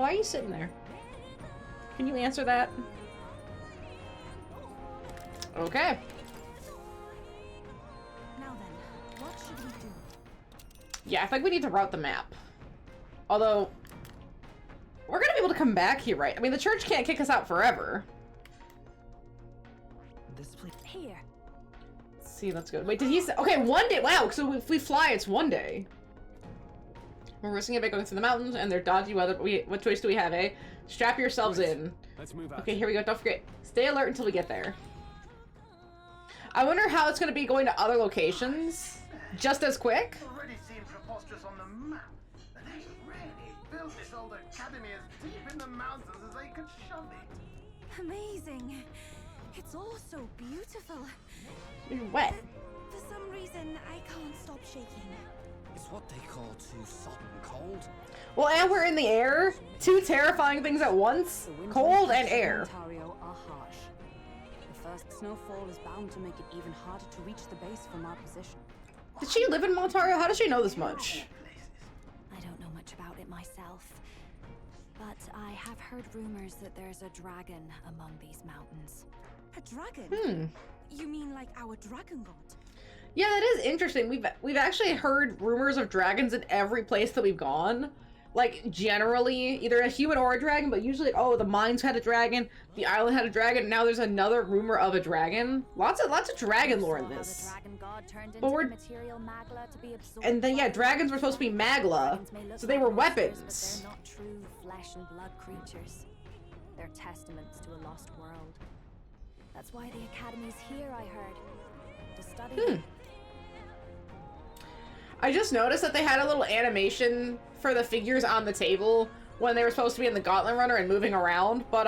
why are you sitting there? Can you answer that? Okay. Now then, what should we do? Yeah, I think we need to route the map. Although, we're gonna be able to come back here, right? I mean, the church can't kick us out forever. This place here. Let's see, let's go. Wait, did he say? Okay, 1 day. Wow, so if we fly, it's 1 day. We're risking it by going through the mountains, and they're dodgy weather. But what choice do we have, eh? Strap yourselves in. Let's move out. Okay, here we go. Don't forget, stay alert until we get there. I wonder how it's gonna be going to other locations just as quick. Already seemed preposterous on the map. They really built this old academy as deep in the mountains as they could shove it. Amazing. It's all so beautiful. You're wet. For some reason, I can't stop shaking. It's what they call too sudden cold. Well, and we're in the air. Two terrifying things at once. Cold and air. Ontario are harsh. The first snowfall is bound to make it even harder to reach the base from our position. Did she live in Ontario? How does she know this much? I don't know much about it myself, but I have heard rumors that there's a dragon among these mountains. A dragon? You mean like our dragon god? Yeah, that is interesting. We've actually heard rumors of dragons in every place that we've gone. Like, generally, either a human or a dragon, but usually, oh, the mines had a dragon, the island had a dragon, now there's another rumor of a dragon. Lots of dragon lore in this. But we're... And then, yeah, dragons were supposed to be Magla, so they were weapons. They're not true flesh and blood creatures. They're testaments to a lost world. That's why the academy's here, I heard. To study. I just noticed that they had a little animation for the figures on the table when they were supposed to be in the Gauntlet Runner and moving around, but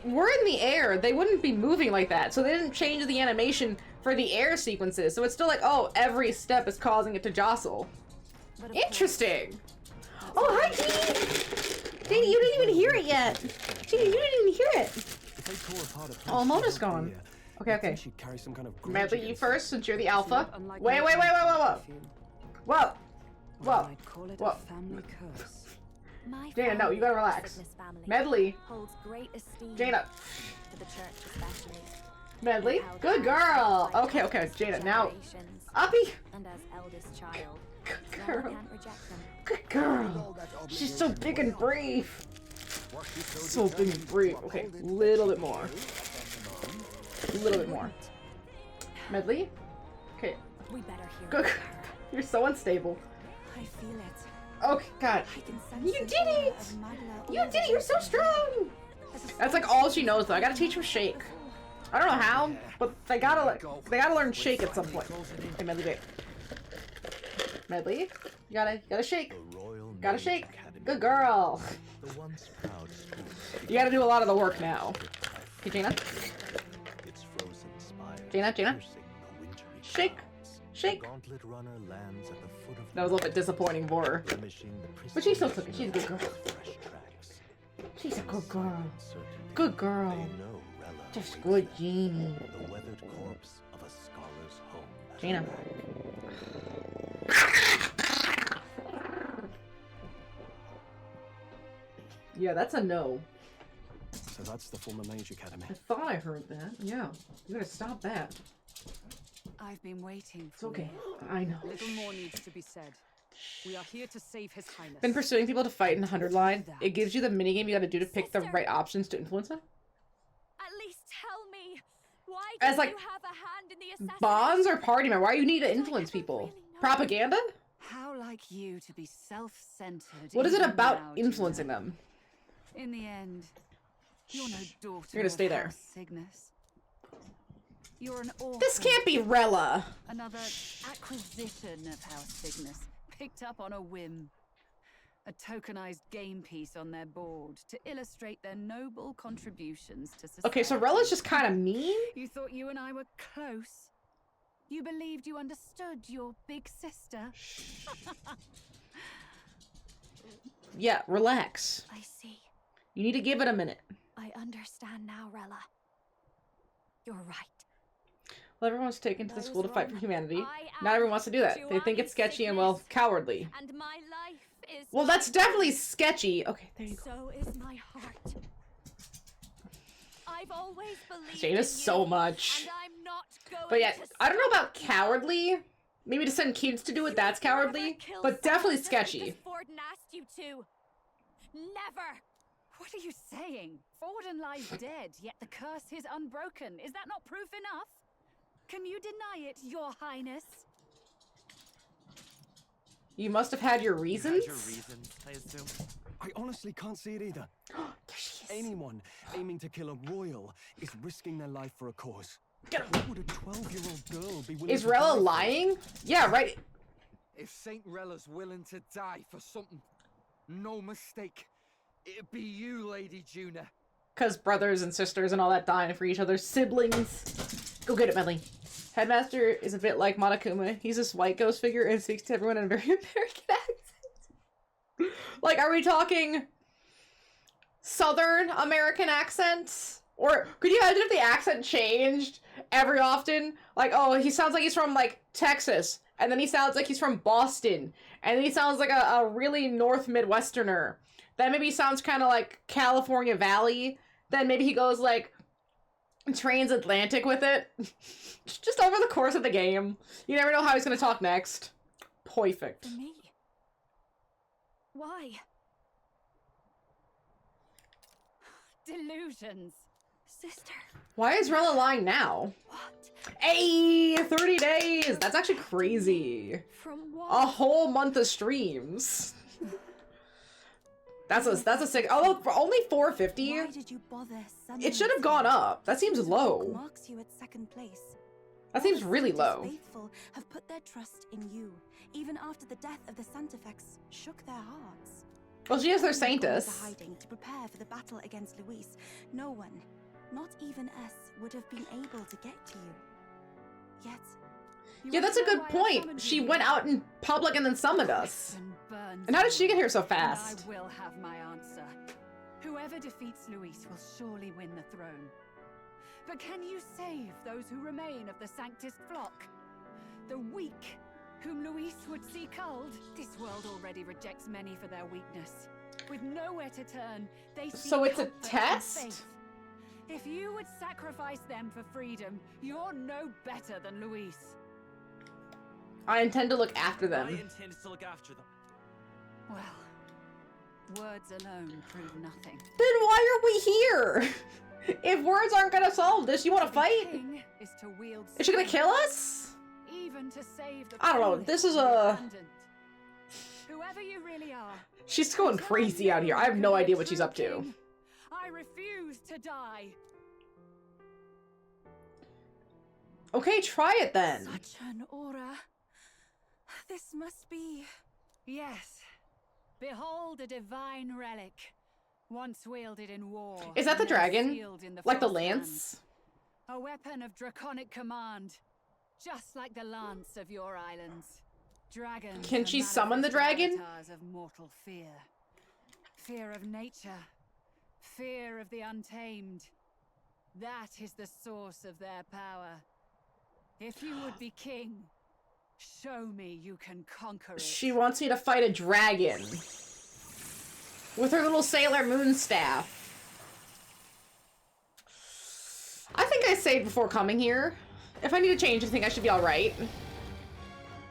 we're in the air. They wouldn't be moving like that, so they didn't change the animation for the air sequences. So it's still like, oh, every step is causing it to jostle. Interesting. Oh, hi, Jeannie! Jeannie, you didn't even hear it yet. Jeannie, you didn't even hear it. Oh, Mona's gone. Okay, okay. Medley, you first, since you're the alpha. Wait. Whoa. Whoa. Whoa. Jaina, no, you gotta relax. Medley. Jaina. Medley. Good girl. Okay, okay. Jaina, now. Uppy. Good girl. Good girl. She's so big and brave. So big and brave. Okay, a little bit more. A little bit more. Medley? Okay. We better hear Good. You're so unstable. I feel it. Oh, God. You did it! You did it! You're so strong! That's like all she knows, though. I gotta teach her shake. I don't know how, but they gotta learn shake at some point. Okay, Medley, wait. Medley, you gotta shake. Gotta shake. Good girl. You gotta do a lot of the work now. Okay, Jaina. Jaina. Shake. Shake. That was a little bit disappointing for her. But she still took it. She's a good girl. She's a good girl. Good girl. Just good, Jeannie. Jaina. Yeah, that's a no. So that's the former Mage Academy. I thought I heard that. Yeah. You gotta stop that. I've been waiting for It's okay. I know. Little more needs to be said. We are here to save His Highness. Been pursuing people to fight in 100 line. It gives you the minigame you gotta do to pick the right options to influence them. At least tell me, why As, like, you have a hand in the assassination? Bonds or party member? Why do you need to influence people? Propaganda? How like you to be self-centered. What is it even about now, influencing Gina? them? In the end, you're no daughter. You're gonna stay of there. House Cygnus. You're an orphan. This can't be Rella. Another acquisition of House Cygnus, picked up on a whim. A tokenized game piece on their board to illustrate their noble contributions to society. Okay, so Rella's just kind of mean? You thought you and I were close? You believed you understood your big sister? Yeah, relax. I see. You need to give it a minute. I understand now, Rella. You're right. Well, everyone's taken to the I school to was fight for wrong. humanity. I Not everyone am wants to do that. They think it's sketchy and, well, cowardly. And my life is Well, my that's definitely sketchy. Okay, there you go. So is my heart. I've always believed Jane is in you, so much. and I'm not going But yeah, to I don't know stop about you. cowardly. Maybe to send kids to do it, that's Never cowardly. kill But definitely someone just sketchy. because Forden asked you to. Never. What are you saying? Forden lies dead, yet the curse is unbroken. Is that not proof enough? Can you deny it, Your Highness? You must have had your reasons? Your reasons, I assume. I honestly can't see it either. There she is. Anyone aiming to kill a royal is risking their life for a cause. Get him. What would a 12-year-old girl be willing Is to die Rella for? lying? Yeah, right. If Saint Rella's willing to die for something, no mistake, it'd be you, Lady Juna. Because brothers and sisters and all that dying for each other's siblings. Go get it, Medley. Headmaster is a bit like Monokuma. He's this white ghost figure and speaks to everyone in a very American accent. Like, are we talking Southern American accent? Or could you imagine if the accent changed every often? Like, oh, he sounds like he's from, like, Texas. And then he sounds like he's from Boston. And then he sounds like a really North Midwesterner. Then maybe he sounds kind of like California Valley. Then maybe he goes, like, transatlantic with it. Just over the course of the game. You never know how he's gonna talk next. Perfect. For me. Why? Delusions. Sister. Why is Rella lying now? What? Hey, 30 days! That's actually crazy. From what? A whole month of streams. That's a sick. Although for only 450, Why did you bother summoning it should have gone up. That seems low. Marks you at second place. That seems really low. Faithful have put their trust in you, even after the death of the Santafex shook their hearts. Well, she is their When they gone into saintess. hiding to prepare for the battle against Luis, no one, not even us, would have been able to get to you. Yet, You Yeah, wanna that's a know good why I point. summoned She you went here? out in public and then summoned us. Burns And how did me, she get here so and fast? I will have my answer. Whoever defeats Luis will surely win the throne. But can you save those who remain of the Sanctus flock? The weak, whom Luis would see culled? This world already rejects many for their weakness. With nowhere to turn, they seek So it's a comfort and test? faith. If you would sacrifice them for freedom, you're no better than Luis. I intend to look after I them. intend to look after them. Well, words alone prove nothing. Then why are we here? If words aren't gonna solve this, you want to be fight? king is to wield Is she gonna strength, kill us? even to save the I don't know, poorest this is and a- abandoned. Whoever you really are, She's going until I crazy out know here. I you have can no be a idea what she's true up to. king, I refuse to die. Okay, try it then. Such an aura. This must be. Yes. Behold a divine relic, once wielded in war. Is that the and then dragon? sealed in the Like the Frostlands. lance? A weapon of draconic command, just like the lance of your islands. Dragons. Can are she summon the dragon? avatars of mortal fear. Fear of nature. Fear of the untamed. That is the source of their power. If you would be king, show me you can conquer it. She wants me to fight a dragon. With her little Sailor Moon staff. I think I saved before coming here. If I need to change, I think I should be alright.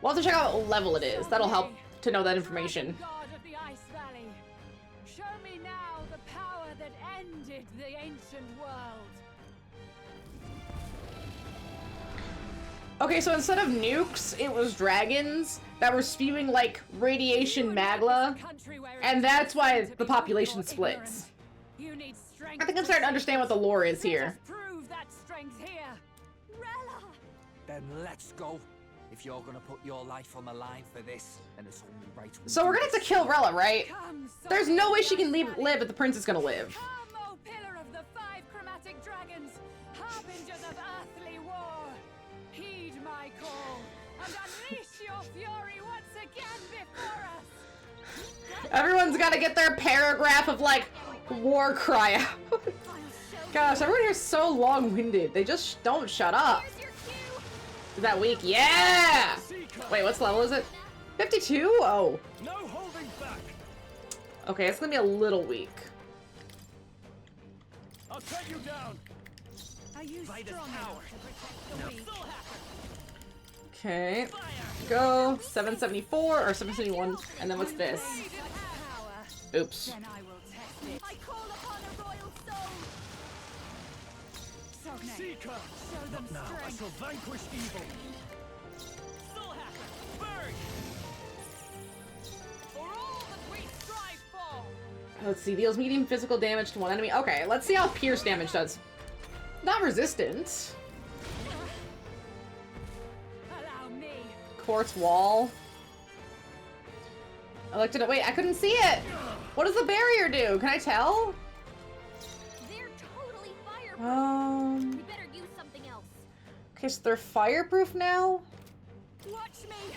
We'll have to check out what level it is. That'll help to know that information. God of the Ice Valley, show me now the power that ended the ancient world. Okay, so instead of nukes, it was dragons that were spewing, like, radiation magma. And that's why the population splits. I think I'm starting to understand what the lore is here. Prove that strength here. Rella! Then let's go. If you're gonna put your life on the line for this, then it's only right. we So do we're gonna have to this. kill Rella, right? Come, There's son no of way the she can Ice Valley. live if the prince is gonna live. Come, O pillar of the 5 chromatic dragons, harbingers of earthly war. Heed my call and unleash your fury once again before us. Everyone's gotta get their paragraph of, like, war cry out. Gosh, everyone here's so long-winded. They just don't shut up. Here's your cue! Is that weak? Yeah! Wait, what's level is it? 52? Oh. No holding back. Okay, it's gonna be a little weak. I'll take you down. Are you strong enough to protect the weak? Okay. Go. 774 or 771. And then what's this? Power. Oops. Then I will test it. I call upon a royal soul. Sogne, Seeker. show them Now I strength. shall vanquish evil. Soul Hacker, burn! For all that we strive for! Let's see. Deals medium physical damage to one enemy. Okay, let's see how pierce damage does. Not resistant. Allow me. Quartz wall. Elected. Wait, I couldn't see it. What does the barrier do? Can I tell? They're totally fireproof. Um. We better use something else. Okay, so they're fireproof now. Watch me.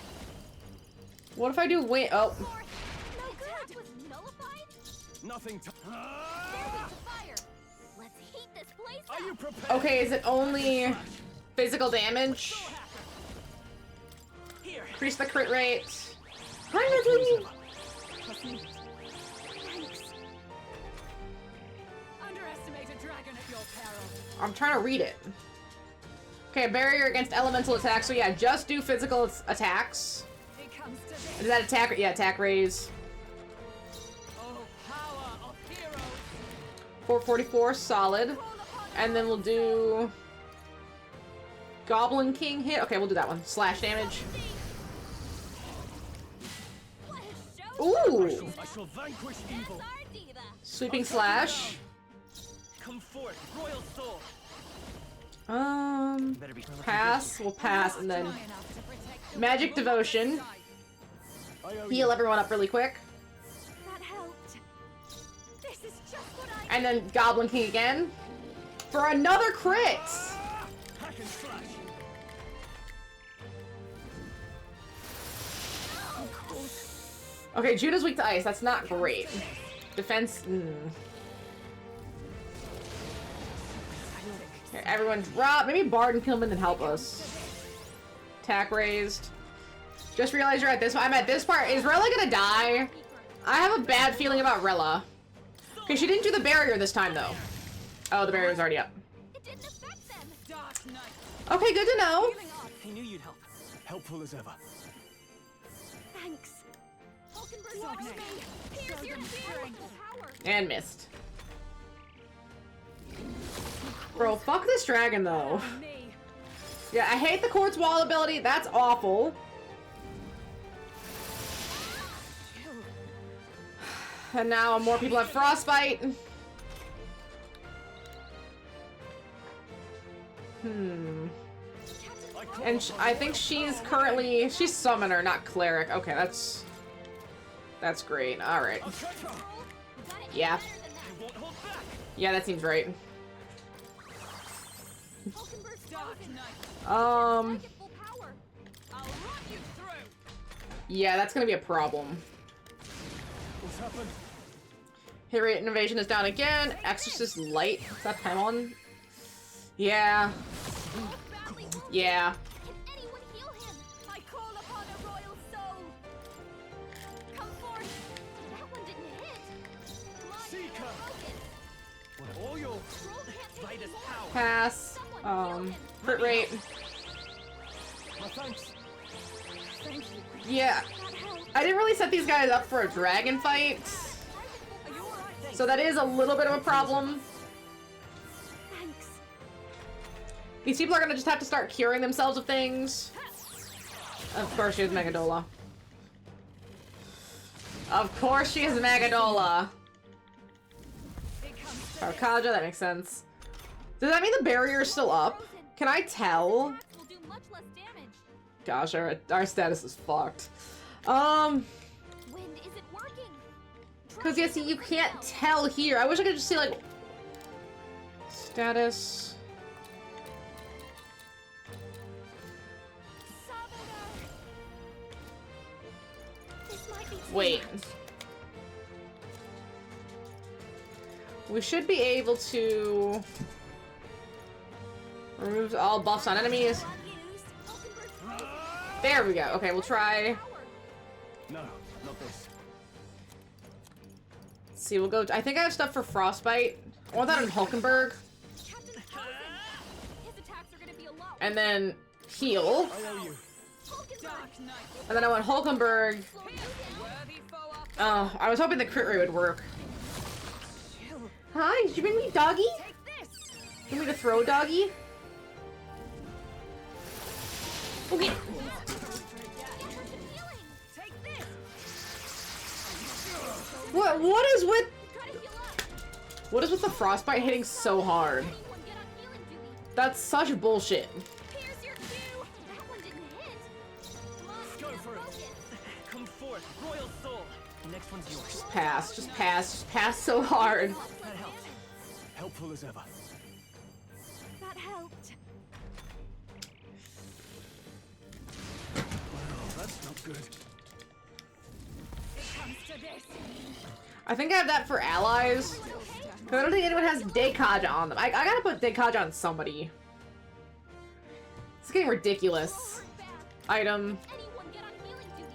What if I do wait? Oh, Or, no good. Was nullified? Nothing to. They're weak to fire. Let's heat this place Are up. you prepared? okay. Is it only physical damage? Here, Increase the crit rate. Hi, Nadine. Thanks. Underestimate a dragon at your peril. I'm trying to read it. Okay, barrier against elemental attacks. So yeah, just do physical attacks. It comes to Is this. that attack? Yeah, attack raise. oh power of heroes! 444 solid. Call upon a And then we'll do Goblin King hit. Okay, we'll do that one. Slash damage. What a show. Ooh! I shall vanquish evil. That's our diva. Sweeping slash. Come forth, royal soul! Better be. Pass. We'll pass, and then strong enough to protect the Magic Devotion. I owe Heal you. everyone up really quick. That helped. This is just what I And then Goblin King again. For another crit! Hack and slash. Okay, Judah's weak to ice. That's not great. Defense. Okay, everyone drop. Maybe Bard and Kilman can help us. Attack raised. Just realized you're at this. I'm at this part. Is Rella gonna die? I have a bad feeling about Rella. Okay, she didn't do the barrier this time though. Oh, the barrier's already up. It didn't affect them. Dark Knight. Okay, good to know. Healing up. I knew you'd help. Helpful as ever. Thanks. Hulkenberg, Sogne, watch me. Here's show your them strength. powerful power. And missed. Bro, fuck this dragon though. Allow me. Yeah, I hate the quartz wall ability. That's awful. And now more people have frostbite. And I think she's currently she's summoner, not cleric. Okay, that's great. All right. I'll catch her. You got it Yeah. better than that. Won't hold back! Yeah, that seems right. Hulkenberg's Dark frozen. Knight. Like at full power. I'll run you through! Yeah, that's gonna be a problem. What's happened? Hit rate innovation is down again. Exorcist light. Is that Paimon? Yeah. Both badly wounded. Yeah. Can anyone heal him? I call upon a royal soul. Come forth. That one didn't hit. Come on, Seeker. focus. All yours. Scroll can't take Light is anymore. power! Pass. Someone heal him. Crit rate. My thanks. Thank you. Yeah. That helped. I didn't really set these guys up for a dragon fight. Are you alright? So that is a little bit of a problem. Thanks. These people are gonna just have to start curing themselves of things. Of course she is Megadola. Of course she is Megadola. It comes to Arcaja, that makes sense. Does that mean the barrier is still up? Can I tell? Attacks will do much less damage. Gosh, our status is fucked. When is it working? Cause yeah, see, you can't tell here. I wish I could just see like status. This might be too Wait. much. We should be able to remove all buffs on enemies. There we go. Okay, we'll try. Let's see, we'll go. I think I have stuff for Frostbite. I want that on Hulkenberg. Captain Frozen. His attacks are gonna be a lot. And then heal. I owe you. And then I want Hulkenberg. Oh, I was hoping the crit rate would work. Hi, did you bring me doggy? You want me to throw doggy? Okay. What is with the Frostbite hitting so hard? That's such bullshit. Go for it. Come forth, royal soul. The next one's yours. Just pass, just pass, just pass so hard. That helps. Helpful as ever. That helped. Well, that's not good. It comes to this. I think I have that for allies. Cause I don't think anyone has Dekaja on them. I gotta put Dekaja on somebody. It's getting ridiculous. Item. Anyone get on healing duty.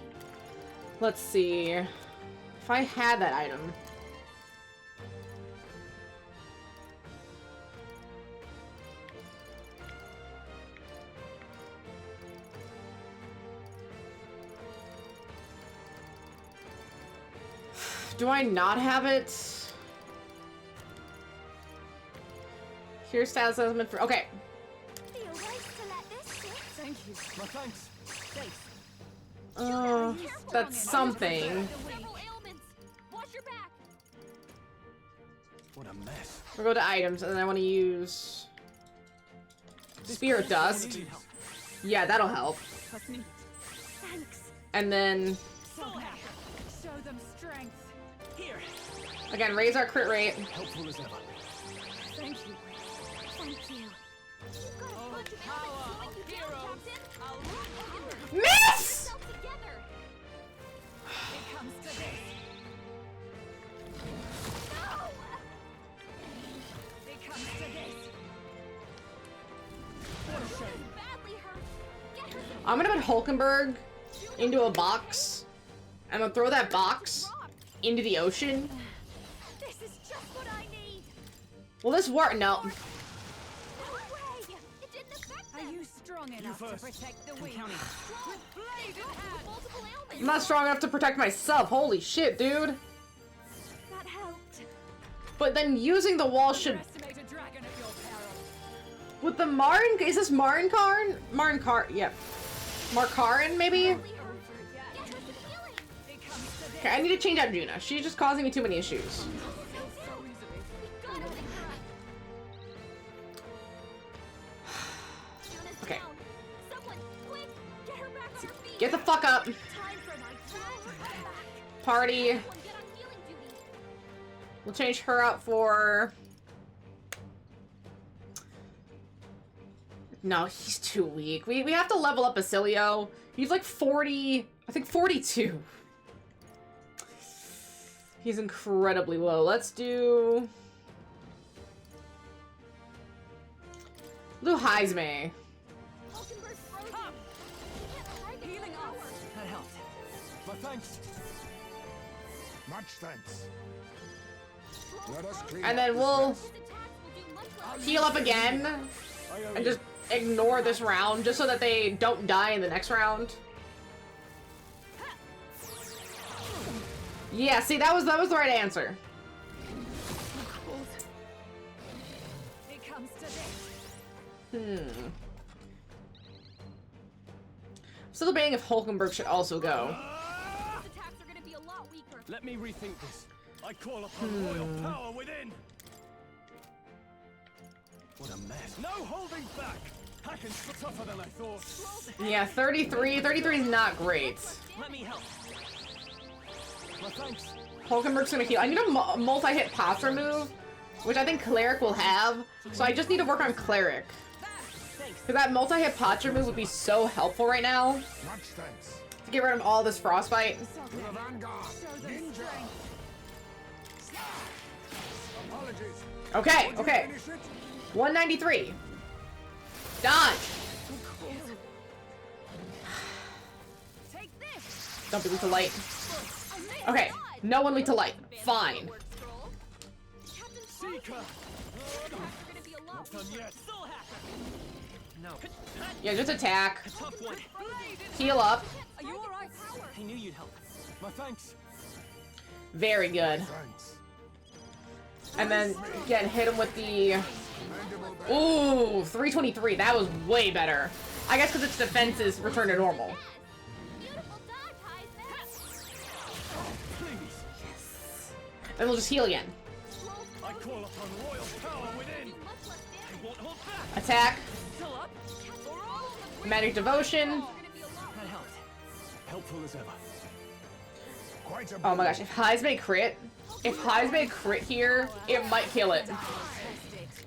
Let's see. If I had that item. Do I not have it? Here's status assessment for. Okay. Feel right to let this sit. Thank you. My thanks. That's something. Several ailments. Watch your back. What a mess. We'll go to items, and then I want to use Spirit Dust. Yeah, that'll help. Thanks. And then So now, show them strength. Here. again, raise our crit rate. Helpful as ever. Thank you. Thank you. You've got a bunch of power ailments of slowing you down, heroes. Captain. Miss! Yourself together. It comes to this. No! It comes to this. Badly hurt. Get her some I'm gonna put Hulkenberg into a box. I'm gonna throw that box rock. into the ocean. This is just what I need. Will this work? No. No way. It didn't affect Are them. you strong enough to first. protect the weak? counting. With multiple ailments. I'm not strong enough to protect myself. Holy shit, dude. That helped. But then using the wall should. Underestimate a dragon at your peril. With the Marin. Is this Marinkarn? Yeah. Markarin, maybe? Get her some healing. It comes to this. Okay, I need to change out Juna. She's just causing me too many issues. So easily. We gotta pick her up. Juna's Okay. down. Someone, quick, get her back on her feet. Get the fuck up. Time for my back. Party. Everyone get on healing duty. We'll change her out for. No, he's too weak. We have to level up Basilio. He's like 40, I think 42. He's incredibly low. Let's do Heisme. Hulkenberg's frozen. He can't target Healing power. us. That helped. My thanks. Much thanks. Let us clean And up then this we'll mess. His attacks will do much less. heal up again I owe and you. just ignore this round just so that they don't die in the next round. Yeah, see, that was the right answer. It comes to this. I'm still debating if Hulkenberg should also go. His attacks are gonna be a lot weaker. Let me rethink this. I call upon royal power within. What a mess. No holding back. Hacking tougher than I thought. Yeah, 33. 33 is not great. Let me help. My thanks. Hulkenberg's gonna heal. I need a multi-hit Patra move, which I think Cleric will have. So I just need to work on Cleric. Because that multi-hit Patra move would be so helpful right now Much thanks. to get rid of all this Frostbite. To the vanguard. Show them Ninja. strength. Apologies. Okay, Would you okay. finish it? 193. Done. Take this. Don't be weak to light. Okay, no one weak to light. Fine. Seeker! Gonna be a lot Done yet. Soul Hacker! No. Yeah, just attack. A tough one. Heal up. Are you alright? I knew you'd help. My thanks. Very good. Thanks. And then, again, hit him with the... Ooh, 323. That was way better. I guess because its defenses return to normal. beautiful dog, Heisman. Please. Then we'll just heal again. I call upon royal power within. I won't hold back. Attack. Still up? Magic Devotion. That helped. Helpful as ever. Quite a Oh my gosh, if Heisman crit... If Heisman crit here, it might kill it.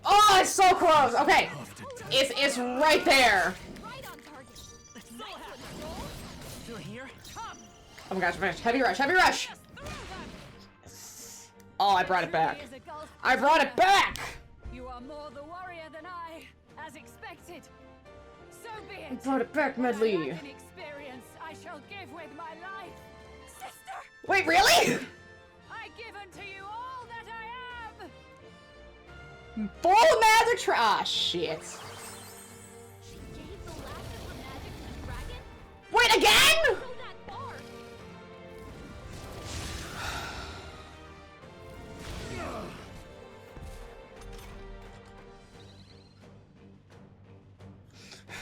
Oh, it's so close! Okay. It's right there. Right on target. Soul Hacker. Still here? Oh my gosh, heavy rush, heavy rush! Oh, I brought it back. I brought it back! You are more the warrior than I, as expected. So be I it. brought it back, What I Medley. lack in experience, I shall give with my life. Sister, Wait, really? I give unto you all that I am. Full magic ah, shit. She gave the last of her magic to the dragon? Wait, again? Go that far.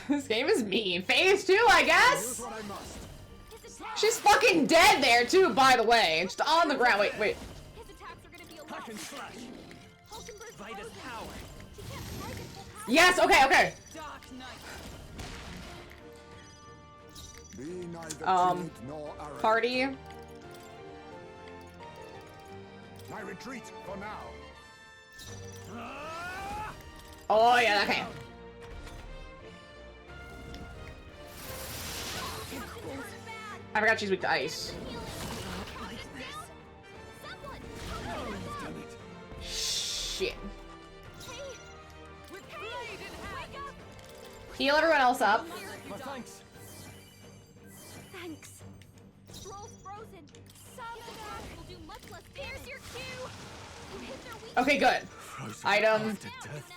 This game is mean. Phase 2, I guess? What I must. His attacks, She's fucking dead there, too, by the way. Just on the ground. Wait. his attacks are gonna be a I lot. can slash. Hulkenberg's Vita's frozen. power. She can't target full power. Yes, okay. Dark Knight. Be neither Um, timid nor arrogant. Party. I retreat for now. Oh, yeah, okay. I forgot she's weak to ice. Shit. Heal everyone else up. My thanks. Thanks. Stroll's frozen. Some attacks will do much less damage. Here's your cue. You hit their weak Okay, good. Frozen Item. after death.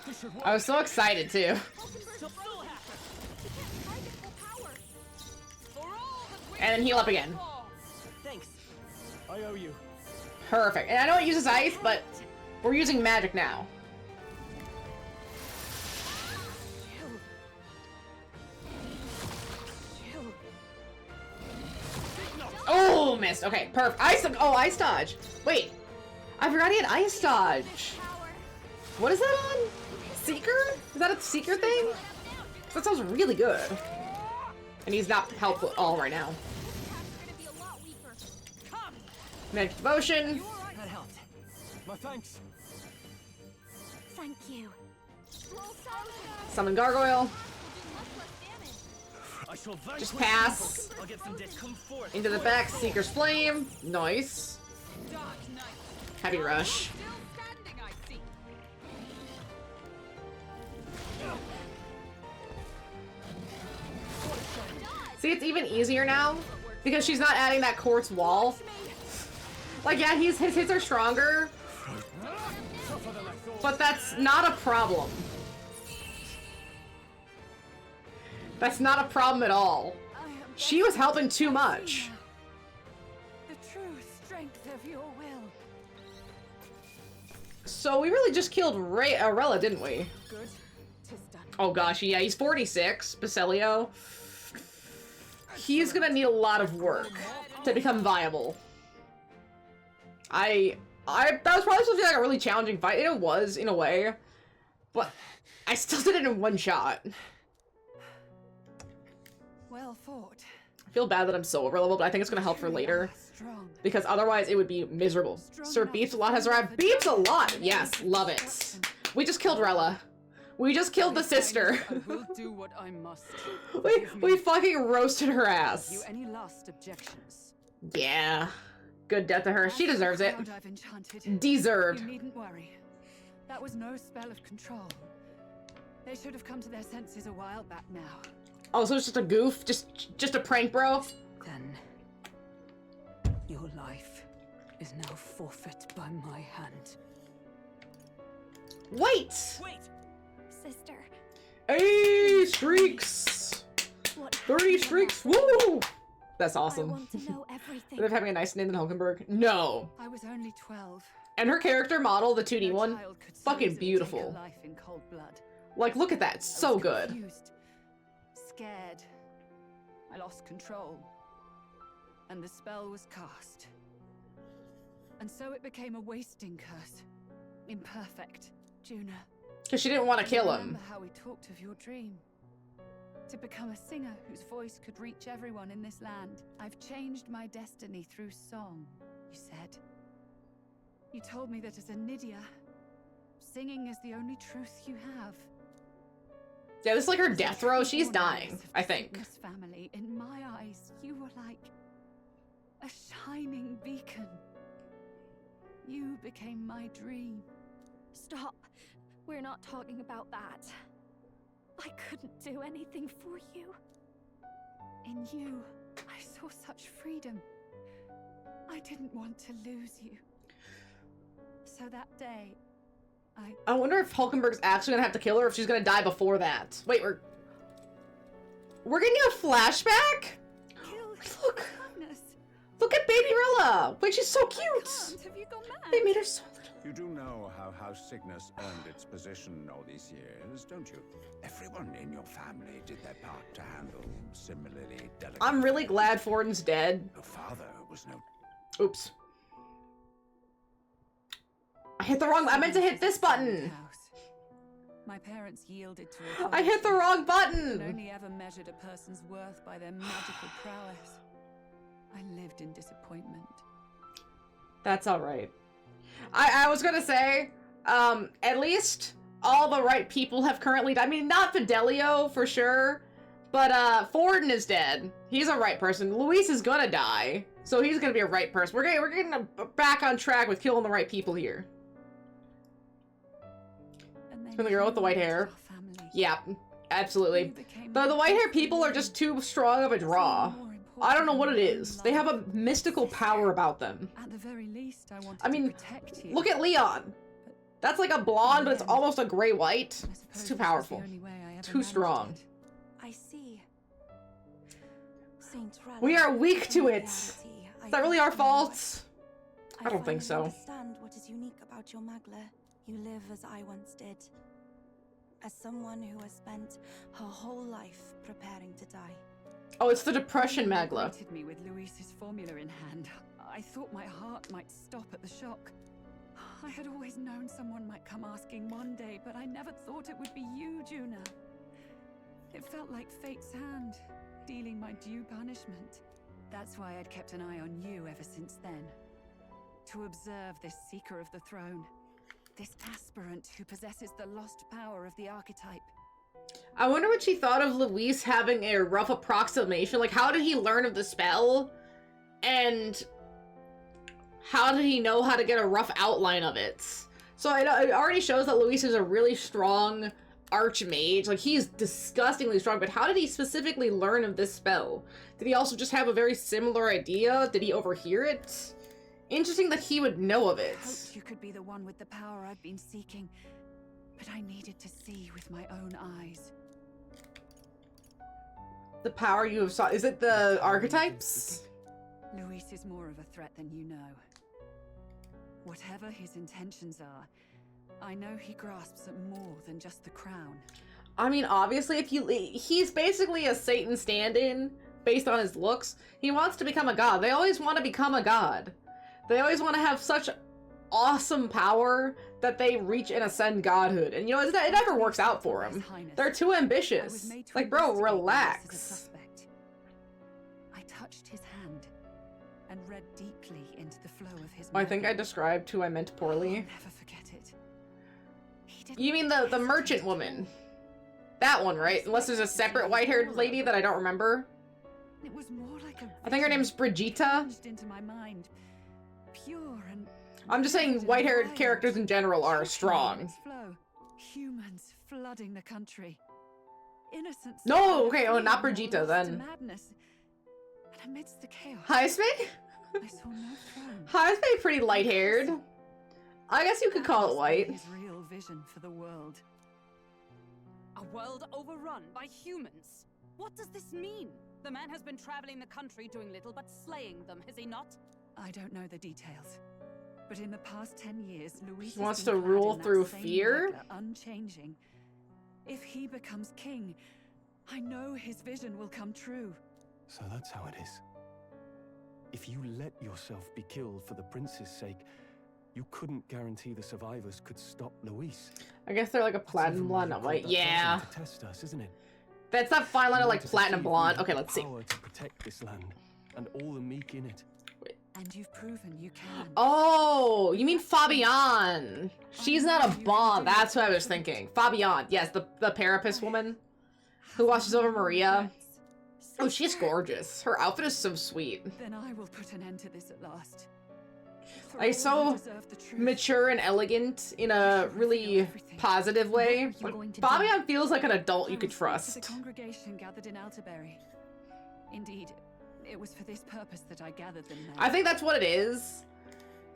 This should work. I was so excited, too. Hulkenberg's Soul frozen. Hacker. She can't target full power. For all that we And then heal up again. Thanks. I owe you. Perfect. And I know it uses ice, but we're using magic now. Oh, missed. Okay, perfect. Ice. Oh, ice dodge. Wait, I forgot he had ice dodge. Power. What is that on? Seeker? Is that a seeker thing? That sounds really good. And he's not helpful at all right now. His attacks are gonna be a lot weaker. Magic Devotion. That helped. My thanks. Thank you. Stroll frozen. Summon Gargoyle. Will do much less damage. I shall vanquish Just pass. evil. I'll get some dick. Come forth. Into the back. Seeker's Flame. Nice. Dark Knight. Heavy Rush. Still standing, I see. See, it's even easier now because she's not adding that quartz wall. Like, yeah, his hits are stronger, Tougher than I thought. but that's not a problem. That's not a problem at all. I am She was helping too much. the true strength of your will. So we really just killed Rella, didn't we? Good. Tis done. Oh gosh, yeah, he's 46, Basilio. He's gonna need a lot of work to become viable. That was probably supposed to be like a really challenging fight. It was, in a way. But I still did it in one shot. Well fought. I feel bad that I'm so overleveled, but I think it's gonna help for later. Strong. Because otherwise it would be miserable. Sir Beeps a lot has arrived. Beeps a lot! Yes, love it. We just killed Rella. We just killed the sister. I will do what I must. we fucking roasted her You ass. any last objections? Yeah. Good death to her. She deserves it. Crowd I've enchanted. Deserved. You needn't worry. That was no spell of control. They should have come to their senses a while back now. Oh, so it's just a goof? Just a prank, bro? Then your life is now forfeit by my hand. Wait! Wait! Sister, Hey, streaks! what 30 happened streaks! on that day? Woo! That's I awesome. want to know everything. They're having a nice Nathan Hulkenberg. No. I was only 12. And her character model, the 2D No one, child could so fucking easily beautiful. take a life in cold blood. like, look at that. It's so I was good. confused, scared. I lost control. And the spell was cast. And so it became a wasting curse. Imperfect. Juna. Because she didn't want to kill him. Remember how we talked of your dream? To become a singer whose voice could reach everyone in this land. I've changed my destiny through song, you said. You told me that as a Nydia, singing is the only truth you have. Yeah, this is like her death row. She's Born dying, of I think. Cygnus family, in my eyes, you were like a shining beacon. You became my dream. Stop. We're not talking about that. I couldn't do anything for you. In you, I saw such freedom. I didn't want to lose you. So that day, I wonder if Hulkenberg's actually gonna have to kill her, or if she's gonna die before that. Wait, we're getting a flashback? killed Look! Magnus. Look at Baby Rilla! Wait, she's so cute! Can't. Have you gone mad? They made her so little. You do know how House Cygnus earned its position all these years, don't you? Everyone in your family did their part to handle similarly delicate... I'm really glad Fortin's dead. Your father was no... Oops. I hit the wrong- I meant to hit this button! House. My parents yielded to I hit the wrong and button! only ever measured a person's worth by their magical prowess. I lived in disappointment. That's alright. I was gonna say, at least all the right people have currently died. I mean, not Fidelio, for sure, but, Fortin is dead. He's a right person. Luis is gonna die, so he's gonna be a right person. We're getting back on track with killing the right people here. And then From the girl with the white you hair. left our family. Yeah, absolutely. You became The my white hair best people are friend. just too strong of a draw. More I don't know important what it than is. love. They have a mystical power about them. At the very least, I wanted I mean, to protect you. Look at Leon. That's like a blonde, but it's almost a gray-white. I suppose It's too this was the powerful. only way I ever Too managed strong. it. I see. Saint Rella, We are weak in to it. reality, Is that really our fault? I don't think finally so. understand what is unique about your Magla. You live as I once did. As someone who has spent her whole life preparing to die. Oh, it's the depression When you Magla. greeted me with Luis's formula in hand, I thought my heart might stop at the shock. I had always known someone might come asking one day, but I never thought it would be you, Juna. It felt like fate's hand, dealing my due punishment. That's why I'd kept an eye on you ever since then. To observe this seeker of the throne. This aspirant who possesses the lost power of the archetype. I wonder what she thought of Luis having a rough approximation. Like, how did he learn of the spell? And how did he know how to get a rough outline of it? So it already shows that Luis is a really strong archmage. Like, he's disgustingly strong, but how did he specifically learn of this spell? Did he also just have a very similar idea? Did he overhear it? Interesting that he would know of it. I hoped you could be the one with the power I've been seeking, but I needed to see with my own eyes. The power you have sought. Is it the archetypes? Luis is more of a threat than you know. Whatever his intentions are, I know he grasps at more than just the crown. I mean, obviously, he's basically a Satan stand-in based on his looks. He wants to become a god. They always want to become a god. They always want to have such awesome power that they reach and ascend godhood. And you know, it never works out for him. They're too ambitious. Like, bro, relax. I touched his hand and read deeply into the flow of his I think I magic. described who I meant I'll poorly. never forget it. He didn't You mean the hesitate merchant at woman? all. That one, right? Unless there's a separate white-haired lady that I don't remember. It was more like a I think her vision name's Brigitta. plunged into my mind, pure and I'm just saying vivid and white-haired violent, characters in general are choking on strong. its flow. Humans flooding the country. Innocents. No, that okay, oh, fleeing not were Brigitta, lost to then. Madness. And amidst the chaos, Hi, Smig? I saw no throne. Haispe pretty light-haired. I guess you could call it white. His real vision for the world. A world overrun by humans? What does this mean? The man has been traveling the country doing little but slaying them, has he not? I don't know the details. But in the past 10 years, Luis He wants has to been clad rule in that through same fear? dagger, unchanging. If he becomes king, I know his vision will come true. So that's how it is. If you let yourself be killed for the prince's sake, you couldn't guarantee the survivors could stop Luis. I guess they're like a platinum blonde, not white. Yeah. To test us, isn't it? That's that fine line of like To platinum see if we blonde. have Okay, the let's see. power to protect this land and all the meek in it. And you've proven you can. Oh, you mean Fabian. She's not a Bond. That's what I was thinking. Fabian. Yes, the Parapus woman who watches over Maria. Oh, she's gorgeous. Her outfit is so sweet. Then I will put an end to this at last. For Like, all so who deserve the truth. mature and elegant in a really positive way. Like, Fabian feels like an adult you could To trust. the congregation gathered in Altaberry. Indeed, it was for this purpose that I gathered them there. I think that's what it is.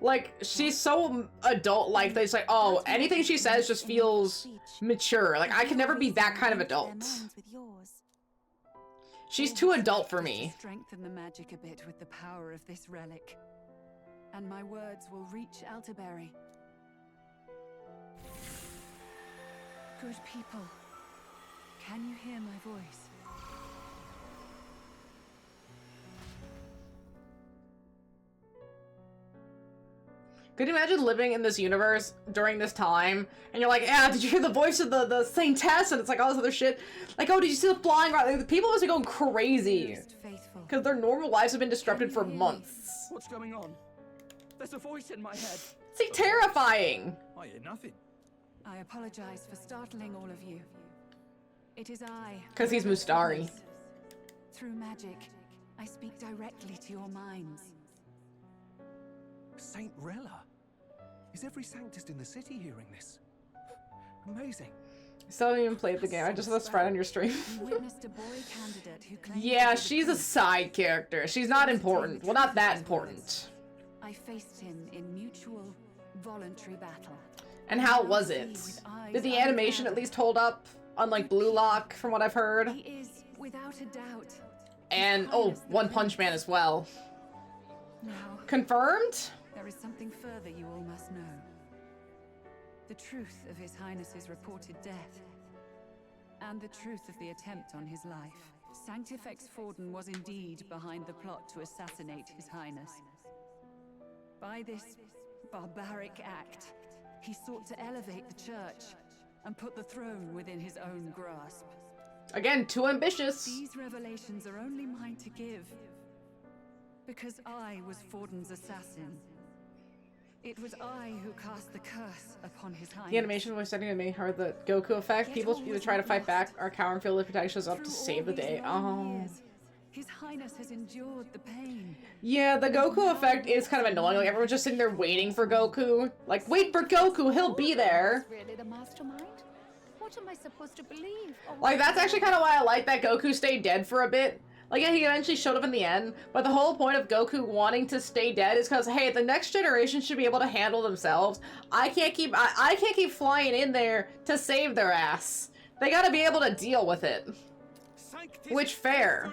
Like, she's so adult-like that it's like, oh, anything she says just feels mature. Like, I can never be that kind of adult. She's too adult for me. Strengthen the magic a bit with the power of this relic, and my words will reach Altaberry. Good people, can you hear my voice? Could you imagine living in this universe during this time, and you're like, yeah, did you hear the voice of the Saintess? And it's like all this other shit. Like, oh, did you see the flying around? Like, the people must be going crazy. Because their normal lives have been disrupted for months. What's going on? There's a voice in my head. It's like terrifying. I hear nothing. I apologize for startling all of you. It is I. 'Cause he's Mustari. Through magic, I speak directly to your minds. Saint Rella? Is every Sanctist in the city hearing this? Amazing. I still haven't even played the game. I just saw this right on your stream. You witnessed a boy candidate who claimed Yeah, to be the she's a prince. side character. She's not important. Well, not that important. I faced him in mutual, voluntary battle. And how was it? Did the animation at least hold up? Unlike Blue Lock, from what I've heard. He is, without a doubt. And, oh, One Punch Man as well. Now, Confirmed? there is something further you all must know. The truth of His Highness's reported death. And the truth of the attempt on his life. Sanctifex Forden was indeed behind the plot to assassinate His Highness. By this barbaric act, he sought to elevate the church and put the throne within his own grasp. Again, too ambitious. These revelations are only mine to give, because I was Forden's assassin. It was I who cast the curse upon His Highness. The animation was setting to make her the Goku effect. People either try to fight back or cower and feel the protection shows up to save the day. Oh. His Highness has endured the pain. Yeah, the Goku effect is kind of annoying. Like, everyone's just sitting there waiting for Goku. Like, wait for Goku, he'll be there. Really the mastermind? What am I supposed to believe? Like, that's actually kind of why I like that Goku stayed dead for a bit. Like, yeah, he eventually showed up in the end, but the whole point of Goku wanting to stay dead is because, hey, the next generation should be able to handle themselves. I can't keep flying in there to save their ass. They gotta be able to deal with it. Which, fair.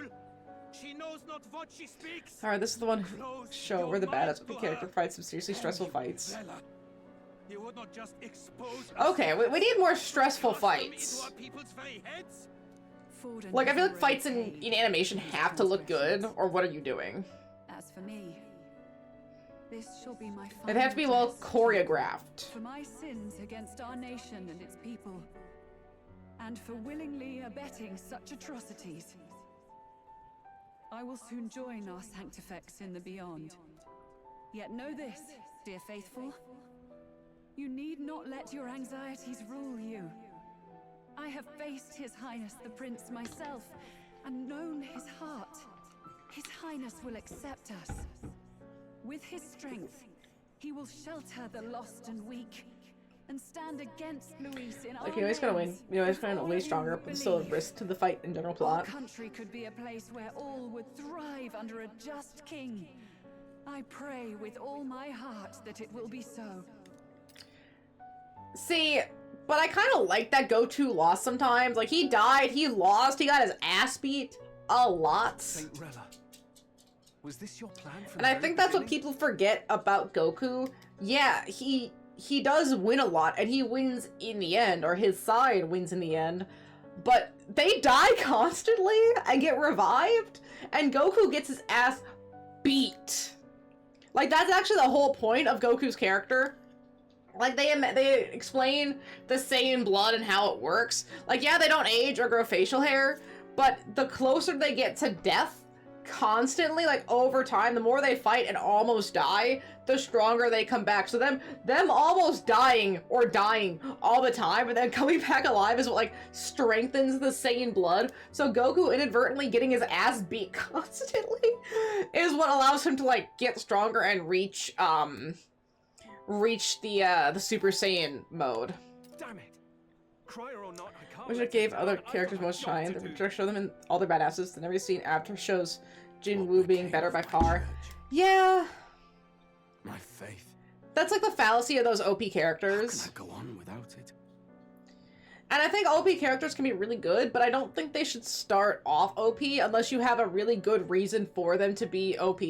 She knows not what she speaks. Alright, this is the one show where the badass with the character fights some seriously stressful fights. You would not just expose Okay, we need more stressful fights. Like, I feel like fights in animation have to look good, or what are you doing? As for me, this shall be my They have to be well choreographed. for my sins against our nation and its people, and for willingly abetting such atrocities. I will soon join our Sanctifex in the beyond. Yet know this, dear faithful. You need not let your anxieties rule you. I have faced His Highness the Prince myself, and known his heart. His Highness will accept us. With his strength, he will shelter the lost and weak, and stand against Luis in our Like, you always gotta win. names. You always kind of way stronger, but still a Believe. risk to the fight and general Our plot. country could be a place where all would thrive under a just king. I pray with all my heart that it will be so. See, but I kind of like that Goku lost sometimes. Like, he died, he lost, he got his ass beat a lot. Saint Rella, was this your plan from And I think that's what people forget about Goku. Yeah, he does win a lot, and he wins in the end, or his side wins in the end. But they die constantly and get revived, and Goku gets his ass beat. Like, that's actually the whole point of Goku's character. Like, they explain the Saiyan blood and how it works. Like, yeah, they don't age or grow facial hair, but the closer they get to death, constantly, like, over time, the more they fight and almost die, the stronger they come back. So them almost dying or dying all the time and then coming back alive is what, like, strengthens the Saiyan blood. So Goku inadvertently getting his ass beat constantly is what allows him to, like, get stronger and reach the Super Saiyan mode. Damn it! Crier or not, I can't. Which it gave other characters most shine. The director showed them in all their badasses. The never seen after shows Jin Woo being better by far. Yeah. My faith. That's like the fallacy of those OP characters. How can I go on without it? And I think OP characters can be really good, but I don't think they should start off OP unless you have a really good reason for them to be OP.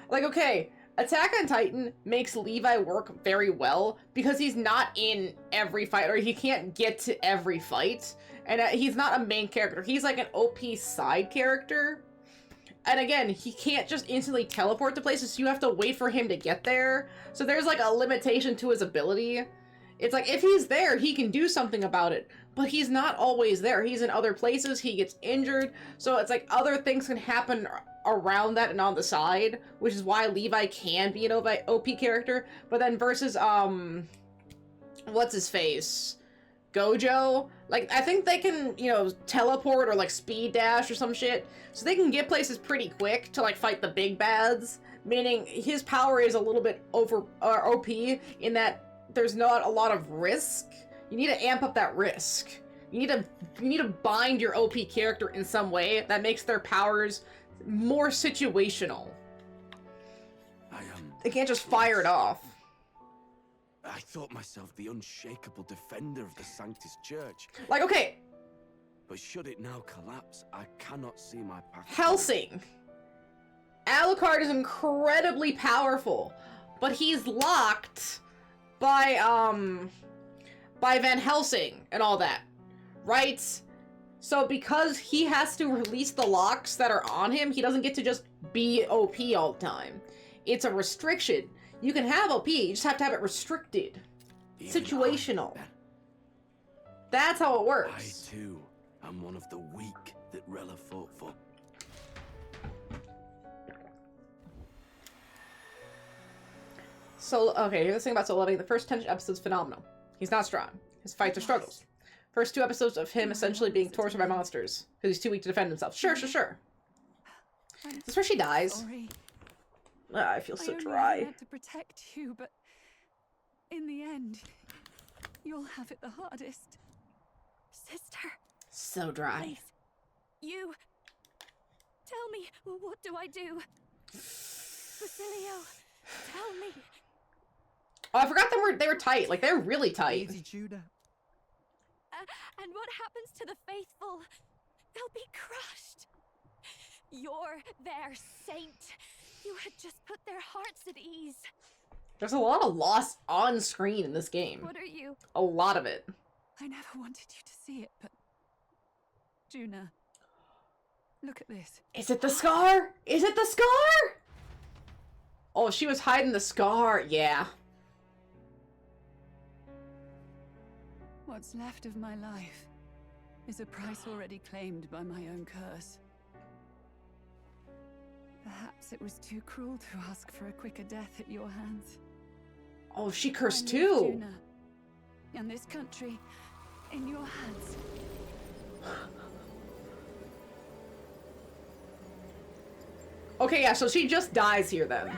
Like, okay, Attack on Titan makes Levi work very well because he's not in every fight, or he can't get to every fight. And he's not a main character. He's like an OP side character. And again, he can't just instantly teleport to places, so you have to wait for him to get there. So there's like a limitation to his ability. It's like, if he's there, he can do something about it. But he's not always there. He's in other places, he gets injured. So it's like other things can happen around that and on the side, which is why Levi can be an OP character. But then versus, what's his face? Gojo? Like, I think they can, you know, teleport or like speed dash or some shit. So they can get places pretty quick to like fight the big bads. Meaning his power is a little bit OP in that there's not a lot of risk. You need to amp up that risk. You need to bind your OP character in some way that makes their powers more situational. They can't just fire it off. I thought myself the unshakable defender of the Sanctus Church. Like, okay. But should it now collapse, I cannot see my path. Hellsing. Alucard is incredibly powerful, but he's locked by Van Helsing and all that, right? So because he has to release the locks that are on him, he doesn't get to just be OP all the time. It's a restriction. You can have OP, you just have to have it restricted. Situational. That's how it works. I too am one of the weak that Rella fought for. So, okay, here's the thing about Soul Loving. The first 10 episodes, phenomenal. He's not strong. His fights are struggles. First 2 episodes of him essentially being tortured by monsters, because he's too weak to defend himself. Sure. Is this where she dies? Sorry. I feel so I only dry. meant to protect you, but in the end, you'll have it the hardest. Sister. So dry. Please. You. Tell me, what do I do? Basilio, tell me. Oh, I forgot they were tight. Like, they're really tight. Lady Judah. And what happens to the faithful? They'll be crushed. You're their saint. You had just put their hearts at ease. There's a lot of loss on screen in this game. What are you? A lot of it. I never wanted you to see it, but... Juna, look at this. Is it the scar? Is it the scar? Oh, she was hiding the scar. Yeah. What's left of my life is a price already claimed by my own curse. Perhaps it was too cruel to ask for a quicker death at your hands. Oh, she cursed I leave too. Juna and this country in your hands. Okay, yeah, so she just dies here then.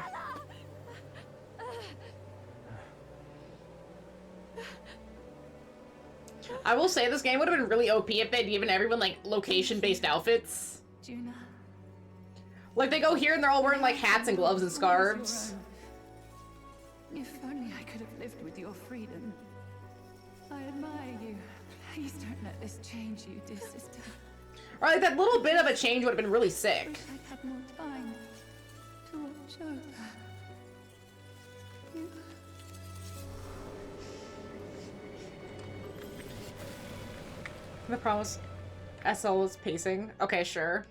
I will say this game would have been really OP if they'd given everyone, like, location-based outfits. Juna. Like, they go here and they're all wearing, like, hats and gloves and scarves. If only I could have lived with your freedom. I admire you. Please don't let this change you, dear sister. Or, like, that little bit of a change would have been really sick. Wish I'd had more time to watch over. The problem is SL is pacing. Okay, sure.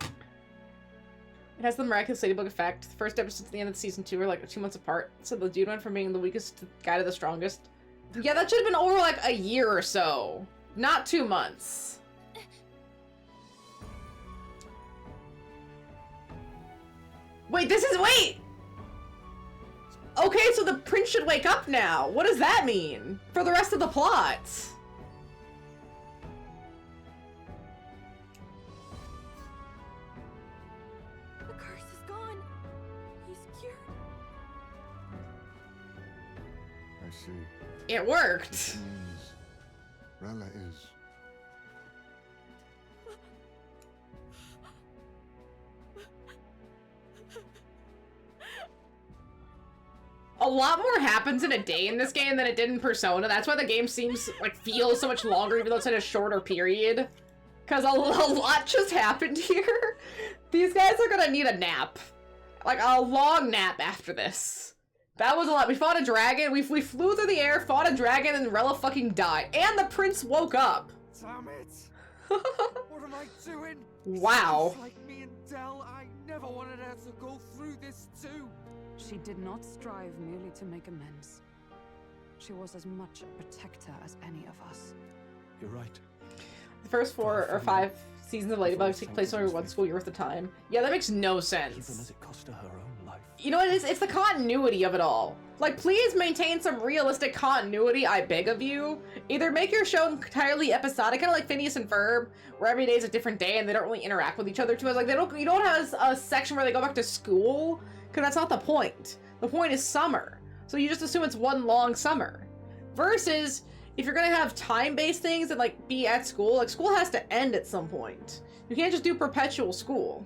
It has the miraculous ladybug effect. The first episodes at the end of season 2 are like 2 months apart. So the dude went from being the weakest guy to the strongest. Yeah, that should have been over like a year or so. Not 2 months. Wait, wait! Okay, so the prince should wake up now. What does that mean for the rest of the plot? The curse is gone. He's cured. I see. It worked. Means Rella is. A lot more happens in a day in this game than it did in Persona. That's why the game seems like feels so much longer, even though it's in a shorter period. Because a lot just happened here. These guys are gonna need a nap. Like, a long nap after this. That was a lot. We fought a dragon, we flew through the air, fought a dragon, and Rella fucking died. And the prince woke up. Damn it! What am I doing? Wow. Just like me and Del, I never wanted her to go through this too. She did not strive merely to make amends. She was as much a protector as any of us. You're right. The first 4 or 5 seasons of Ladybug take place over 1 school year worth of time. Yeah, that makes no sense. Even as it cost her her own life. You know what it is? It's the continuity of it all. Like, please maintain some realistic continuity, I beg of you. Either make your show entirely episodic, kind of like Phineas and Ferb, where every day is a different day and they don't really interact with each other too much. Like, you don't have a section where they go back to school, because that's not the point. The point is summer. So you just assume it's one long summer. Versus, if you're gonna have time-based things and like be at school, like school has to end at some point. You can't just do perpetual school.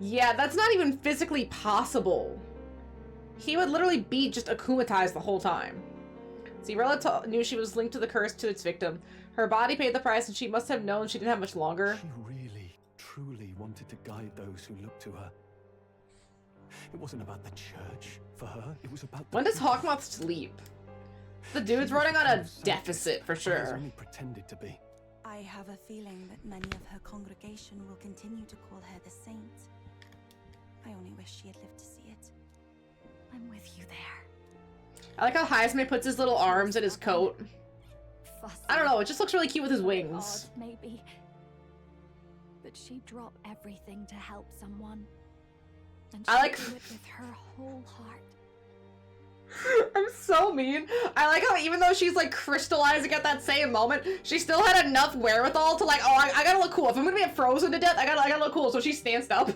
Yeah, that's not even physically possible. He would literally be just akumatized the whole time. See, Rella knew she was linked to the curse to its victim. Her body paid the price and she must have known she didn't have much longer. She really, truly wanted to guide those who looked to her. It wasn't about the church for her, it was about the When does people. Hawkmoth sleep? The dude's running on a deficit for She sure. only pretended to be. I have a feeling that many of her congregation will continue to call her the saint. I only wish she had lived to see it. I'm with you there. I like how Heisman puts his little arms in his coat. Fussy, I don't know, it just looks really cute with his wings. odd, maybe. But she'd drop everything to help someone. And I like- she'd do it with her whole heart. I'm so mean. I like how even though she's like crystallizing at that same moment, she still had enough wherewithal to like, oh, I gotta look cool. If I'm gonna get frozen to death, I gotta look cool. So she stands up.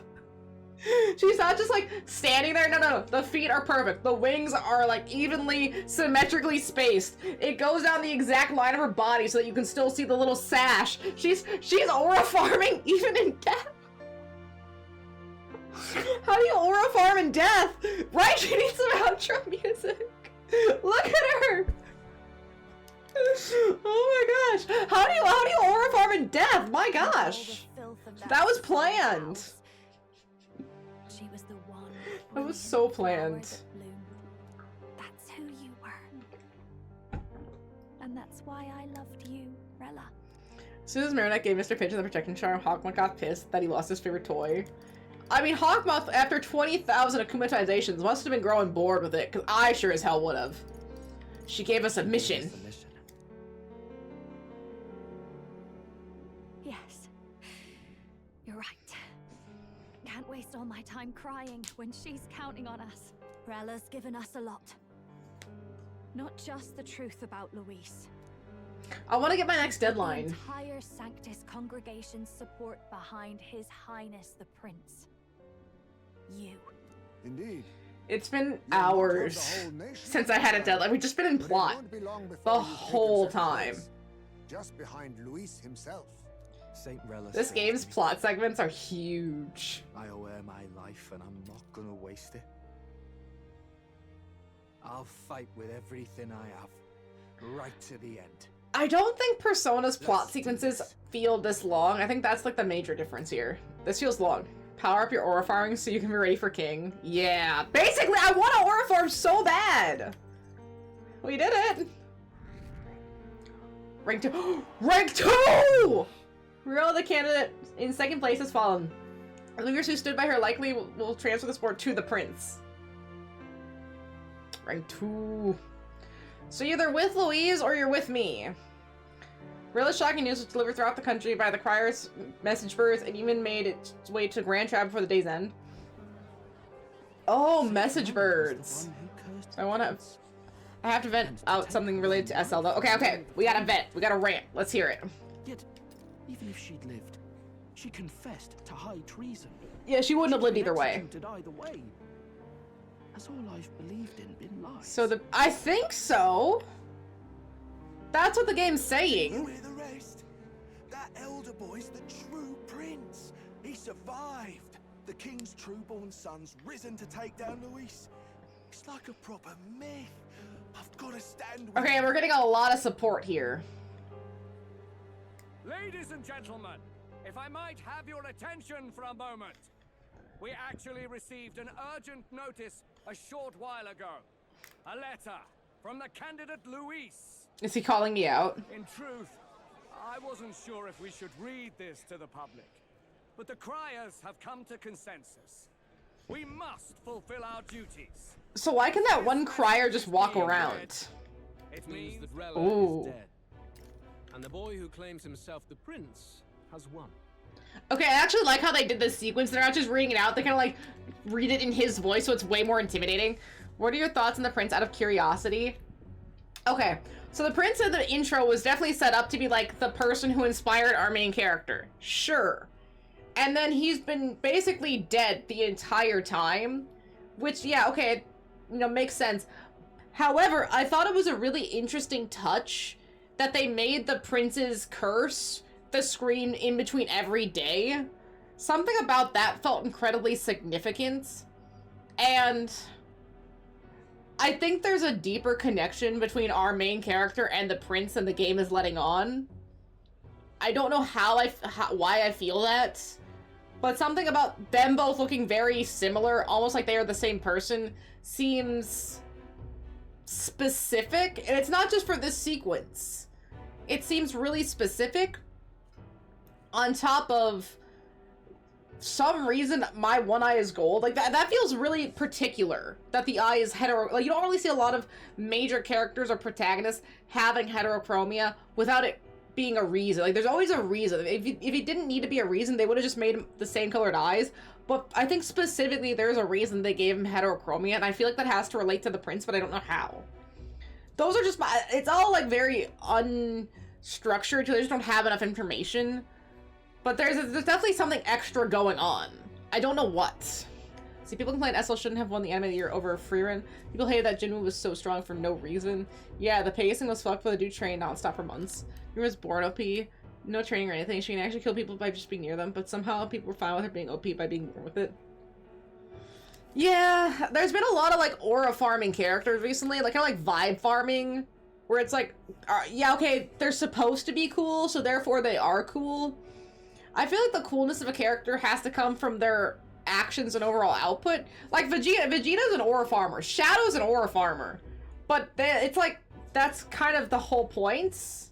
She's not just like standing there. No. The feet are perfect. The wings are like evenly, symmetrically spaced. It goes down the exact line of her body so that you can still see the little sash. She's aura farming even in death. How do you aura farm in death? Right? She needs some outro music. Look at her. Oh my gosh. How do you aura farm in death? My gosh. That was planned. She was the one. That was so planned. That's who you were. And that's why I loved you, Rella. As soon as Marinette gave Mr. Pigeon the protecting charm, Hawkmoth got pissed that he lost his favorite toy. I mean, Hawkmoth, after 20,000 akumatizations, must have been growing bored with it, because I sure as hell would have. She gave us a mission. Yes. You're right. Can't waste all my time crying when she's counting on us. Rella's given us a lot. Not just the truth about Luis. I want to get my next deadline. The entire Sanctus congregation's support behind His Highness the Prince. You. Indeed. It's been hours since I had a deadline. We've just been in plot the whole time. Just behind Luis himself. Saint Rella This says game's to me, plot segments are huge. I owe her my life and I'm not gonna waste it. I'll fight with everything I have, right to the end. I don't think Persona's plot sequences feel this long. I think that's like the major difference here. This feels long. Power up your aura farming so you can be ready for king. Yeah, basically I want to aura farm so bad. We did it. Rank 2. Rank 2! Real, the candidate in second place has fallen. The leaders who stood by her likely will transfer the sport to the prince. Rank 2. So you're either with Louise or you're with me. Really shocking news was delivered throughout the country by the crier's message birds and even made its way to Grand Trap before the day's end. Oh, message birds. I have to vent out something related to SL though. Okay, we gotta vent. We gotta rant. Let's hear it. Yet, even if she'd lived, she confessed to high treason. Yeah, she wouldn't have lived either way. Either way. Has all I've believed in been lies? So I think so. That's what the game's saying. The rest. That elder boy's the true prince. He survived. The king's true-born son's risen to take down Luis. It's like a proper myth. I've got to stand with Okay, we're getting a lot of support here. Ladies and gentlemen, if I might have your attention for a moment. We actually received an urgent notice a short while ago. A letter from the candidate Luis. Is he calling me out? In truth, I wasn't sure if we should read this to the public. But the criers have come to consensus. We must fulfill our duties. So why can that one crier just walk around? It means that Rella is dead. And the boy who claims himself the prince has won. Okay, I actually like how they did this sequence. They're not just reading it out, they kind of like read it in his voice, so it's way more intimidating. What are your thoughts on the prince out of curiosity? Okay, so the prince in the intro was definitely set up to be like the person who inspired our main character. Sure. And then he's been basically dead the entire time, which, yeah, okay, you know, makes sense. However, I thought it was a really interesting touch that they made the prince's curse the screen in between every day. Something about that felt incredibly significant. And I think there's a deeper connection between our main character and the prince than the game is letting on. I don't know why I feel that, but something about them both looking very similar, almost like they are the same person, seems specific. And it's not just for this sequence. It seems really specific. On top of some reason, my one eye is gold. Like, that feels really particular, that the eye is hetero. Like, you don't really see a lot of major characters or protagonists having heterochromia without it being a reason. Like, there's always a reason. If it didn't need to be a reason, they would have just made him the same colored eyes. But I think specifically there's a reason they gave him heterochromia, and I feel like that has to relate to the prince, but I don't know how. Those are just it's all, like, very unstructured, so they just don't have enough information. But there's definitely something extra going on. I don't know what. See, people complain SL shouldn't have won the anime of the year over Freerun. People hated that Jinwoo was so strong for no reason. Yeah, the pacing was fucked, but the dude trained nonstop for months. He was born OP, no training or anything. She can actually kill people by just being near them, but somehow people were fine with her being OP by being born with it. Yeah, there's been a lot of, like, aura farming characters recently, like, kind of like vibe farming, where it's like, yeah, okay, they're supposed to be cool, so therefore they are cool. I feel like the coolness of a character has to come from their actions and overall output. Like Vegeta's an aura farmer, Shadow's an aura farmer, but it's like that's kind of the whole point.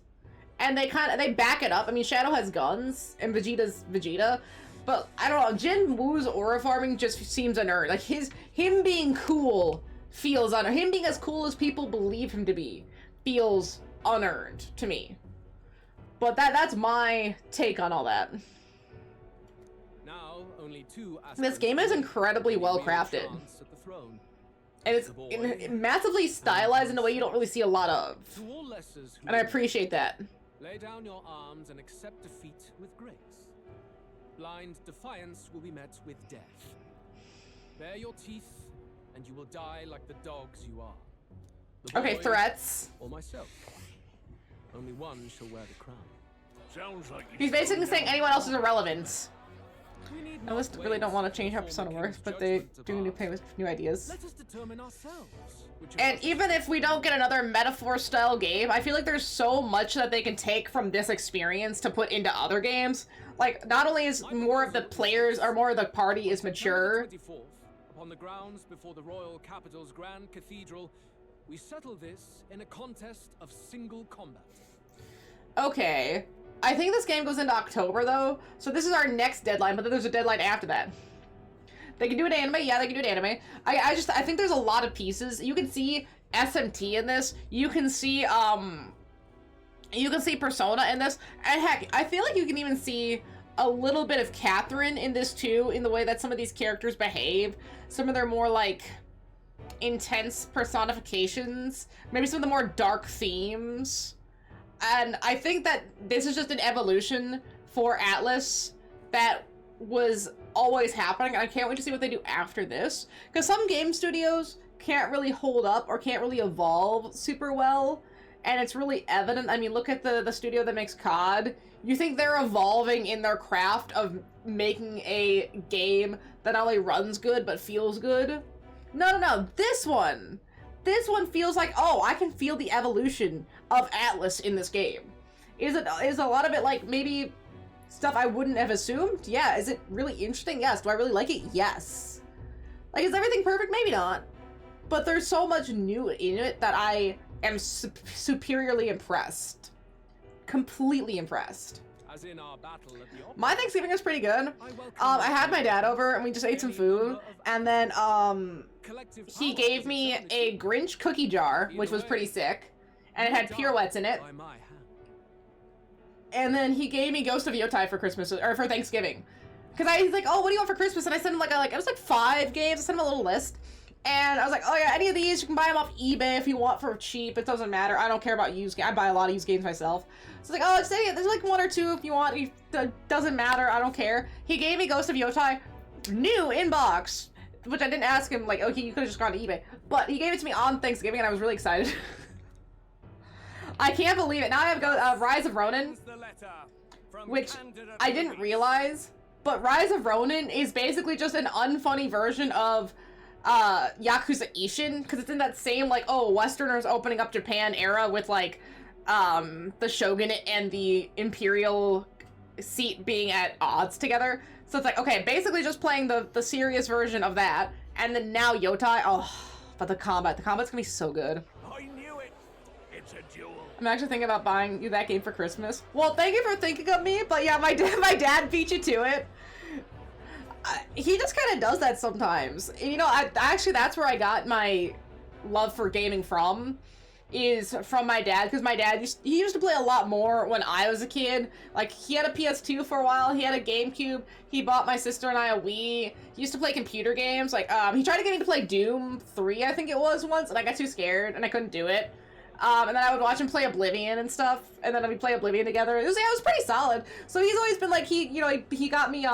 And they back it up. I mean, Shadow has guns and Vegeta's Vegeta, but I don't know. Jin Woo's aura farming just seems unearned. Like him being cool feels unearned. Him being as cool as people believe him to be feels unearned to me. But that's my take on all that. Now, only two this game is incredibly well crafted. And it's massively stylized in a way you don't really see a lot of. And I appreciate that. Lay down your arms and accept defeat with grace. Blind defiance will be met with death. Bare your teeth, and you will die like the dogs you are. Okay, threats. Or myself. Only one shall wear the crown. Sounds like He's basically saying anyone else is irrelevant. I just really don't want to change how Persona works, but they do new ideas. Let us determine ourselves. And even if we don't get another metaphor-style game, I feel like there's so much that they can take from this experience to put into other games. Like, not only is more of the players, or more of the party is mature. 24th, upon the grounds before the royal capital's grand cathedral, we settle this in a contest of single combat. Okay. I think this game goes into October, though, so this is our next deadline, but then there's a deadline after that. They can do an anime, yeah, they can do an anime. I think there's a lot of pieces. You can see SMT in this. You can see Persona in this. And heck, I feel like you can even see a little bit of Catherine in this too, in the way that some of these characters behave. Some of their more, like, intense personifications. Maybe some of the more dark themes. And I think that this is just an evolution for Atlas that was always happening. I can't wait to see what they do after this. Because some game studios can't really hold up or can't really evolve super well. And it's really evident. I mean, look at the studio that makes COD. You think they're evolving in their craft of making a game that not only runs good, but feels good? No. This one feels like, oh, I can feel the evolution of Atlas in this game. Is a lot of it like maybe stuff I wouldn't have assumed? Yeah. Is it really interesting? Yes. Do I really like it? Yes. Like, is everything perfect? Maybe not. But there's so much new in it that I am superiorly impressed. Completely impressed. As in our battle at the my Thanksgiving was pretty good. I had my dad over and we just ate some food, and then he gave me a Grinch cookie jar, which was pretty sick, and it had pirouettes in it. And then he gave me Ghost of Yotai for Christmas, or for Thanksgiving, because he's like, oh, what do you want for Christmas? And I sent him it was like 5 games. I sent him a little list. And I was like, oh yeah, any of these, you can buy them off eBay if you want for cheap. It doesn't matter. I don't care about used games. I buy a lot of used games myself. So it's like, oh, it's there's like 1 or 2 if you want. It doesn't matter. I don't care. He gave me Ghost of Yotai, new inbox, which I didn't ask him, like, okay, you could have just gone to eBay. But he gave it to me on Thanksgiving, and I was really excited. I can't believe it. Now I have Rise of Ronin, which I didn't realize, but Rise of Ronin is basically just an unfunny version of Yakuza Ishin, because it's in that same, like, oh, Westerners opening up Japan era with, like, the shogunate and the imperial seat being at odds together. So it's like, okay, basically just playing the serious version of that, and then now Yotai, oh, but the combat's gonna be so good. I knew it. It's a duel. I'm actually thinking about buying you that game for Christmas. Well, thank you for thinking of me, but yeah, my dad beat you to it. He just kind of does that sometimes. And, you know, actually that's where I got my love for gaming from, is from my dad, because my dad he used to play a lot more when I was a kid. Like, he had a PS2 for a while, he had a GameCube, he bought my sister and I a Wii. He used to play computer games, like, he tried to get me to play Doom 3, I think it was, once, and I got too scared and I couldn't do it. And then I would watch him play Oblivion and stuff, and then we'd play Oblivion together. It was pretty solid. So he's always been like, he got me,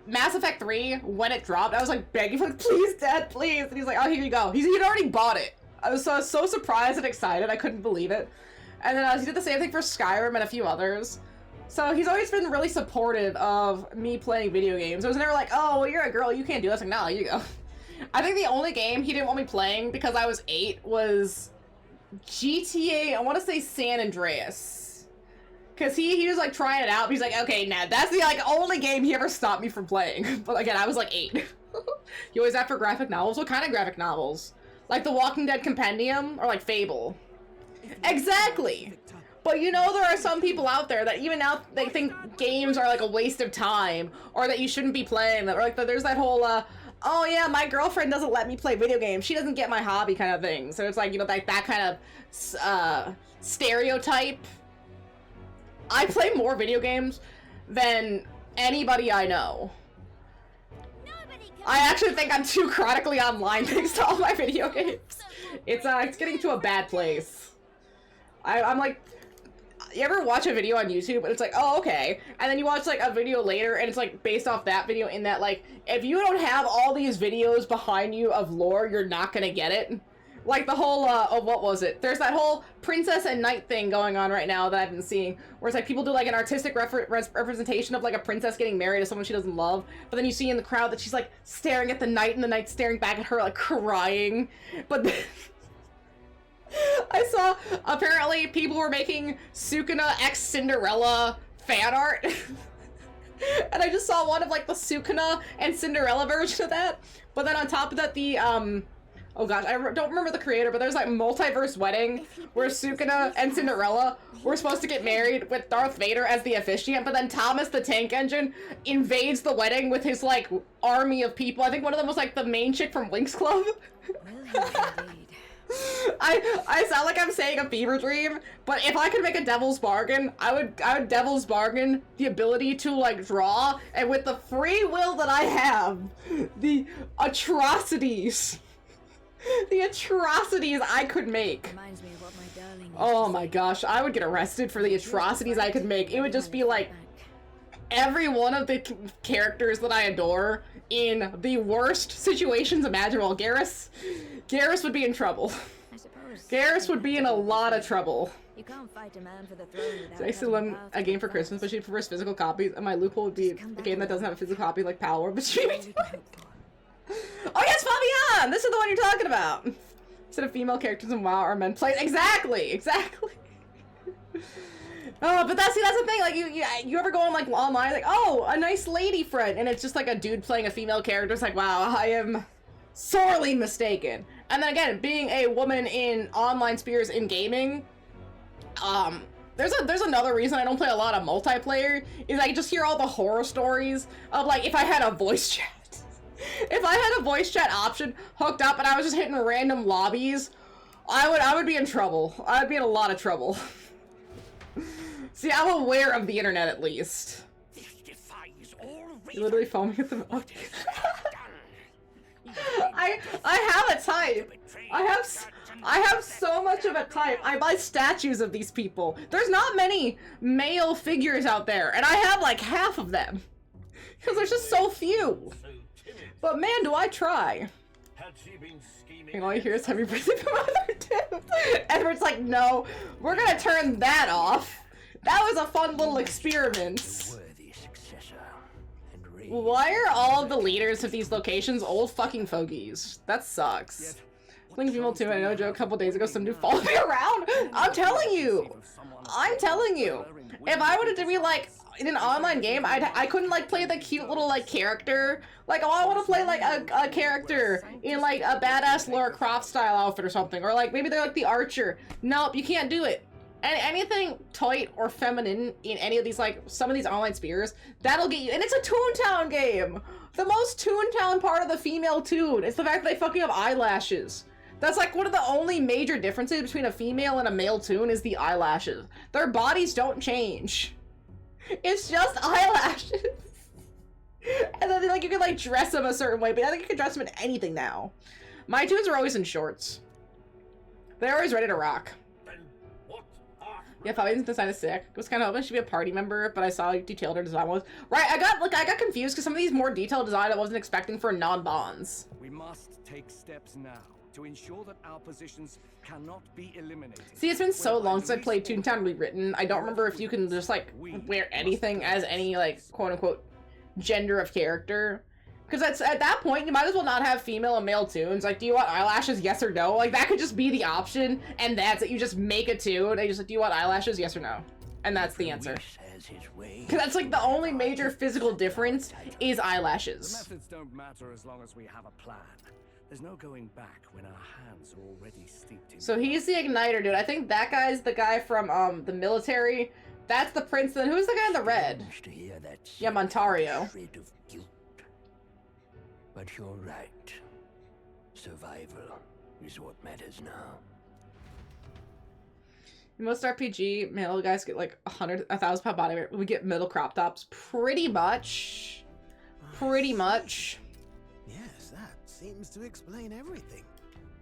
Mass Effect 3, when it dropped, I was like begging for, like, please, Dad, please. And he's like, oh, here you go. He'd already bought it. I was so surprised and excited, I couldn't believe it. And then he did the same thing for Skyrim and a few others. So he's always been really supportive of me playing video games. It was never like, oh, well, you're a girl, you can't do this. Like, no, you go. I think the only game he didn't want me playing because I was 8 was GTA, I want to say San Andreas. Because he was, like, trying it out, but he's like, okay, nah, that's the, like, only game he ever stopped me from playing. But again, I was, like, 8. You always ask for graphic novels? What kind of graphic novels? Like the Walking Dead Compendium? Or, like, Fable? Exactly! But you know there are some people out there that even now, they think games are, like, a waste of time, or that you shouldn't be playing them, or, like, there's that whole, oh yeah, my girlfriend doesn't let me play video games, she doesn't get my hobby kind of thing. So it's like, you know, that kind of, stereotype. I play more video games than anybody I know. I actually think I'm too chronically online thanks to all my video games. It's getting to a bad place. I'm like, you ever watch a video on YouTube and it's like, oh, okay, and then you watch like a video later and it's like based off that video, in that, like, if you don't have all these videos behind you of lore, you're not gonna get it. Like the whole, oh, what was it? There's that whole princess and knight thing going on right now that I've been seeing, where it's like people do like an artistic representation of like a princess getting married to someone she doesn't love, but then you see in the crowd that she's like staring at the knight and the knight's staring back at her like crying. But then I saw apparently people were making Sukuna x Cinderella fan art. And I just saw one of like the Sukuna and Cinderella version of that. But then on top of that, the oh gosh, I don't remember the creator, but there's like multiverse wedding where Sukuna and Cinderella were supposed to get married with Darth Vader as the officiant, but then Thomas the Tank Engine invades the wedding with his like army of people. I think one of them was like the main chick from Winx Club. I sound like I'm saying a fever dream, but if I could make a devil's bargain, I would devil's bargain the ability to like draw, and with the free will that I have, the atrocities I could make. Reminds me of what my darling Oh my gosh, I would get arrested for the atrocities I could make. It would just be like every one of the characters that I adore in the worst situations imaginable. Garrus would be in trouble. I suppose. Garrus would be in a lot of trouble. You can't fight a man for the throne without So I still want a game for Christmas, but she prefers physical copies, and my loophole would be a game that doesn't have a physical copy like Power, but she Oh yes, Fabian! This is the one you're talking about! Instead of female characters in WoW are men playing. Exactly! Oh, but that's the thing, like, you ever go on, like, online, like, oh, a nice lady friend, and it's just, like, a dude playing a female character. It's like, wow, I am sorely mistaken. And then again, being a woman in online spheres in gaming, there's another reason I don't play a lot of multiplayer, is I just hear all the horror stories of, like, if I had a voice chat. If I had a voice chat option hooked up and I was just hitting random lobbies, I would be in trouble. I'd be in a lot of trouble. See, I'm aware of the internet at least. You literally foaming at the mouth. I have a type. I have so much of a type. I buy statues of these people. There's not many male figures out there, and I have like half of them. Because there's just so few. But man, do I try. And all you hear is heavy breathing from other dudes. Edward's like, no, we're gonna turn that off. That was a fun little experiment. Why are all of the leaders of these locations old fucking fogies? That sucks. Playing female too, I know Joe a couple days ago, some dude followed me around. I'm telling you. If I wanted to be like in an online game, I couldn't like play the cute little like character. Like, oh, I want to play like a character in like a badass Lara Croft style outfit or something, or like maybe they're like the archer. Nope, you can't do it. And anything tight or feminine in any of these, like, some of these online spheres, that'll get you. And it's a Toontown game! The most Toontown part of the female Toon is the fact that they fucking have eyelashes. That's like one of the only major differences between a female and a male Toon is the eyelashes. Their bodies don't change. It's just eyelashes. And then, like, you can, like, dress them a certain way, but I think you can dress them in anything now. My Toons are always in shorts. They're always ready to rock. Yeah, Fabian's design is sick. I was kind of hoping she'd be a party member, but I saw how detailed her design was. Right, I got confused because some of these more detailed design I wasn't expecting for non-bonds. We must take steps now to ensure that our positions cannot be eliminated. See, it's been so long since I played Toontown Rewritten. I don't remember if you can just like wear anything as any like quote-unquote gender of character. Because at that point, you might as well not have female and male Toons. Like, do you want eyelashes, yes or no? Like, that could just be the option, and that's it. You just make a Toon, and you just like, do you want eyelashes, yes or no? And that's the answer. Because that's like the only major physical difference is eyelashes. The methods don't matter as long as we have a plan. There's no going back when our hands are already steeped in. So he's the igniter, dude. I think that guy's the guy from the military. That's the prince. Then who's the guy in the red? Yeah, Montario. But you're right. Survival is what matters now. In most RPG, male guys get like 1,000 pound body weight. We get middle crop tops. Pretty much. Yes, that seems to explain everything.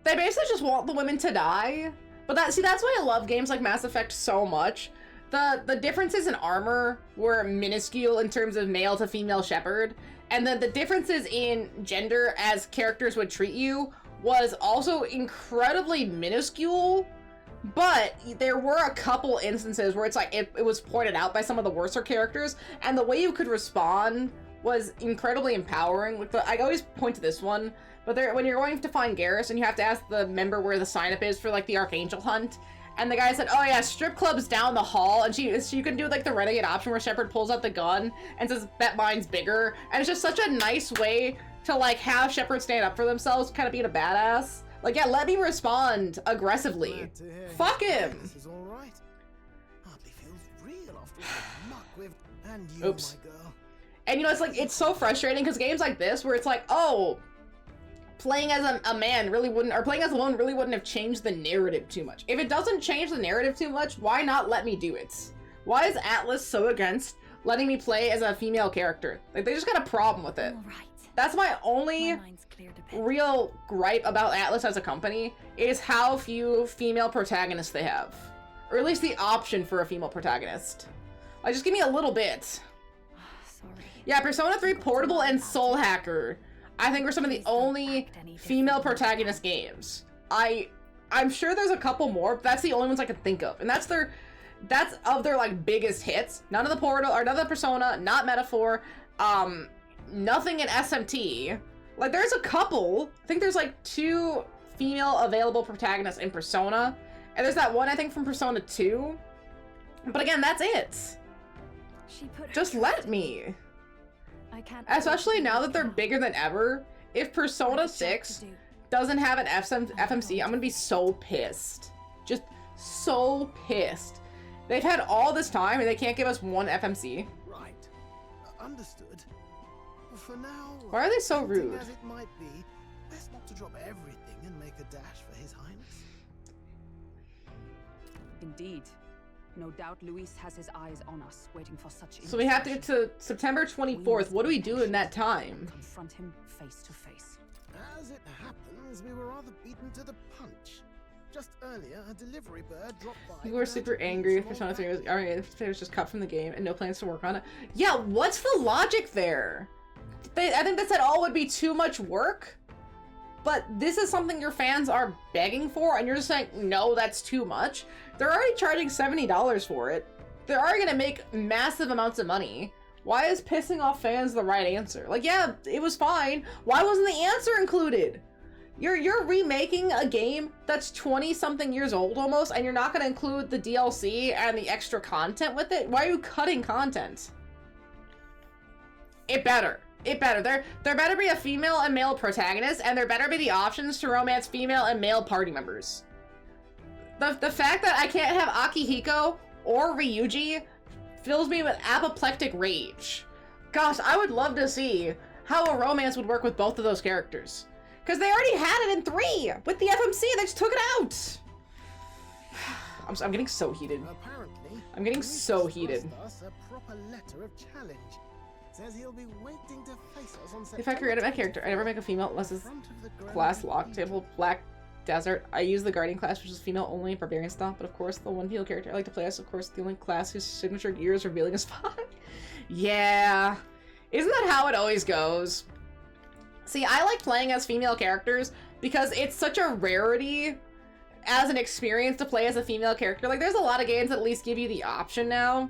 They basically just want the women to die. But that's why I love games like Mass Effect so much. The differences in armor were minuscule in terms of male to female shepherd. And then the differences in gender as characters would treat you was also incredibly minuscule, but there were a couple instances where it's like it was pointed out by some of the worser characters, and the way you could respond was incredibly empowering. Like I always point to this one, but when you're going to find Garrus and you have to ask the member where the sign-up is for like the Archangel hunt, and the guy said, oh yeah, strip club's down the hall, and she can do like the renegade option where Shepard pulls out the gun and says, bet mine's bigger, and it's just such a nice way to like have Shepard stand up for themselves, kind of being a badass. Like, yeah, let me respond aggressively. Fuck him. This is all right. Hardly feels real after all the muck with and you, Oops. my girl. And you know, it's like, it's so frustrating because games like this where it's like, oh, playing as a man really wouldn't, or playing as a woman really wouldn't have changed the narrative too much. If it doesn't change the narrative too much, why not let me do it? Why is Atlas so against letting me play as a female character? Like, they just got a problem with it. That's my only real gripe about Atlas as a company, is how few female protagonists they have. Or at least the option for a female protagonist. Like, just give me a little bit. Yeah, Persona 3 Portable and Soul Hacker, I think, are some of the only female protagonist games. I'm sure there's a couple more, but that's the only ones I can think of. And that's of their like biggest hits. None of the Portal, or none of the Persona, not Metaphor, nothing in SMT. Like, there's a couple. I think there's like 2 female available protagonists in Persona, and there's that one I think from Persona 2. But again, that's it. Just let me. Especially now that they're bigger than ever. If Persona 6 doesn't have an FMC, I'm gonna be so pissed. Just so pissed. They've had all this time and they can't give us one FMC. Right. Understood. For now, why are they so rude? As it might be, best not to drop everything and make a dash for His Highness. Indeed. No doubt Luis has his eyes on us, waiting for such. So we have to get to September 24th. What do we do in that time? Confront him face to face. As it happens, we were rather beaten to the punch. Just earlier, a delivery bird dropped by. You were super angry if Persona 3 was just cut from the game and no plans to work on it. Yeah, what's the logic there? I think they said all would be too much work, but this is something your fans are begging for, and you're just saying, no, that's too much. They're already charging $70 for it. They're already gonna make massive amounts of money. Why is pissing off fans the right answer? Like, yeah, it was fine. Why wasn't the answer included? You're remaking a game that's 20-something years old almost, and you're not gonna include the DLC and the extra content with it? Why are you cutting content? It better. It better. There better be a female and male protagonist, and there better be the options to romance female and male party members. The fact that I can't have Akihiko or Ryuji fills me with apoplectic rage. Gosh, I would love to see how a romance would work with both of those characters. Because they already had it in 3 with the FMC, they just took it out. I'm getting so heated. I'm getting so heated. Us a proper letter of challenge. Says he'll be waiting to face us on If I created my character, I never make a female unless it's class locked. Example, Black Desert. I use the Guardian class, which is female only, barbarian style, but of course the one female character I like to play as, of course, the only class whose signature gear is revealing as fuck. Yeah. Isn't that how it always goes? See, I like playing as female characters because it's such a rarity as an experience to play as a female character. Like, there's a lot of games that at least give you the option now,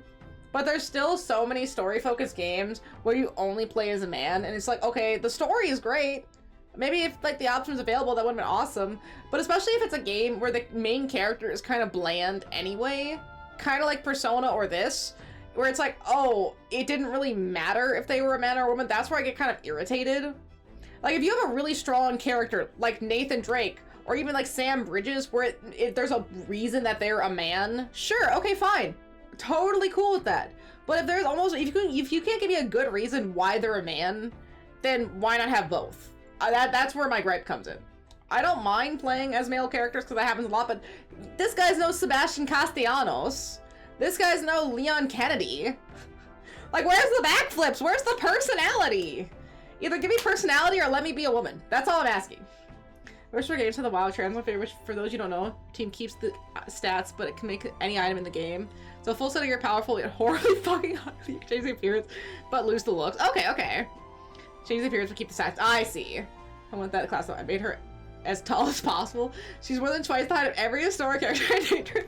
but there's still so many story-focused games where you only play as a man, and it's like, okay, the story is great. Maybe if, like, the option's available, that would've been awesome. But especially if it's a game where the main character is kind of bland anyway, kind of like Persona or this, where it's like, oh, it didn't really matter if they were a man or a woman. That's where I get kind of irritated. Like, if you have a really strong character, like Nathan Drake, or even like Sam Bridges, where there's a reason that they're a man, sure, okay, fine. Totally cool with that. But if there's almost, if you can't give me a good reason why they're a man, then why not have both? That's where my gripe comes in. I don't mind playing as male characters because that happens a lot, but this guy's no Sebastian Castellanos. This guy's no Leon Kennedy. Like, where's the backflips? Where's the personality? Either give me personality or let me be a woman. That's all I'm asking. Wish for games to the WoW translator, which for those you don't know, team keeps the stats, but it can make any item in the game. So full set of your powerful yet horribly fucking ugly. Change the appearance, but lose the looks. Okay, okay. Change the appearance, but keep the stats. I see. I want that class. I made her as tall as possible. She's more than twice the height of every historic character in Nature.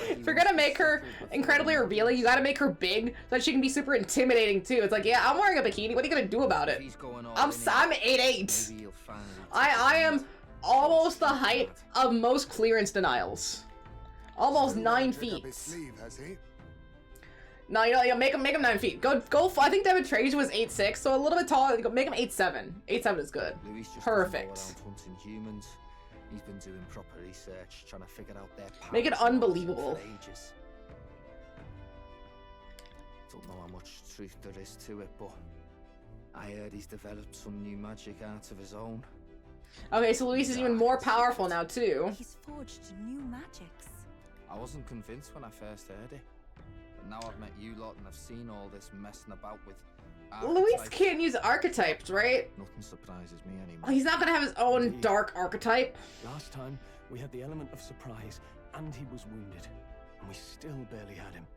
If you're gonna make her incredibly revealing, you gotta make her big so that she can be super intimidating too. It's like, yeah, I'm wearing a bikini. What are you gonna do about it? I'm 8'8". I am almost the height of most clearance denials. Almost 9 feet. No, you know, make him 9 feet. Go. I think Devin Trajan was 8'6", so a little bit taller. Make him 8'7". 8'7" is good. Perfect. Humans. He's been doing proper research, trying to figure out their powers. Make it unbelievable. For ages. Don't know how much truth there is to it, but I heard he's developed some new magic out of his own. Okay, so Luis is even more powerful now too. He's forged new magics. I wasn't convinced when I first heard it. But now I've met you lot and I've seen all this messing about with Luis can't use archetypes, right? Nothing surprises me anymore. Oh, he's not gonna have his own dark archetype. Last time, we had the element of surprise, and he was wounded. And we still barely had him.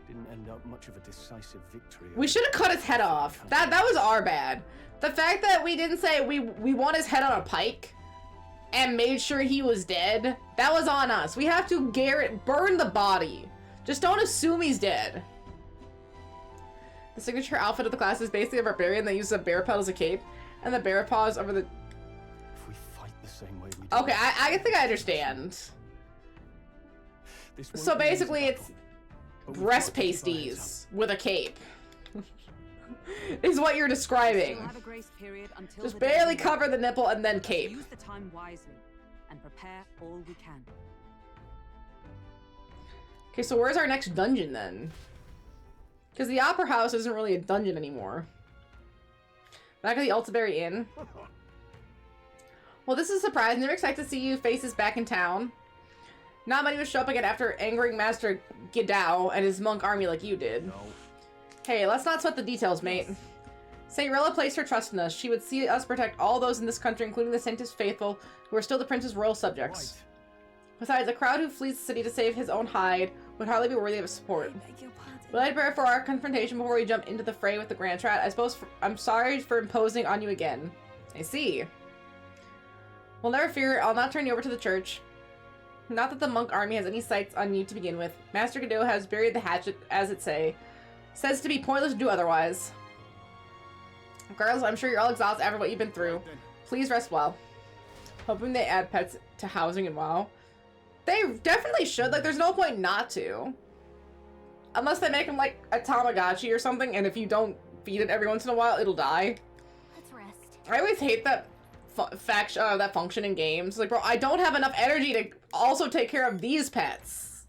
Didn't end up much of a decisive victory. We should have cut his head off. That was our bad. The fact that we didn't say we want his head on a pike and made sure he was dead, that was on us. We have to burn the body. Just don't assume he's dead. The signature outfit of the class is basically a barbarian that uses a bear pelt as a cape and the bear paws over the... If we fight the same way we do... Okay, I think I understand. So basically it's breast pasties with a cape. Is what you're describing. Just barely cover the nipple and then cape. Use the time wisely and prepare all we can. Okay, so where's our next dungeon then? Because the Opera House isn't really a dungeon anymore. Back at the Altaberry Inn. Well, this is a surprise. Never expect to see you faces back in town. Not many would show up again after angering Master Gidao and his monk army like you did. No. Hey, let's not sweat the details, mate. Saint Rilla placed her trust in us. She would see us protect all those in this country, including the Sanctus Faithful, who are still the prince's royal subjects. Right. Besides, a crowd who flees the city to save his own hide would hardly be worthy of his support. Will I prepare for our confrontation before we jump into the fray with the Grand Strat? I suppose I'm sorry for imposing on you again. I see. Well, never fear. I'll not turn you over to the church. Not that the monk army has any sights on you to begin with. Master Godot has buried the hatchet, as it says to be pointless to do otherwise. Girls, I'm sure you're all exhausted after what you've been through. Please rest well. Hoping they add pets to housing and WoW. They definitely should. Like, there's no point not to. Unless they make him like a Tamagotchi or something, and if you don't feed it every once in a while, it'll die. Let's rest. I always hate that that function in games. Like, bro, I don't have enough energy to also take care of these pets.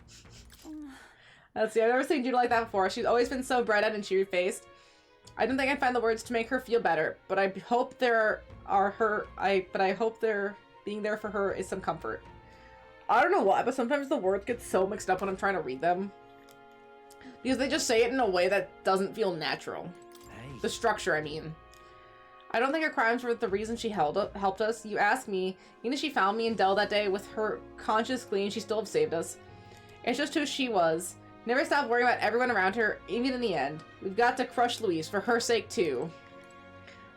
Let's see, I've never seen Judah like that before. She's always been so bright-eyed and cheery-faced. I don't think I find the words to make her feel better, but I hope I hope being there for her is some comfort. I don't know why, but sometimes the words get so mixed up when I'm trying to read them. Because they just say it in a way that doesn't feel natural. Hey. The structure, I mean. I don't think her crimes were the reason she helped us. You ask me, even if she found me in Dell that day with her conscience clean, she still have saved us. It's just who she was. Never stop worrying about everyone around her, even in the end. We've got to crush Louise, for her sake too.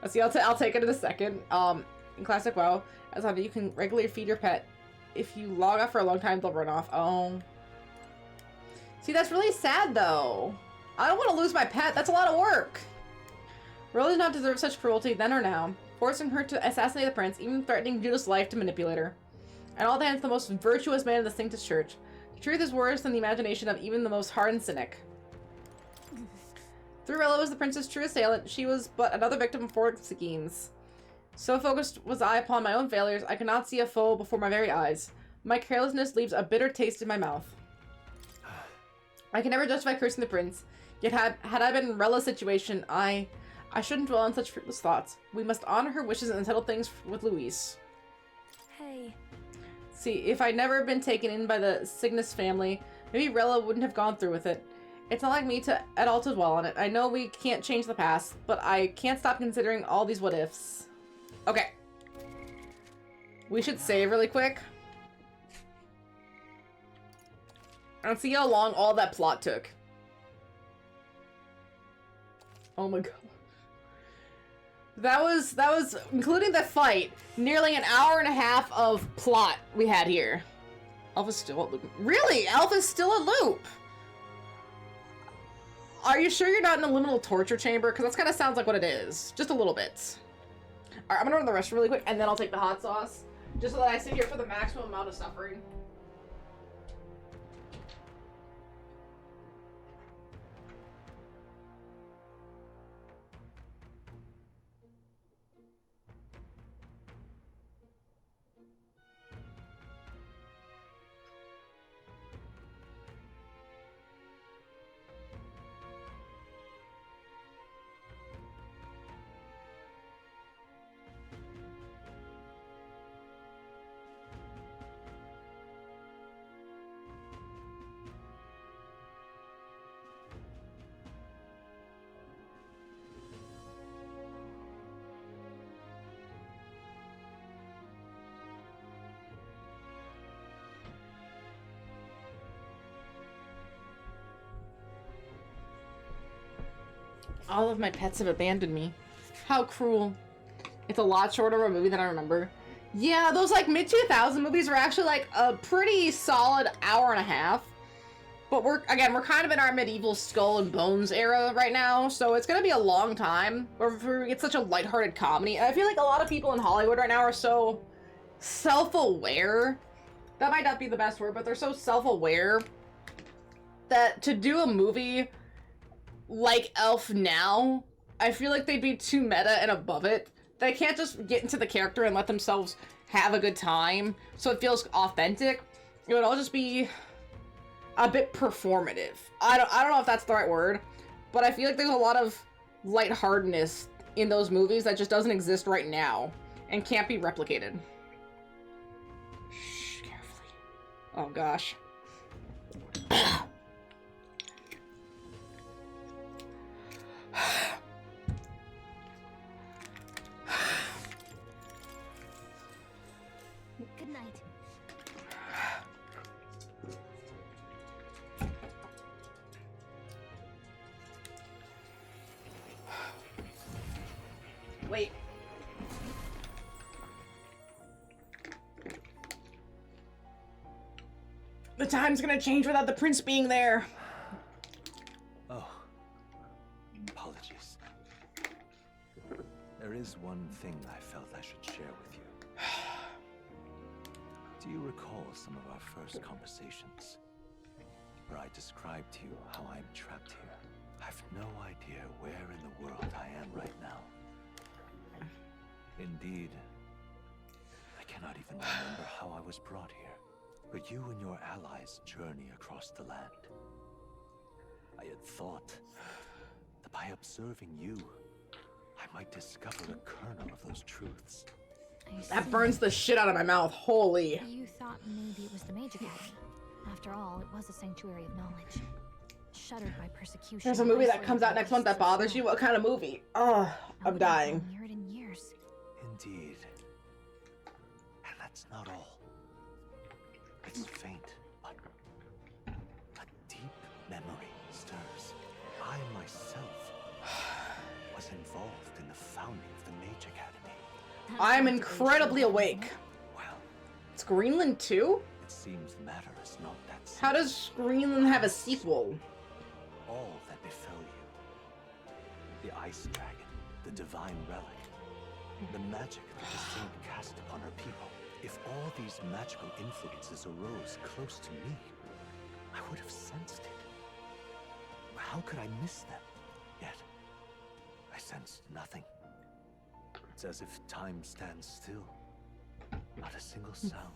Let's see, I'll take it in a second. In Classic WoW, as you can regularly feed your pet. If you log off for a long time, they'll run off. Oh. See, that's really sad, though. I don't want to lose my pet. That's a lot of work. Rilla does not deserve such cruelty, then or now. Forcing her to assassinate the prince, even threatening Judah's life to manipulate her. And all that, the most virtuous man in the Sanctus Church. The truth is worse than the imagination of even the most hardened cynic. Though Rilla was the prince's true assailant, she was but another victim of foreign schemes. So focused was I upon my own failures, I could not see a foe before my very eyes. My carelessness leaves a bitter taste in my mouth. I can never justify cursing the prince, yet had I been in Rella's situation, I shouldn't dwell on such fruitless thoughts. We must honor her wishes and settle things with Louise. Hey. See, if I'd never been taken in by the Cygnus family, maybe Rella wouldn't have gone through with it. It's not like me at all to dwell on it. I know we can't change the past, but I can't stop considering all these what-ifs. Okay. We should save really quick. And see how long all that plot took. Oh my god. That was including the fight, nearly an hour and a half of plot we had here. Alpha's still a loop. Really? Alpha's still a loop? Are you sure you're not in a liminal torture chamber? Because that kind of sounds like what it is. Just a little bit. Alright, I'm gonna run the restroom really quick, and then I'll take the hot sauce. Just so that I sit here for the maximum amount of suffering. All of my pets have abandoned me. How cruel. It's a lot shorter of a movie than I remember. Yeah, those like mid-2000 movies were actually like a pretty solid hour and a half. But we're kind of in our medieval skull and bones era right now, so it's gonna be a long time before we get such a lighthearted comedy. And I feel like a lot of people in Hollywood right now are so self-aware. That might not be the best word, but they're so self-aware that to do a movie like Elf now, I feel like they'd be too meta and above it. They can't just get into the character and let themselves have a good time so it feels authentic. It would all just be a bit performative. I don't know if that's the right word, but I feel like there's a lot of lightheartedness in those movies that just doesn't exist right now and can't be replicated. Shh, carefully. Oh gosh. Good night. Wait. The time's gonna change without the prince being there. Oh. Apologies. There is one thing I felt I should share with you. Do you recall some of our first conversations? Where I described to you how I'm trapped here. I've no idea where in the world I am right now. Indeed, I cannot even remember how I was brought here. But you and your allies journey across the land. I had thought that by observing you, I might discover a kernel of those truths. That burns the shit out of my mouth. Holy. You thought maybe it was the Mage Academy. After all, it was a sanctuary of knowledge. Shuttered by persecution. There's a movie that comes out next month that bothers you? What kind of movie? Oh, I'm dying. Heard in years. Indeed. And that's not all. It's faint, but a deep memory stirs. I myself was involved in the founding of the Mage Academy. I'm incredibly awake. Well, it's Greenland 2? It seems the matter is not that simple. How does Greenland have a sequel? All that befell you. The ice dragon, the divine relic, the magic that the saint cast upon her people. If all these magical influences arose close to me, I would have sensed it. How could I miss them? Yet, I sensed nothing. It's as if time stands still. Not a single sound.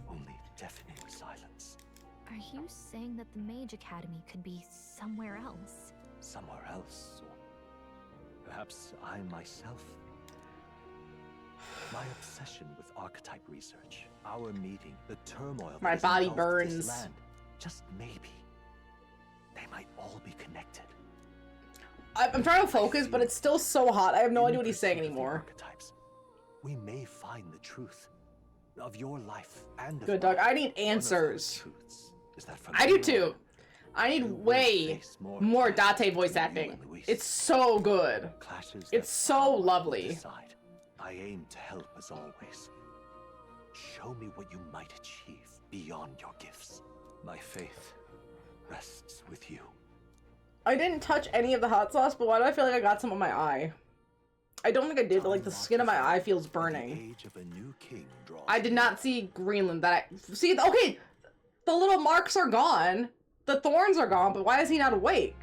Only deafening silence. Are you saying that the Mage Academy could be somewhere else? Somewhere else, or perhaps I myself. My obsession with archetype research, our meeting, the turmoil. My body burns. This land, just maybe, they might all be connected. I'm trying to focus, but it's still so hot. I have no idea what he's saying anymore. Archetypes, we may find the truth of your life and of Good dog. I need answers. Is that from I do too. I need way more Date voice acting. It's so good. It's so lovely. I aim to help as always. Show me what you might achieve beyond your gifts. My faith rests with you. I didn't touch any of the hot sauce, but why do I feel like I got some on my eye? I don't think I did, but like the skin of my eye feels burning. I did not see Greenland. See, okay, the little marks are gone, the thorns are gone, but why is he not awake?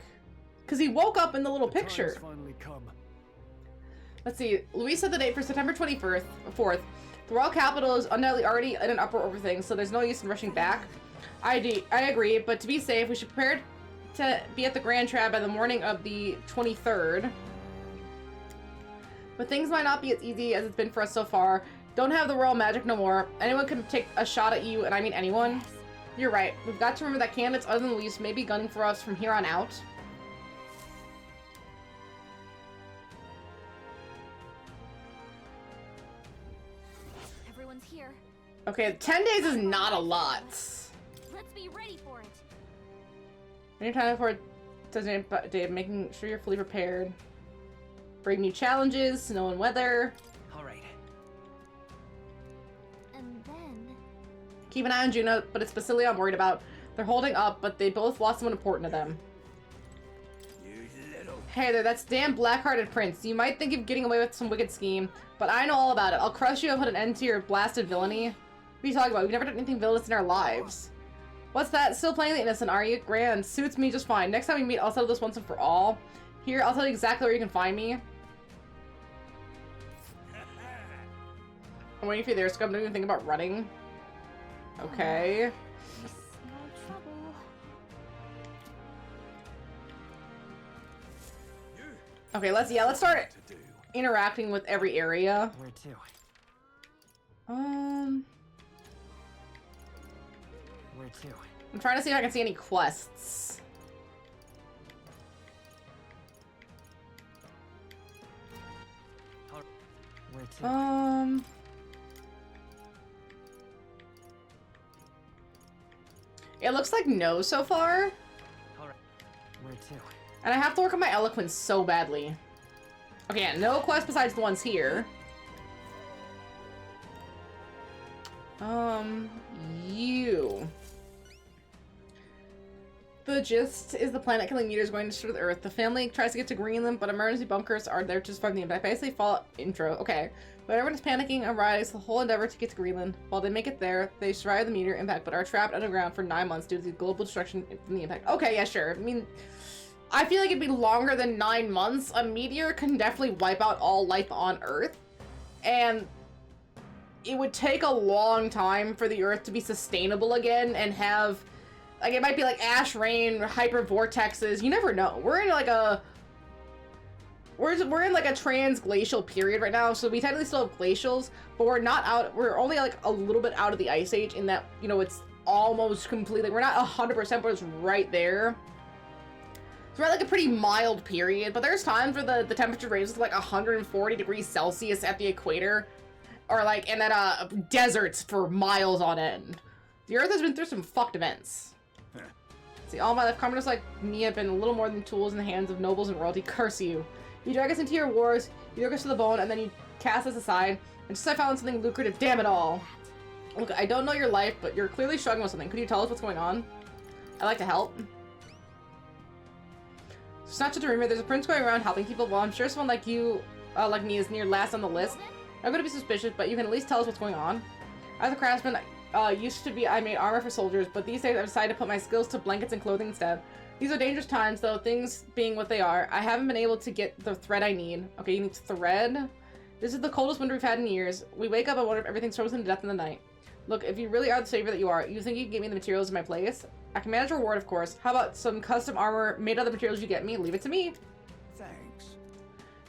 Because he woke up in the little picture. Finally come. Let's see. Luis set the date for September 4th. The royal capital is undoubtedly already in an uproar over things, so there's no use in rushing back. I agree, but to be safe, we should prepare to be at the Grand Trap by the morning of the 23rd. But things might not be as easy as it's been for us so far. Don't have the royal magic no more. Anyone can take a shot at you, and I mean anyone. You're right. We've got to remember that candidates other than Luis may be gunning for us from here on out. Everyone's here. Okay, 10 days is not a lot. Let's be ready for it. Anytime for day, making sure you're fully prepared. Bring new challenges, snow and weather. Alright. And then... Keep an eye on Juno, but it's Basilia I'm worried about. They're holding up, but they both lost someone important to them. Hey there, that's damn black-hearted prince. You might think of getting away with some wicked scheme, but I know all about it. I'll crush you and put an end to your blasted villainy. What are you talking about? We've never done anything villainous in our lives. What's that? Still playing the innocent, are you? Grand. Suits me just fine. Next time we meet, I'll settle this once and for all. Here, I'll tell you exactly where you can find me. I'm waiting for you there, Scum. Don't even think about running. Okay. Okay, let's start interacting with every area. Where to? Where to? I'm trying to see if I can see any quests. Where to? It looks like no so far. Where to? And I have to work on my eloquence so badly. Okay, yeah, no quest besides the ones here. You. The gist is the planet-killing meteor is going to destroy the Earth. The family tries to get to Greenland, but emergency bunkers are there to survive the impact. Basically, fallout intro. Okay. But everyone is panicking and rise the whole endeavor to get to Greenland. While they make it there, they survive the meteor impact, but are trapped underground for 9 months due to the global destruction from the impact. Okay, yeah, sure. I mean, I feel like it'd be longer than 9 months. A meteor can definitely wipe out all life on Earth. And it would take a long time for the Earth to be sustainable again and have... Like, it might be like ash rain, hyper vortexes. You never know. We're in like a... We're in like a transglacial period right now, so we technically still have glacials, but we're not out... We're only like a little bit out of the ice age in that, you know, it's almost completely... We're not 100%, but it's right there. So we're at like a pretty mild period, but there's times where the temperature raises to like 140 degrees Celsius at the equator. Or like, and then deserts for miles on end. The Earth has been through some fucked events. See, all my life, commoners like me have been little more than tools in the hands of nobles and royalty. Curse you. You drag us into your wars, you drag us to the bone, and then you cast us aside. And just as I found something lucrative, damn it all. Look, I don't know your life, but you're clearly struggling with something. Could you tell us what's going on? I'd like to help. It's not just a rumor. There's a prince going around helping people. Well, I'm sure someone like you, like me, is near last on the list. I'm going to be suspicious, but you can at least tell us what's going on. As a craftsman, used to be I made armor for soldiers, but these days I've decided to put my skills to blankets and clothing instead. These are dangerous times, though, things being what they are. I haven't been able to get the thread I need. Okay, you need thread? This is the coldest winter we've had in years. We wake up and wonder if everything's frozen to death in the night. Look, if you really are the savior that you are, you think you can get me the materials in my place? I can manage a reward, of course. How about some custom armor made out of the materials you get me? Leave it to me. Thanks.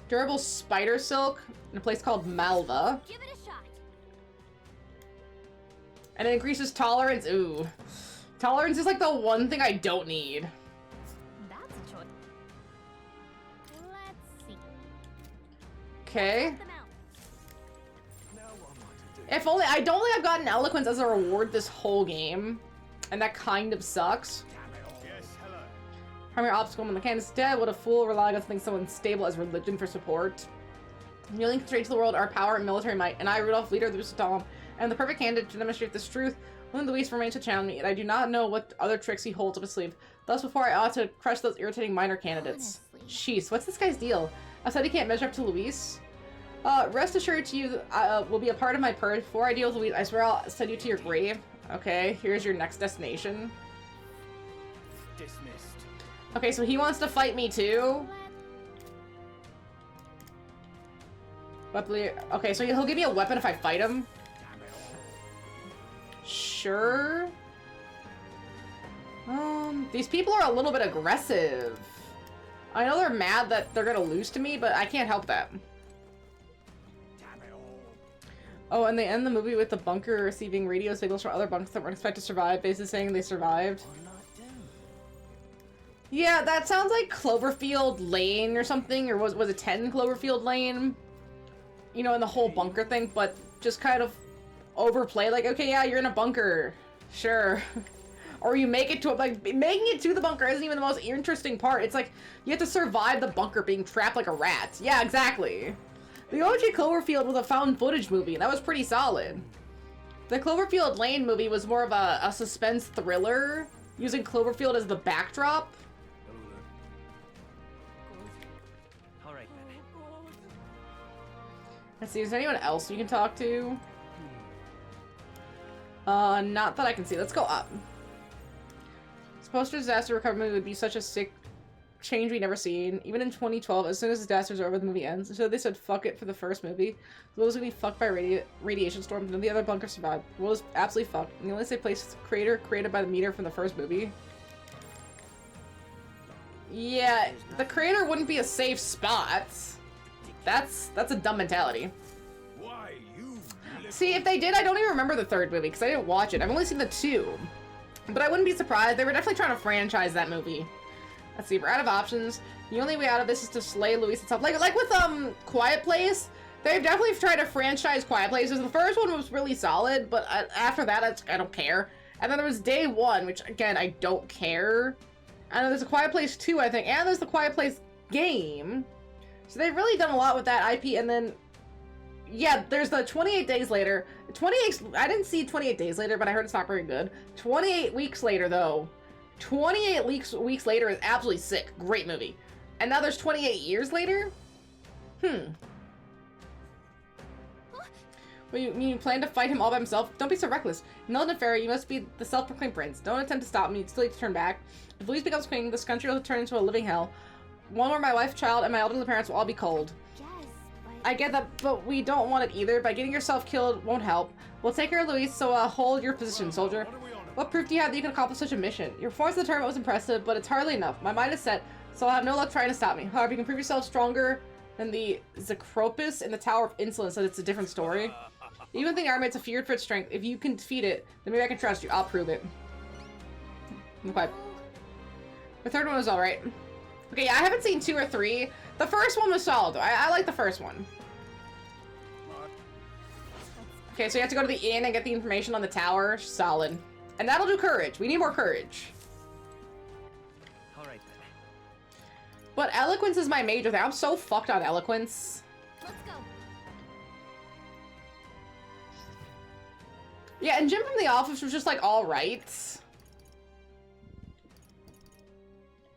Durable spider silk in a place called Malva. Give it a shot. And it increases tolerance. Ooh. Tolerance is like the one thing I don't need. That's a choice. Let's see. Okay. If only I don't think I've gotten eloquence as a reward this whole game. And that kind of sucks. Yes, hello. Primary obstacle when the candidate's dead. What a fool relying on something so unstable as religion for support. The only constraint to the world are power and military might, and I, Rudolph, leader of the Dom, am the perfect candidate to demonstrate this truth. Only Luis remains to challenge me, and I do not know what other tricks he holds up his sleeve. Thus, before I ought to crush those irritating minor candidates. Jeez, what's this guy's deal? I said he can't measure up to Luis. Rest assured to you, will be a part of my purge. Before I deal with Luis, I swear I'll send you to your grave. Okay, here's your next destination. Dismissed. Okay, so he wants to fight me too. Okay, so he'll give me a weapon if I fight him. Sure. These people are a little bit aggressive. I know they're mad that they're gonna lose to me, but I can't help that. Oh, and they end the movie with the bunker receiving radio signals from other bunkers that weren't expected to survive, basically saying they survived. Yeah, that sounds like Cloverfield Lane or something, or was it 10 Cloverfield Lane? You know, in the whole bunker thing, but just kind of overplay, like, okay, yeah, you're in a bunker. Sure. Or you make it to it, like, making it to the bunker isn't even the most interesting part. It's like, you have to survive the bunker being trapped like a rat. Yeah, exactly. The OG Cloverfield was a found footage movie, and that was pretty solid. The Cloverfield Lane movie was more of a suspense thriller, using Cloverfield as the backdrop. Alright then. Let's see, is there anyone else you can talk to? Not that I can see. Let's go up. This post-disaster recovery movie would be such a sick change we never seen. Even in 2012, as soon as disasters are over, the movie ends. So they said fuck it for the first movie. The world was gonna be fucked by radiation storms, none of the other bunkers survived. The world is absolutely fucked. And the only safe place is the crater created by the meteor from the first movie. Yeah, the crater wouldn't be a safe spot. That's a dumb mentality. See, if they did, I don't even remember the third movie because I didn't watch it. I've only seen the two. But I wouldn't be surprised. They were definitely trying to franchise that movie. Let's see, we're out of options. The only way out of this is to slay Luis itself. Like with Quiet Place, they've definitely tried to franchise Quiet Places. The first one was really solid, but after that, I don't care. And then there was Day One, which again, I don't care. And then there's a Quiet Place 2, I think, and there's the Quiet Place game. So they've really done a lot with that IP, and then yeah, there's the 28 Days Later. I didn't see 28 Days Later, but I heard it's not very good. 28 Weeks Later, though. 28 weeks later is absolutely sick. Great movie. And now there's 28 Years Later? Well, you plan to fight him all by himself? Don't be so reckless. Milton Ferry, you must be the self-proclaimed prince. Don't attempt to stop me. It's too late to turn back. If Luis becomes queen, this country will turn into a living hell. One where my wife, child, and my elderly parents will all be cold. I get that, but we don't want it either. By getting yourself killed won't help. We'll take care of Luis, so hold your position, soldier. What proof do you have that you can accomplish such a mission? Your performance in the tournament was impressive, but it's hardly enough. My mind is set, so I'll have no luck trying to stop me. However, you can prove yourself stronger than the Zacropus in the Tower of Insolence, so it's a different story. Even the army, it's feared for its strength. If you can defeat it, then maybe I can trust you. I'll prove it. Okay. The third one was alright. Okay, yeah, I haven't seen 2 or 3. The first one was solid, though. I like the first one. Okay, so you have to go to the inn and get the information on the tower. Solid. And that'll do courage. We need more courage. Alright then. But eloquence is my major thing. I'm so fucked on eloquence. Let's go. Yeah, and Jim from The Office was just like, alright.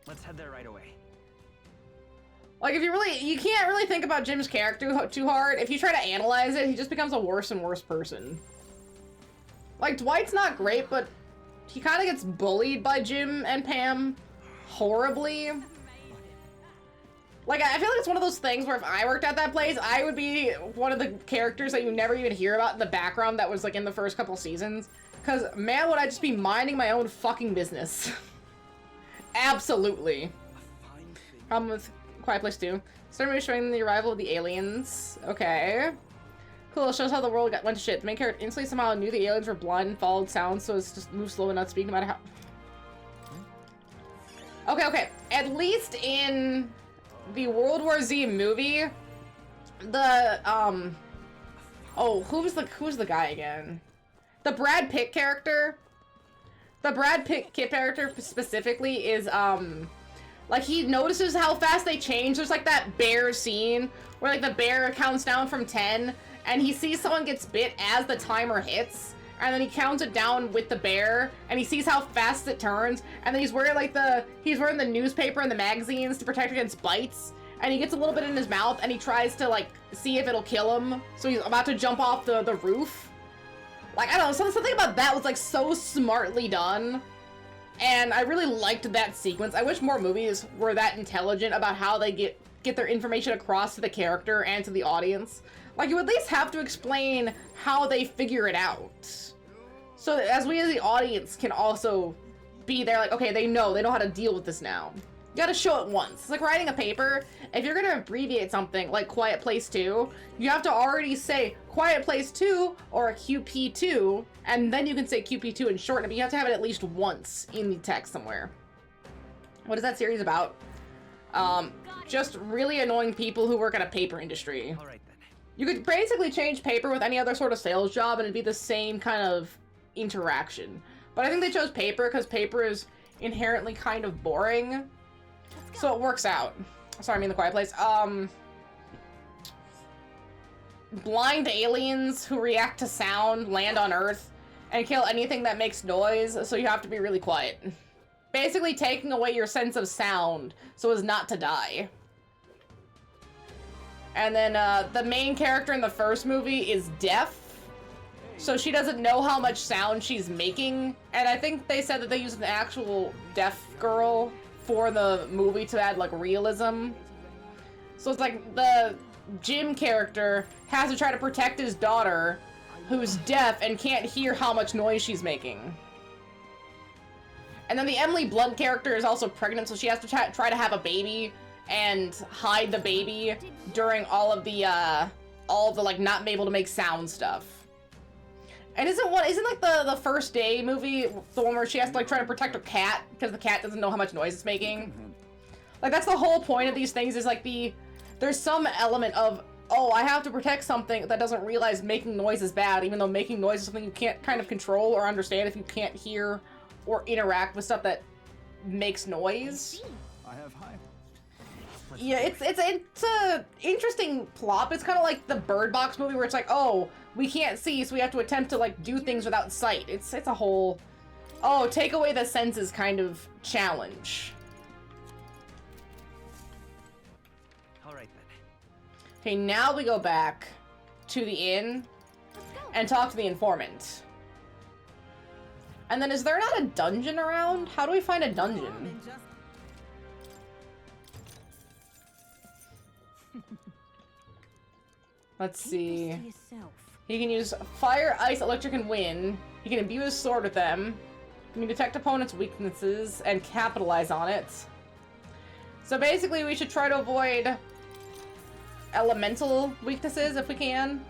Let's head there right away. Like, if you can't really think about Jim's character too hard. If you try to analyze it, he just becomes a worse and worse person. Like, Dwight's not great, but he kind of gets bullied by Jim and Pam horribly. Like, I feel like it's one of those things where if I worked at that place, I would be one of the characters that you never even hear about in the background that was, like, in the first couple seasons. Because, man, would I just be minding my own fucking business. Absolutely. Problem with Quiet Place 2. Started showing the arrival of the aliens. Okay. Cool, it shows how the world went to shit. The main character instantly somehow knew the aliens were blind and followed sounds, so it's just moved slow and not speak no matter how... Okay. At least in the World War Z movie, the, oh, who's the guy again? The Brad Pitt character? The Brad Pitt character specifically is, Like, he notices how fast they change. There's like that bear scene where like the bear counts down from 10 and he sees someone gets bit as the timer hits, and then he counts it down with the bear and he sees how fast it turns, and then he's wearing like the newspaper and the magazines to protect against bites, and he gets a little bit in his mouth and he tries to like see if it'll kill him, so he's about to jump off the roof. Like, I don't know, something about that was like so smartly done. And I really liked that sequence. I wish more movies were that intelligent about how they get their information across to the character and to the audience. Like, you at least have to explain how they figure it out, so that as we as the audience can also be there like, okay, they know how to deal with this now. You gotta show it once. It's like writing a paper. If you're gonna abbreviate something like Quiet Place 2, you have to already say Quiet Place 2 or QP2, and then you can say QP2 and shorten it, but you have to have it at least once in the text somewhere. What is that series about? Just really annoying people who work in a paper industry. All right, then. You could basically change paper with any other sort of sales job and it'd be the same kind of interaction. But I think they chose paper because paper is inherently kind of boring. So it works out. Sorry, I mean The Quiet Place. Blind aliens who react to sound land on Earth and kill anything that makes noise, so you have to be really quiet. Basically taking away your sense of sound so as not to die. And then the main character in the first movie is deaf, so she doesn't know how much sound she's making. And I think they said that they used an actual deaf girl for the movie to add like realism. So it's like the Jim character has to try to protect his daughter who's deaf and can't hear how much noise she's making. And then the Emily Blunt character is also pregnant, so she has to try to have a baby and hide the baby during all of the like not able to make sound stuff. And isn't like the First Day movie the one where she has to like try to protect her cat because the cat doesn't know how much noise it's making? Like, that's the whole point of these things, is like there's some element of, oh, I have to protect something that doesn't realize making noise is bad, even though making noise is something you can't kind of control or understand if you can't hear or interact with stuff that makes noise. I have high. Yeah, it's a interesting plot. It's kind of like the Bird Box movie where it's like, oh, we can't see, so we have to attempt to like do things without sight. It's a whole, oh, take away the senses kind of challenge. All right then. Okay, now we go back to the inn and talk to the informant. And then is there not a dungeon around? How do we find a dungeon? Let's see. He can use fire, ice, electric, and wind. He can imbue his sword with them. He can detect opponents' weaknesses and capitalize on it. So basically we should try to avoid elemental weaknesses if we can.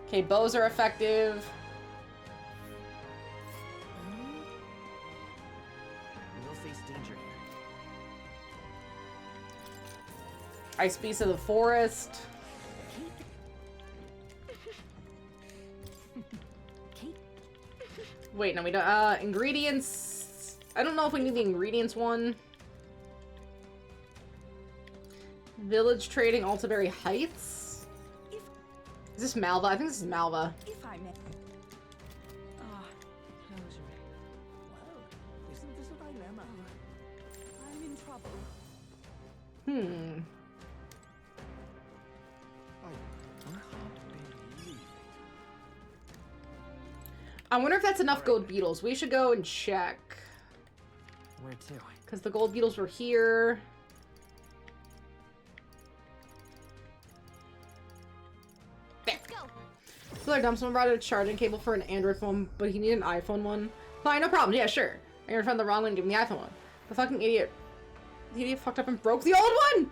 Okay, bows are effective. We'll face danger here. Ice Beast of the Forest. Wait, no, we don't. Ingredients. I don't know if we need the ingredients one. Village Trading, Altaberry Heights. Is this Malva? I think this is Malva. If I may. Isn't this a dilemma? I'm in trouble. I wonder if that's enough gold beetles. We should go and check. Where to? Because the gold beetles were here. There. So like, someone brought a charging cable for an Android phone, but he needed an iPhone one. Fine, no problem. Yeah, sure. I'm gonna find the wrong one and give him the iPhone one. The fucking idiot. The idiot fucked up and broke the old one!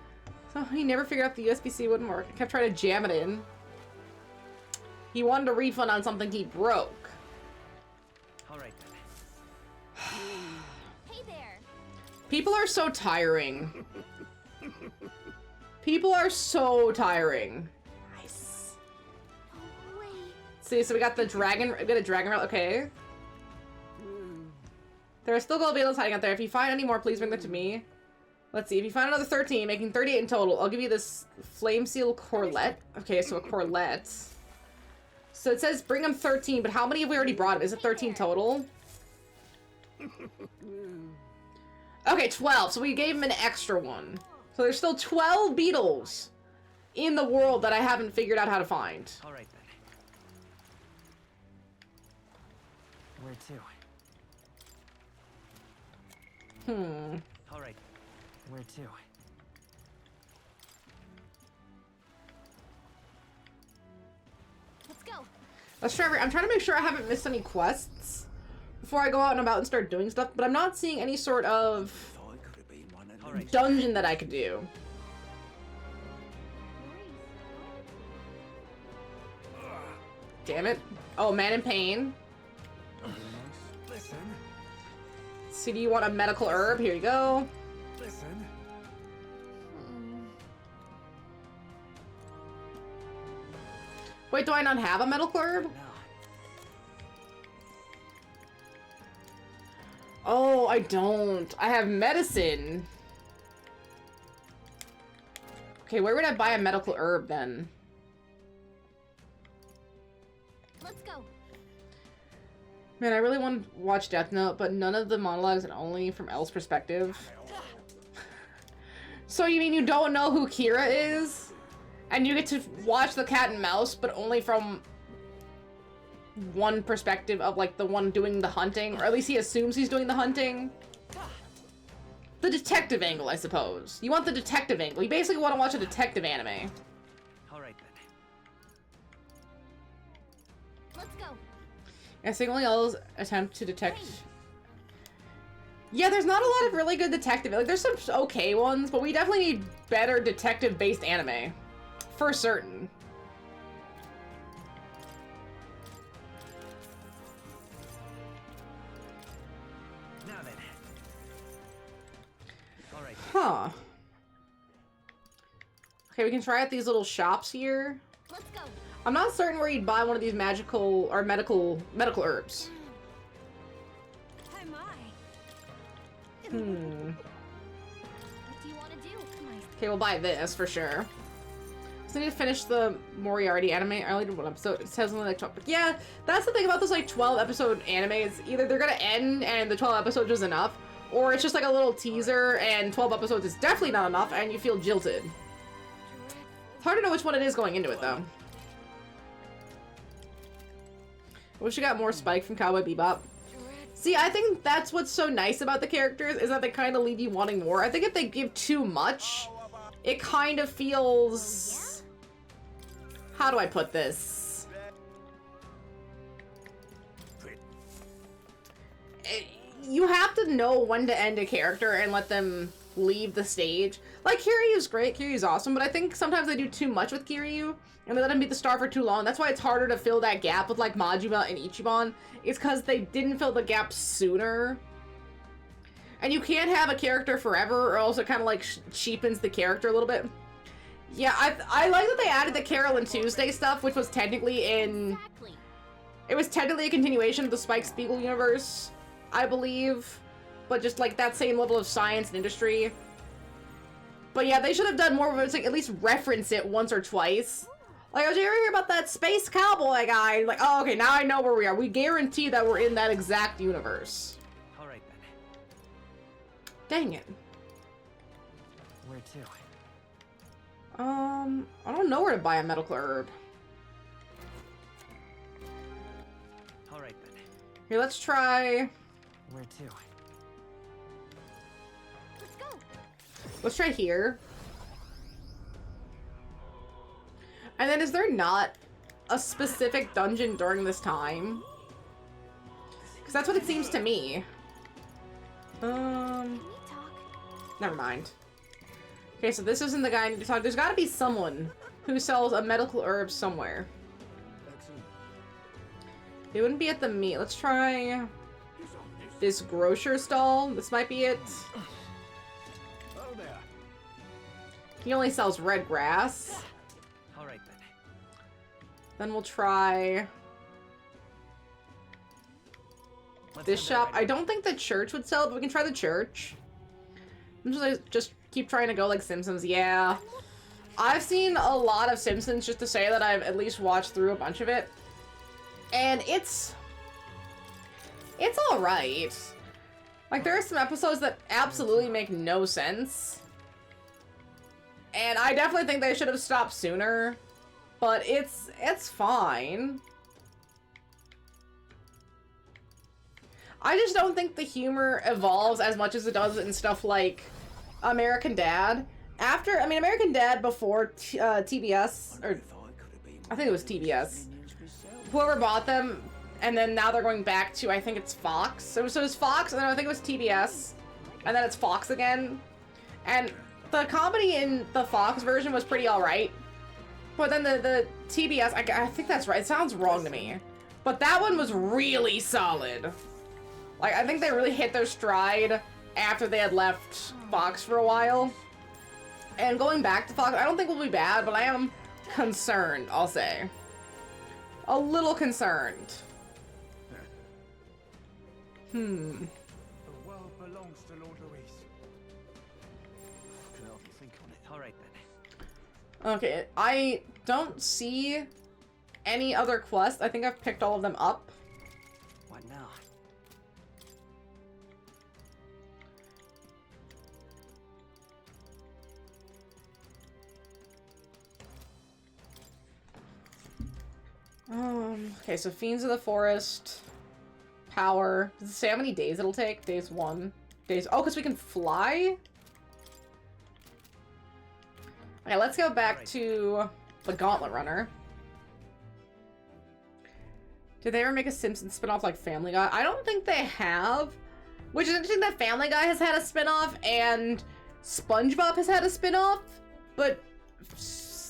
So he never figured out the USB-C wouldn't work. I kept trying to jam it in. He wanted a refund on something he broke. All right then. Hey there. People are so tiring. People are so tiring. Nice. Oh, wait. See, so we got the dragon. We got a dragon. Okay. There are still gold beetles hiding out there. If you find any more, please bring them to me. Let's see. If you find another 13, making 38 in total, I'll give you this flame seal corlet. Okay, so a corlet. So it says bring them 13, but how many have we already brought him? Is it 13 total? Okay, 12. So we gave him an extra one. So there's still 12 beetles in the world that I haven't figured out how to find. All right then. Where to? All right. Where to? Let's go. Let's try. I'm trying to make sure I haven't missed any quests before I go out and about and start doing stuff, but I'm not seeing any sort of dungeon that I could do. Damn it. Oh, man in pain. Listen. So do you want a medical herb? Here you go. Listen. Wait, do I not have a medical herb? Oh, I don't. I have medicine. Okay, where would I buy a medical herb then? Let's go. Man, I really want to watch Death Note, but none of the monologues and only from Elle's perspective. So you mean you don't know who Kira is? And you get to watch the cat and mouse, but only from one perspective of, like, the one doing the hunting? Or at least he assumes he's doing the hunting? The detective angle, I suppose. You want the detective angle. You basically want to watch a detective anime. All right then. Let's go. I think only Elle's attempt to detect... Yeah, there's not a lot of really good detective. Like, there's some okay ones, but we definitely need better detective-based anime. For certain. Now then. All right. Huh. Okay, we can try out these little shops here. Let's go. I'm not certain where you'd buy one of these magical or medical herbs. Hi, my. Hmm. What do you want to do? Okay, we'll buy this for sure. So I need to finish the Moriarty anime. I only did one episode. It says only like 12. But yeah, that's the thing about those like 12 episode animes. Either they're gonna end and the 12 episodes is enough, or it's just like a little teaser and 12 episodes is definitely not enough and you feel jilted. It's hard to know which one it is going into it though. I wish you got more Spike from Cowboy Bebop. See, I think that's what's so nice about the characters, is that they kind of leave you wanting more. I think if they give too much, it kind of feels... How do I put this? You have to know when to end a character and let them leave the stage. Like, Kiryu's great, Kiryu's awesome, but I think sometimes they do too much with Kiryu, and they let him be the star for too long. That's why it's harder to fill that gap with, like, Majima and Ichiban. It's because they didn't fill the gap sooner. And you can't have a character forever, or else it kind of, like, cheapens the character a little bit. Yeah, I like that they added the Carol and Tuesday stuff, which was technically in... It was technically a continuation of the Spike Spiegel universe, I believe. But just, like, that same level of science and industry. But yeah, they should have done more of it, like, at least reference it once or twice. Like, did you ever hear about that space cowboy guy? Like, oh, okay, now I know where we are. We guarantee that we're in that exact universe. All right then. Dang it. Where to? I don't know where to buy a medical herb. All right then. Here, let's try... Where to? Let's go. Let's try here. And then is there not a specific dungeon during this time? Because that's what it seems to me. Never mind. Okay, so this isn't the guy I need to talk to. There's got to be someone who sells a medical herb somewhere. It wouldn't be at the meat. Let's try this grocer stall. This might be it. He only sells red grass. All right then. Then we'll try... This shop, I don't think the church would sell it, but we can try the church. I'm just keep trying to go like Simpsons. Yeah. I've seen a lot of Simpsons just to say that I've at least watched through a bunch of it. And it's alright. Like, there are some episodes that absolutely make no sense. And I definitely think they should have stopped sooner. But it's fine. I just don't think the humor evolves as much as it does in stuff like American Dad. American Dad before TBS, or I think it was TBS. Whoever bought them, and then now they're going back to, I think it's Fox. So it was Fox, and then I think it was TBS, and then it's Fox again. And the comedy in the Fox version was pretty alright. But then the TBS, I think that's right. It sounds wrong to me. But that one was really solid. Like, I think they really hit their stride after they had left Fox for a while. And going back to Fox, I don't think will be bad, but I am concerned, I'll say. A little concerned. The world belongs to Lord Luis. Can help you think on it. All right then. Okay, I don't see any other quests. I think I've picked all of them up. What now? Okay, so Fiends of the Forest, Power. Does it say how many days it'll take? Days 1. Days. Oh, because we can fly? Okay, let's go back to the Gauntlet Runner. Did they ever make a Simpsons spinoff like Family Guy? I don't think they have. Which is interesting that Family Guy has had a spinoff and SpongeBob has had a spinoff, but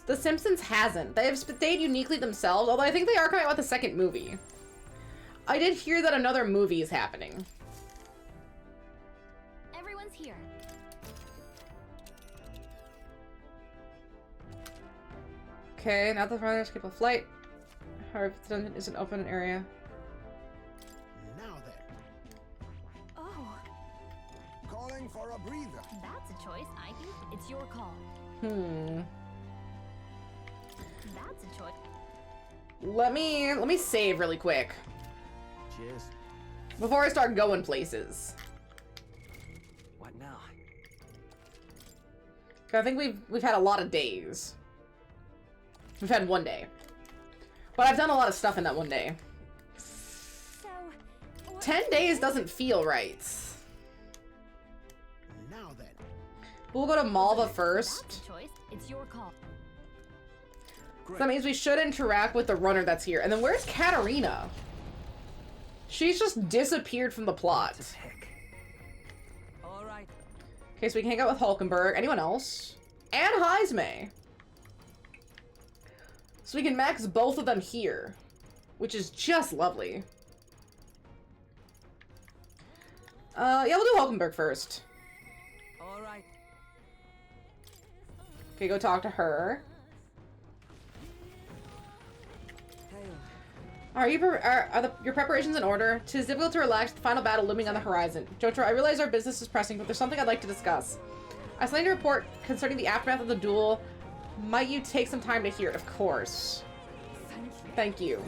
The Simpsons hasn't. They have stayed uniquely themselves, although I think they are coming out with a second movie. I did hear that another movie is happening. Everyone's here. Okay, now the runners escape a flight. However, if the dungeon is an open area. Now then. Oh. Calling for a breather. That's a choice. I think it's your call. That's a choice. Let me save really quick. Cheers. Before I start going places. What now? I think we've had a lot of days. We've had one day. But I've done a lot of stuff in that one day. So, 10 days doesn't feel right. Now then. We'll go to Malva first. That's a choice. It's your call. So that means we should interact with the runner that's here. And then where's Katarina? She's just disappeared from the plot. All right. Okay, so we can hang out with Hulkenberg. Anyone else? And Heisme. So we can max both of them here. Which is just lovely. Yeah, we'll do Hulkenberg first. All right. Okay, go talk to her. Are your preparations in order? 'Tis difficult to relax, the final battle looming on the horizon. Jotaro, I realize our business is pressing, but there's something I'd like to discuss. I signed a report concerning the aftermath of the duel. Might you take some time to hear it? Of course. Thank you.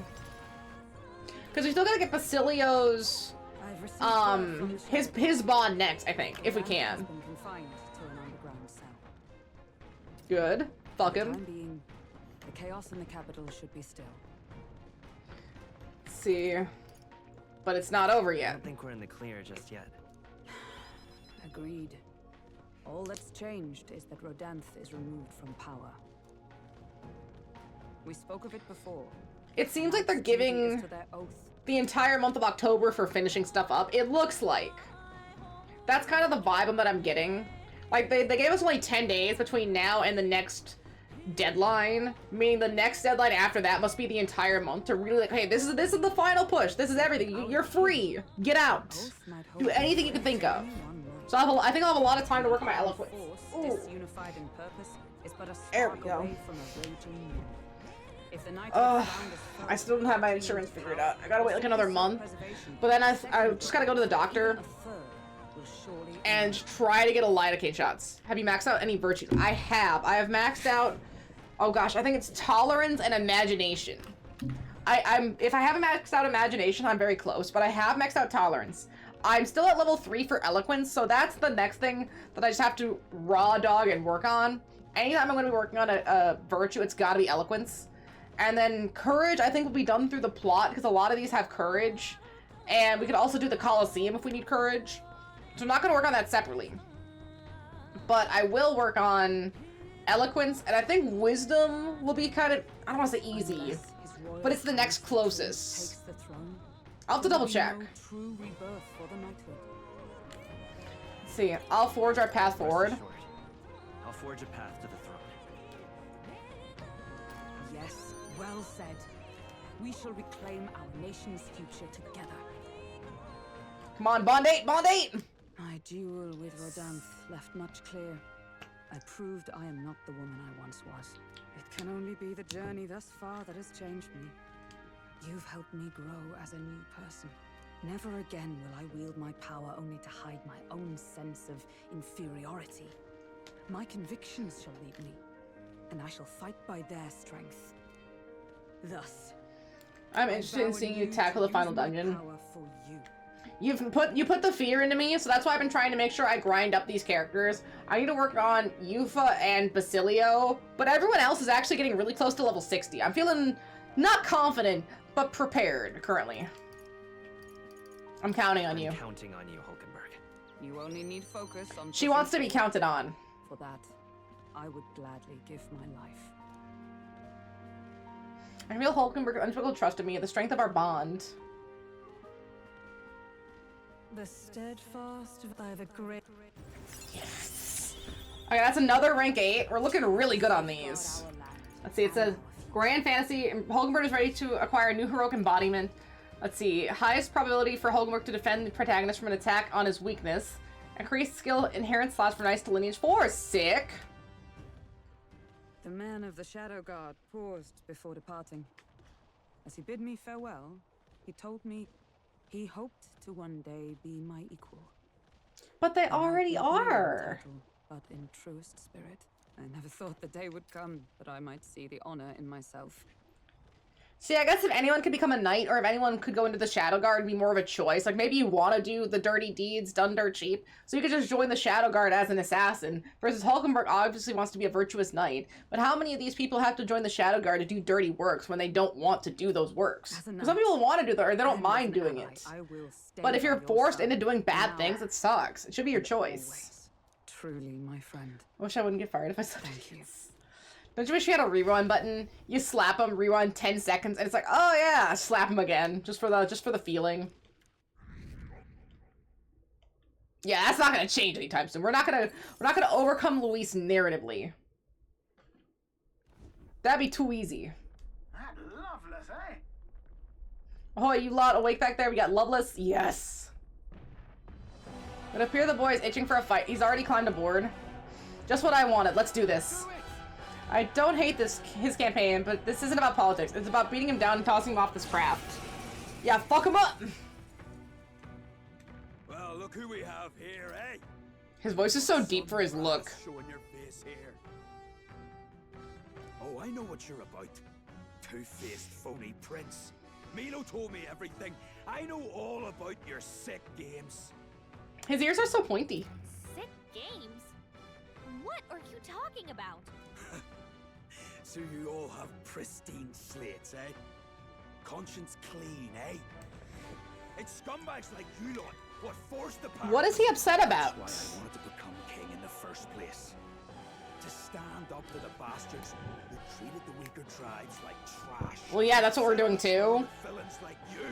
Because we still gotta get Basilio's, his bond next, I think, if we can. Good. Fuck him. The chaos in the capital should be still. See, but it's not over I yet. don't think we're in the clear just yet. Agreed. All that's changed is that Rodanth is removed from power. We spoke of it before. It seems like they're giving the entire month of October for finishing stuff up. It looks like. That's kind of the vibe that I'm getting. Like, they gave us only 10 days between now and the next deadline, meaning the next deadline after that must be the entire month to really like, hey, this is the final push. This is everything. You're free. Get out. Do anything you can think of. So I think I'll have a lot of time to work on my eloquence. Disunified in purpose is but a There we spark go. away from a raging war. If the night I still don't have my insurance figured out. I gotta wait like another month. But then I just gotta go to the doctor and try to get a lidocaine shots. Have you maxed out any virtues? I have. I have maxed out, oh gosh, I think it's tolerance and imagination. If I haven't maxed out imagination, I'm very close, but I have maxed out tolerance. I'm still at level 3 for eloquence, so that's the next thing that I just have to raw dog and work on. Anytime I'm going to be working on a virtue, it's got to be eloquence. And then courage, I think, will be done through the plot, because a lot of these have courage. And we could also do the Colosseum if we need courage. So I'm not going to work on that separately. But I will work on eloquence, and I think wisdom will be kind of, I don't want to say easy, but it's the next closest. I'll have to double check. Let's see, I'll forge our path forward. I'll forge a path to the throne. Yes, well said. We shall reclaim our nation's future together. Come on, Bond 8, Bond 8! My duel with Rodanthe left much clear. I proved I am not the woman I once was. It can only be the journey thus far that has changed me. You've helped me grow as a new person. Never again will I wield my power only to hide my own sense of inferiority. My convictions shall lead me, and I shall fight by their strength. Thus, I'm interested in seeing you tackle the final dungeon. power for you. You put the fear into me, so that's why I've been trying to make sure I grind up these characters. I need to work on Yufa and Basilio, but everyone else is actually getting really close to level 60. I'm feeling not confident, but prepared currently. I'm counting on you. I'm counting on you, Hulkenberg. You only need focus on. She wants to be counted on. For that, I would gladly give my life. I feel Hulkenberg unspoken trust in me, the strength of our bond. The steadfast of a great. Yes. Okay, that's another rank 8. We're looking really good on these. Let's see, it says Grand Fantasy. Hulkenberg is ready to acquire a new heroic embodiment. Let's see, highest probability for Hulkenberg to defend the protagonist from an attack on his weakness. Increased skill inherent slots for Nice to Lineage 4. Sick. The man of the Shadow Guard paused before departing. As he bid me farewell, he told me he hoped to one day be my equal. But they already are. Title, but in truest spirit, I never thought the day would come that I might see the honor in myself. See, I guess if anyone could become a knight, or if anyone could go into the Shadow Guard, it'd be more of a choice. Like, maybe you want to do the dirty deeds done dirt cheap, so you could just join the Shadow Guard as an assassin, versus Hulkenberg obviously wants to be a virtuous knight. But how many of these people have to join the Shadow Guard to do dirty works when they don't want to do those works? Some people want to do that, or they don't mind doing it. But if you're forced into doing bad things, it sucks. It should be your choice. Truly, my friend. I wish I wouldn't get fired if I said that. Don't you wish you had a rerun button? You slap them, rerun 10 seconds, and it's like, oh yeah, slap them again, just for the feeling. Yeah, that's not gonna change anytime soon. We're not gonna overcome Luis narratively. That'd be too easy. Loveless, eh? Oh, you lot awake back there? We got Loveless? Yes. It appears the boy is itching for a fight. He's already climbed aboard. Just what I wanted. Let's do this. I don't hate his campaign, but this isn't about politics. It's about beating him down and tossing him off this craft. Yeah, fuck him up! Well, look who we have here, eh? His voice is so deep for his look. Showing your face here. Oh, I know what you're about. Two-faced phony prince. Milo told me everything. I know all about your sick games. His ears are so pointy. Sick games? What are you talking about? So you all have pristine slates, eh? Conscience clean, eh? It's scumbags like you lot what forced the power. What is he upset about? That's why I wanted to become king in the first place. To stand up to the bastards who treated the weaker tribes like trash. Well, yeah, that's what we're doing too. Villains like you.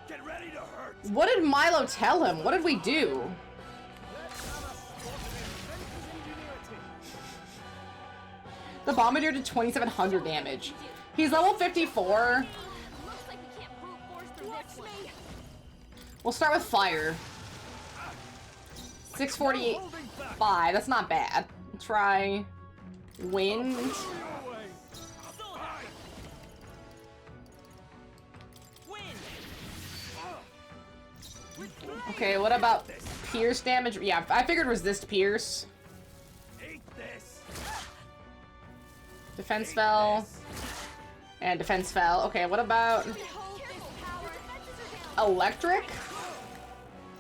Get ready to hurt. What did Milo tell him? What did we do? The Bombardier did 2,700 damage. He's level 54. We'll start with fire. 645. That's not bad. Try wind. Okay, what about pierce damage? Yeah, I figured resist pierce. Defense fell. And defense fell. Okay, what about electric?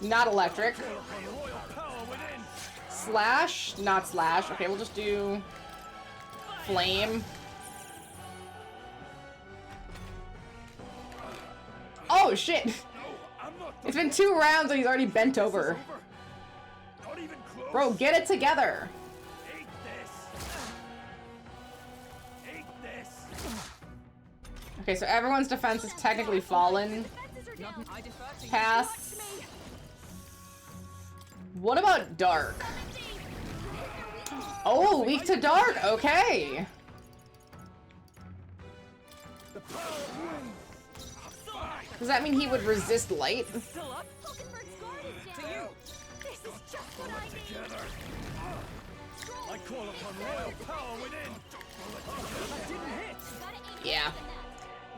Not electric. Slash? Not slash. Okay, we'll just do flame. Oh shit! It's been 2 rounds and he's already bent over. Bro, get it together. Okay, so everyone's defense is technically fallen. Pass. What about dark? Oh, weak to dark. Okay. Does that mean he would resist light? Yeah.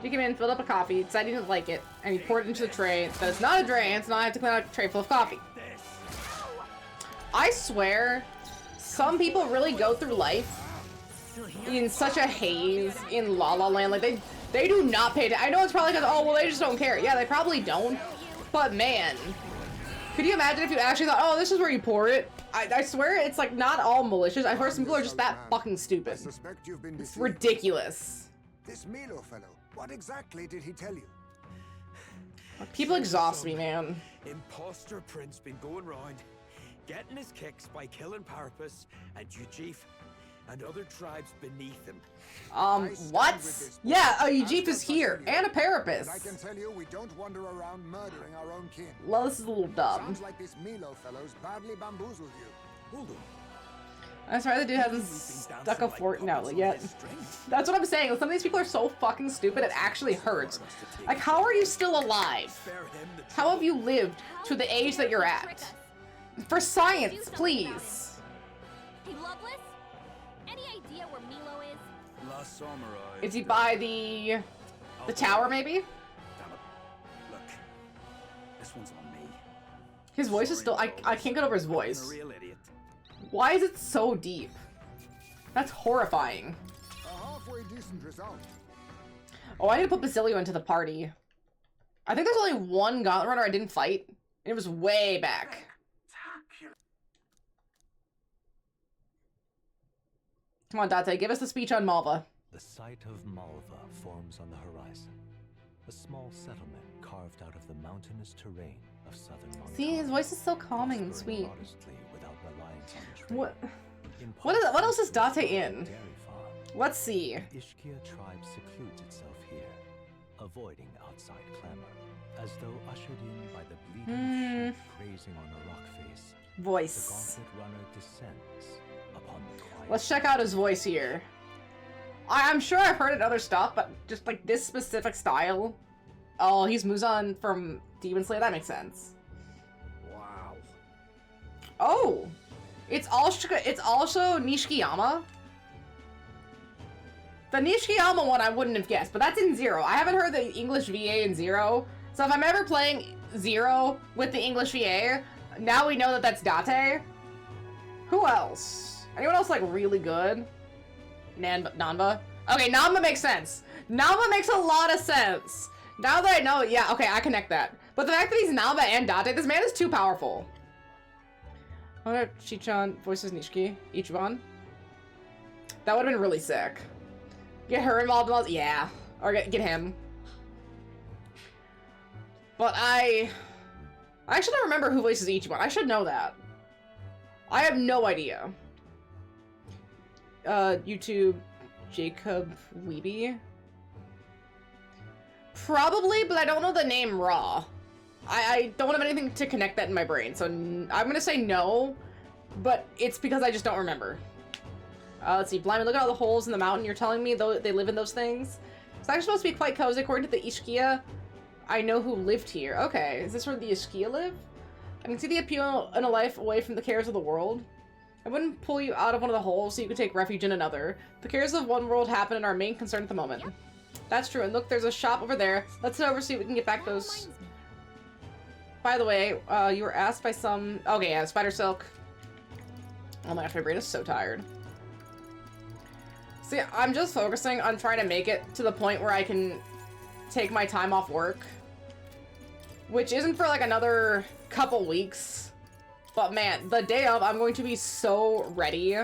He came in, filled up a coffee, decided he didn't like it, and he poured it into the tray. But it's not a drain, so now I have to clean out a tray full of coffee. I swear, some people really go through life in such a haze in La La Land. Like, they do not pay attention. I know it's probably because, oh, well, they just don't care. Yeah, they probably don't. But, man, could you imagine if you actually thought, oh, this is where you pour it? I swear it's, like, not all malicious. I've heard some people are just that fucking stupid. It's ridiculous. This Milo fellow, what exactly did he tell you? People exhaust me, man. Imposter Prince been going round, getting his kicks by killing Parapus and Ujif and other tribes beneath him. What? Yeah, Ujif is here, and a Parapus. I can tell you, we don't wander around murdering our own kin. Well, this is a little dumb. Sounds like this Milo fellow's badly bamboozled you. Hold on. I'm sorry the dude hasn't stuck a fort out yet. That's what I'm saying. Some of these people are so fucking stupid, it actually hurts. Like, how are you still alive? How have you lived to the age that you're at? For science, please. Hey, Loveless? Any idea where Milo is? Last samurai. Is he by the tower, maybe? Look, this one's on me. His voice is still... I can't get over his voice. Why is it so deep? That's horrifying. A halfway decent result. Oh, I need to put Basilio into the party. I think there's only one Gauntlet Runner I didn't fight. It was way back. Come on, Date, give us the speech on Malva. The site of Malva forms on the horizon. A small settlement carved out of the mountainous terrain of southern Mongolia. See, his voice is so calming and sweet. What else is Date in? Let's see. The Ishkia tribe secludes itself here, avoiding outside clamor, as though ushered in by the bleeding sheep grazing on a rock face. Voice. The Gauntlet Runner descends upon the quiet. Let's check out his voice here. I'm sure I've heard it in other stuff, but just like this specific style. Oh, he's Muzan from Demon Slayer. That makes sense. Wow. Oh. It's also Nishikiyama. The Nishikiyama one I wouldn't have guessed, but that's in Zero. I haven't heard the English VA in Zero, so if I'm ever playing Zero with the English VA, now we know that that's Date. Who else? Anyone else like really good? Nanba? Okay, Nanba makes sense. Nanba makes a lot of sense. Now that I know, yeah, okay, I connect that. But the fact that he's Nanba and Date, this man is too powerful. I wonder if Chichan voices Nishiki, Ichiban. That would have been really sick. Get her involved in all, yeah. Or get him. But I actually don't remember who voices Ichiban. I should know that. I have no idea. YouTube, Jacob Weeby. Probably, but I don't know the name Raw. I don't have anything to connect that in my brain, so I'm gonna say no, but it's because I just don't remember. Let's see, Blimey, look at all the holes in the mountain. You're telling me they live in those things? It's actually supposed to be quite cozy. According to the Ishkia, I know who lived here. Okay, is this where the Ishkia live? I can see the appeal in a life away from the cares of the world. I wouldn't pull you out of one of the holes so you could take refuge in another. The cares of one world happen and our main concern at the moment. Yep. That's true, and look, there's a shop over there. Let's head over so we can get back those... by the way, you were asked by some... Okay, yeah, Spider Silk. Oh my gosh, my brain is so tired. See, I'm just focusing on trying to make it to the point where I can take my time off work. Which isn't for like another couple weeks. But man, the day of, I'm going to be so ready.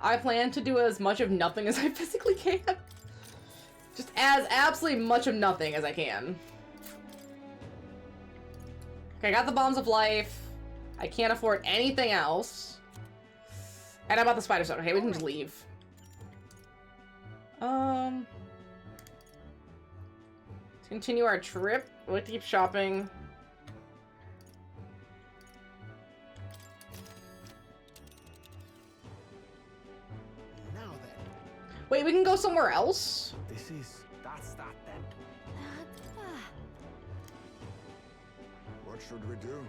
I plan to do as much of nothing as I physically can. Just as absolutely much of nothing as I can. Okay, I got the Bombs of Life. I can't afford anything else. And I bought the Spider Stone. Okay, we can just leave. Let's continue our trip. We'll keep shopping. Now then. Wait, we can go somewhere else? That's that then. What should we do?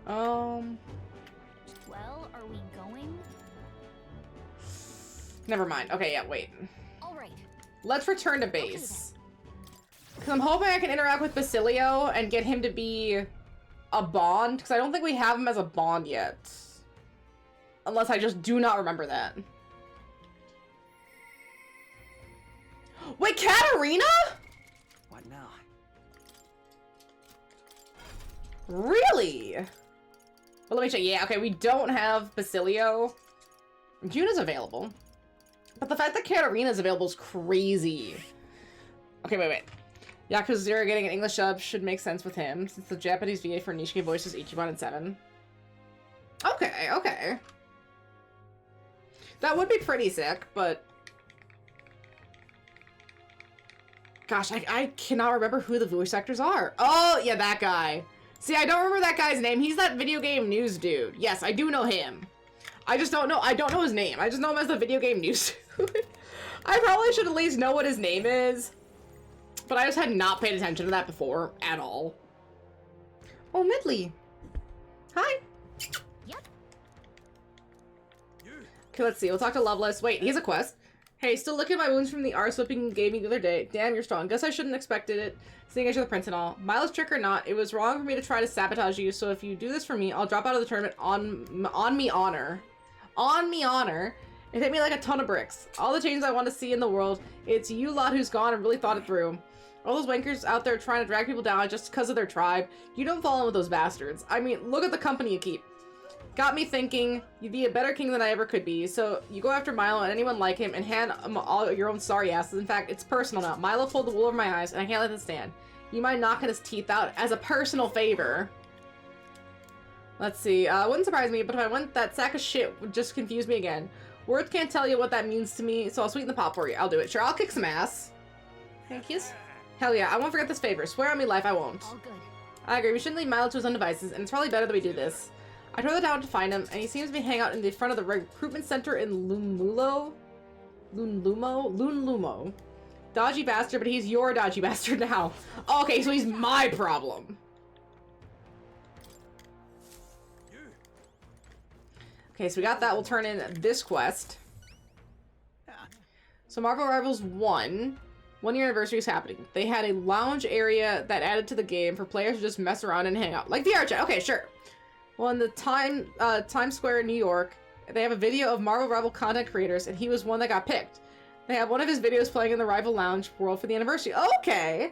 Well, are we going? Never mind. Okay, yeah, wait. All right. Let's return to base. Because I'm hoping I can interact with Basilio and get him to be a Bond. Because I don't think we have him as a Bond yet. Unless I just do not remember that. Wait, Katarina? What now? Really? Well, let me check. Yeah, okay, we don't have Basilio. Juna's available. But the fact that Katarina's available is crazy. Okay, wait. Yakuza 0 getting an English dub should make sense with him, since the Japanese VA for Nishiki voices Ichiban and 7. Okay, okay. That would be pretty sick, but... Gosh, I cannot remember who the voice actors are. Oh, yeah, that guy. See, I don't remember that guy's name. He's that video game news dude. Yes, I do know him. I just don't know. I don't know his name. I just know him as the video game news dude. I probably should at least know what his name is. But I just had not paid attention to that before at all. Oh, Midley. Hi. Yep. Okay, let's see. We'll talk to Loveless. Wait, he has a quest. Hey, still licking my wounds from the R-slipping you gave me the other day. Damn, you're strong. Guess I shouldn't expected it, seeing as you're the prince and all. Milo's trick or not, it was wrong for me to try to sabotage you, so if you do this for me, I'll drop out of the tournament on me honor. On me honor. It hit me like a ton of bricks. All the changes I want to see in the world, it's you lot who's gone and really thought it through. All those wankers out there trying to drag people down just because of their tribe, you don't fall in with those bastards. I mean, look at the company you keep. Got me thinking you'd be a better king than I ever could be, so you go after Milo and anyone like him and hand them all your own sorry asses. In fact, it's personal now. Milo pulled the wool over my eyes and I can't let this stand. You mind knocking his teeth out as a personal favor. Let's see, wouldn't surprise me, but if I went, that sack of shit would just confuse me again. Words can't tell you what that means to me, so I'll sweeten the pot for you. I'll do it. Sure, I'll kick some ass. Thank you. Hell yeah, I won't forget this favor. Swear on me life, I won't. All good. I agree, we shouldn't leave Milo to his own devices, and it's probably better that we do this. I tore the town to find him, and he seems to be hanging out in the front of the recruitment center in Lunlumo. Dodgy bastard, but he's your dodgy bastard now. Okay, so he's my problem. Okay, so we got that. We'll turn in this quest. So Marvel Rivals 1. 1 year anniversary is happening. They had a lounge area that added to the game for players to just mess around and hang out. Like VR chat. Okay, sure. Well, in the Times Square in New York, they have a video of Marvel Rival content creators, and he was one that got picked. They have one of his videos playing in the Rival Lounge world for the anniversary. Okay.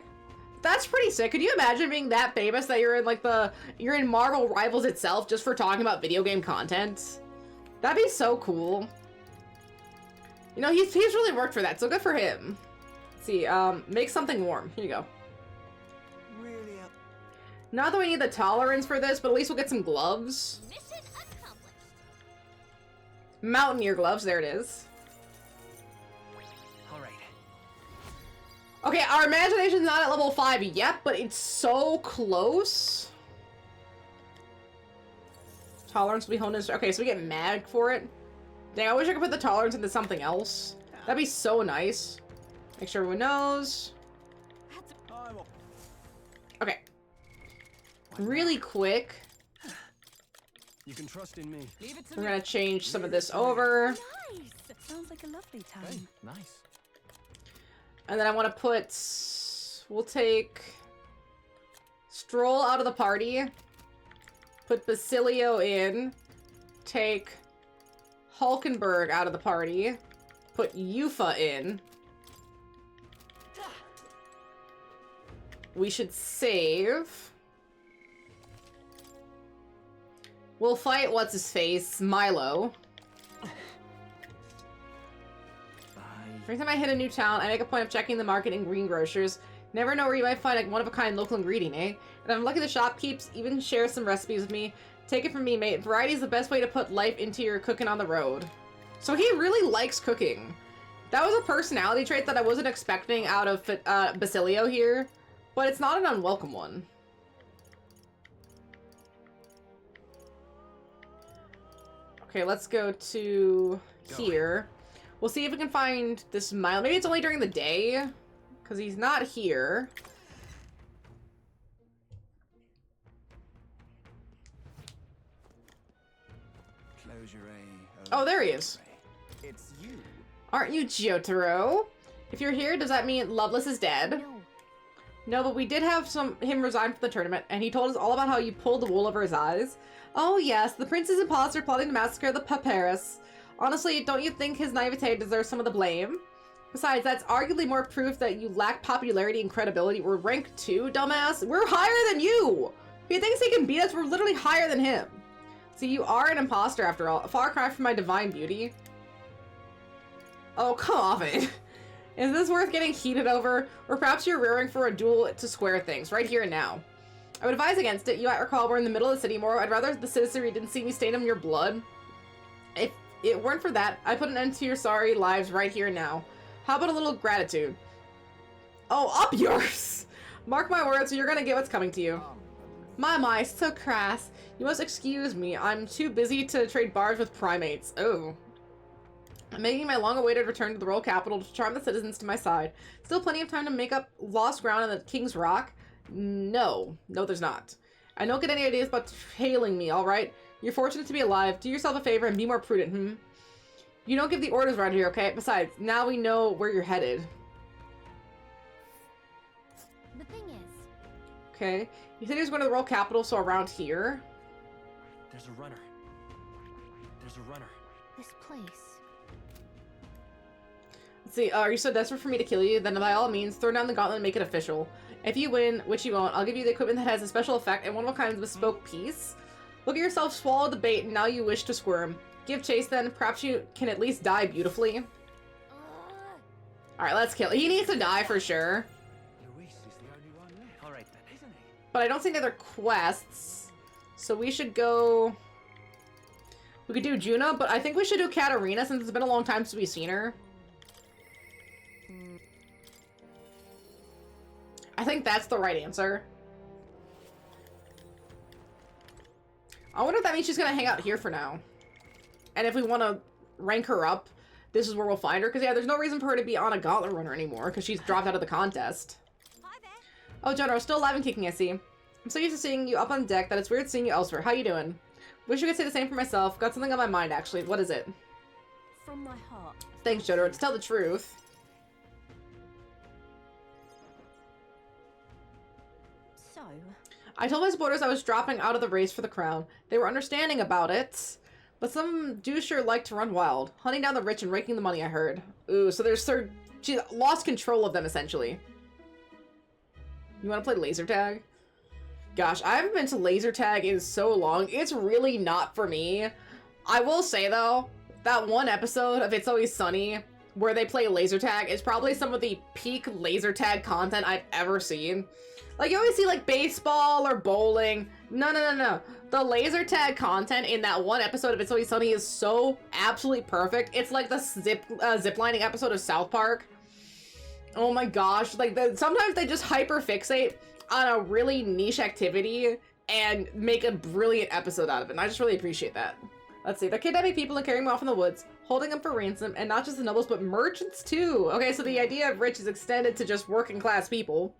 That's pretty sick. Could you imagine being that famous that you're in like you're in Marvel Rivals itself just for talking about video game content? That'd be so cool. You know, he's really worked for that, so good for him. Let's see, make something warm. Here you go. Really? Not that we need the tolerance for this, but at least we'll get some gloves. Mission accomplished. Mountaineer gloves, there it is. All right. Okay, our imagination's not at level 5 yet, but it's so close. Tolerance will be honed in. Okay, so we get mag for it. Dang, I wish I could put the tolerance into something else. That'd be so nice. Make sure everyone knows. Okay. Really quick. You can trust in me. We're gonna change some of this over. Nice. Sounds like a lovely time. Hey, nice. And then I want to put... We'll take... Stroll out of the party. Put Basilio in. Take Hulkenberg out of the party. Put Yufa in. We should save. We'll fight what's-his-face, Milo. Every time I hit a new town, I make a point of checking the market and greengrocers. Never know where you might find a one-of-a-kind local ingredient, eh? And I'm lucky the shop even shares some recipes with me. Take it from me, mate. Variety is the best way to put life into your cooking on the road. So he really likes cooking. That was a personality trait that I wasn't expecting out of Basilio here, but it's not an unwelcome one. Okay, let's go to here. We'll see if we can find this Milo. Maybe it's only during the day, because he's not here. Oh, there he is. It's you. Aren't you Jotaro? If you're here, does that mean Loveless is dead? No, but we did have him resign from the tournament, and he told us all about how you pulled the wool over his eyes. Oh yes, the prince's imposter plotting to massacre the Papyrus. Honestly, don't you think his naivete deserves some of the blame? Besides, that's arguably more proof that you lack popularity and credibility. We're rank 2, dumbass. We're higher than you! If he thinks he can beat us, we're literally higher than him. See, you are an imposter after all. A far cry from my divine beauty. Oh, come off it. Is this worth getting heated over? Or perhaps you're rearing for a duel to square things, right here and now. I would advise against it. You might recall we're in the middle of the city more. I'd rather the citizenry didn't see me stain them in your blood. If it weren't for that, I'd put an end to your sorry lives right here and now. How about a little gratitude? Oh, up yours! Mark my words, you're gonna get what's coming to you. My, so crass. You must excuse me. I'm too busy to trade bars with primates. Oh. I'm making my long-awaited return to the royal capital to charm the citizens to my side. Still plenty of time to make up lost ground on the King's Rock? No, there's not. I don't get any ideas about tailing me, alright? You're fortunate to be alive. Do yourself a favor and be more prudent, You don't give the orders around here, okay? Besides, now we know where you're headed. The thing is... Okay. You said he was going to the royal capital, so around here? There's a runner. There's a runner. This place... Let's see, are you so desperate for me to kill you? Then by all means, throw down the gauntlet and make it official. If you win, which you won't, I'll give you the equipment that has a special effect and one-of-a-kind bespoke piece. Look at yourself swallow the bait and now you wish to squirm. Give chase then, perhaps you can at least die beautifully. Alright, let's kill. He needs to die for sure. Luis is the only one left. Alright then, isn't he? But I don't see any other quests. So we should go... We could do Juna, but I think we should do Katarina since it's been a long time since we've seen her. I think that's the right answer. I wonder if that means she's gonna hang out here for now. And if we want to rank her up, this is where we'll find her. Because, yeah, there's no reason for her to be on a gauntlet runner anymore. Because she's dropped out of the contest. Oh, Jonah, still alive and kicking, I see. I'm so used to seeing you up on deck that it's weird seeing you elsewhere. How you doing? Wish I could say the same for myself. Got something on my mind, actually. What is it? From my heart. Thanks, Jotaro. To tell the truth. So? I told my supporters I was dropping out of the race for the crown. They were understanding about it. But some do sure like to run wild. Hunting down the rich and raking the money, I heard. Ooh, so she lost control of them, essentially. You want to play laser tag? Gosh, I haven't been to laser tag in so long. It's really not for me. I will say, though, that one episode of It's Always Sunny where they play laser tag is probably some of the peak laser tag content I've ever seen. Like, you always see, like, baseball or bowling. No. The laser tag content in that one episode of It's Always Sunny is so absolutely perfect. It's like the ziplining episode of South Park. Oh my gosh. Like, sometimes they just hyper-fixate on a really niche activity and make a brilliant episode out of it. And I just really appreciate that. Let's see. They're kidnapping people and carrying them off in the woods, holding them for ransom, and not just the nobles, but merchants too. Okay, so the idea of rich is extended to just working class people.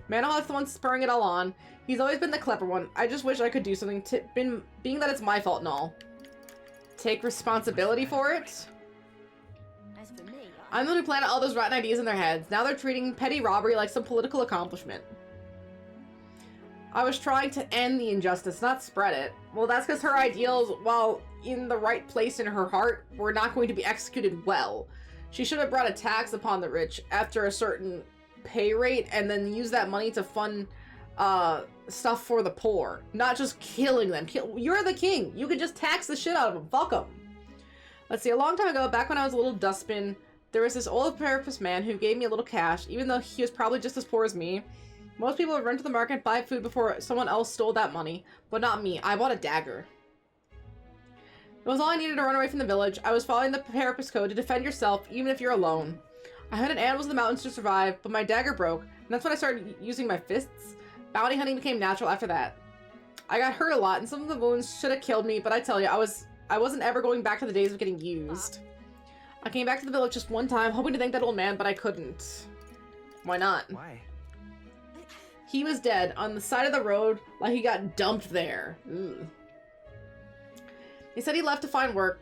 Manohal's the one spurring it all on. He's always been the clever one. I just wish I could do something being that it's my fault and all. Take responsibility for it? As for me, I'm the one who planted all those rotten ideas in their heads. Now they're treating petty robbery like some political accomplishment. I was trying to end the injustice, not spread it. Well, that's because her ideals, while in the right place in her heart, were not going to be executed well. She should have brought a tax upon the rich after a certain pay rate and then use that money to fund stuff for the poor. Not just killing them. You're the king. You could just tax the shit out of them. Fuck them. Let's see, a long time ago, back when I was a little dustbin, there was this old therapist man who gave me a little cash, even though he was probably just as poor as me. Most people would run to the market and buy food before someone else stole that money, but not me. I bought a dagger. It was all I needed to run away from the village. I was following the therapist code to defend yourself, even if you're alone. I hunted animals in the mountains to survive, but my dagger broke, and that's when I started using my fists. Bounty hunting became natural after that. I got hurt a lot, and some of the wounds should have killed me, but I tell you, I wasn't ever going back to the days of getting used. I came back to the village just one time, hoping to thank that old man, but I couldn't. Why not? Why? He was dead on the side of the road, like he got dumped there. Ugh. He said he left to find work.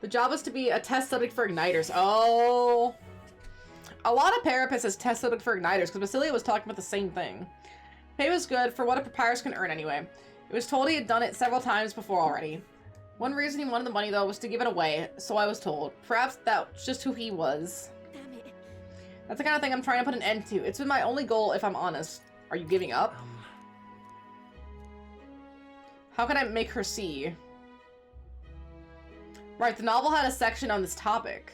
The job was to be a test subject for igniters. Oh. A lot of Parapets as test subject for igniters, because Basilio was talking about the same thing. Pay was good for what a papyrus can earn anyway. It was told he had done it several times before already. One reason he wanted the money, though, was to give it away, so I was told. Perhaps that's just who he was. Damn it. That's the kind of thing I'm trying to put an end to. It's been my only goal, if I'm honest. Are you giving up? How can I make her see? Right, the novel had a section on this topic.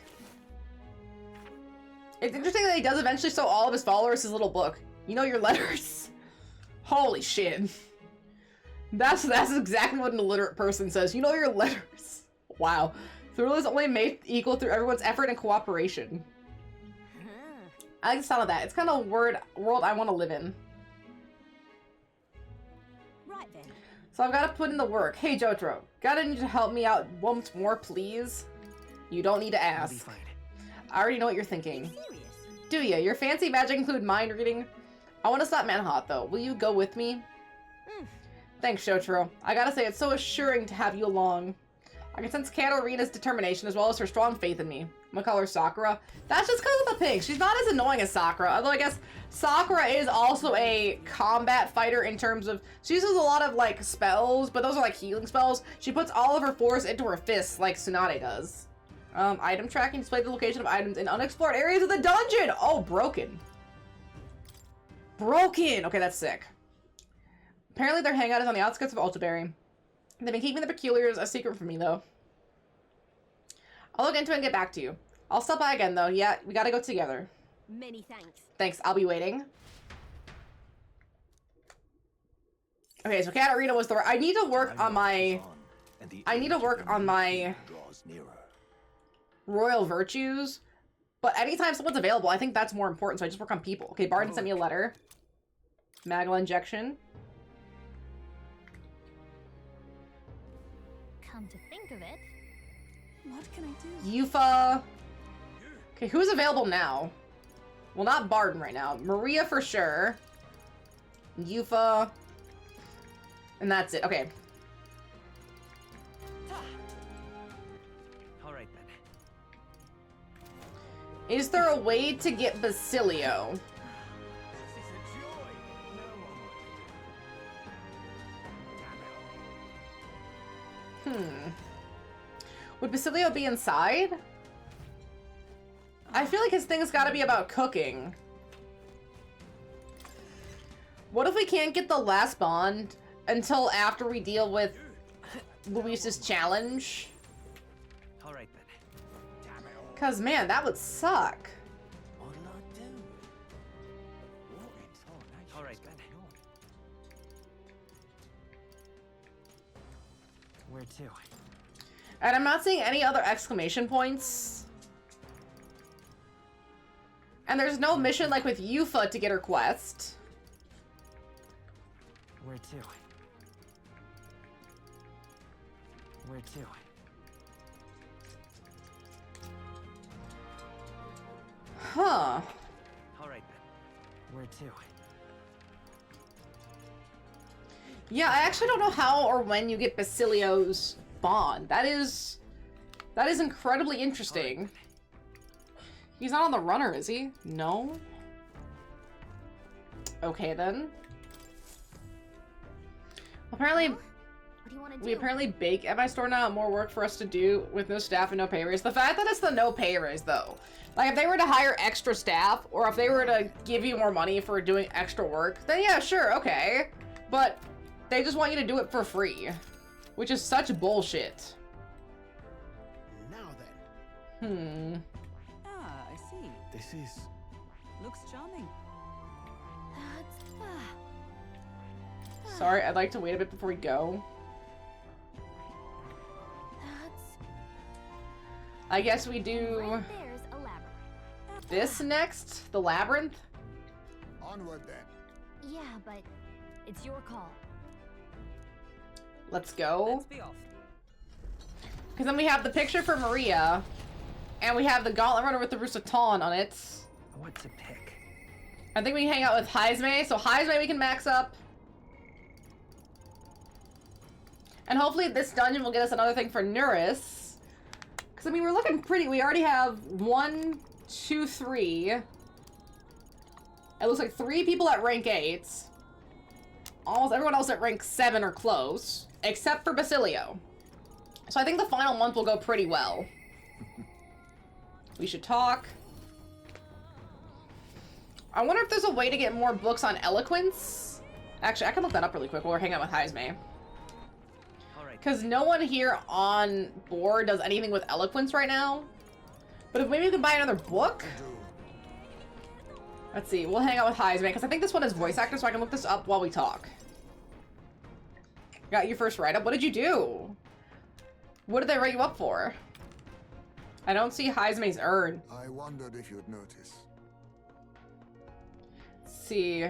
It's interesting that he does eventually show all of his followers his little book. You know your letters. Holy shit. That's exactly what an illiterate person says. You know your letters. Wow. Thrill is only made equal through everyone's effort and cooperation. I like the sound of that. It's kind of a world I want to live in. Right then. So I've got to put in the work. Hey, Jotaro. Gotta need you to help me out once more, please? You don't need to ask. I'll be fine. I already know what you're thinking. Do ya? Your fancy magic include mind reading? I want to stop Manhot, though. Will you go with me? Thanks, Jotaro. I gotta say, it's so assuring to have you along. I can sense Katarina's determination as well as her strong faith in me. I'm gonna call her Sakura. That's just because of the pink. She's not as annoying as Sakura, although I guess Sakura is also a combat fighter in terms of... She uses a lot of, like, spells, but those are, like, healing spells. She puts all of her force into her fists, like Tsunade does. Item tracking. Display the location of items in unexplored areas of the dungeon! Oh, broken. Broken! Okay, that's sick. Apparently their hangout is on the outskirts of Altaberry. They've been keeping the peculiars a secret from me, though. I'll look into it and get back to you. I'll stop by again, though. Yeah, we gotta go together. Many thanks. Thanks, I'll be waiting. Okay, so Katarina was the... I need to work on my... royal virtues. But anytime someone's available, I think that's more important, so I just work on people. Okay, Barton sent me a letter. Magla injection. Come to think of it, what can I do? Yufa. Okay, who's available now? Well, not Barton right now. Maria for sure. Yufa. And that's it. Okay. Alright then. Is there a way to get Basilio? Would Basilio be inside? I feel like his thing's gotta be about cooking. What if we can't get the last bond until after we deal with Luis's challenge? Alright then. Cause man, that would suck. Alright then. Where to? And I'm not seeing any other exclamation points. And there's no mission like with Yufa to get her quest. Where to? Where to? Huh. Alright then. Where to? Yeah, I actually don't know how or when you get Basilio's bond. That is incredibly interesting. He's not on the runner, is he? No? Okay, then. Apparently, What do you want to do? we apparently bake at my store now. More work for us to do with no staff and no pay raise. The fact that it's the no pay raise, though. Like, if they were to hire extra staff, or if they were to give you more money for doing extra work, then yeah, sure, okay. But they just want you to do it for free. Which is such bullshit. Now then. Ah, I see. This is... Looks charming. Sorry, I'd like to wait a bit before we go. I guess we do this next, the labyrinth. Onward then. Yeah, but it's your call. Let's go. Let's be off. Because then we have the picture for Maria, and we have the gauntlet runner with the Rusaton on it. What to pick? I think we can hang out with Heisme, so Heisme we can max up. And hopefully this dungeon will get us another thing for Nuris. Because, I mean, we're looking pretty. We already have 1, 2, 3. It looks like 3 people at rank 8. Almost everyone else at rank 7 or close. Except for Basilio. So I think the final month will go pretty well. We should talk. I wonder if there's a way to get more books on eloquence. Actually, I can look that up really quick while we're hanging out with Heisme. Because no one here on board does anything with eloquence right now. But if maybe we can buy another book? Let's see, we'll hang out with Heisme, because I think this one is voice actor, so I can look this up while we talk. Got your first write-up? What did you do? What did they write you up for? I don't see Heisme's urn. I wondered if you'd notice. Let's see.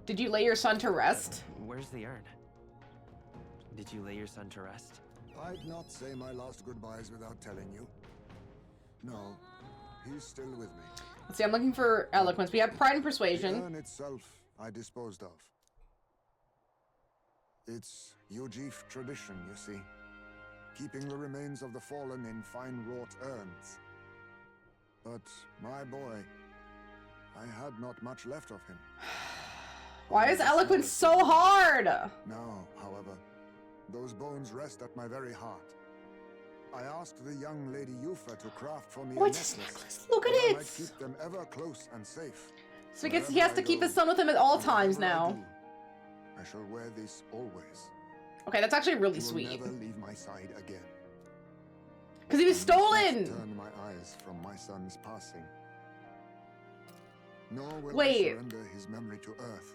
Did you lay your son to rest? Where's the urn? Did you lay your son to rest? I'd not say my last goodbyes without telling you. No, he's still with me. Let's see, I'm looking for eloquence. We have pride and The persuasion. urn itself, I disposed of. It's Yujif tradition, you see. Keeping the remains of the fallen in fine wrought urns. But my boy, I had not much left of him. Why is eloquence so hard? Now, however, those bones rest at my very heart. I asked the young Lady Yufa to craft for me a necklace. Look at that I it! might keep them ever close and safe. So he has to keep his son with him at all times now. I shall wear this always. Okay, that's actually really You will sweet. never leave my side again. Because he was stolen! Turn my eyes from my son's passing. Nor will Wait. I surrender his memory to earth,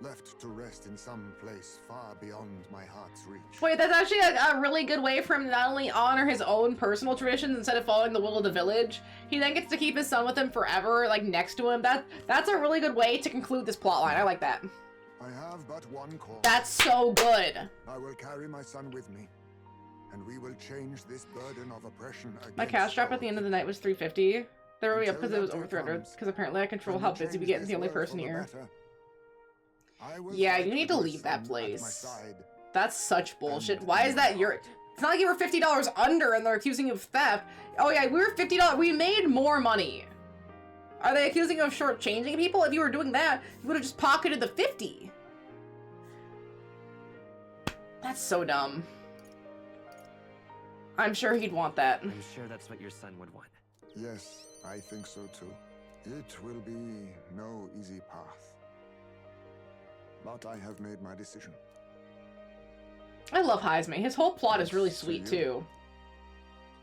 left to rest in some place far beyond my heart's reach. Wait, that's actually a really good way for him to not only honor his own personal traditions instead of following the will of the village, he then gets to keep his son with him forever, like next to him. That's a really good way to conclude this plotline. I like that. I have but one course. That's so good. I will carry my son with me, and we will change this burden of oppression against My cash drop at the end of the night was $350. They're already up because it was over 300. Because apparently I control how busy we get. The only person here. Yeah, you need to leave that place. That's such bullshit. Why is that your... It's not like you were $50 under and they're accusing you of theft. Oh yeah, we were $50. We made more money. Are they accusing you of shortchanging people? If you were doing that, you would have just pocketed the 50. That's so dumb. I'm sure he'd want that. I'm sure that's what your son would want. Yes, I think so too. It will be no easy path. But I have made my decision. I love Heisme. His whole plot is really sweet too.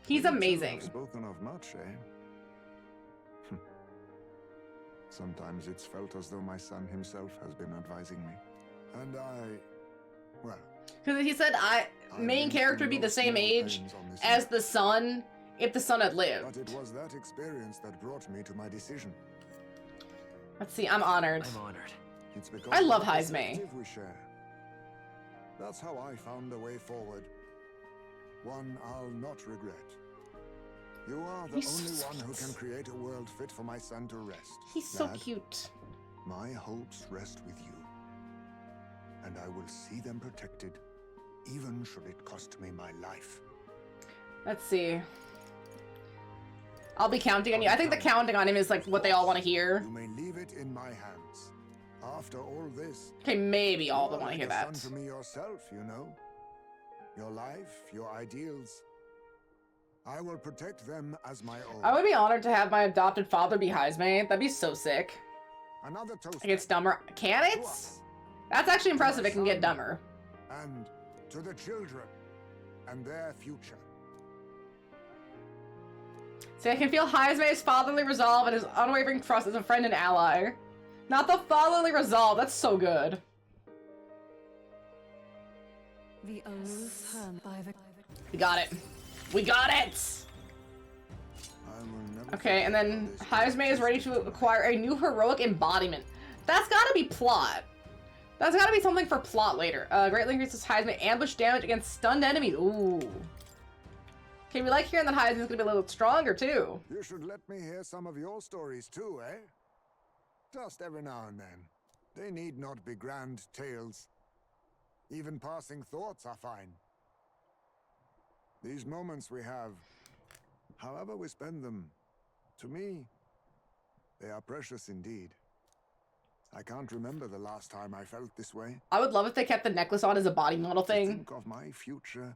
He's amazing. Spoken of much, eh? Sometimes it's felt as though my son himself has been advising me. And well... Because he said main character would be the same age as the son if the son had lived. But it was that experience that brought me to my decision. Let's see, I'm honored. I'm honored. It's because I love of the Heisme. perspective we share. That's how I found a way forward. One I'll not regret. You are the He's only so one who sweet. can create a world fit for my son to rest. He's so Dad, cute. my hopes rest with you. And I will see them protected, even should it cost me my life. Let's see. I'll be counting on you. I think the counting on him is like what they all want to hear. You may leave it in my hands. After all this, Okay, maybe all of them want to hear you are like that. a son to me yourself, you know. Your life, your ideals. I will protect them as my own. I would be honored to have my adopted father be Heismay. That'd be so sick. Another toast. It gets dumber. Can it? That's actually impressive. It can get dumber. And to the children and their future. See, I can feel Heismay's fatherly resolve and his unwavering trust as a friend and ally. Not the fatherly resolve. That's so good. The aloof hermit by the... We got it. We got it! Okay, and then Heismay is ready to acquire a new heroic embodiment. That's gotta be plot. That's gotta be something for plot later. Greatly increases Heismay ambush damage against stunned enemies. Ooh. Okay, we like hearing that Heismay's gonna be a little stronger too. You should let me hear some of your stories too, eh? Just every now and then. They need not be grand tales. Even passing thoughts are fine. These moments we have, however we spend them, to me, they are precious indeed. I can't remember the last time I felt this way. I would love if they kept the necklace on as a body model thing. Think of my future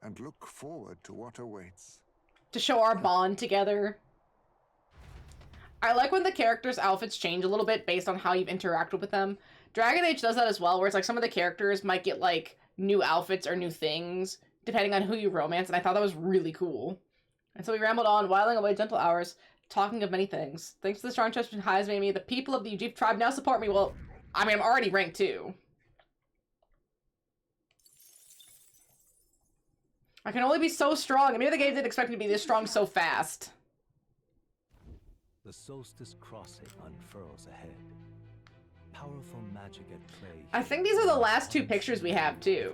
and look forward to what awaits. To show our bond together. I like when the characters' outfits change a little bit based on how you've interacted with them. Dragon Age does that as well, where it's like some of the characters might get like new outfits or new things depending on who you romance, and I thought that was really cool. And so we rambled on, whiling away gentle hours, talking of many things. Thanks to the strong trust between Heismay and me, the people of the Ujif tribe now support me. Well, I mean, I'm already ranked 2. I can only be so strong. I mean, the game didn't expect me to be this strong so fast. The solstice crossing unfurls ahead. Powerful magic at play. I think these are the last 2 pictures we have, too.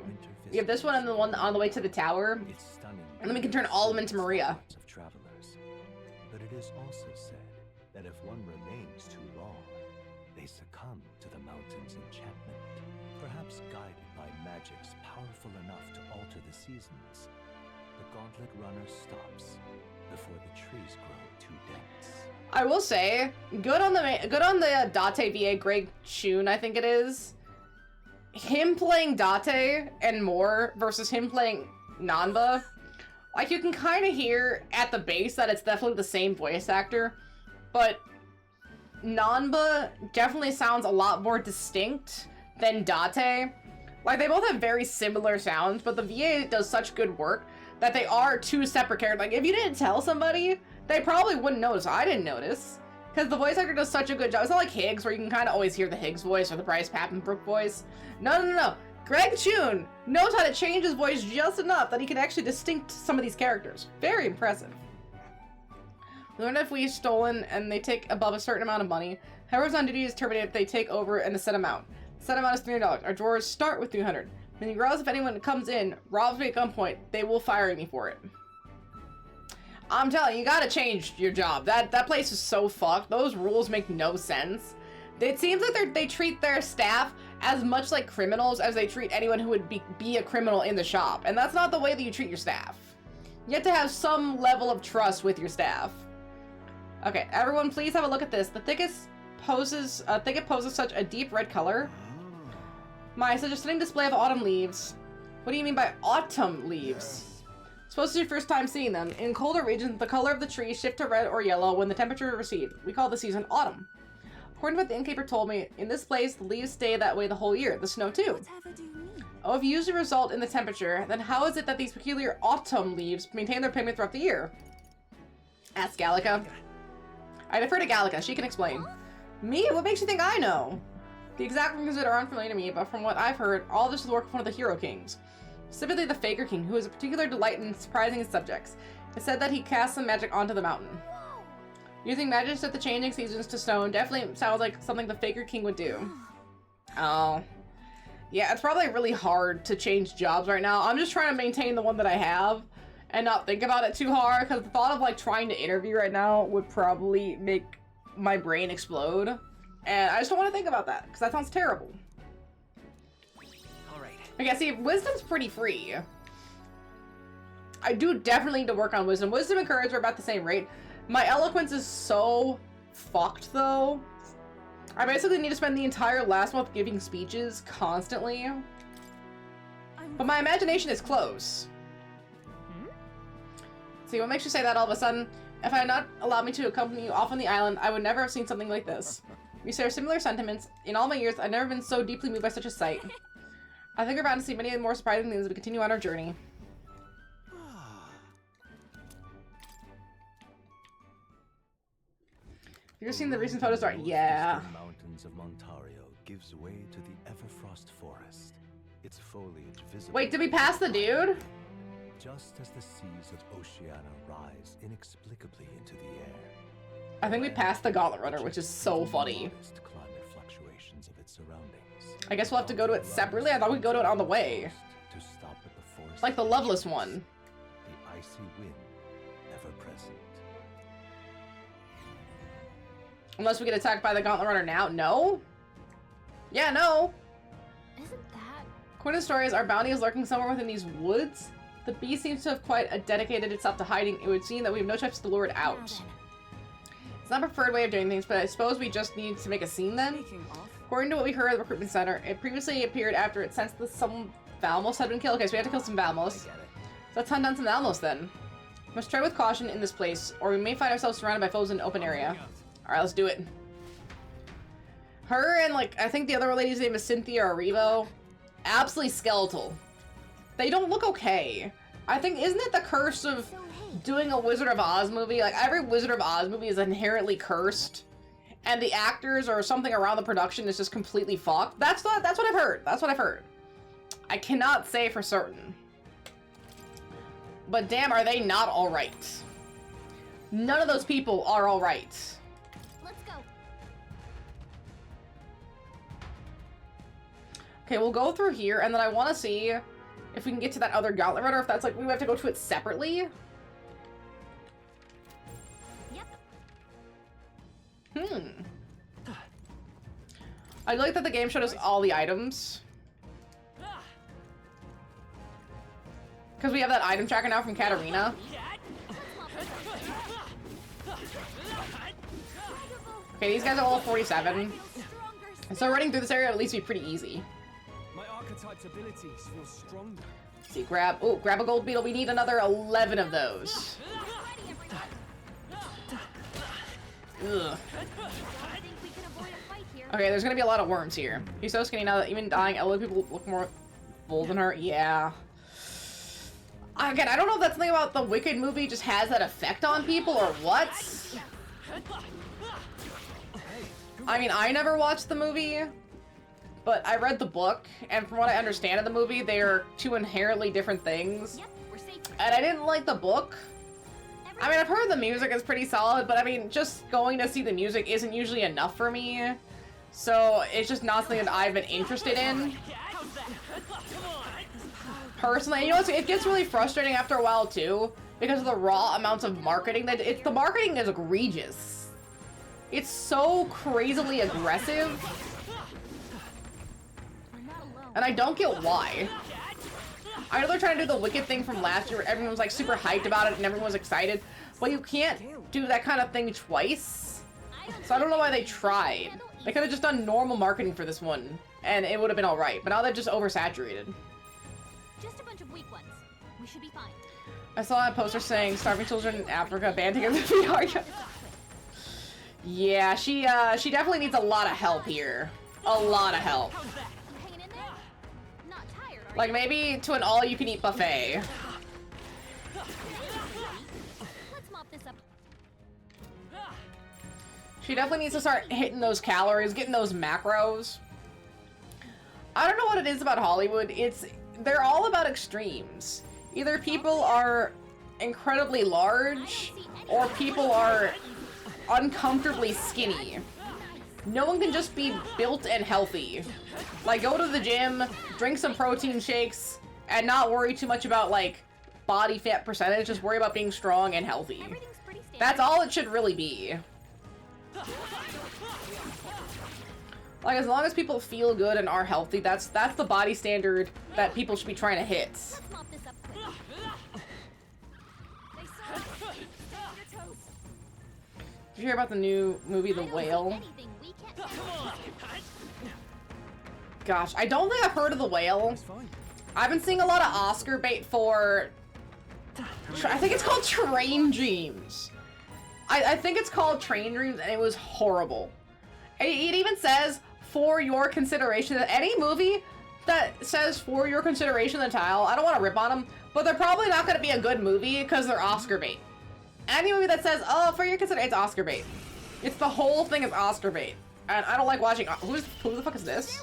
We have this one and the one on the way to the tower. It's stunning. And then we can turn all of them into Maria. Of travelers. But it is also said that if one remains too long, they succumb to the mountain's enchantment. Perhaps guided by magics powerful enough to alter the seasons, the gauntlet runner stops before the trees grow too dense. I will say, good on the Date VA Greg Shun, I think it is. Him playing Date and more versus him playing Nanba. Like, you can kind of hear at the base that it's definitely the same voice actor, but Nanba definitely sounds a lot more distinct than Date. Like, they both have very similar sounds, but the VA does such good work that they are 2 separate characters. Like, if you didn't tell somebody, they probably wouldn't notice. I didn't notice. Because the voice actor does such a good job. It's not like Higgs, where you can kind of always hear the Higgs voice or the Bryce Papenbrook voice. No. Greg Chun knows how to change his voice just enough that he can actually distinct some of these characters. Very impressive. We learned if we've stolen and they take above a certain amount of money, whoever's on duty is terminated if they take over in a set amount. The set amount is $300. Our drawers start with $300. When he growls, if anyone comes in, robs me at gunpoint, they will fire me for it. I'm telling you, you gotta change your job. That place is so fucked. Those rules make no sense. It seems like they treat their staff as much like criminals as they treat anyone who would be a criminal in the shop. And that's not the way that you treat your staff. You have to have some level of trust with your staff. Okay, everyone please have a look at this. The thicket poses such a deep red color. My, such a stunning display of autumn leaves. What do you mean by autumn leaves? Supposed to be your first time seeing them. In colder regions, the color of the trees shift to red or yellow when the temperature recedes. We call the season autumn. According to what the innkeeper told me, in this place, the leaves stay that way the whole year. The snow, too. Oh, if you usually result in the temperature, then how is it that these peculiar autumn leaves maintain their pigment throughout the year? Ask Gallica. I defer to Gallica. She can explain. Me? What makes you think I know? The exact reasons are unfamiliar to me, but from what I've heard, all this is the work of one of the hero kings. Specifically the Faker King, who has a particular delight in surprising his subjects. It said that he cast some magic onto the mountain. Using magic to set the changing seasons to stone definitely sounds like something the Faker King would do. Oh. Yeah, it's probably really hard to change jobs right now. I'm just trying to maintain the one that I have and not think about it too hard, because the thought of like trying to interview right now would probably make my brain explode. And I just don't want to think about that, because that sounds terrible. Okay, see, wisdom's pretty free. I do definitely need to work on wisdom. Wisdom and courage are about the same rate. My eloquence is so fucked, though. I basically need to spend the entire last month giving speeches constantly. But my imagination is close. See, what makes you say that all of a sudden? If I had not allowed me to accompany you off on the island, I would never have seen something like this. We share similar sentiments. In all my years, I've never been so deeply moved by such a sight. I think we're bound to see many more surprising things as we continue on our journey. You've seen the recent photos, right? Yeah. The mountains of Montario gives way to the Everfrost Forest. Its foliage visible. Wait, did we pass the dude? Just as the seas of Oceania rise inexplicably into the air. I think we passed the Gauntlet Runner, which is so funny. Climate fluctuations of its surroundings. I guess we'll have to go to it separately. I thought we'd go to it on the way. To stop at the forest. Like the Loveless one. The icy wind, ever present. Unless we get attacked by the Gauntlet Runner now? No? Yeah, no. Isn't that... According to stories, our bounty is lurking somewhere within these woods. The beast seems to have quite dedicated itself to hiding. It would seem that we have no choice to lure it out. It's not a preferred way of doing things, but I suppose we just need to make a scene then. According to what we heard at the recruitment center, it previously appeared after it sensed that some Valmos had been killed. Okay, so we have to kill some Valmos. So let's hunt down some Valmos then. We must tread with caution in this place, or we may find ourselves surrounded by foes in an open area. Alright, let's do it. Her and, like, I think the other lady's name is Cynthia or Revo. Absolutely skeletal. They don't look okay. I think, isn't it the curse of doing a Wizard of Oz movie? Like, every Wizard of Oz movie is inherently cursed. And the actors or something around the production is just completely fucked. That's what I've heard. That's what I've heard. I cannot say for certain. But damn, are they not alright. None of those people are alright. Let's go. Okay, we'll go through here, and then I want to see if we can get to that other Gauntlet Runner, if that's like, we have to go to it separately. Yep. I like that the game showed us all the items. Because we have that item tracker now from Katarina. Okay, these guys are all 47. So running through this area would at least be pretty easy. My archetype's abilities feel stronger. Let's see, grab a gold beetle. We need another 11 of those. Ugh. Okay, there's gonna be a lot of worms here. He's so skinny now that even dying elderly people look more full than her. Yeah. Again, I don't know if that's something about the Wicked movie just has that effect on people or what. I mean, I never watched the movie, but I read the book, and from what I understand of the movie, they are two inherently different things. And I didn't like the book. I mean, I've heard the music is pretty solid, but I mean, just going to see the music isn't usually enough for me. So it's just not something that I've been interested in. Personally, you know, it gets really frustrating after a while too, because of the raw amounts of marketing that the marketing is egregious. It's so crazily aggressive. And I don't get why. I know they're trying to do the Wicked thing from last year where everyone was like super hyped about it and everyone was excited, but you can't do that kind of thing twice. So I don't know why they tried. They could have just done normal marketing for this one and it would have been alright, but now they're just oversaturated. Just a bunch of weak ones. We should be fine. I saw a poster saying starving children in Africa banding in the VR. Yeah, she definitely needs a lot of help here. A lot of help. Like maybe to an all-you-can-eat buffet. Let's mop this up. She definitely needs to start hitting those calories, getting those macros. I don't know what it is about Hollywood. They're all about extremes. Either people are incredibly large, or people are uncomfortably skinny. No one can just be built and healthy. Like, go to the gym, drink some protein shakes, and not worry too much about, like, body fat percentage. Just worry about being strong and healthy. That's all it should really be. Like, as long as people feel good and are healthy, that's the body standard that people should be trying to hit. Did you hear about the new movie, The Whale? Gosh, I don't think I've heard of the whale. I've been seeing a lot of Oscar bait for... I think it's called Train Dreams. I think it's called Train Dreams, and it was horrible. It even says, for your consideration, that any movie that says for your consideration in the title, I don't want to rip on them, but they're probably not going to be a good movie because they're Oscar bait. Any movie that says, oh, for your consideration, it's Oscar bait. It's the whole thing is Oscar bait. And I don't like watching... Who the fuck is this?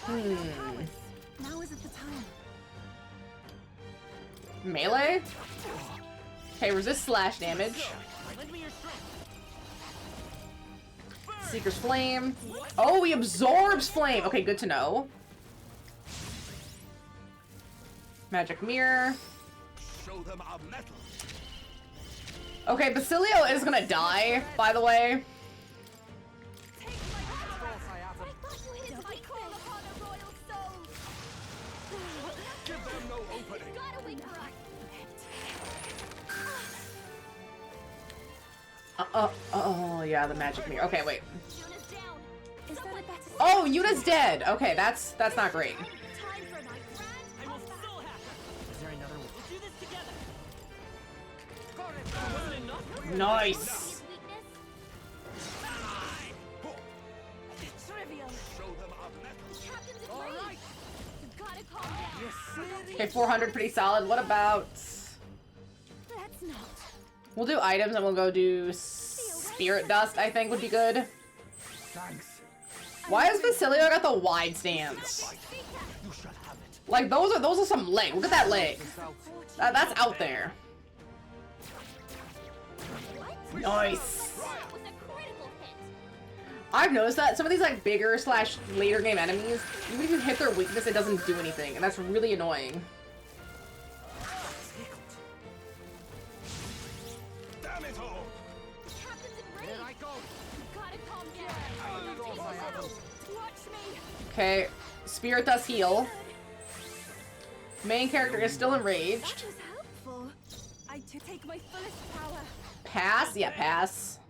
Now isn't the time. Melee? Okay, resist slash damage. Seeker's Flame. Oh, he absorbs flame. Okay, good to know. Magic Mirror. Okay, Basilio is gonna die, by the way. Oh, yeah, the magic mirror. Okay, wait. Oh, Yuna's dead. Okay, that's not great. Nice. Okay, 400, pretty solid. What about... We'll do items and we'll go do Spirit Dust, I think would be good. Why has Basilio got the wide stance? Like, those are some leg. Look at that leg. That's out there. Nice. I've noticed that some of these like bigger slash later game enemies, even if you hit their weakness, it doesn't do anything, and that's really annoying. Okay, Spirit does heal. Main character is still enraged. I take my fullest power. Pass? Yeah, pass.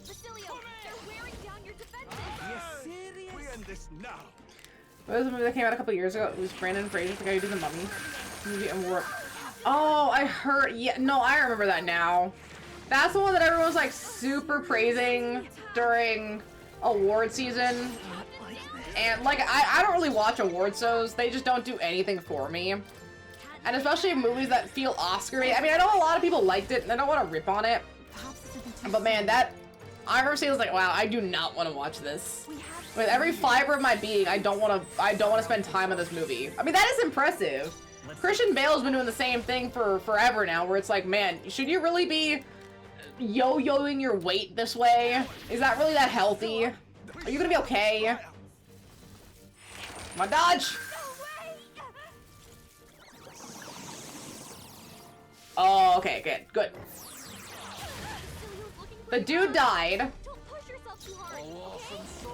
Basilio, they're wearing down your defenses. We end this now. What was the movie that came out a couple years ago? It was Brandon Fraser's the guy who did The Mummy. Movie award. Oh, I heard. Yeah, no, I remember that now. That's the one that everyone was like super praising during award season. And like, I don't really watch award shows. They just don't do anything for me. And especially movies that feel Oscar-y. I mean, I know a lot of people liked it, and I don't want to rip on it. But man, I remember seeing it, was like, wow, I do not want to watch this. With every fiber of my being, I don't want to spend time on this movie. I mean, that is impressive. Christian Bale's been doing the same thing for forever now, where it's like, man, should you really be yo-yoing your weight this way? Is that really that healthy? Are you gonna be okay? Come on, dodge! Oh, okay, good. The dude died.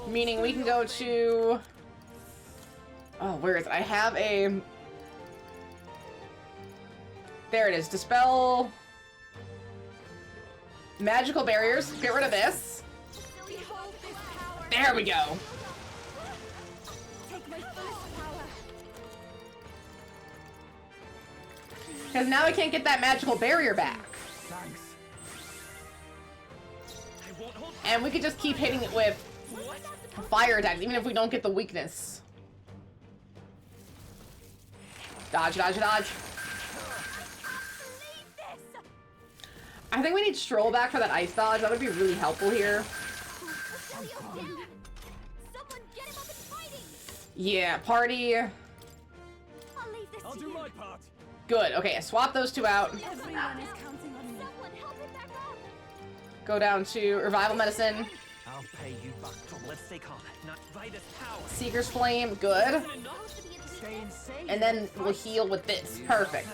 Meaning we can go to... Oh, where is it? I have a... There it is. Dispel... Magical barriers. Get rid of this. There we go. Because now I can't get that magical barrier back. And we could just keep hitting it with fire attacks, even if we don't get the weakness. Dodge, dodge, dodge. I think we need Stroll back for that ice dodge. That would be really helpful here. Yeah, party. I'll do my part. Good. Okay, swap those two out. Go down to Revival Medicine. I'll pay you back. Let's take on Vitus power. Seeker's Flame. Good. And then we'll heal with this. Perfect.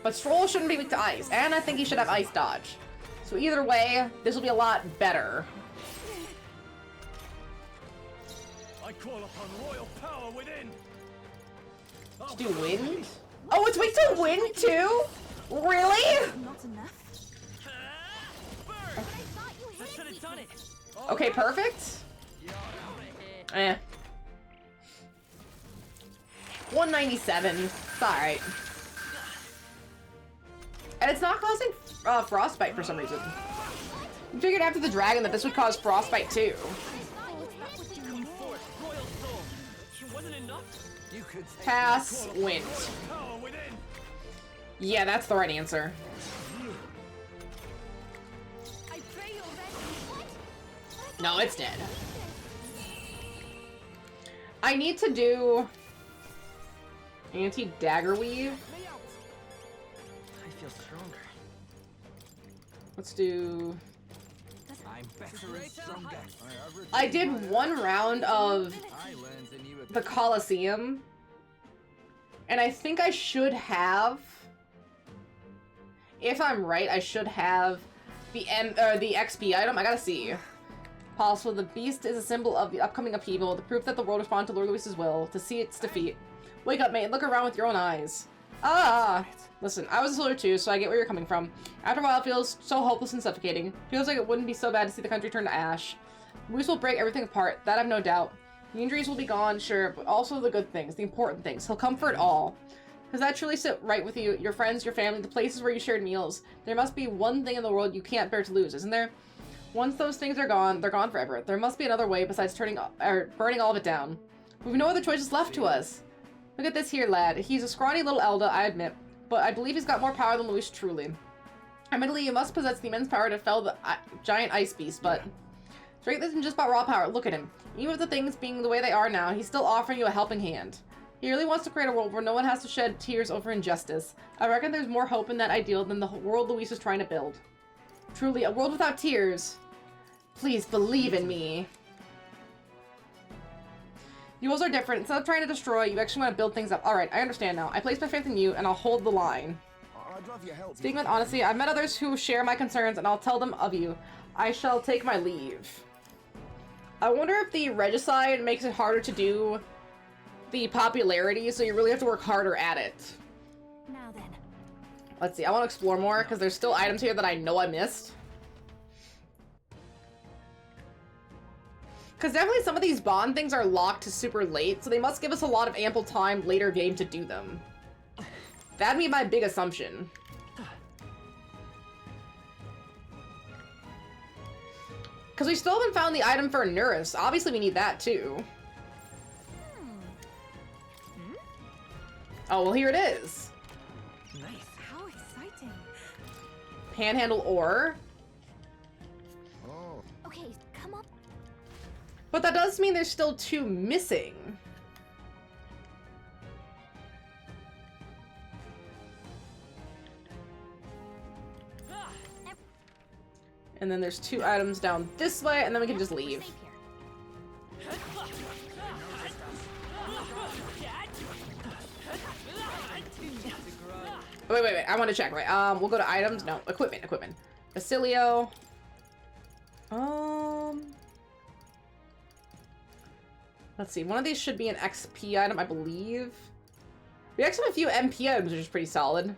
But Stroll shouldn't be weak to ice, and I think he should have ice dodge. So either way, this will be a lot better. I call upon royal power within. Let's do wind. Oh, it's weak to wind too? Really? Not enough. I should have done it. Okay, perfect. Eh. 197. It's alright. And it's not causing frostbite for some reason. I figured after the dragon that this would cause frostbite too. Pass, wind. Yeah, that's the right answer. No, it's dead. I need to do anti-dagger weave. I feel stronger. Let's do... I'm better and stronger. I did one round of the Colosseum, and I think I should have, if I'm right, I should have the XP item. I gotta see. Possible. The beast is a symbol of the upcoming upheaval, the proof that the world responded to Lord Luis's will, to see its defeat. Wake up, mate. Look around with your own eyes. Ah! Listen, I was a soldier too, so I get where you're coming from. After a while, it feels so hopeless and suffocating. Feels like it wouldn't be so bad to see the country turn to ash. Luis will break everything apart, that I've no doubt. The injuries will be gone, sure, but also the good things, the important things. He'll comfort all. Does that truly sit right with you, your friends, your family, the places where you shared meals? There must be one thing in the world you can't bear to lose, isn't there? Once those things are gone, they're gone forever. There must be another way besides burning all of it down. We've no other choices left to us. Look at this here lad. He's a scrawny little Elda, I admit, but I believe he's got more power than Luis truly. Admittedly, you must possess the immense power to fell the giant ice beast, but strength isn't just about raw power. Look at him. Even with the things being the way they are now, he's still offering you a helping hand. He really wants to create a world where no one has to shed tears over injustice. I reckon there's more hope in that ideal than the world Luis is trying to build. Truly, a world without tears. Please believe in me. Duels are different. Instead of trying to destroy, you actually want to build things up. Alright, I understand now. I place my faith in you, and I'll hold the line. I'd love your help. Speaking with honesty, I've met others who share my concerns, and I'll tell them of you. I shall take my leave. I wonder if the regicide makes it harder to do the popularity, so you really have to work harder at it. Now then. Let's see, I want to explore more, because there's still items here that I know I missed. Because definitely some of these bond things are locked to super late, so they must give us a lot of ample time later game to do them. That'd be my big assumption. Because we still haven't found the item for Nurse. Obviously we need that too. Oh, well here it is. Nice. How exciting. Panhandle ore. Okay, come on. But that does mean there's still 2 missing. And then there's 2 items down this way, and then we can just leave. Oh, wait, I want to check, right? We'll go to items. No, equipment. Basilio. Let's see. One of these should be an XP item, I believe. We actually have a few MP items, which is pretty solid.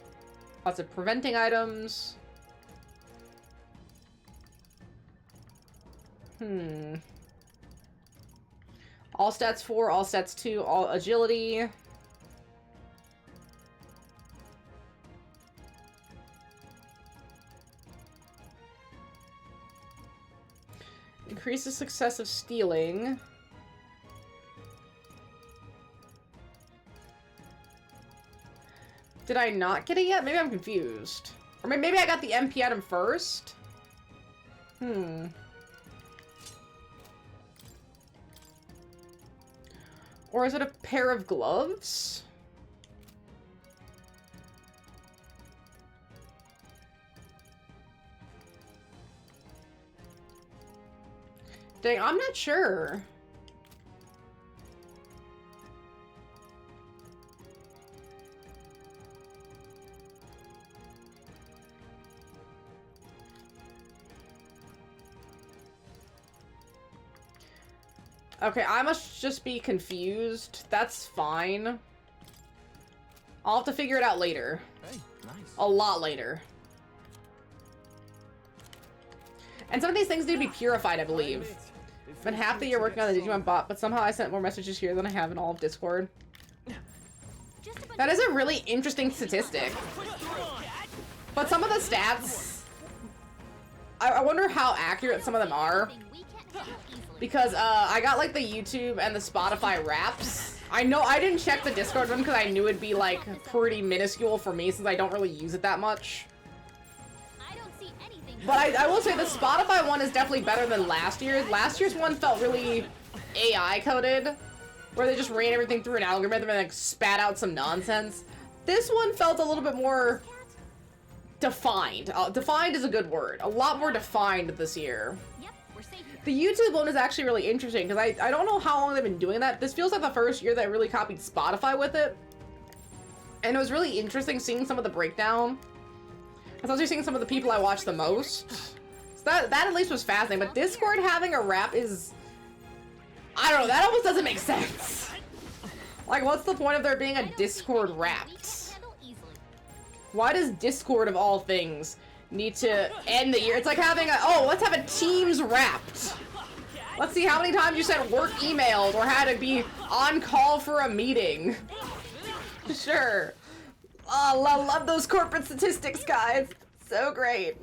Lots of preventing items. All stats 4, all stats 2, all agility. Increases success of stealing. Did I not get it yet? Maybe I'm confused. Or maybe I got the MP item first? Or is it a pair of gloves? Dang, I'm not sure. Okay, I must just be confused. That's fine. I'll have to figure it out later. Hey, nice. A lot later. And some of these things need to be purified, I believe. I've been half the year working on the Digimon bot, but somehow I sent more messages here than I have in all of Discord. That is a really interesting statistic. But some of the stats, I wonder how accurate some of them are. Because I got like the YouTube and the Spotify Wraps. I know I didn't check the Discord one because I knew it'd be like pretty minuscule for me since I don't really use it that much. But I will say the Spotify one is definitely better than last year's. Last year's one felt really AI coded, where they just ran everything through an algorithm and like spat out some nonsense. This one felt a little bit more defined. Defined is a good word. A lot more defined this year. The YouTube one is actually really interesting because I don't know how long they've been doing that. This feels like the first year that really copied Spotify with it. And it was really interesting seeing some of the breakdown. Especially seeing some of the people I watch the most. So that at least was fascinating. But Discord having a rap is... I don't know, that almost doesn't make sense. Like, what's the point of there being a Discord Wrapped? Why does Discord, of all things, need to end the year? It's like having a, oh, let's have a Teams Wrapped. Let's see how many times you sent work emails or had to be on call for a meeting. Sure. Oh, I love those corporate statistics, guys. So great.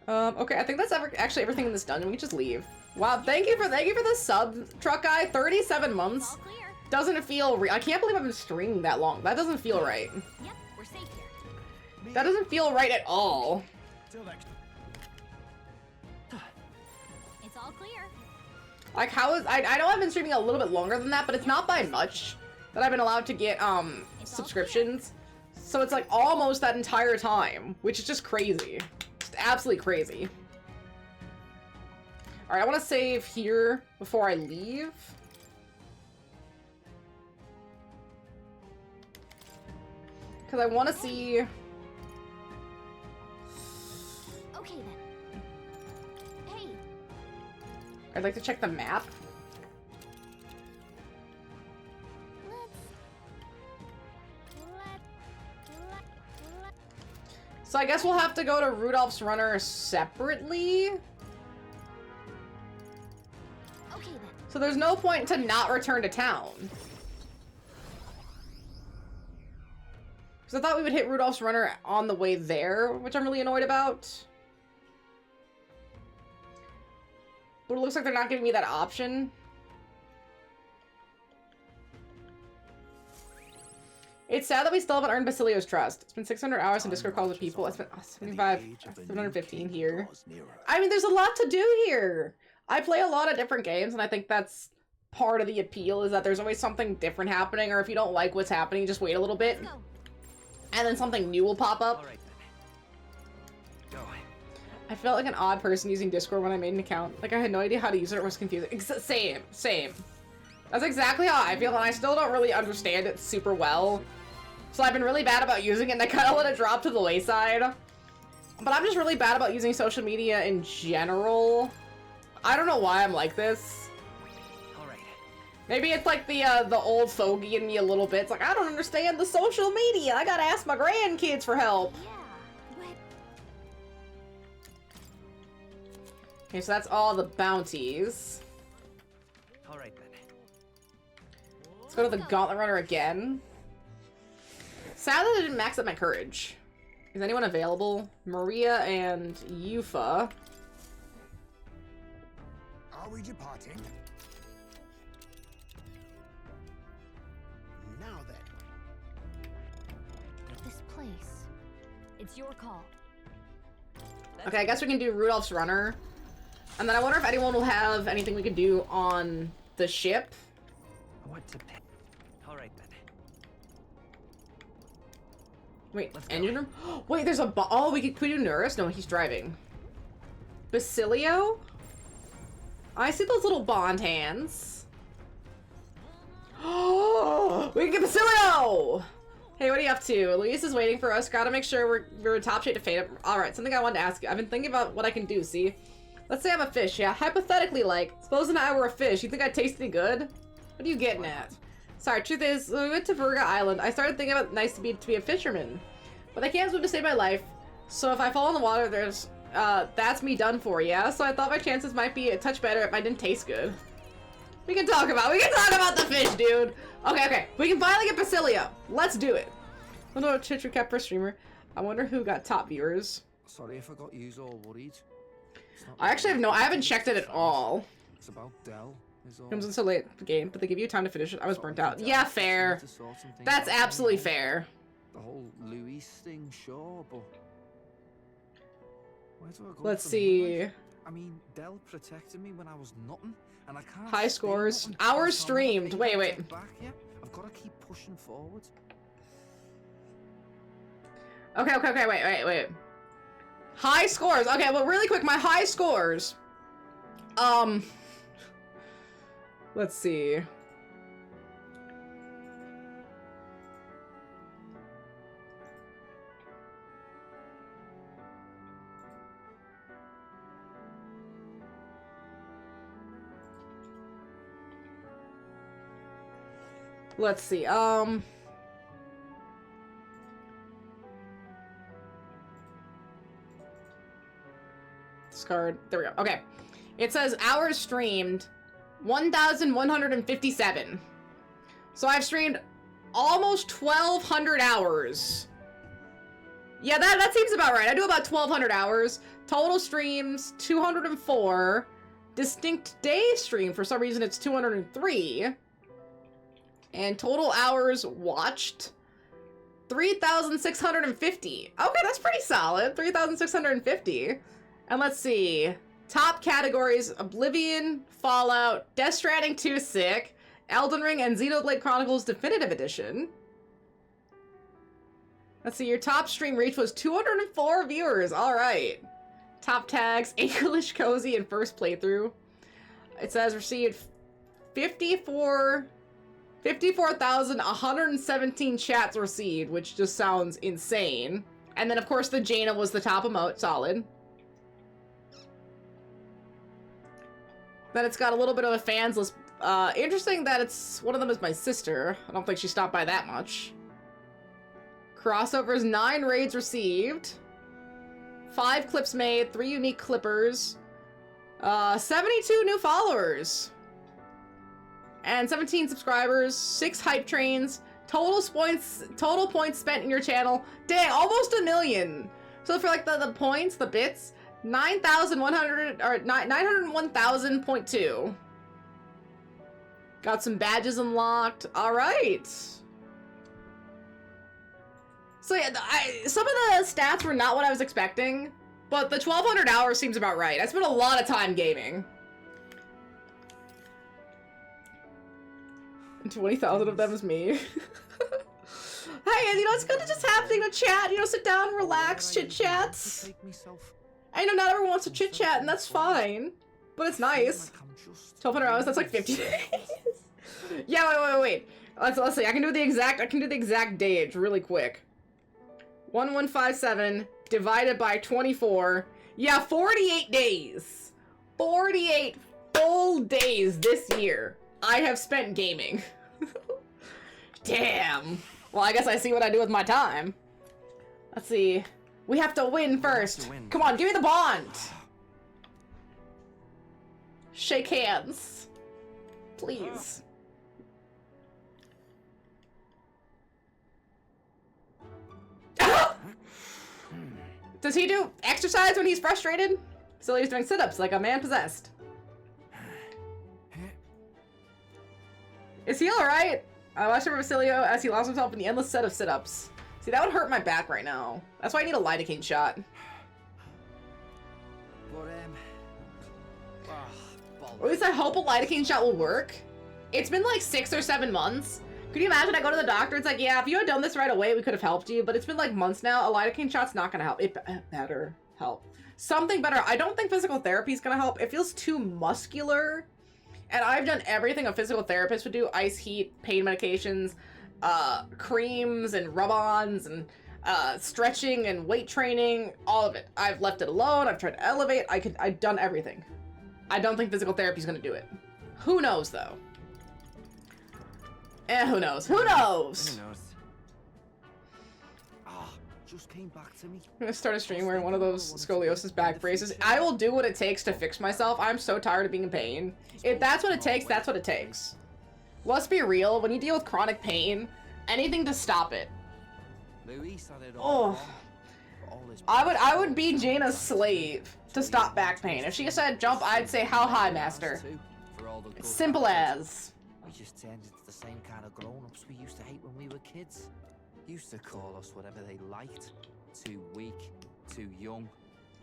Okay, I think that's actually everything in this dungeon. We can just leave. Wow, thank you for the sub, truck guy. 37 months. Doesn't feel I can't believe I've been streaming that long. That doesn't feel right. Yep, we're safe here. That doesn't feel right at all. It's all clear. Like, how is I know I've been streaming a little bit longer than that, but it's not by much that I've been allowed to get subscriptions. So it's like almost that entire time, which is just crazy. Just absolutely crazy. Alright, I want to save here before I leave. Because I want to see... Okay then. Hey. I'd like to check the map. So I guess we'll have to go to Rudolph's Runner separately. Okay then. So there's no point to not return to town. Because I thought we would hit Rudolph's Runner on the way there, which I'm really annoyed about. But it looks like they're not giving me that option. It's sad that we still haven't earned Basilio's trust. It's been 600 hours in Discord calls with people. It's been 715 here. I mean, there's a lot to do here. I play a lot of different games, and I think that's part of the appeal, is that there's always something different happening, or if you don't like what's happening, just wait a little bit. And then something new will pop up. I felt like an odd person using Discord when I made an account. Like, I had no idea how to use it or was confusing. Same. That's exactly how I feel, and I still don't really understand it super well. So I've been really bad about using it, and I kind of let it drop to the wayside. But I'm just really bad about using social media in general. I don't know why I'm like this. Maybe it's like the old fogey in me a little bit. It's like, I don't understand the social media. I gotta ask my grandkids for help. Okay, so that's all the bounties. Alright then. Let's go to the Gauntlet Runner again. Sad that I didn't max up my courage. Is anyone available? Maria and Yufa. Are we departing? Now then. This place. It's your call. Okay, I guess we can do Rudolph's Runner. And then I wonder if anyone will have anything we can do on the ship. What to pick? Alright then. Wait, engine room? Wait, there's a oh, can we do Nurse? No, he's driving. Basilio? I see those little bond hands. Oh, we can get Basilio! Hey, what are you up to? Luis is waiting for us. Gotta make sure we're in top shape to fade up. Alright, something I wanted to ask you. I've been thinking about what I can do, see? Let's say I'm a fish, yeah? Hypothetically, like, supposing I were a fish, you think I'd taste any good? What are you getting at? Sorry, truth is, when we went to Virga Island, I started thinking about nice to be a fisherman. But I can't swim to save my life, so if I fall in the water, there's, that's me done for, yeah? So I thought my chances might be a touch better if I didn't taste good. We can talk about the fish, dude! Okay, we can finally get Basilio. Let's do it. I don't know what chit recap for streamer. I wonder who got top viewers. Sorry if I got you all worried. I actually I haven't checked it at all. It's about Dell. Comes in so late in the game, but they give you time to finish it. I was burnt out. Yeah, fair. That's absolutely fair. The whole Luis thing, sure, but where do I go? Let's see. I mean, Dell protected me when I was nothing, and I can't. High scores. Hours streamed. Wait. Back yet. I've got to keep pushing forward. Okay, wait. High scores. Okay, well, really quick, my high scores. Let's see. Let's see, discard. There we go. Okay. It says hours streamed 1,157. So I've streamed almost 1,200 hours. Yeah, that seems about right. I do about 1,200 hours. Total streams 204. Distinct day stream, for some reason it's 203. And total hours watched 3,650. Okay, that's pretty solid. 3,650. And let's see. Top categories: Oblivion, Fallout, Death Stranding 2 Sick, Elden Ring, and Xenoblade Chronicles Definitive Edition. Let's see, your top stream reach was 204 viewers. Alright. Top tags: English Cozy and first playthrough. It says received 54,117 chats received, which just sounds insane. And then, of course, the Jaina was the top emote. Solid. Then it's got a little bit of a fans list. Interesting that it's one of them is my sister. I don't think she stopped by that much. Crossovers: 9 raids received, 5 clips made, 3 unique clippers, 72 new followers, and 17 subscribers, 6 hype trains, total points spent in your channel. Dang, almost 1 million. So for like the points, the bits, 9,100 or 901,000.2. Got some badges unlocked. All right. So yeah, some of the stats were not what I was expecting, but the 1,200 hours seems about right. I spent a lot of time gaming. And 20,000 of them is me. Hey, it's good to just have to chat, sit down, relax, chit-chats. I know not everyone wants to chit-chat, and that's fine, but it's nice. 1,200 hours, that's like 50 days. Yeah, wait. Let's see, I can do the exact days really quick. 1157 divided by 24. Yeah, 48 days. 48 full days this year I have spent gaming. Damn. Well, I guess I see what I do with my time. Let's see. We have to win first. Come on, give me the bond. Shake hands. Please. Does he do exercise when he's frustrated? So he's doing sit-ups like a man possessed. Is he alright? I watched Basilio as he lost himself in the endless set of sit-ups. See, that would hurt my back right now. That's why I need a lidocaine shot. Or at least I hope a lidocaine shot will work. It's been like 6 or 7 months. Could you imagine I go to the doctor, it's like, yeah, if you had done this right away, we could have helped you, but it's been like months now. A lidocaine shot's not gonna help. It better help. Something better. I don't think physical therapy is gonna help. It feels too muscular. And I've done everything a physical therapist would do. Ice, heat, pain medications, creams and rub-ons and stretching and weight training, all of it. I've left it alone. I've tried to elevate. I've done everything. I don't think physical therapy is gonna do it. Who knows though? Who knows? Who knows? Who knows? Ah, just came back to me. I'm gonna start a stream wearing one of those scoliosis back braces. I will do what it takes to fix myself. I'm so tired of being in pain. If that's what it takes, that's what it takes. Let's be real, when you deal with chronic pain, anything to stop it. Luis had it all. I would be Jaina's slave to stop back pain. If she said jump, I'd say how high, master. It's simple as. We just turned into the same kind of grown-ups we used to hate when we were kids. Used to call us whatever they liked. Too weak, too young.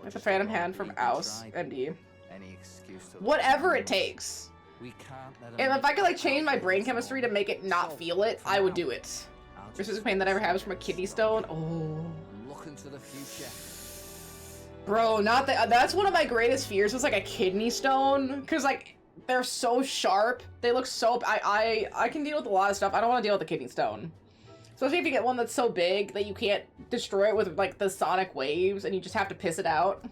Like the Phantom Hand from Aus, MD. Any excuse to Whatever it takes. We can't let And if I could like change my brain chemistry to make it not feel it, I would do it. This is the pain that I ever had was from a kidney stone. Oh. Look into the future. Bro, not that. That's one of my greatest fears was like a kidney stone. Cause like they're so sharp. They look so. I can deal with a lot of stuff. I don't want to deal with a kidney stone. Especially if you get one that's so big that you can't destroy it with like the sonic waves and you just have to piss it out.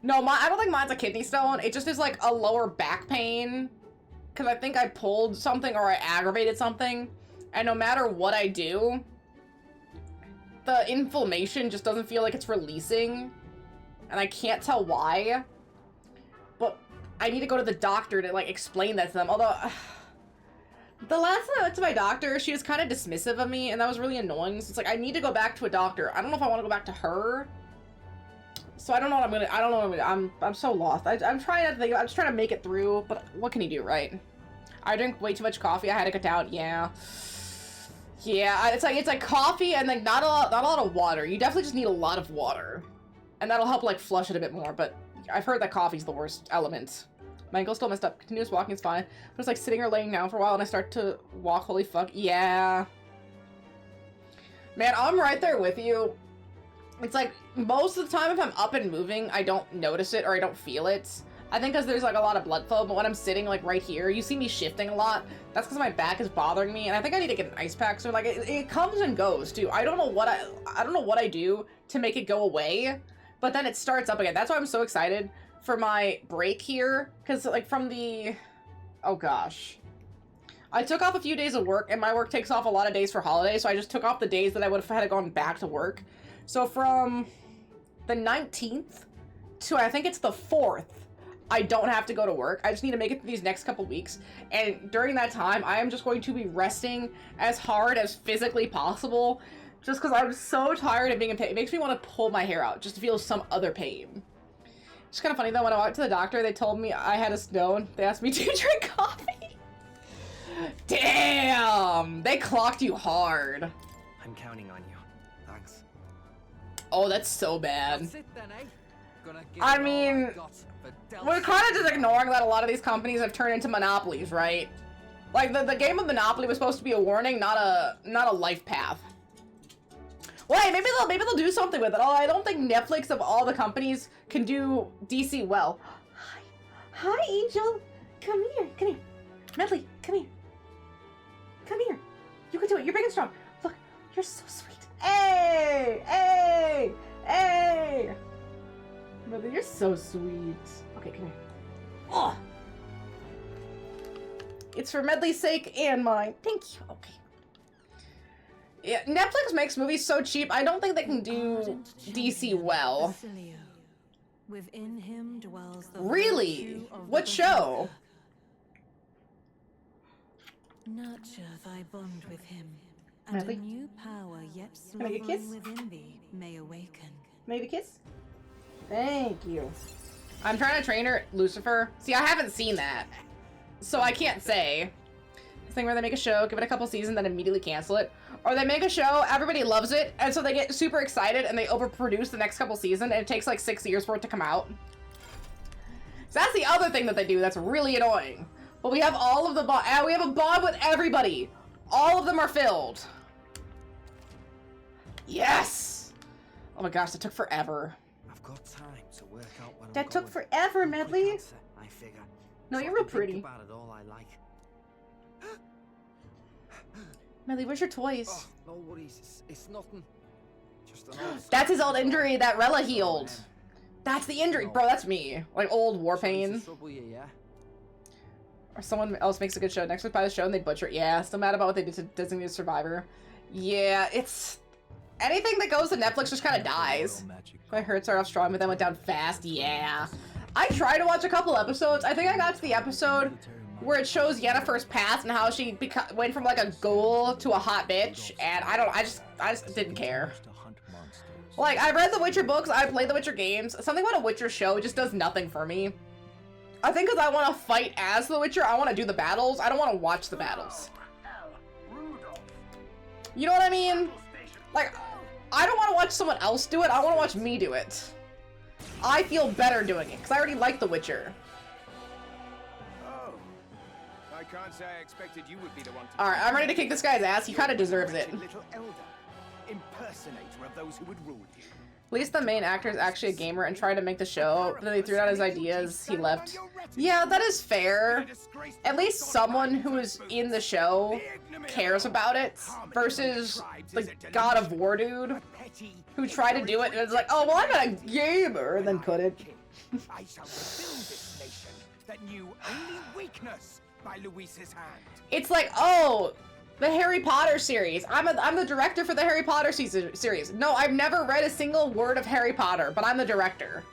No, I don't think mine's a kidney stone. It just is like a lower back pain. Cause I think I pulled something or I aggravated something. And no matter what I do, the inflammation just doesn't feel like it's releasing. And I can't tell why. But I need to go to the doctor to like explain that to them. Although, the last time I went to my doctor, she was kind of dismissive of me and that was really annoying. So it's like, I need to go back to a doctor. I don't know if I want to go back to her. So I don't know what I'm gonna, I don't know what I'm gonna, I'm so lost. I'm trying to think, I'm just trying to make it through, but what can you do, right? I drink way too much coffee, I had to cut down, yeah. Yeah, it's like coffee and like not a lot of water. You definitely just need a lot of water. And that'll help like flush it a bit more, but I've heard that coffee's the worst element. My ankle's still messed up. Continuous walking is fine. But it's like sitting or laying down for a while and I start to walk, holy fuck. Yeah. Man, I'm right there with you. It's like, most of the time if I'm up and moving, I don't notice it or I don't feel it. I think because there's like a lot of blood flow, but when I'm sitting like right here, you see me shifting a lot. That's because my back is bothering me, and I think I need to get an ice pack soon. Like it comes and goes too. I don't know what I do to make it go away, but then it starts up again. That's why I'm so excited for my break here, because like from the, oh gosh. I took off a few days of work, and my work takes off a lot of days for holidays, so I just took off the days that I would have had gone back to work. So from the 19th to I think it's the 4th, I don't have to go to work. I just need to make it through these next couple weeks. And during that time, I am just going to be resting as hard as physically possible. Just because I'm so tired of being in pain. It makes me want to pull my hair out just to feel some other pain. It's kind of funny though, when I went to the doctor, they told me I had a stone. They asked me to drink coffee. Damn! They clocked you hard. I'm counting on you. Thanks. Oh, that's so bad. That's it then, eh? I mean, we're kind of just ignoring that a lot of these companies have turned into monopolies, right? Like the game of Monopoly was supposed to be a warning, not a life path. Well, hey, maybe they'll do something with it. Oh, I don't think Netflix of all the companies can do DC well. Hi, Angel. Come here. Medley, come here. Come here. You can do it. You're big and strong. Look, you're so sweet. Hey! Mother, you're so sweet. Okay, come here. Oh! It's for Medley's sake and mine. Thank you. Okay. Yeah, Netflix makes movies so cheap, I don't think they can do DC well. Within him dwells the really? What show? Nurture thy bond with him, and Medley? a new power yet Can I get a kiss? slumbering within thee may awaken. Maybe a kiss? Thank you. I'm trying to train her, Lucifer. See, I haven't seen that, so I can't say. This thing where they make a show, give it a couple seasons, then immediately cancel it. Or they make a show, everybody loves it, and so they get super excited and they overproduce the next couple seasons, and it takes like 6 years for it to come out. So that's the other thing that they do that's really annoying. But we have all of the we have a bond with everybody. All of them are filled. Yes! Oh my gosh, that took forever. I've got time to work out when That took forever, Medley. I figure. No, So you're I real can pretty. think about it all I like. Medley, where's your toys? Oh, no worries. It's nothing. Just an old That's his old injury that Rella healed. That's the injury. Bro, that's me. Like old war pain. Or someone else makes a good show. Next week by the show and they butcher it. Yeah, still mad about what they did to Designated Survivor. Yeah, it's... anything that goes to Netflix just kind of dies. I heard it started off strong, but then went down fast. Yeah. I tried to watch a couple episodes. I think I got to the episode where it shows Yennefer's past and how she went from like a ghoul to a hot bitch, and I just didn't care. Like, I read the Witcher books, I played the Witcher games. Something about a Witcher show just does nothing for me. I think because I want to fight as the Witcher, I want to do the battles. I don't want to watch the battles. You know what I mean? Like, I don't want to watch someone else do it. I want to watch me do it. I feel better doing it because I already like The Witcher. Oh, I can't say I expected you would be the one to... All right, I'm ready to kick this guy's ass. He kind of deserves it. Little elder, impersonator of those who would rule you. At least the main actor is actually a gamer and tried to make the show, but then he threw out his ideas, he left. Yeah, that is fair. At least someone who is in the show cares about it, versus the God of War dude, who tried to do it and it's like, oh, well, I'm not a gamer, and then couldn't. I shall rebuild this nation that knew only weakness by Luis's hand. It's like, oh, the Harry Potter series. I'm the director for the Harry Potter series. No, I've never read a single word of Harry Potter, but I'm the director.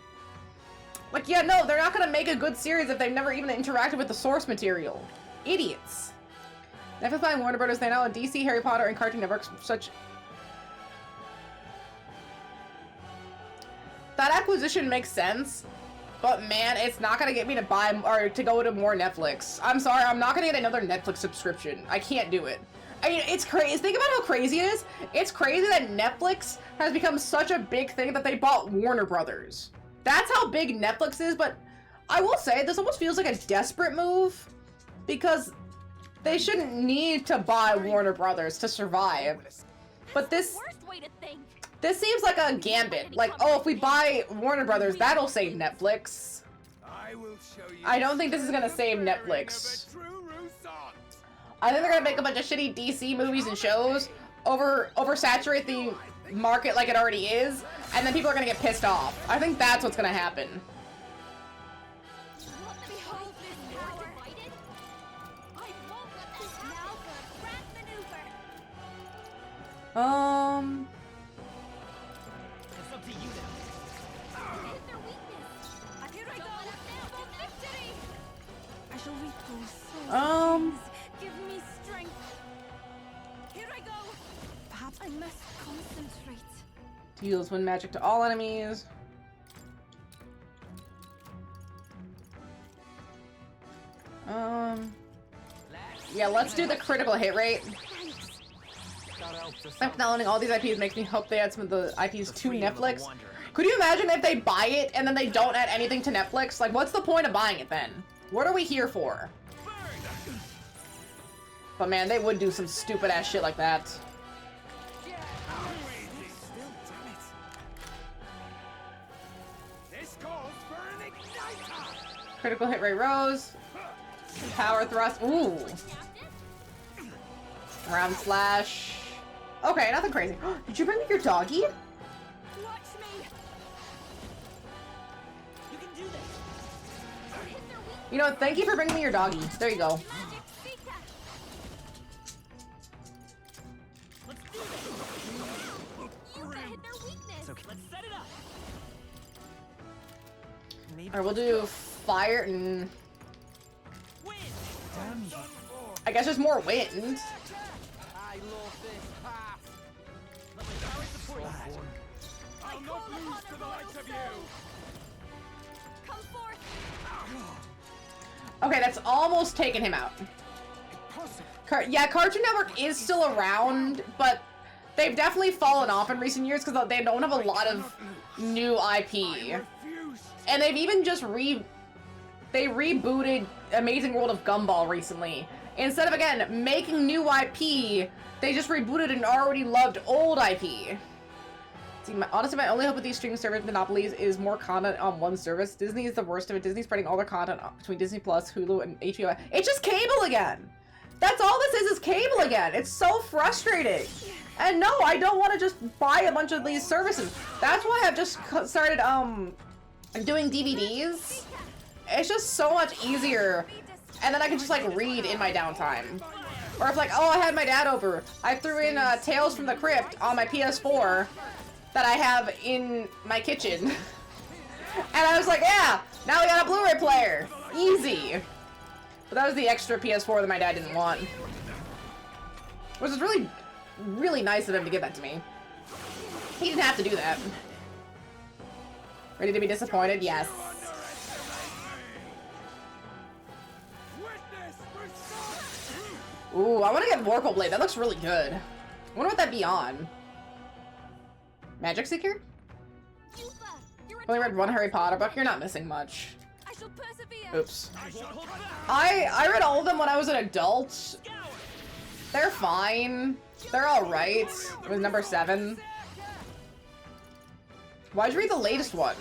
Like, yeah, no, they're not gonna make a good series if they've never even interacted with the source material. Idiots. Netflix buying Warner Brothers, they now own DC, Harry Potter, and Cartoon Networks. Such... that acquisition makes sense, but man, it's not gonna get me to buy or to go to more Netflix. I'm sorry, I'm not gonna get another Netflix subscription. I can't do it. I mean, it's crazy. Think about how crazy it is. It's crazy that Netflix has become such a big thing that they bought Warner Brothers. That's how big Netflix is, but I will say this almost feels like a desperate move because they shouldn't need to buy Warner Brothers to survive. But this seems like a gambit. Like, oh, if we buy Warner Brothers, that'll save Netflix. I don't think this is gonna save Netflix. I think they're gonna make a bunch of shitty DC movies and shows, oversaturate the market like it already is, and then people are gonna get pissed off. I think that's what's gonna happen. Give me strength. Here I go. Perhaps I must concentrate. Deals win magic to all enemies. Yeah, let's do the critical hit rate. Downloading all these IPs makes me hope they add some of the IPs to Netflix. Could you imagine if they buy it and then they don't add anything to Netflix? Like, what's the point of buying it then? What are we here for? But man, they would do some stupid ass shit like that. Critical hit rate rose. Power thrust. Ooh. Round slash. Okay, nothing crazy. Did you bring me your doggy? You know, thank you for bringing me your doggy. There you go. Alright, we'll do fire and... I guess there's more wind. Okay, that's almost taken him out. Yeah, Cartoon Network is still around, but they've definitely fallen off in recent years because they don't have a lot of new IP. And they've even just they rebooted Amazing World of Gumball recently. Instead of, again, making new IP, they just rebooted an already loved old IP. See, honestly, my only hope with these streaming service monopolies is more content on one service. Disney is the worst of it. Disney's spreading all their content between Disney Plus, Hulu, and HBO. It's just cable again! That's all this is cable again! It's so frustrating! And no, I don't want to just buy a bunch of these services. That's why I've just started, doing DVDs. It's just so much easier and then I can just like read in my downtime. Or if like, oh, I had my dad over, I threw in Tales from the Crypt on my PS4 that I have in my kitchen. And I was like, yeah, now we got a Blu-ray player. Easy. But that was the extra PS4 that my dad didn't want. Which is really, really nice of him to give that to me. He didn't have to do that. Ready to be disappointed? Yes. Ooh, I want to get Vorpal Blade. That looks really good. I wonder what that'd be on. Magic Seeker? Only read one Harry Potter book. You're not missing much. Oops. I read all of them when I was an adult. They're fine. They're alright. It was number 7. Why'd you read the latest one?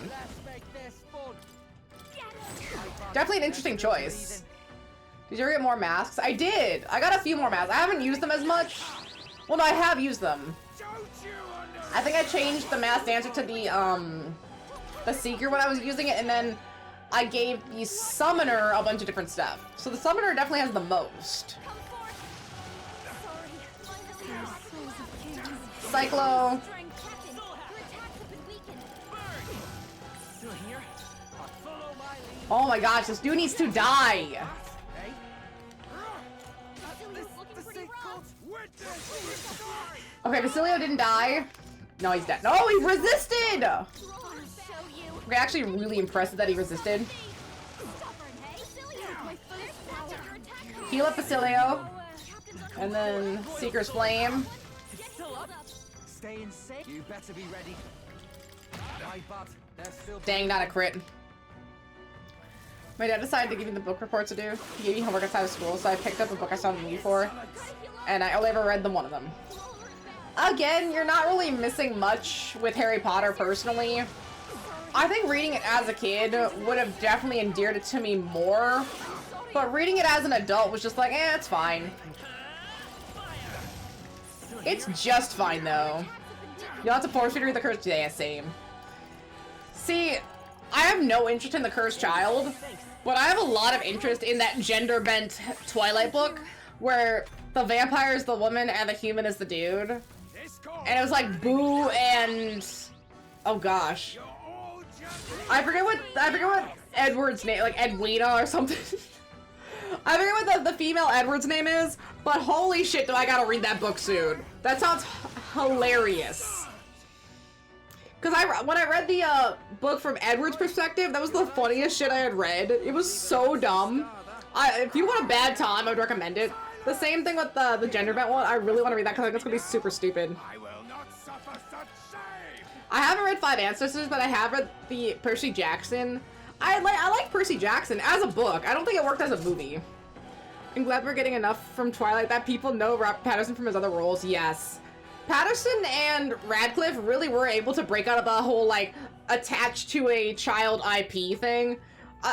Definitely an interesting choice. Did you ever get more masks? I did! I got a few more masks. I haven't used them as much. Well, no, I have used them. I think I changed the masked answer to the Seeker when I was using it, and then I gave the Summoner a bunch of different stuff. So the Summoner definitely has the most. Cyclo. Oh my gosh, this dude needs to die! Okay, Basilio didn't die. No, he's dead. No, he resisted! Okay, actually really impressive that he resisted. Heal up Basilio. And then Seeker's Flame. Staying safe. You better be ready. Dang, not a crit. My dad decided to give me the book reports to do. He gave me homework outside of school, so I picked up a book I saw the movie for. And I only ever read one of them. Again, you're not really missing much with Harry Potter personally. I think reading it as a kid would have definitely endeared it to me more. But reading it as an adult was just like, eh, it's fine. It's just fine, though. You'll have to force me to read The Cursed... Yeah, same. See, I have no interest in The Cursed Child, but I have a lot of interest in that gender-bent Twilight book, where the vampire is the woman and the human is the dude. And it was like Boo and... Oh gosh. I forget what Edward's name, like Edwina or something. I forget what the female Edward's name is, but holy shit do I gotta read that book soon. That sounds hilarious. Cause when I read the book from Edward's perspective, that was the funniest shit I had read. It was so dumb. If you want a bad time, I would recommend it. The same thing with the gender bent one. I really want to read that because I think it's gonna be super stupid. I haven't read Five Ancestors, but I have read the Percy Jackson. I like Percy Jackson as a book. I don't think it worked as a movie. I'm glad we're getting enough from Twilight that people know Robert Pattinson from his other roles. Yes. Patterson and Radcliffe really were able to break out of the whole, like, attached to a child IP thing.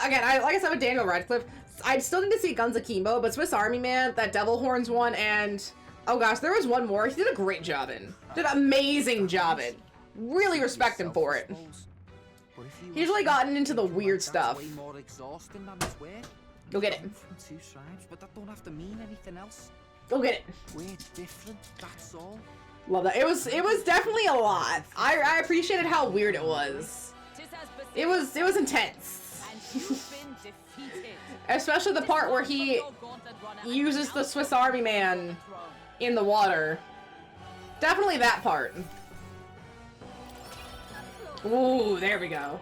Again, like I said with Daniel Radcliffe, I still need to see Guns Akimbo, but Swiss Army Man, that Devil Horns one, and... Oh gosh, there was one more he did a great job in. Did an amazing job in. Really respect him for it. He's really gotten into the weird stuff. Go get it. But that don't have to mean anything else. Go get it. We're different, that's all. Love that. It was definitely a lot. I appreciated how weird it was. It was intense. Especially the part where he uses the Swiss Army Man in the water. Definitely that part. Ooh, there we go.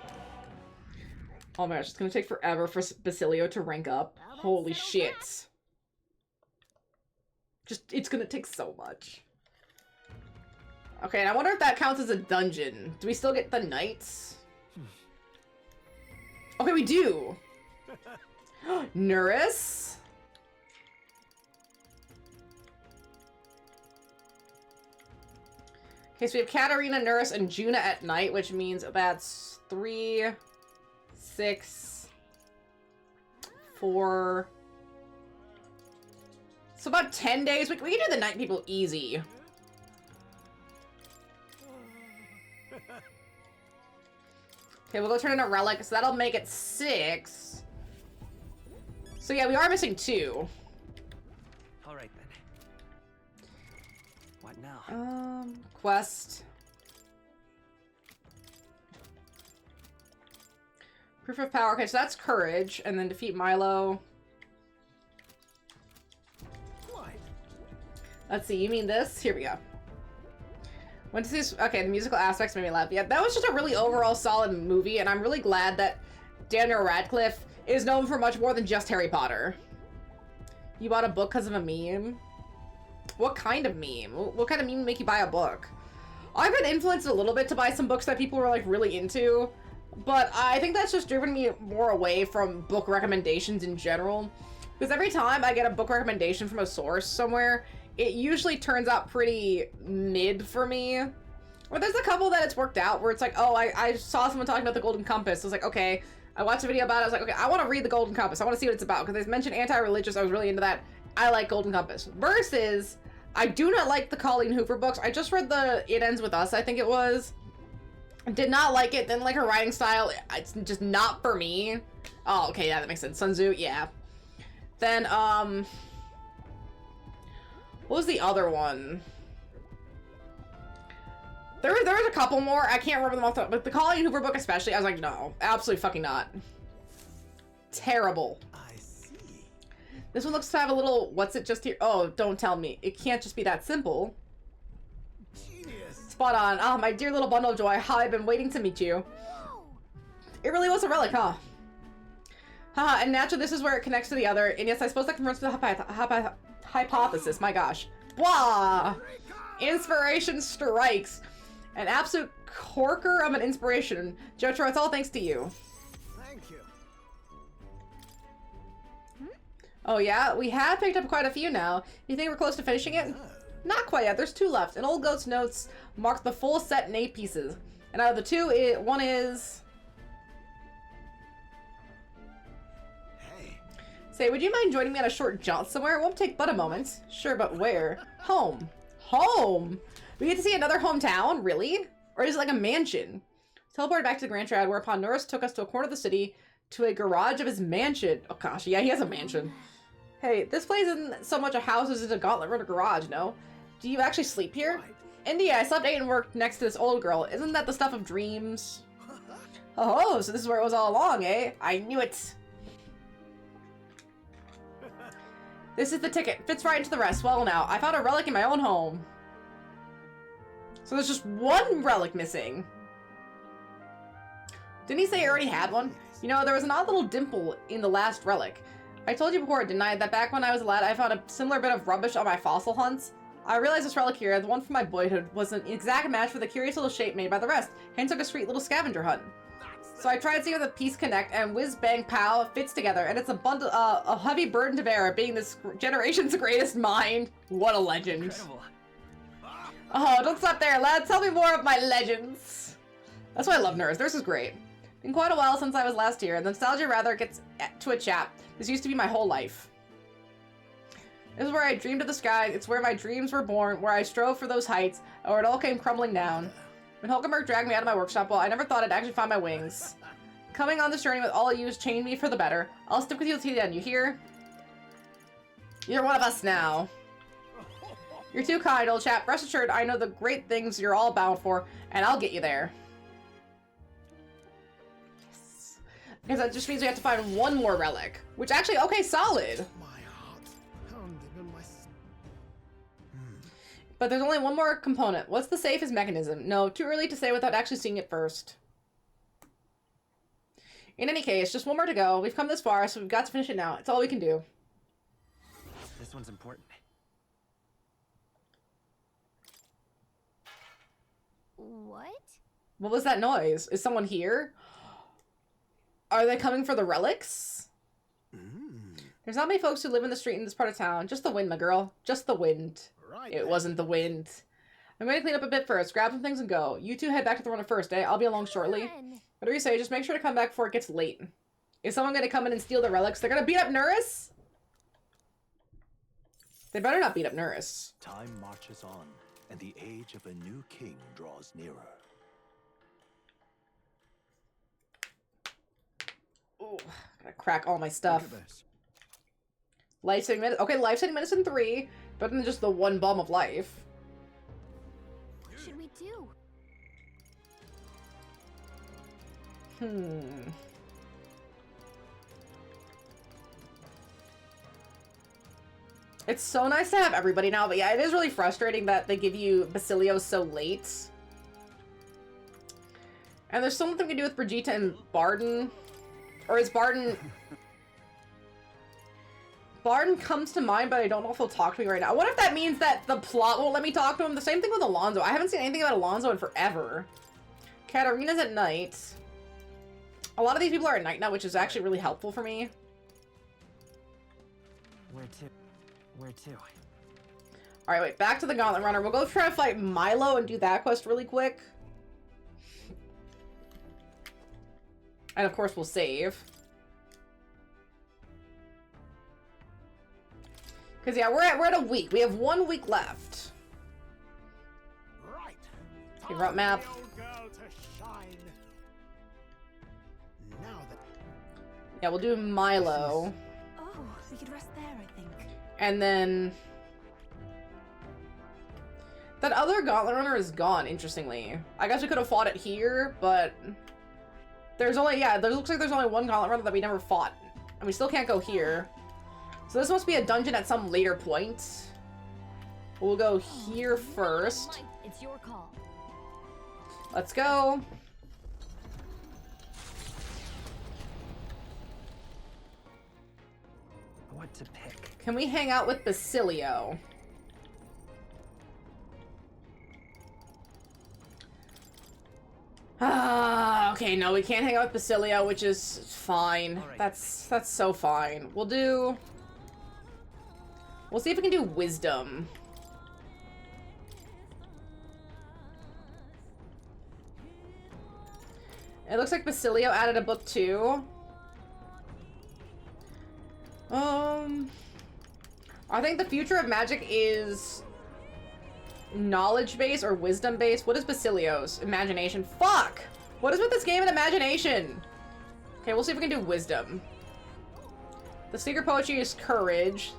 Oh my gosh, it's gonna take forever for Basilio to rank up. Holy shit. It's gonna take so much. Okay, and I wonder if that counts as a dungeon. Do we still get the knights? Okay, we do. Nuris. Okay, so we have Katarina, Nuris, and Juna at night, which means that's 3, 6, 4. So about 10 days. We can do the night people easy. Okay, we'll go turn in a relic, so that'll make it 6. So yeah, we are missing 2. All right then. What now? Quest. Proof of power. Okay, so that's courage, and then defeat Milo. Let's see, you mean this? Here we go. Went to see this, okay, the musical aspects made me laugh. Yeah, that was just a really overall solid movie, and I'm really glad that Daniel Radcliffe is known for much more than just Harry Potter. You bought a book because of a meme? What kind of meme? What kind of meme make you buy a book? I've been influenced a little bit to buy some books that people were like really into, but I think that's just driven me more away from book recommendations in general. Because every time I get a book recommendation from a source somewhere, it usually turns out pretty mid for me. Or there's a couple that it's worked out where it's like, oh, I saw someone talking about the Golden Compass. I was like, okay. I watched a video about it. I was like, okay, I want to read the Golden Compass. I want to see what it's about. Because they mentioned anti-religious. I was really into that. I like Golden Compass. Versus, I do not like the Colleen Hoover books. I just read the It Ends With Us, I think it was. Did not like it. Didn't like her writing style. It's just not for me. Oh, okay, yeah, that makes sense. Sun Tzu, yeah. Then, what was the other one? There was a couple more. I can't remember them off the top, but the Colleen Hoover book especially, I was like, no, absolutely fucking not. Terrible. I see. This one looks to have a little, what's it just here? Oh, don't tell me. It can't just be that simple. Genius. Spot on. Ah, my dear little bundle of joy. How I've been waiting to meet you. It really was a relic, huh? Haha, and naturally this is where it connects to the other. And yes, I suppose that confirms the hypothesis. My gosh. Blah! Inspiration strikes. An absolute corker of an inspiration. Jotaro, it's all thanks to you. Thank you. Oh yeah? We have picked up quite a few now. You think we're close to finishing it? Not quite yet. There's 2 left. And Old Goat's notes mark the full set in 8 pieces. And out of the 2, one is... Say, would you mind joining me on a short jaunt somewhere? It won't take but a moment. Sure, but where? Home. Home? We get to see another hometown? Really? Or is it like a mansion? Teleported back to the Grand Triad, whereupon Norris took us to a corner of the city to a garage of his mansion. Oh gosh, yeah, he has a mansion. Hey, this place isn't so much a house as it's a gauntlet runner garage, no? Do you actually sleep here? India, I slept 8 and worked next to this old girl. Isn't that the stuff of dreams? Oh, so this is where it was all along, eh? I knew it. This is the ticket. Fits right into the rest. Well now, I found a relic in my own home. So there's just 1 relic missing. Didn't he say he already had one? You know, there was an odd little dimple in the last relic. I told you before, didn't I, that back when I was a lad, I found a similar bit of rubbish on my fossil hunts? I realized this relic here, the one from my boyhood, was an exact match for the curious little shape made by the rest, hence took a sweet little scavenger hunt. So I tried seeing if the piece connect, and whiz bang pow, it fits together, and it's a bundle, a heavy burden to bear, being this generation's greatest mind. What a legend. Incredible. Oh, don't stop there, lad. Tell me more of my legends. That's why I love Nurse. Nurse is great. Been quite a while since I was last here, and the nostalgia rather gets to a chap. This used to be my whole life. This is where I dreamed of the sky. It's where my dreams were born, where I strove for those heights, or it all came crumbling down. When Hulkenberg dragged me out of my workshop, well, I never thought I'd actually find my wings. Coming on this journey with all of you has changed me for the better. I'll stick with you till the end, you hear? You're one of us now. You're too kind, old chap. Rest assured, I know the great things you're all bound for, and I'll get you there. Yes. Because that just means we have to find 1 more relic. Which actually, okay, solid. But there's only 1 more component. What's the safest mechanism? No, too early to say without actually seeing it first. In any case, just 1 more to go. We've come this far, so we've got to finish it now. It's all we can do. This one's important. What? What was that noise? Is someone here? Are they coming for the relics? There's not many folks who live in the street in this part of town. Just the wind, my girl. Just the wind. Right, it wasn't the wind. I'm going to clean up a bit first. Grab some things and go. You 2 head back to the runner first, eh? I'll be along shortly. Whatever you say, just make sure to come back before it gets late. Is someone going to come in and steal the relics? They're going to beat up Nurse? They better not beat up Nurse. Time marches on, and the age of a new king draws nearer. Ooh, gotta crack all my stuff. Look at this. Life-saving medicine. Okay, life-saving medicine 3. Better than just the one bomb of life. What should we do? It's so nice to have everybody now, but yeah, it is really frustrating that they give you Basilio so late. And there's something we can do with Brigitte and Barden. Or is Barden... Barden comes to mind, but I don't know if he'll talk to me right now. What if that means that the plot won't let me talk to him? The same thing with Alonso. I haven't seen anything about Alonso in forever. Katarina's at night. A lot of these people are at night now, which is actually really helpful for me. Where to? Where to? Alright, wait. Back to the Gauntlet Runner. We'll go try to fight Milo and do that quest really quick. And of course, we'll save. Because, yeah, we're at a week. We have 1 week left. Right. Okay, route map. Yeah, we'll do Milo. Oh, we could rest there, I think. And then... that other Gauntlet Runner is gone, interestingly. I guess we could have fought it here, but... there's only, yeah, there looks like there's only one Gauntlet Runner that we never fought. And we still can't go here. So this must be a dungeon at some later point. We'll go here first. It's your call. Let's go. What to pick? Can we hang out with Basilio? Okay, no, we can't hang out with Basilio, which is fine. Right. That's so fine. We'll see if we can do Wisdom. It looks like Basilio added a book too. I think the future of magic is knowledge base or wisdom base. What is Basilio's? Imagination. Fuck! What is with this game and imagination? Okay, we'll see if we can do wisdom. The secret poetry is courage.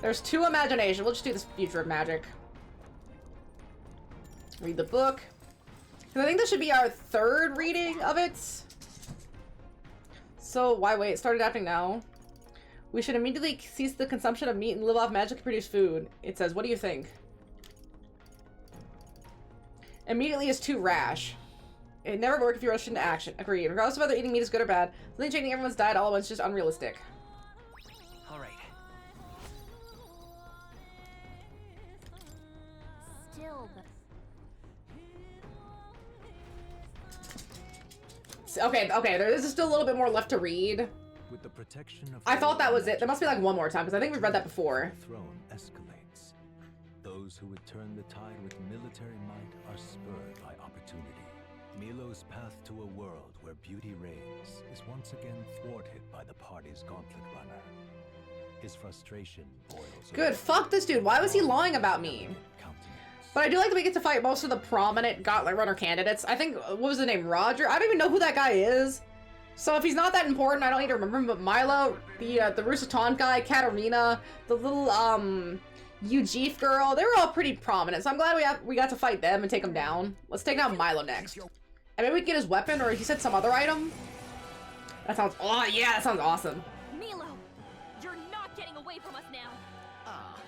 There's 2 imagination. We'll just do this future of magic. Read the book. I think this should be our 3rd reading of it. So why wait? It started happening now. We should immediately cease the consumption of meat and live off magically produced food. It says, what do you think? Immediately is too rash. It never worked if you rushed into action. Agreed. Regardless of whether eating meat is good or bad, something changing everyone's diet all at once is just unrealistic. Alright. Still, Okay, there's still a little bit more left to read. With the protection of I thought that was it. There must be like one more time, because I think we've read that before. The throne escalates. Those who would turn the tide with military might are spurred by opportunity. Milo's path to a world where beauty reigns is once again thwarted by the party's Gauntlet Runner. His frustration boils Good. over. Fuck this dude. Why was he lying about me? But I do like that we get to fight most of the prominent Gauntlet Runner candidates. I think, what was the name? Roger? I don't even know who that guy is. So if he's not that important, I don't need to remember him. But Milo, the Roussillon guy, Katarina, the little, Eugene girl, they were all pretty prominent. So I'm glad we got to fight them and take them down. Let's take down Milo next. And maybe we can get his weapon, or he said some other item. That sounds, oh yeah, that sounds awesome. Milo, you're not getting away from us now. Ah,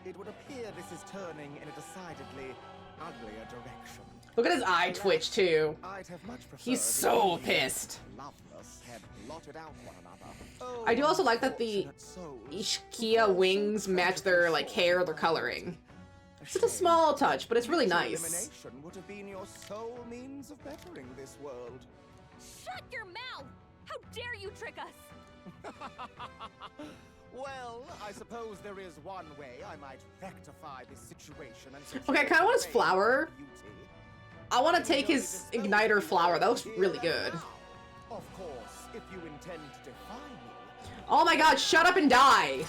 it would appear this is turning in a decidedly uglier direction. Look at his eye twitch too. I'd have much preferred He's so pissed. Loveless had blotted out one another. I do also like that the Ishkia wings match their like hair, their coloring. It's just a small touch, but it's really nice. Elimination would have been your sole means of bettering this world. Shut your mouth! How dare you trick us? Well, I suppose there is one way I might rectify this situation and Okay, I kind of want his flower. I want to take his igniter flower. That looks really good. Of course, if you intend to defy me. Oh my god, shut up and die!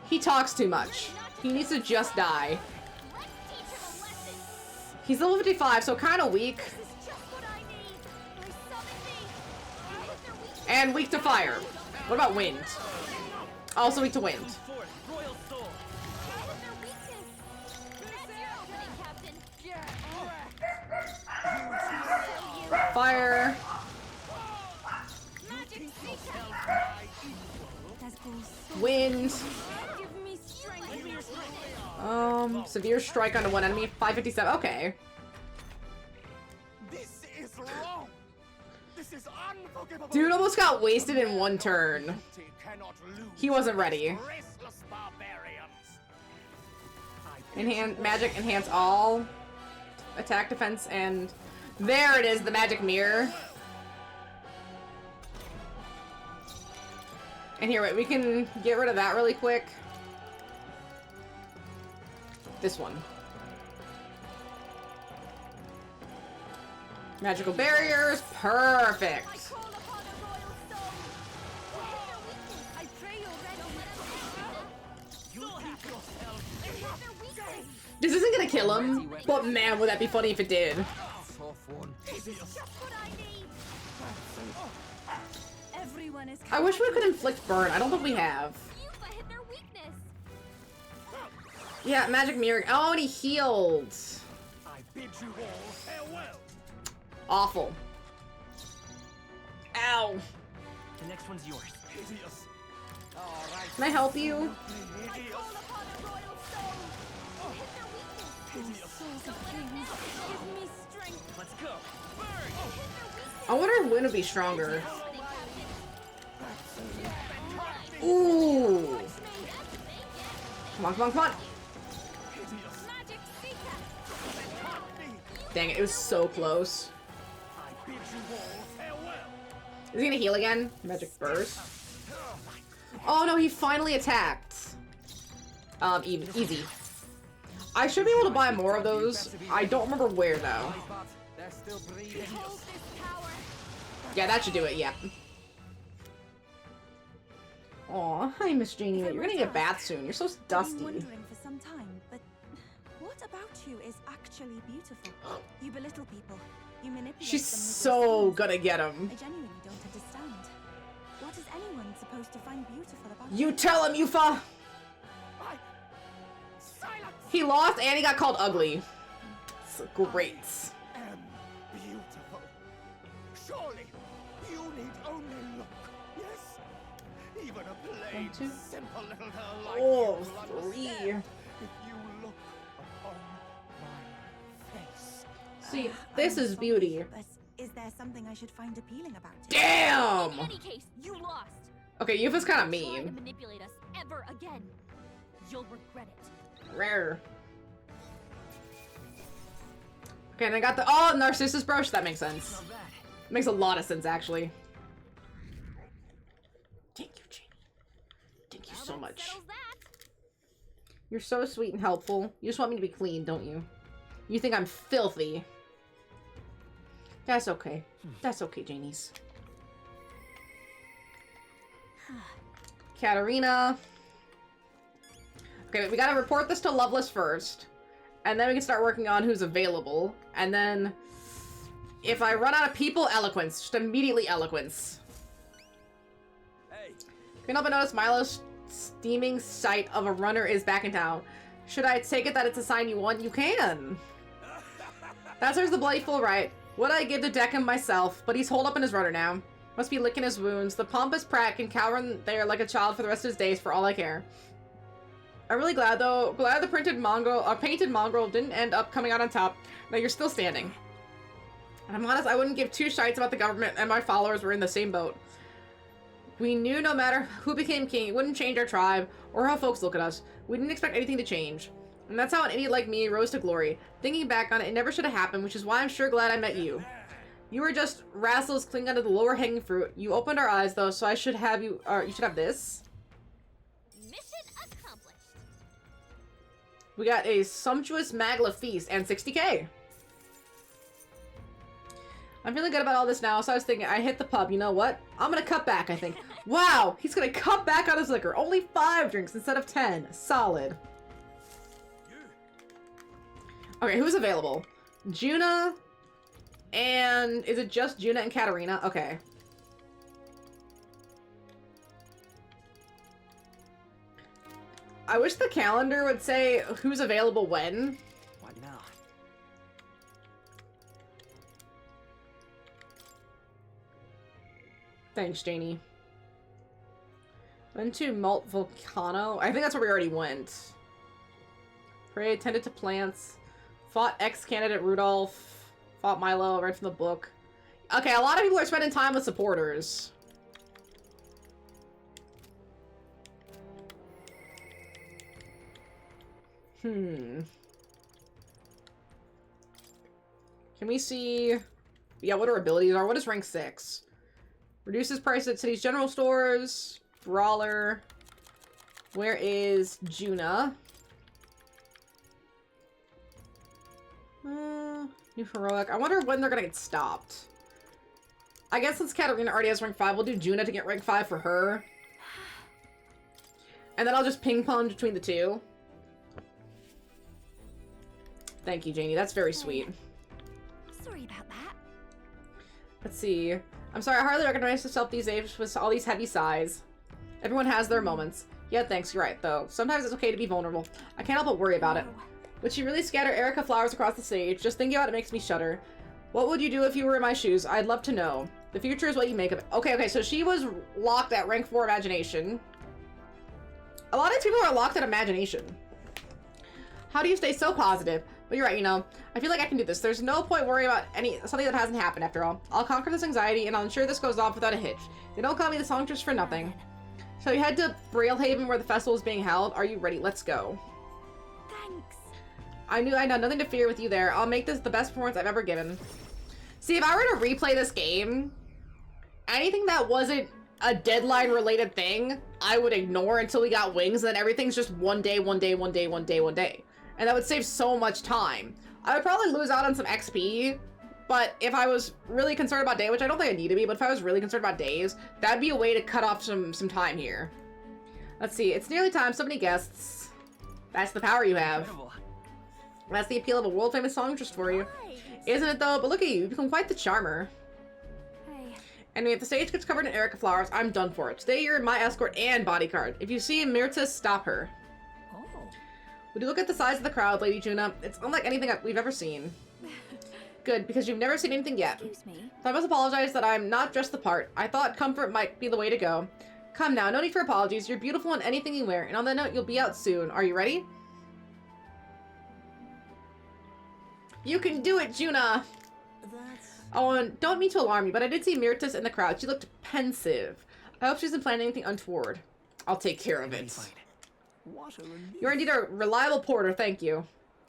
He talks too much. He needs to just die. He's level 55, so kind of weak. And weak to fire. What about wind? Also weak to wind. Fire. Wind. Severe strike onto one enemy. 557. Okay. This is wrong. This is unforgivable. Dude almost got wasted in one turn. He wasn't ready. Magic enhance all attack, defense, and there it is, the magic mirror. And here, wait, we can get rid of that really quick. This one. Magical barriers, perfect. This isn't gonna kill him, but man, would that be funny if it did. I wish we could inflict burn. I don't think we have. Yeah, magic mirror. Oh, and he healed. Awful. Ow. The next one's yours. Can I help you? Let's go. I wonder if wind would be stronger. Ooh. Come on, come on, come on. Dang it, it was so close. Is he gonna heal again? Magic burst. Oh no, he finally attacked. Easy. I should be able to buy more of those. I don't remember where though. Yeah, that should do it, yeah. Aw, hi Miss Janie. You're gonna get a bath soon. You're so dusty. I've been wondering for some time, but what about you is actually beautiful? You belittle people. You manipulate She's them with so your gonna get him. I genuinely don't understand. What is anyone supposed to find beautiful about You tell him, Yufa! He lost and he got called ugly. It's great. Beautiful. Surely you need only look. Yes? Even a plain, simple little girl like you will 3. understand if you look upon my face. See, this is beauty. But is there something I should find appealing about it? Damn! In any case, you lost. Okay, Yufa's kind of Try to mean. manipulate us ever again. You'll regret it. Rare. Okay, and I got the Narcissus brush. That makes sense. Makes a lot of sense, actually. Thank you, Janie. Thank you so much. You're so sweet and helpful. You just want me to be clean, don't you? You think I'm filthy. That's okay. That's okay, Janies. Katarina. Okay, we gotta report this to Loveless first. And then we can start working on who's available. And then, if I run out of people, eloquence. Just immediately eloquence. Hey. Can't help but notice Milo's steaming sight of a runner is back in town. Should I take it that it's a sign you want? You can. That serves the bloody full right. What I give to deck him myself, but he's holed up in his rudder now. Must be licking his wounds. The pompous prat can cower there like a child for the rest of his days for all I care. I'm really glad though. Glad the painted mongrel didn't end up coming out on top. No, you're still standing. And I'm honest, I wouldn't give two shites about the government and my followers were in the same boat. We knew no matter who became king, it wouldn't change our tribe or how folks look at us. We didn't expect anything to change. And that's how an idiot like me rose to glory. Thinking back on it, it never should have happened, which is why I'm sure glad I met you. You were just rascals clinging onto the lower hanging fruit. You opened our eyes though, so I should have you, you should have this. We got a sumptuous Magla feast and 60k. I'm feeling good about all this now, so I was thinking, I hit the pub, you know what? I'm gonna cut back, I think. Wow, he's gonna cut back on his liquor. Only 5 drinks instead of 10. Solid. Okay, who's available? Juna, and is it just Juna and Katarina? Okay. I wish the calendar would say who's available when. What now? Thanks, Janie. Went to Malt Volcano. I think that's where we already went. Prey, tended to plants. Fought ex-candidate Rudolph. Fought Milo, read from the book. Okay, a lot of people are spending time with supporters. Can we see... Yeah, what our abilities are? What is rank 6? Reduces price at city's general stores. Brawler. Where is Juna? New heroic. I wonder when they're gonna get stopped. I guess since Katarina already has rank 5, we'll do Juna to get rank 5 for her. And then I'll just ping pong between the two. Thank you, Janie. That's very sweet. Sorry about that. Let's see. I'm sorry, I hardly recognize myself these days with all these heavy sighs. Everyone has their moments. Yeah, thanks, you're right, though. Sometimes it's okay to be vulnerable. I can't help but worry about it. Would she really scatter Erica flowers across the stage? Just thinking about it makes me shudder. What would you do if you were in my shoes? I'd love to know. The future is what you make of it. Okay, so she was locked at rank 4 imagination. A lot of people are locked at imagination. How do you stay so positive? But you're right, you know. I feel like I can do this. There's no point worrying about something that hasn't happened after all. I'll conquer this anxiety and I'll ensure this goes off without a hitch. They don't call me the songstress for nothing. So you head to Brailhaven where the festival is being held. Are you ready? Let's go. Thanks. I know nothing to fear with you there. I'll make this the best performance I've ever given. See, if I were to replay this game, anything that wasn't a deadline related thing, I would ignore until we got wings, and then everything's just one day. And that would save so much time. I would probably lose out on some XP, but if I was really concerned about day, which I don't think I need to be, but if I was really concerned about days, that'd be a way to cut off some time here. Let's see, it's nearly time, so many guests. That's the power you have. That's the appeal of a world-famous songstress for you. Isn't it though? But look at you, you've become quite the charmer. Hey. And if the stage gets covered in Erica flowers, I'm done for it. Today you're my escort and bodyguard. If you see Myrtus, stop her. Would you look at the size of the crowd, Lady Juna? It's unlike anything we've ever seen. Good, because you've never seen anything yet. Excuse me. So I must apologize that I'm not dressed the part. I thought comfort might be the way to go. Come now, no need for apologies. You're beautiful in anything you wear. And on that note, you'll be out soon. Are you ready? You can do it, Juna! Oh, and don't mean to alarm you, but I did see Myrtus in the crowd. She looked pensive. I hope she isn't planning anything untoward. I'll take care of it. You're indeed a reliable porter, thank you.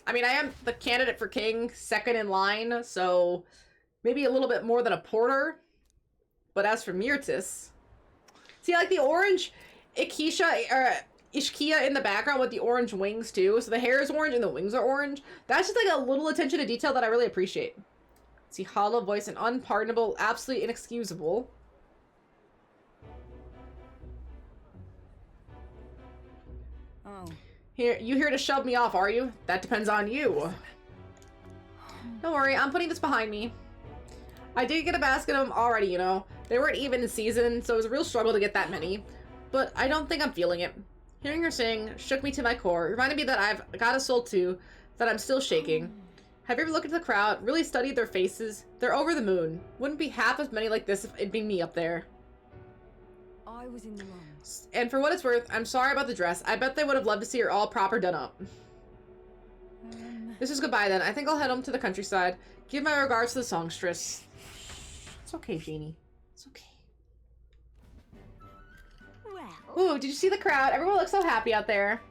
I mean, I am the candidate for king, second in line, so maybe a little bit more than a porter. But as for Myrtus... See, like the orange Ishkia in the background with the orange wings, too. So the hair is orange and the wings are orange. That's just like a little attention to detail that I really appreciate. See, hollow voice and unpardonable, absolutely inexcusable. Oh. You here to shove me off, are you? That depends on you. Don't worry, I'm putting this behind me. I did get a basket of them already, you know. They weren't even in season, so it was a real struggle to get that many. But I don't think I'm feeling it. Hearing her sing shook me to my core. Reminded me that I've got a soul too, that I'm still shaking. Have you ever looked at the crowd, really studied their faces? They're over the moon. Wouldn't be half as many like this if it'd be me up there. I was in the wrong. And for what it's worth, I'm sorry about the dress. I bet they would have loved to see her all proper done up. This is goodbye then. I think I'll head home to the countryside. Give my regards to the songstress. It's okay, Jeannie. It's okay. Well. Ooh, did you see the crowd? Everyone looks so happy out there.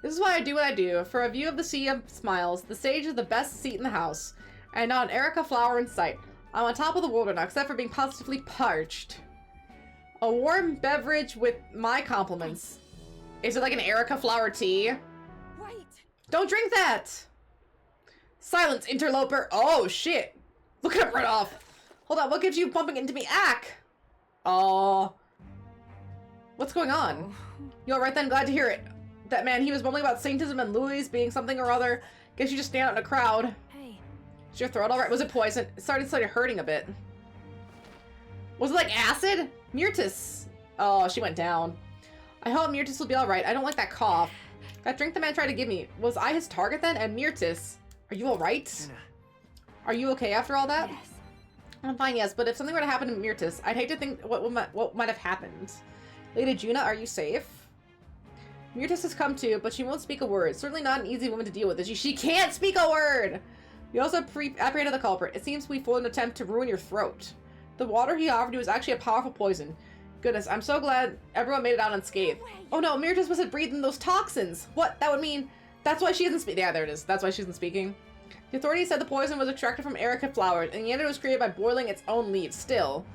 This is why I do what I do. For a view of the sea of smiles, the stage is the best seat in the house. And not an Erica flower in sight. I'm on top of the world now, except for being positively parched. A warm beverage with my compliments. Is it like an Erica flower tea? Wait. Don't drink that! Silence, interloper. Oh, shit. Look at it right off. Hold on, what gives you bumping into me? Ack! Oh. What's going on? You alright then? Glad to hear it. That man, he was mumbling about Saintism and Louis being something or other. Guess you just stand out in a crowd. Hey. Is your throat alright? Was it poison? It started hurting a bit. Was it like acid? Myrtus. Oh, she went down. I hope Myrtis will be alright. I don't like that cough. That drink the man tried to give me. Was I his target then? And Myrtis, are you alright? Are you okay after all that? Yes. I'm fine, yes, but if something were to happen to Myrtis, I'd hate to think what might have happened. Lady Juna, are you safe? Myrtis has come to, but she won't speak a word. Certainly not an easy woman to deal with, is she? She can't speak a word! We also apprehended the culprit. It seems we foiled an attempt to ruin your throat. The water he offered you was actually a powerful poison. Goodness, I'm so glad everyone made it out unscathed. Oh no, Myrtis must have breathed in those toxins! What? That would mean... That's why she isn't speaking. Yeah, there it is. That's why she isn't speaking. The authorities said the poison was extracted from erica flowers, and the antidote was created by boiling its own leaves. Still,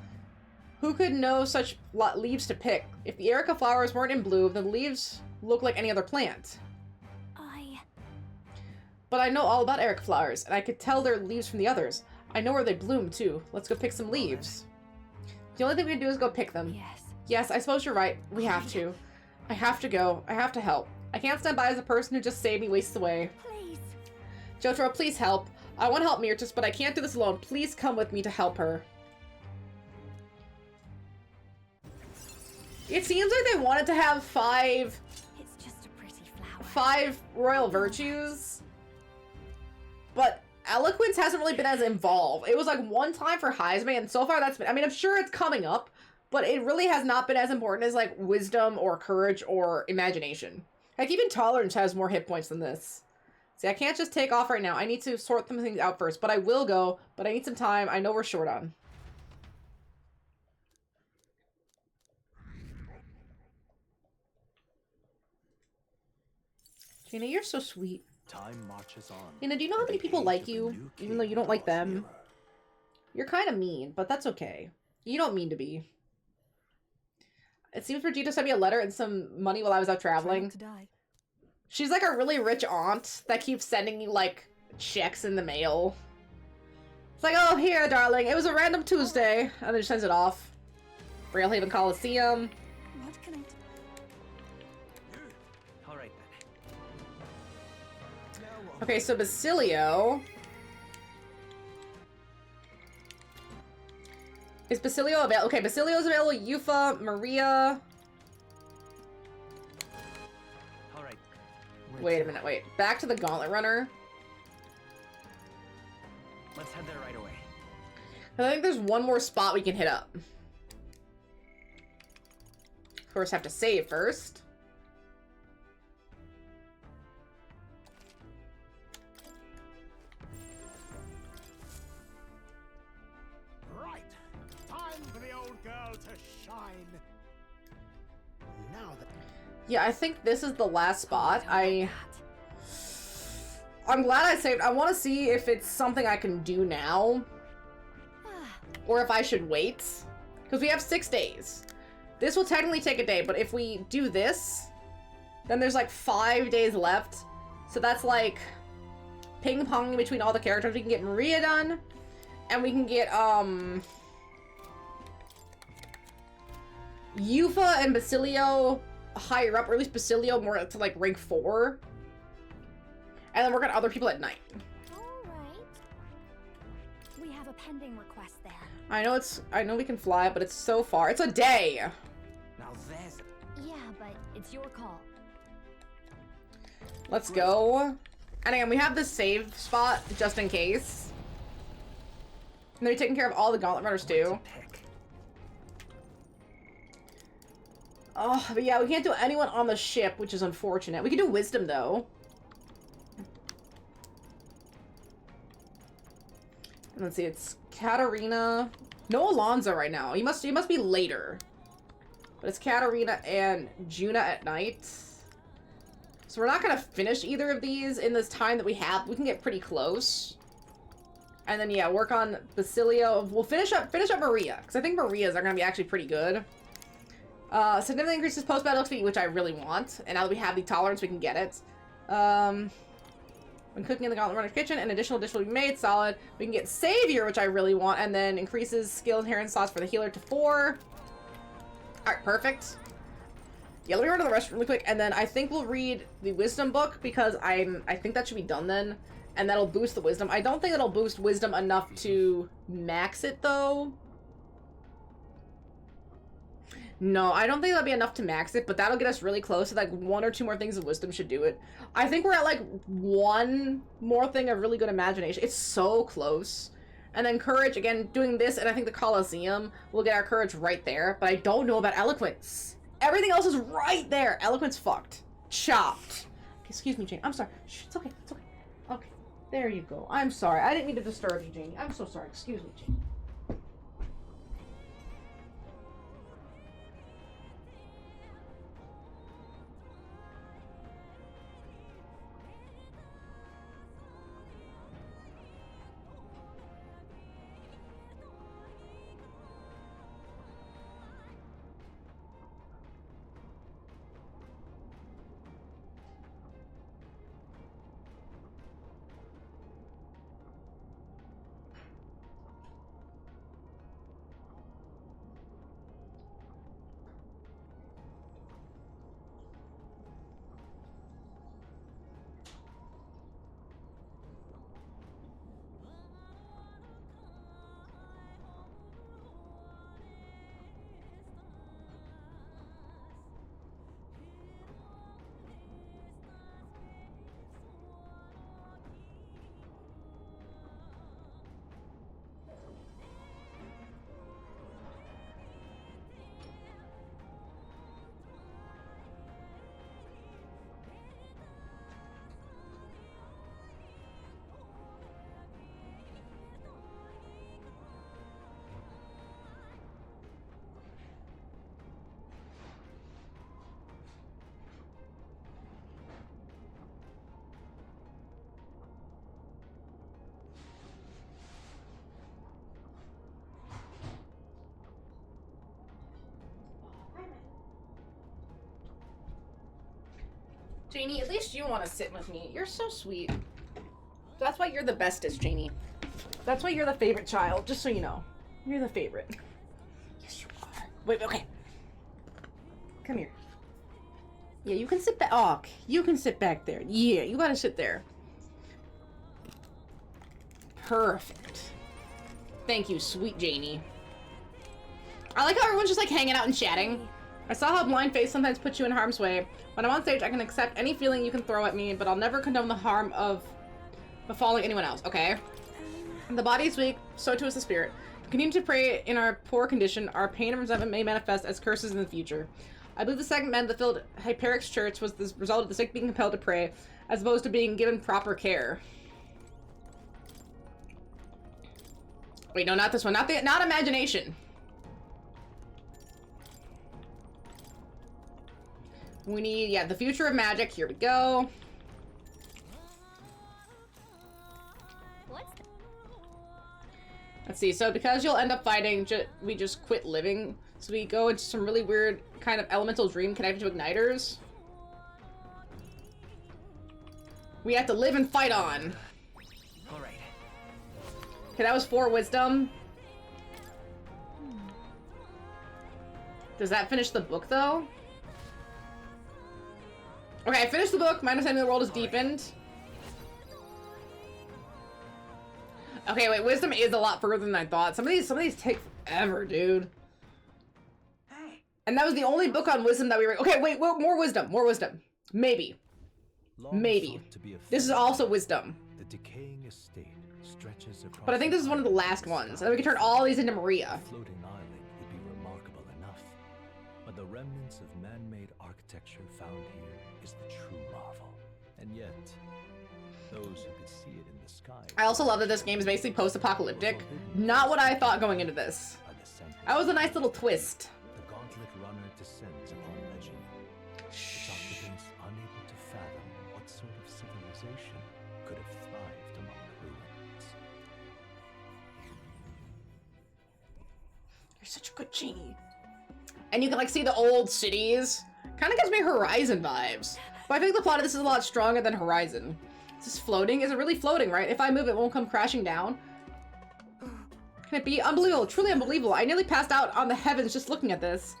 who could know such leaves to pick? If the erica flowers weren't in bloom, the leaves look like any other plant. But I know all about erica flowers, and I could tell their leaves from the others. I know where they bloom, too. Let's go pick some leaves. The only thing we can do is go pick them. Yes. Yes, I suppose you're right. We have to. I have to go. I have to help. I can't stand by as a person who just saved me wastes away. Please. Jotaro, please help. I want to help Myrtis, but I can't do this alone. Please come with me to help her. It seems like they wanted to have 5... It's just a pretty flower. 5 royal virtues. But eloquence hasn't really been as involved. It was like one time for Heisman, and so far that's been... I mean, I'm sure it's coming up, but it really has not been as important as, like, wisdom or courage or imagination. Like, even tolerance has more hit points than this. See, I can't just take off right now. I need to sort some things out first, but I will go, but I need some time. I know we're short on. Gina, you're so sweet. Time marches on. Gina, do you know how many people like you, even though you don't like them? You're kind of mean, but that's okay. You don't mean to be. It seems Vegeta sent me a letter and some money while I was out traveling. She's like a really rich aunt that keeps sending me, like, checks in the mail. It's like, oh, here, darling. It was a random Tuesday. And then she sends it off. Railhaven Coliseum. What can I do? Alright then. Okay, so Basilio... Is Basilio available? Okay, Basilio's available. Yufa, Maria... Alright. Wait a minute, wait. Back to the Gauntlet Runner. Let's head there right away. I think there's one more spot we can hit up. Of course, have to save first. Right. Time for the old girl to shine. Now that... Yeah, I think this is the last spot. I'm glad I saved. I want to see if it's something I can do now. Or if I should wait. Because we have 6 days. This will technically take a day, but if we do this, then there's like 5 days left. So that's like ping-ponging between all the characters. We can get Maria done. And we can get, Yufa and Basilio higher up, or at least Basilio more to like rank 4. And then work on other people at night. Alright. We have a pending request there. I know we can fly, but it's so far. It's a day! Now there's... Yeah, but it's your call. Let's go. And again, we have this save spot just in case. And then we're taking care of all the Gauntlet Runners too. Oh, but yeah, we can't do anyone on the ship, which is unfortunate. We can do Wisdom though. And let's see, it's Katarina. No Alonzo right now. He must be later. But it's Katarina and Juna at night. So we're not gonna finish either of these in this time that we have. We can get pretty close. And then yeah, work on Basilio. We'll finish up Maria, because I think Maria's are gonna be actually pretty good. Significantly increases post-battle XP, which I really want. And now that we have the tolerance, we can get it. When cooking in the Gauntlet Runner's kitchen, an additional dish will be made. Solid. We can get Savior, which I really want, and then increases skill inheritance slots for the healer to 4. Alright, perfect. Yeah, let me run to the restroom really quick, and then I think we'll read the Wisdom book, because I think that should be done then. And that'll boost the Wisdom. I don't think it'll boost Wisdom enough to max it, though. No, I don't think that'll be enough to max it, but that'll get us really close. So like 1 or 2 more things of wisdom should do it. I think we're at like 1 more thing of really good imagination. It's so close. And then courage, again, doing this, and I think the Colosseum will get our courage right there. But I don't know about eloquence. Everything else is right there. Eloquence fucked. Chopped. Excuse me, Jane. I'm sorry. Shh, it's okay. It's okay. Okay. There you go. I'm sorry. I didn't mean to disturb you, Janie. I'm so sorry. Excuse me, Janie. Janie, at least you want to sit with me. You're so sweet. That's why you're the bestest, Janie. That's why you're the favorite child, just so you know. You're the favorite. Yes, you are. Wait, okay. Come here. Yeah, you can sit back. Oh, you can sit back there. Yeah, you gotta sit there. Perfect. Thank you, sweet Janie. I like how everyone's just like hanging out and chatting. I saw how blind faith sometimes puts you in harm's way. When I'm on stage, I can accept any feeling you can throw at me, but I'll never condone the harm of befalling anyone else, okay? The body is weak, so too is the spirit. Continue to pray in our poor condition. Our pain and resentment may manifest as curses in the future. I believe the second man that filled Hyperic's church was the result of the sick being compelled to pray, as opposed to being given proper care. Wait, no, not this one. Not imagination. We need, yeah, the future of magic. Here we go. Let's see. So because you'll end up fighting, we just quit living. So we go into some really weird kind of elemental dream connected to igniters. We have to live and fight on. All right. Okay, that was 4 wisdom. Does that finish the book though? Okay, I finished the book. My understanding of the world is deepened. Okay, wait, wisdom is a lot further than I thought. Some of these take forever, dude. And that was the only book on wisdom that we read. Okay, wait, more wisdom, more wisdom. Maybe. Maybe. This is also wisdom. The decaying estate stretches across. But I think this is one of the last ones. And then we can turn all these into Maria. A floating island would be remarkable enough. But the remnants of man-made architecture found here is the true marvel. And yet, those who could see it in the sky. I also love that this game is basically post-apocalyptic. Not what I thought going into this. That was a nice little twist. The gauntlet runner descends upon legend. Its occupants unable to fathom what sort of civilization could have thrived among ruins. You're such a good genie. And you can like see the old cities. Kind of gives me Horizon vibes. But I think the plot of this is a lot stronger than Horizon. Is this floating? Is it really floating, right? If I move, it won't come crashing down. Can it be? Unbelievable. Truly unbelievable. I nearly passed out on the heavens just looking at this.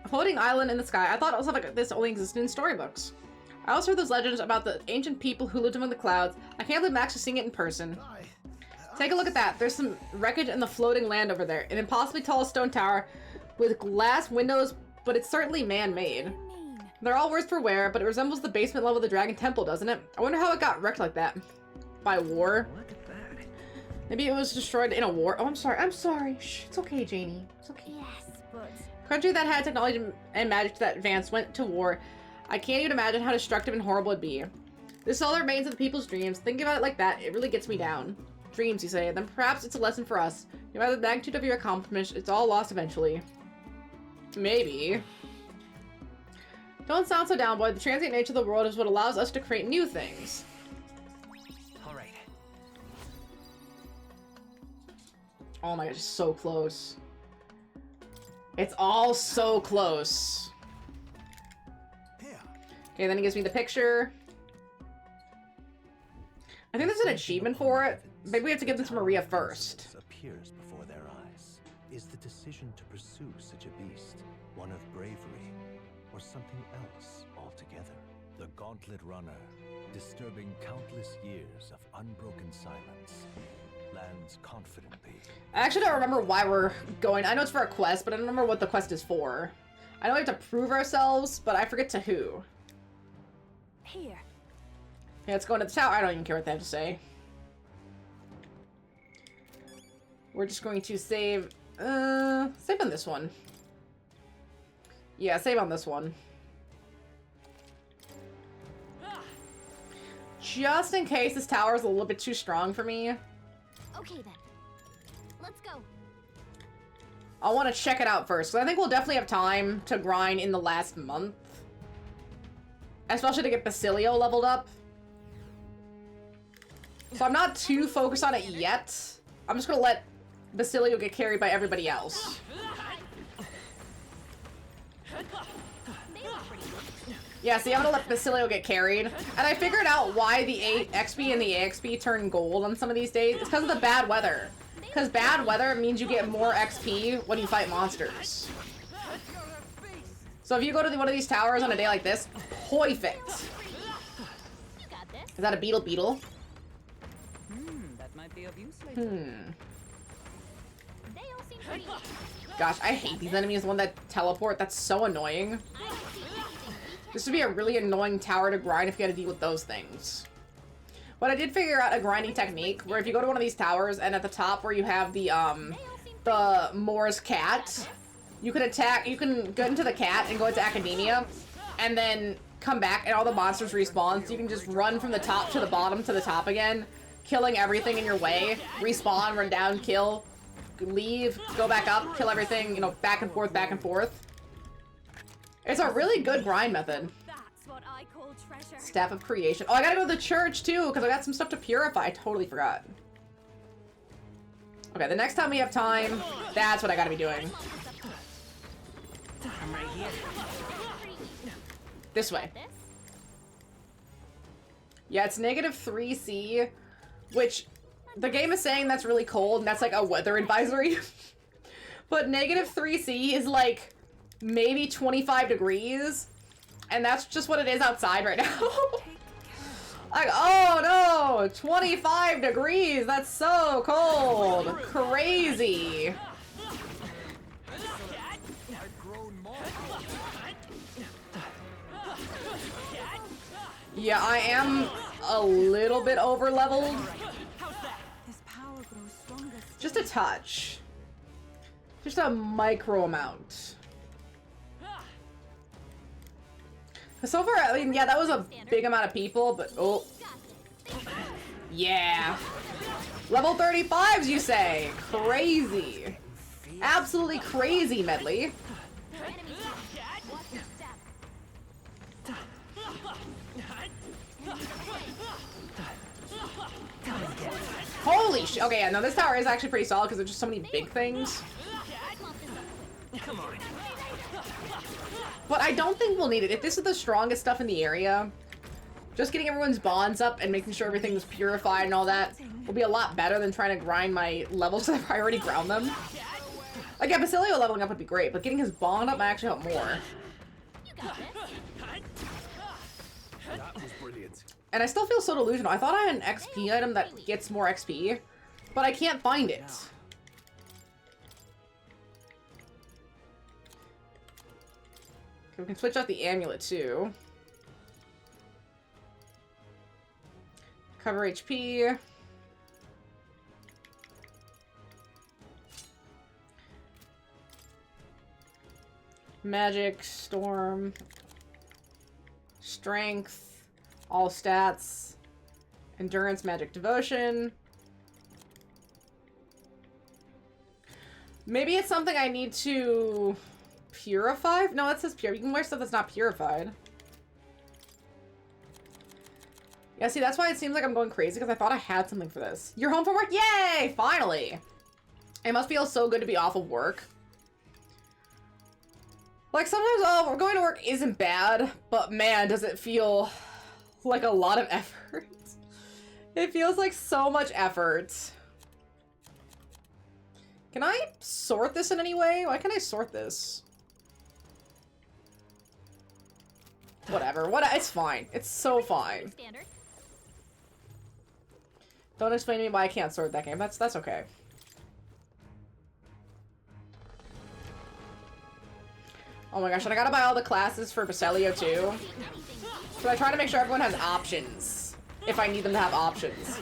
A floating island in the sky. I thought it was like this only existed in storybooks. I also heard those legends about the ancient people who lived among the clouds. I can't believe I'm actually seeing it in person. Take a look at that. There's some wreckage in the floating land over there. An impossibly tall stone tower with glass windows but it's certainly man-made. They're all worse for wear, but it resembles the basement level of the Dragon Temple, doesn't it? I wonder how it got wrecked like that. By war? Look at that. Maybe it was destroyed in a war. Oh, I'm sorry. I'm sorry. Shh, it's okay, Janie. It's okay. Yes, but... A country that had technology and magic that advanced went to war. I can't even imagine how destructive and horrible it'd be. This is all that remains of the people's dreams. Thinking about it like that, it really gets me down. Dreams, you say. Then perhaps it's a lesson for us. No matter the magnitude of your accomplishments, it's all lost eventually. Maybe. Don't sound so down, boy. The transient nature of the world is what allows us to create new things. All right. Oh my gosh, it's so close. It's all so close. Okay, then he gives me the picture. I think there's an achievement for it. Maybe we have to give this to Maria first. Appears before their eyes. Is the decision to pursue such a beast one of bravery or something else altogether? The Gauntlet Runner, disturbing countless years of unbroken silence, lands confidently. I actually don't remember why we're going. I know it's for a quest, but I don't remember what the quest is for. I know we have to prove ourselves, but I forget to who. Here. Yeah, let's go into the tower. I don't even care what they have to say. We're just going to save... save on this one. Yeah, save on this one. Just in case this tower is a little bit too strong for me. Okay then. Let's go. I want to check it out first, because I think we'll definitely have time to grind in the last month. Especially to get Basilio leveled up. So I'm not too focused on it yet. I'm just going to let Basilio get carried by everybody else. Yeah, see, I'm gonna let Basilio get carried. And I figured out why the XP and the AXP turn gold on some of these days. It's because of the bad weather. Because bad weather means you get more XP when you fight monsters. So if you go to one of these towers on a day like this, perfect. Is that a beetle? That might be of use later. Gosh, I hate these enemies, the one that teleport. That's so annoying. This would be a really annoying tower to grind if you had to deal with those things. But I did figure out a grinding technique where if you go to one of these towers and at the top where you have the Moor's cat, you can attack, you can go into the cat and go into Academia and then come back and all the monsters respawn, so you can just run from the top to the bottom to the top again, killing everything in your way, respawn, run down, kill, leave, go back up, kill everything, you know, back and forth, back and forth. It's a really good grind method. That's what I call treasure. Staff of Creation. Oh, I gotta go to the church too, because I got some stuff to purify. I totally forgot. Okay, the next time we have time, that's what I gotta be doing. I'm right here. This way. Yeah, it's -3C, which the game is saying that's really cold, and that's like a weather advisory. But -3C is like maybe 25 degrees, and that's just what it is outside right now. Like, oh no, 25 degrees, that's so cold. Crazy. Yeah, I am a little bit over leveled. Just a touch. Just a micro amount. So far, I mean, yeah, that was a big amount of people, but oh. Yeah. Level 35s, you say? Crazy. Absolutely crazy, Medley. Holy sh! Okay, yeah, no, this tower is actually pretty solid because there's just so many big things. Come on. But I don't think we'll need it. If this is the strongest stuff in the area, just getting everyone's bonds up and making sure everything's purified and all that will be a lot better than trying to grind my levels because I already ground them. Like, yeah, Basilio leveling up would be great, but getting his bond up might actually help more. That was brilliant. And I still feel so delusional. I thought I had an XP item that gets more XP, but I can't find it. We can switch out the amulet too. Cover HP. Magic, Storm, Strength, all stats, Endurance, Magic, Devotion. Maybe it's something I need to purify? No, it says pure. You can wear stuff that's not purified. Yeah, see, that's why it seems like I'm going crazy, because I thought I had something for this. You're home from work? Yay! Finally! It must feel so good to be off of work. Like, sometimes, oh, going to work isn't bad, but man, does it feel like a lot of effort. It feels like so much effort. Can I sort this in any way? Why can't I sort this? Whatever. It's fine. It's so fine. Don't explain to me why I can't sort that game. That's okay. Oh my gosh, and I gotta buy all the classes for Basilio too. So I try to make sure everyone has options. If I need them to have options.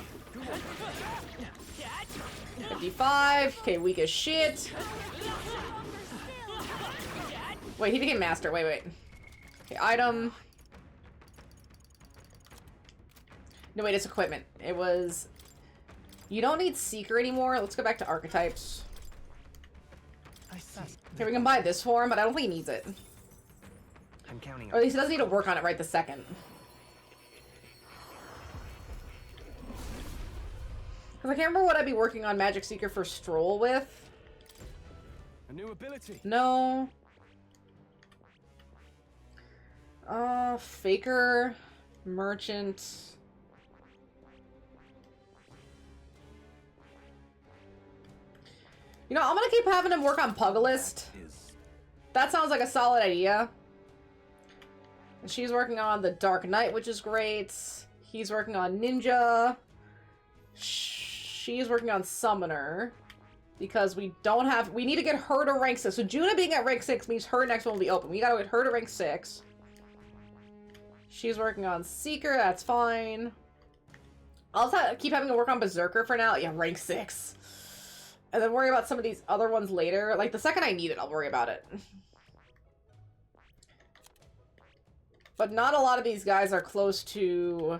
55. Okay, weak as shit. Wait, he became master. Wait. Okay, item. No, wait, it's equipment. It was... You don't need Seeker anymore. Let's go back to archetypes. Okay, we can buy this for him, but I don't think he needs it. I'm counting on Or at least he doesn't need to work on it right this second. Because I can't remember what I'd be working on Magic Seeker for Stroll with. A new ability. No. Faker, Merchant. You know, I'm gonna keep having him work on Pugilist. That sounds like a solid idea. And she's working on the Dark Knight, which is great. He's working on Ninja. She's working on Summoner. Because we need to get her to rank 6. So Juna being at rank 6 means her next one will be open. We gotta get her to rank 6. She's working on Seeker, that's fine. I'll keep having to work on Berserker for now. Yeah, rank 6. And then worry about some of these other ones later. Like, the second I need it, I'll worry about it. But not a lot of these guys are close to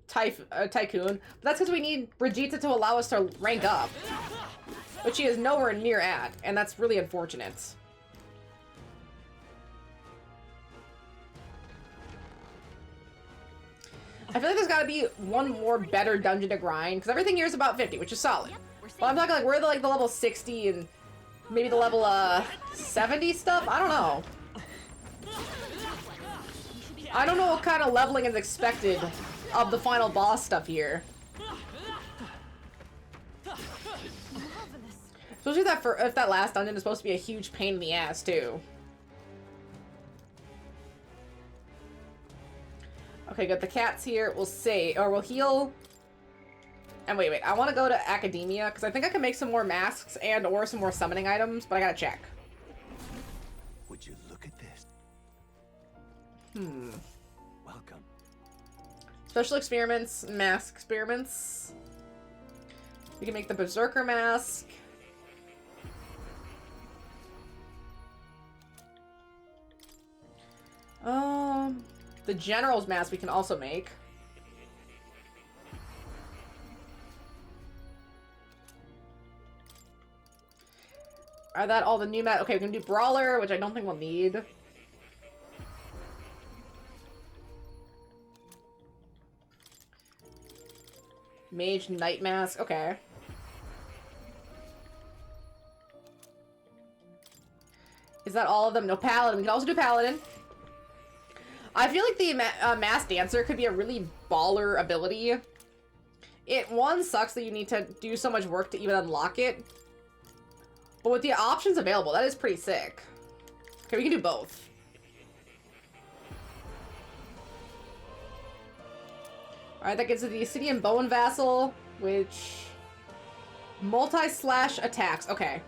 Tycoon. But that's because we need Brigitte to allow us to rank up. But she is nowhere near at, and that's really unfortunate. I feel like there's gotta be one more better dungeon to grind, because everything here is about 50, which is solid. But I'm talking like, we're the level 60 and maybe the level 70 stuff? I don't know. I don't know what kind of leveling is expected of the final boss stuff here. Especially if that last dungeon is supposed to be a huge pain in the ass, too. Okay, good. The cat's here. We'll heal. And wait. I want to go to Academia, because I think I can make some more masks and or some more summoning items, but I gotta check. Would you look at this? Welcome. Special experiments, mask experiments. We can make the Berserker mask. The General's mask we can also make. Are that all the new masks? Okay, we can do Brawler, which I don't think we'll need. Mage Knight mask, okay. Is that all of them? No, Paladin. We can also do Paladin. I feel like the Mass Dancer could be a really baller ability. One sucks that you need to do so much work to even unlock it. But with the options available, that is pretty sick. Okay, we can do both. Alright, that gives it the Obsidian Bone Vassal, which... multi-slash attacks. Okay.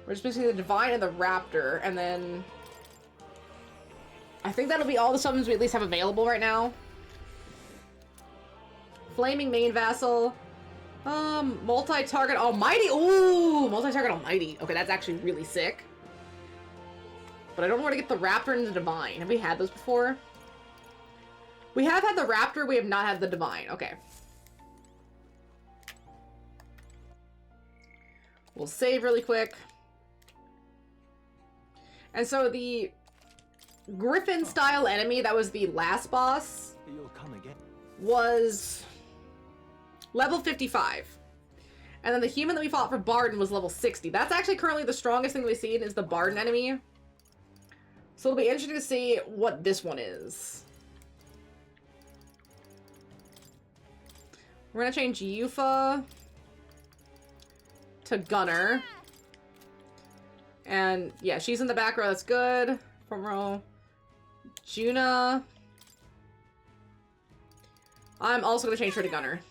We're just missing the Divine and the Raptor, and then... I think that'll be all the summons we at least have available right now. Flaming Main Vassal. Multi-target Almighty. Ooh, multi-target Almighty. Okay, that's actually really sick. But I don't know where to get the Raptor and the Divine. Have we had those before? We have had the Raptor, we have not had the Divine. Okay. We'll save really quick. And so the Griffin-style enemy that was the last boss You'll come again. was level 55. And then the human that we fought for Barden was level 60. That's actually currently the strongest thing we've seen is the Barden enemy. So it'll be interesting to see what this one is. We're gonna change Yufa to Gunner. And yeah, she's in the back row, that's good. Front row. Juna. I'm also gonna change her to Gunner.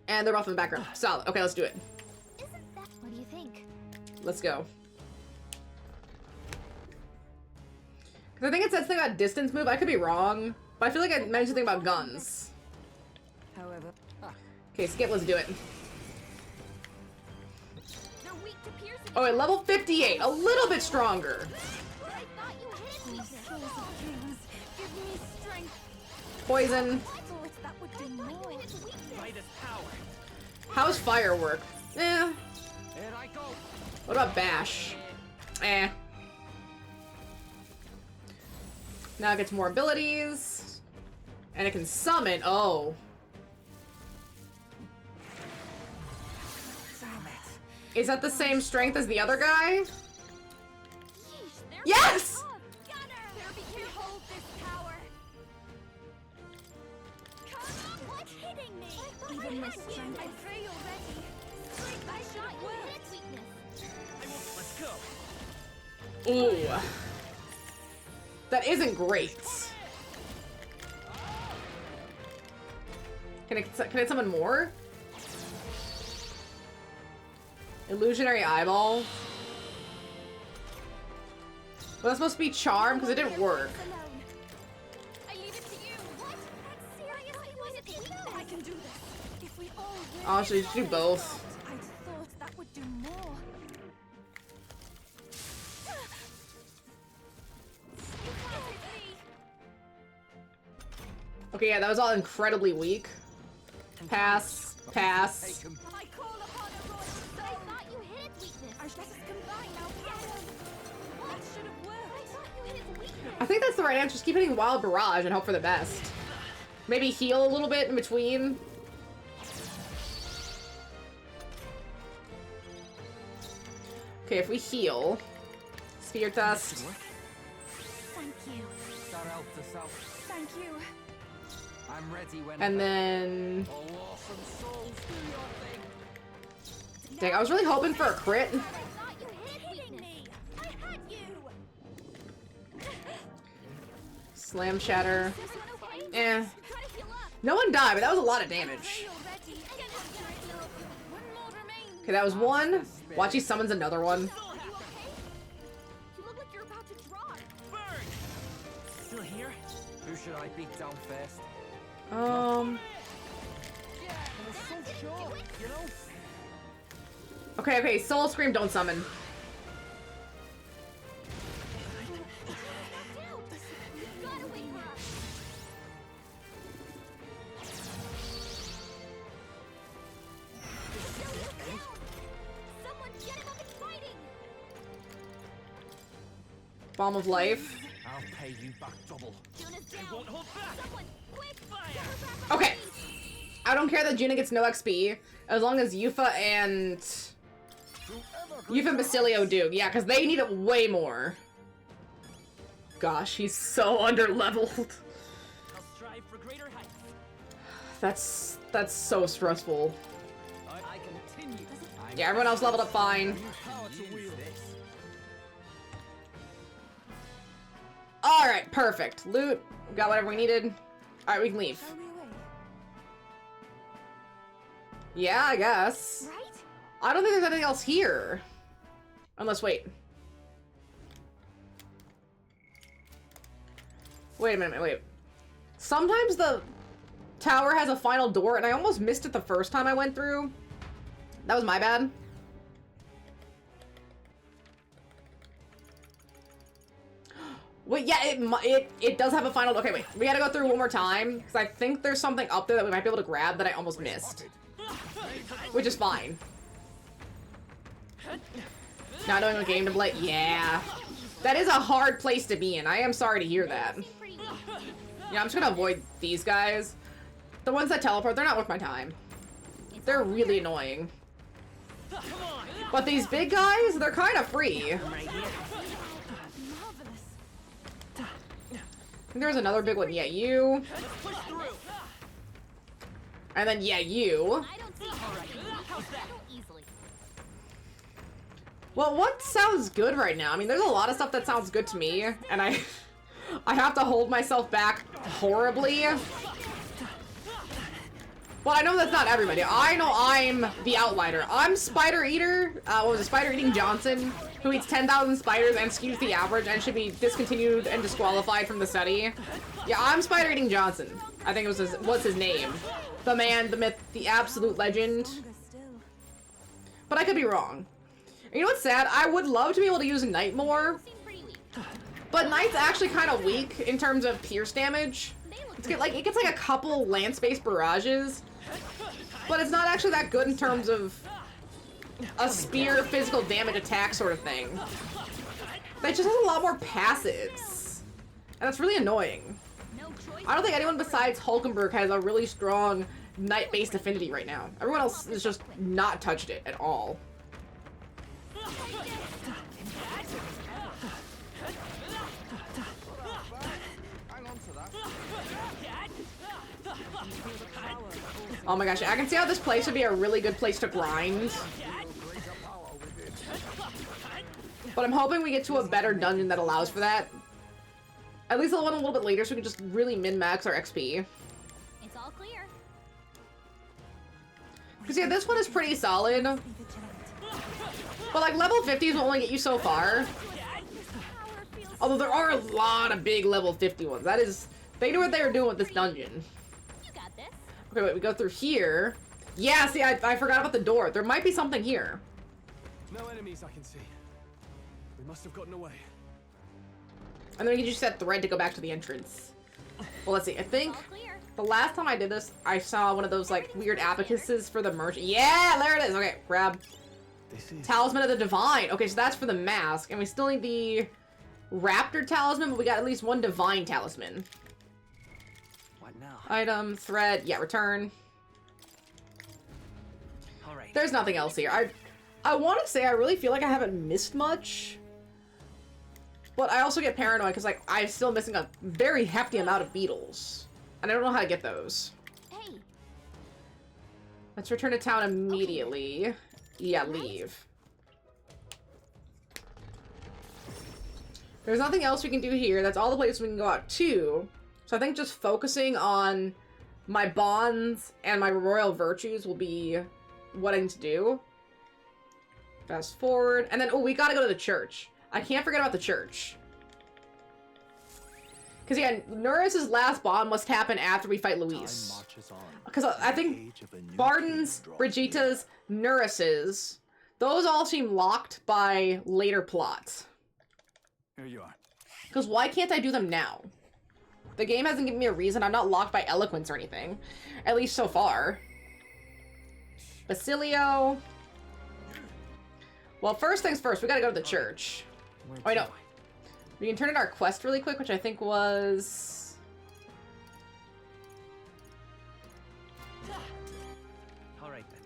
And they're both in the background. Solid. Okay, let's do it. What do you think? Let's go. I think it said something about distance move. I could be wrong, but I feel like I mentioned something about guns. However... Okay, Skip, let's do it. Oh, at level 58. A little bit stronger. Poison. How's fire work? Eh. What about bash? Eh. Now it gets more abilities. And it can summon. Oh. Is that the same strength as the other guy? Yes! Even my strength. I pray you're ready. I shot you hit weakness. Let's go. Ooh. That isn't great. Can it summon more? Illusionary Eyeball. Was that supposed to be Charm? Because it didn't work. Oh, so you should do both. I thought that would do more. Okay, yeah, that was all incredibly weak. Pass. Pass. I think that's the right answer. Just keep hitting Wild Barrage and hope for the best. Maybe heal a little bit in between. Okay, if we heal. Sphere Dust. Thank you. Thank you. I'm ready when. And then... Dang, I was really hoping for a crit. Slam Shatter. Eh. No one died, but that was a lot of damage. Okay, that was one. Watch, he summons another one. Still here? Who should I beat down first? Okay, okay, Soul Scream, don't summon. Bomb of Life. I'll pay you back double. I won't hold back. Okay. I don't care that Juna gets no XP, as long as Yufa and Basilio do. Yeah, because they need it way more. Gosh, he's so under-leveled. I'll strive for greater heights. That's so stressful. I continue. Yeah, everyone else leveled up fine. Alright, perfect. Loot. We got whatever we needed. Alright, we can leave. Yeah, I guess. Right? I don't think there's anything else here. Unless, wait. Wait a minute, wait. Sometimes the tower has a final door, and I almost missed it the first time I went through. That was my bad. Wait, yeah, it does have a final... Okay, wait. We gotta go through one more time, because I think there's something up there that we might be able to grab that I almost missed. Which is fine. Not knowing what game to play? Yeah. That is a hard place to be in. I am sorry to hear that. Yeah, I'm just gonna avoid these guys. The ones that teleport, they're not worth my time. They're really annoying. But these big guys, they're kind of free. There's another big one. Yeah, you. And then, yeah, you. Well, what sounds good right now? I mean, there's a lot of stuff that sounds good to me, and I have to hold myself back horribly. Well, I know that's not everybody. I know I'm the outlier. I'm Spider Eater, what was it, Spider Eating Johnson, who eats 10,000 spiders and skews the average and should be discontinued and disqualified from the study. Yeah, I'm Spider Eating Johnson. I think it was what's his name? The man, the myth, the absolute legend. But I could be wrong. You know what's sad? I would love to be able to use Knight more. But Knight's actually kind of weak in terms of pierce damage. It gets like a couple lance-based barrages. But it's not actually that good in terms of a spear physical damage attack sort of thing. It just has a lot more passives. And that's really annoying. I don't think anyone besides Hulkenberg has a really strong Knight-based affinity right now. Everyone else has just not touched it at all. Oh my gosh, I can see how this place would be a really good place to grind. But I'm hoping we get to a better dungeon that allows for that. At least the one a little bit later so we can just really min-max our XP. It's all clear. Because yeah, this one is pretty solid. But like level 50s will only get you so far. Although there are a lot of big level 50 ones. That is, they knew what they were doing with this dungeon. Okay, wait, we go through here. Yeah, see, I forgot about the door. There might be something here. No enemies I can see. We must have gotten away. And then we can just set thread to go back to the entrance. Well, let's see. I think the last time I did this, I saw one of those like weird abacuses for the merchant. Yeah, there it is. Okay, grab. Talisman of the Divine. Okay, so that's for the mask. And we still need the Raptor Talisman, but we got at least one Divine Talisman. What now? Item, thread, yeah, return. Alright. There's nothing else here. I want to say I really feel like I haven't missed much. But I also get paranoid because like I'm still missing a very hefty amount of beetles. And I don't know how to get those. Hey. Let's return to town immediately. Yeah, leave. There's nothing else we can do here. That's all the places we can go out to. So I think just focusing on my bonds and my royal virtues will be what I need to do. Fast forward. And then, oh, we gotta go to the church. I can't forget about the church. Because, yeah, Nuris's last bond must happen after we fight Luis. Because I think Barden's, Brigitta's, Nuris's, those all seem locked by later plots. Here you are. Because why can't I do them now? The game hasn't given me a reason. I'm not locked by eloquence or anything. At least so far. Basilio. Well, first things first, we gotta go to the church. Oh, wait, no. We can turn in our quest really quick, which I think was... Alright then.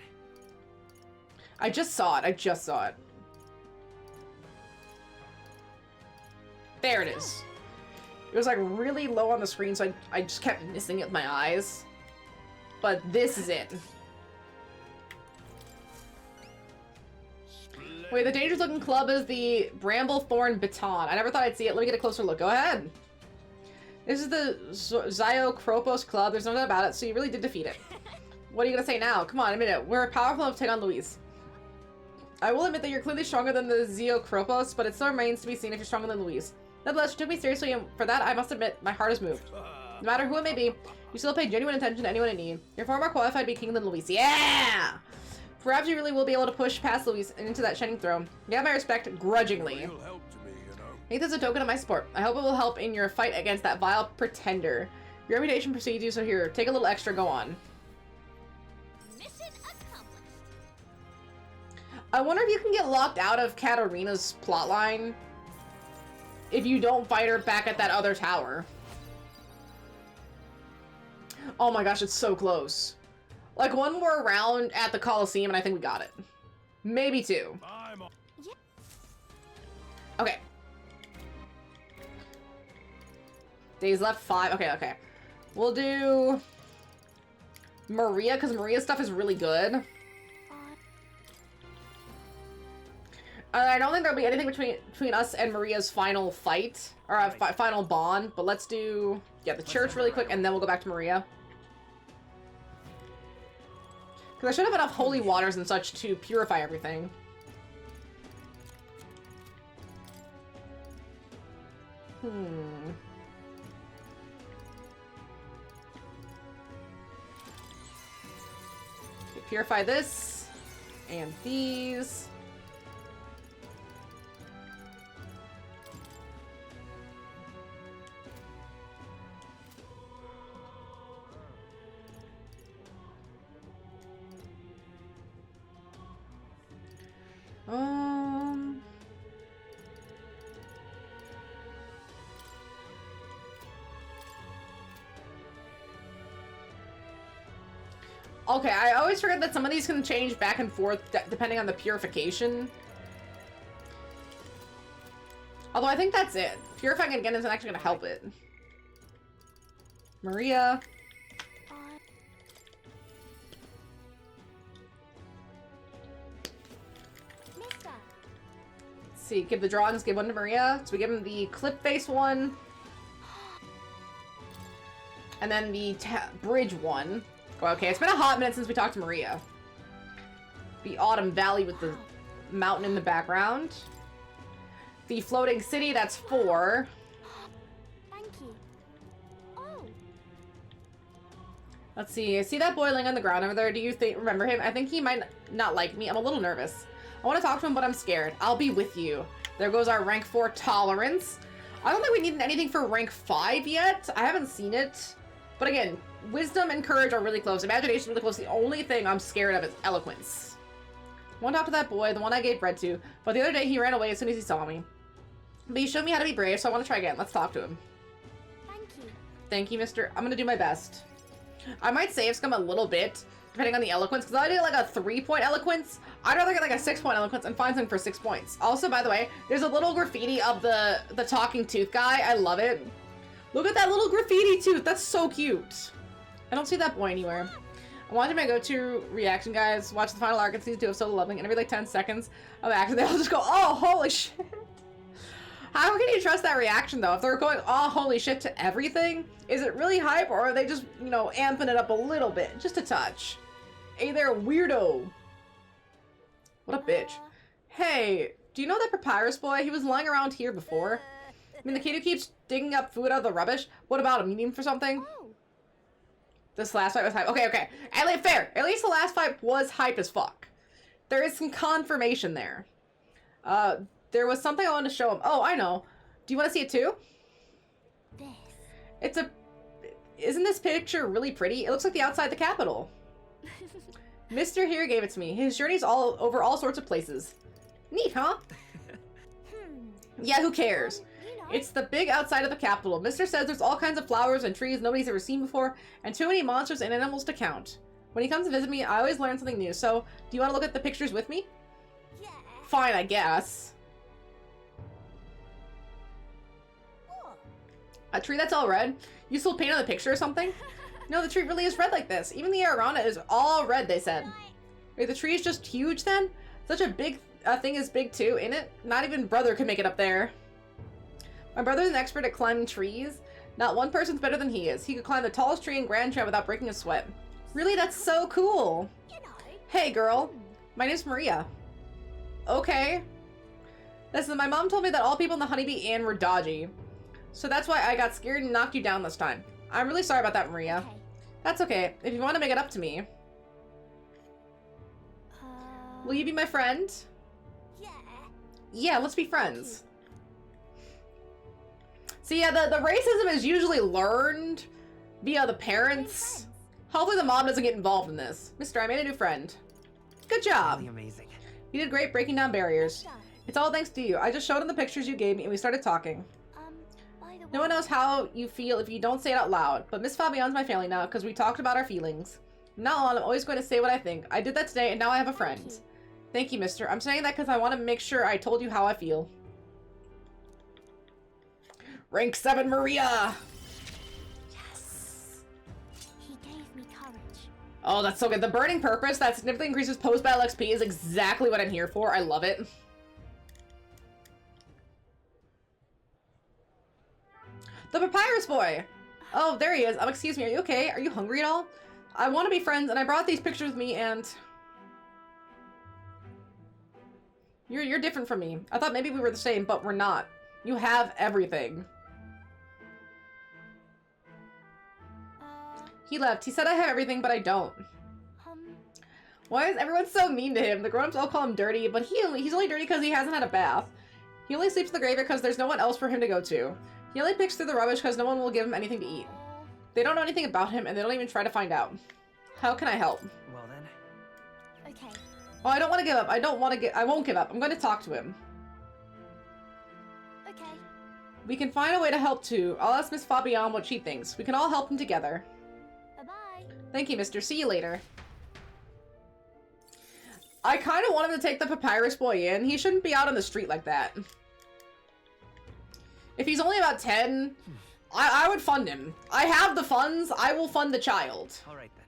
I just saw it. I just saw it. There it is. It was like really low on the screen, so I just kept missing it with my eyes. But this is it. Wait, the dangerous looking club is the Bramblethorn Baton. I never thought I'd see it. Let me get a closer look. Go ahead. This is the Zyokropos Club. There's no doubt about it, so you really did defeat it. What are you gonna say now? Come on, admit it. We're powerful enough to take on Luis. I will admit that you're clearly stronger than the Zeokropos, but it still remains to be seen if you're stronger than Luis. Nonetheless, you took me seriously, and for that, I must admit, my heart is moved. No matter who it may be, you still pay genuine attention to anyone in need. You're far more qualified to be king than Luis. Yeah! Perhaps you really will be able to push past Luis and into that shining throne. You have my respect, grudgingly. Make this a token of my support. I hope it will help in your fight against that vile pretender. Your reputation precedes you, so here, take a little extra, go on. Mission accomplished. I wonder if you can get locked out of Katarina's plotline if you don't fight her back at that other tower. Oh my gosh, it's so close. Like one more round at the Colosseum and I think we got it. Maybe two. Okay. Days left 5. Okay. We'll do Maria, because Maria's stuff is really good. I don't think there'll be anything between us and Maria's final fight, or final bond, but let's do, yeah, the church really quick, and then we'll go back to Maria. Because I should have enough holy waters and such to purify everything. Okay, purify this, and these. Okay, I always forget that some of these can change back and forth depending on the purification. Although I think that's it. Purifying it again isn't actually going to help it. Maria. Let's see, give the drawings, give one to Maria. So we give him the clip-based one. And then the bridge one. Okay, it's been a hot minute since we talked to Maria. The Autumn Valley with the mountain in the background. The floating city, that's 4. Thank you. Oh. Let's see. See that boy laying on the ground over there? Do you remember him? I think he might not like me. I'm a little nervous. I want to talk to him, but I'm scared. I'll be with you. There goes our rank 4 tolerance. I don't think we need anything for rank 5 yet. I haven't seen it. But again, wisdom and courage are really close. Imagination is really close. The only thing I'm scared of is eloquence. I want to talk to that boy, the one I gave bread to. But the other day, he ran away as soon as he saw me. But he showed me how to be brave, so I want to try again. Let's talk to him. Thank you. Thank you, mister. I'm going to do my best. I might save scum a little bit, depending on the eloquence. Because I did like a 3-point eloquence. I'd rather get like a 6-point eloquence and find something for 6 points. Also, by the way, there's a little graffiti of the talking tooth guy. I love it. Look at that little graffiti tooth. That's so cute. I don't see that boy anywhere. I wanted my go-to reaction, guys. Watch the final arc in season 2 of Solo Leveling, and every like 10 seconds of action, they'll just go, oh, holy shit. How can you trust that reaction, though? If they're going, oh, holy shit to everything, is it really hype, or are they just, you know, amping it up a little bit? Just a touch. Hey there, weirdo. What a bitch. Hey, do you know that papyrus boy? He was lying around here before. I mean, the kid who keeps digging up food out of the rubbish? What about him? You need him for something? Oh. This last fight was hype. Okay. Fair. At least the last fight was hype as fuck. There is some confirmation there. There was something I wanted to show him. Oh, I know. Do you want to see it too? Isn't this picture really pretty? It looks like the outside the Capitol. Mr. here gave it to me. His journey's all over all sorts of places. Neat, huh? Yeah, who cares? It's the big outside of the Capitol. Mr. says there's all kinds of flowers and trees nobody's ever seen before, and too many monsters and animals to count. When he comes to visit me, I always learn something new, so do you want to look at the pictures with me? Yeah. Fine, I guess. Oh. A tree that's all red? You still paint on the picture or something? No, the tree really is red like this. Even the air around it is all red, they said. Wait, the tree is just huge then? Such a big thing is big too, ain't it? Not even brother could make it up there. My brother's an expert at climbing trees. Not one person's better than he is. He could climb the tallest tree in Grand Trap without breaking a sweat. Really? That's so cool. Hey, girl. My name's Maria. Okay. Listen, my mom told me that all people in the Honeybee Inn were dodgy. So that's why I got scared and knocked you down this time. I'm really sorry about that, Maria. Okay. That's okay. If you want to make it up to me. Will you be my friend? Yeah. Yeah, let's be friends. See, yeah, the racism is usually learned via the parents. Hopefully the mom doesn't get involved in this. Mister, I made a new friend. Good job. Really amazing. You did great breaking down barriers. It's all thanks to you. I just showed him the pictures you gave me and we started talking. By the way, No one knows how you feel if you don't say it out loud, but Miss Fabion's my family now because we talked about our feelings. From now on, I'm always going to say what I think. I did that today and now I have a friend. Thank you, mister. I'm saying that because I want to make sure I told you how I feel. Rank 7 Maria! Yes. He gave me courage. Oh, that's so good. The burning purpose that significantly increases post-battle XP is exactly what I'm here for. I love it. The Papyrus Boy! Oh, there he is. Excuse me, are you okay? Are you hungry at all? I want to be friends, and I brought these pictures with me, and... You're different from me. I thought maybe we were the same, but we're not. You have everything. He left. He said I have everything, but I don't. Why is everyone so mean to him? The grown-ups all call him dirty, but he's only dirty because he hasn't had a bath. He only sleeps in the graveyard because there's no one else for him to go to. He only picks through the rubbish because no one will give him anything to eat. They don't know anything about him, and they don't even try to find out. How can I help? Well then. Okay. Oh, I don't want to give up. I won't give up. I'm going to talk to him. Okay. We can find a way to help too. I'll ask Miss Fabian what she thinks. We can all help him together. Bye-bye. Thank you, mister. See you later. I kind of want him to take the Papyrus Boy in. He shouldn't be out on the street like that. If he's only about 10, I would fund him. I have the funds. I will fund the child. Alright then.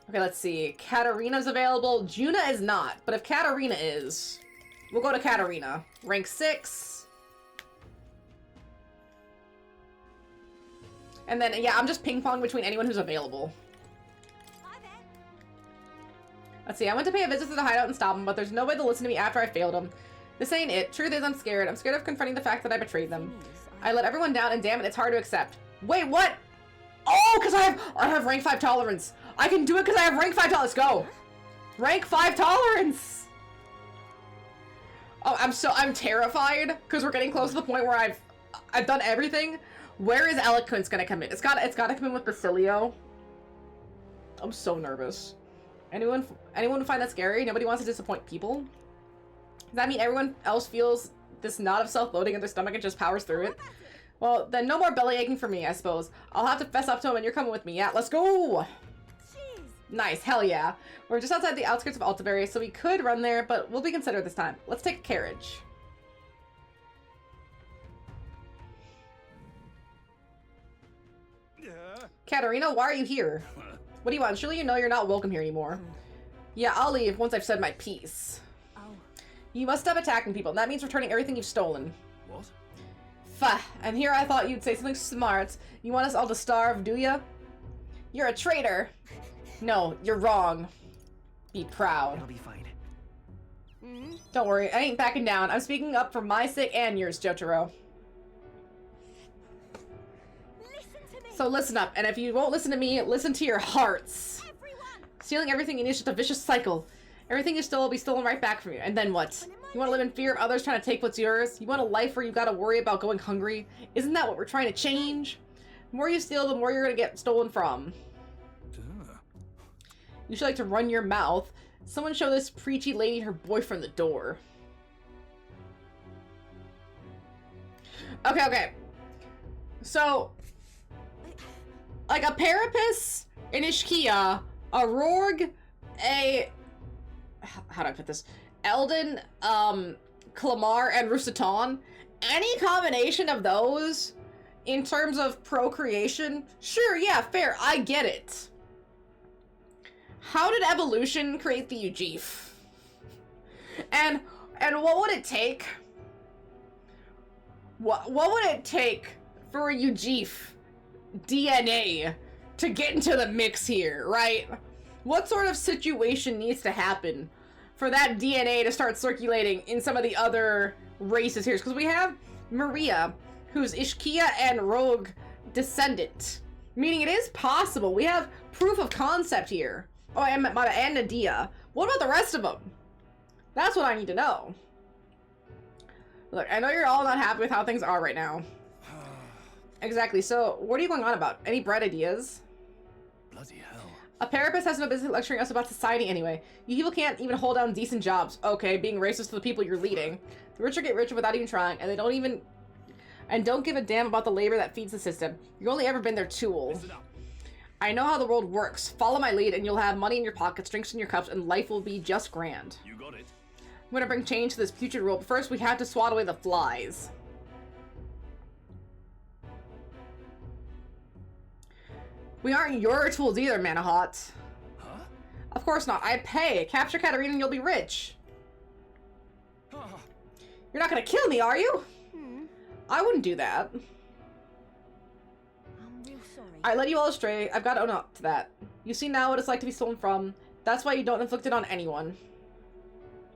Okay, let's see. Katarina's available. Juna is not. But if Katarina is, we'll go to Katarina. Rank 6. And then, yeah, I'm just ping-pong between anyone who's available. Let's see, I went to pay a visit to the hideout and stop him, but there's no way they'll listen to me after I failed him. This ain't it. Truth is, I'm scared. I'm scared of confronting the fact that I betrayed them. I let everyone down, and damn it, it's hard to accept. Wait, what? Oh, because I have rank 5 tolerance. I can do it because I have rank 5 tolerance. Go. Rank 5 tolerance. Oh, I'm terrified because we're getting close to the point where I've done everything. Where is Eloquence gonna come in? It's gotta come in with Basilio. I'm so nervous. Anyone find that scary? Nobody wants to disappoint people? Does that mean everyone else feels this knot of self-loathing in their stomach and just powers through it? Well, then no more belly aching for me, I suppose. I'll have to fess up to him and you're coming with me. Yeah, let's go! Jeez. Nice, hell yeah. We're just outside the outskirts of Altaberry, so we could run there, but we'll be considerate this time. Let's take a carriage. Katarina, why are you here? What do you want? Surely you know you're not welcome here anymore. Yeah, I'll leave once I've said my piece. Oh. You must stop attacking people. That means returning everything you've stolen. What? Fuh. And here I thought you'd say something smart. You want us all to starve, do ya? You're a traitor. No, you're wrong. Be proud. It'll be fine. Don't worry, I ain't backing down. I'm speaking up for my sake and yours, Jotaro. So listen up, and if you won't listen to me, listen to your hearts. Stealing everything is just a vicious cycle. Everything you stole will be stolen right back from you. And then what? You want to live in fear of others trying to take what's yours? You want a life where you gotta worry about going hungry? Isn't that what we're trying to change? The more you steal, the more you're gonna get stolen from. You should like to run your mouth. Someone show this preachy lady her boyfriend the door. Okay. So, like a Parapus, an Ishkia, a Rorg, how do I put this? Eldon, Clamar, and Rusaton. Any combination of those in terms of procreation, sure, yeah, fair, I get it. How did evolution create the Ujif? And what would it take? What would it take for a Ujif DNA to get into the mix here, right? What sort of situation needs to happen for that DNA to start circulating in some of the other races here? Because we have Maria, who's Ishkia and Rogue descendant. Meaning it is possible. We have proof of concept here. Oh, and Nadia. What about the rest of them? That's what I need to know. Look, I know you're all not happy with how things are right now. Exactly, so what are you going on about? Any bright ideas? Bloody hell. A therapist has no business lecturing us about society anyway. You people can't even hold down decent jobs. Okay, being racist to the people you're leading. The richer get richer without even trying, and they don't give a damn about the labor that feeds the system. You've only ever been their tool. I know how the world works. Follow my lead and you'll have money in your pockets, drinks in your cups, and life will be just grand. You got it. I'm gonna bring change to this future world, but first we have to swat away the flies. We aren't your tools either, Manahot. Huh? Of course not. I pay. Capture Katarina and you'll be rich. You're not gonna kill me, are you? I wouldn't do that. I'm real sorry. I led you all astray. I've got to own up to that. You see now what it's like to be stolen from. That's why you don't inflict it on anyone.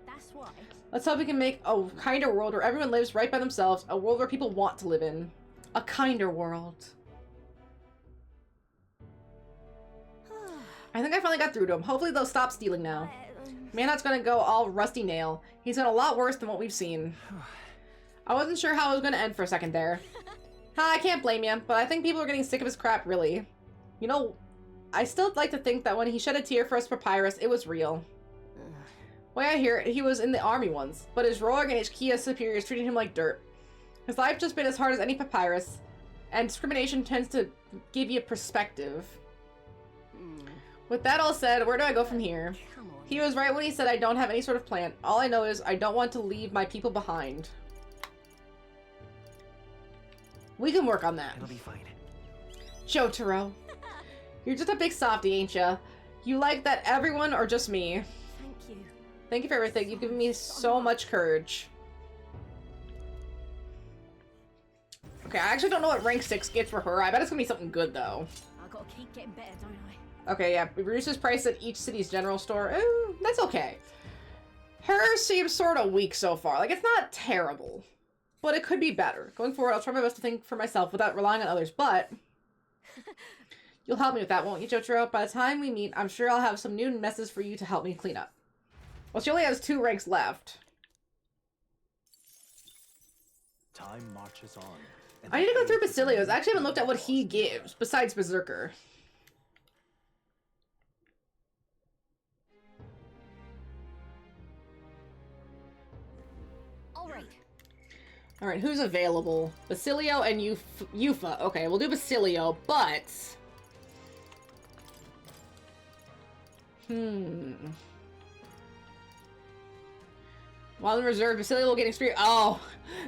That's why. Let's hope we can make a kinder world where everyone lives right by themselves. A world where people want to live in. A kinder world. I think I finally got through to him. Hopefully they'll stop stealing now. Manhot's gonna go all rusty nail. He's done a lot worse than what we've seen. I wasn't sure how it was gonna end for a second there. I can't blame you, but I think people are getting sick of his crap, really. You know, I still like to think that when he shed a tear for us Papyrus, it was real. Way I hear it, he was in the army once, but his Rogue and Ishkia superiors treated him like dirt. His life just been as hard as any Papyrus, and discrimination tends to give you perspective. With that all said, where do I go from here? He was right when he said I don't have any sort of plan. All I know is I don't want to leave my people behind. We can work on that. It'll be fine. Jotaro. You're just a big softie, ain't ya? You like that everyone or just me? Thank you. Thank you for everything. You've given me so much courage. Okay, I actually don't know what rank 6 gets for her. I bet it's gonna be something good, though. I gotta keep getting better, don't I? Okay, yeah. It reduces price at each city's general store. That's okay. Her seems sort of weak so far. Like, it's not terrible. But it could be better. Going forward, I'll try my best to think for myself without relying on others, but... You'll help me with that, won't you, Jotaro? By the time we meet, I'm sure I'll have some new messes for you to help me clean up. Well, she only has 2 ranks left. Time marches on. I need to go through Basilio's. I actually haven't looked at what he gives, besides Berserker. Alright, who's available? Basilio and Yufa. Okay, we'll do Basilio, but... While in reserve, Basilio will get experience. Oh,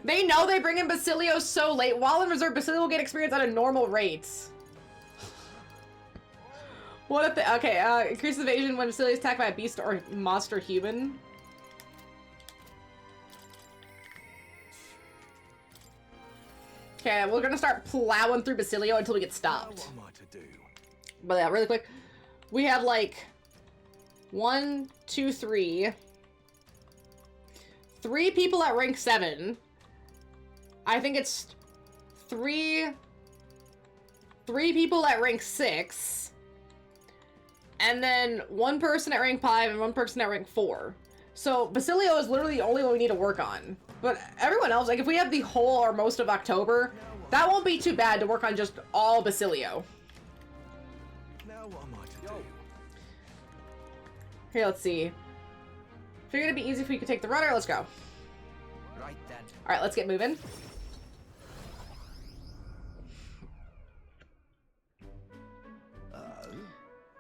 they know they bring in Basilio so late. While in reserve, Basilio will get experience at a normal rate. What if the... Okay, increase evasion when Basilio is attacked by a beast or monster human. Okay, we're gonna start plowing through Basilio until we get stopped. What am I to do? But yeah, really quick. We have like 1, 2, 3. 3 people at rank 7. I think it's 3 people at rank 6. And then 1 person at rank 5 and 1 person at rank 4. So Basilio is literally the only one we need to work on. But everyone else, like if we have the whole or most of October, that won't be too bad to work on just all Basilio. Now what am I to do? Here, let's see. Figured it'd be easy if we could take the runner. Let's go. Right then. Alright, let's get moving.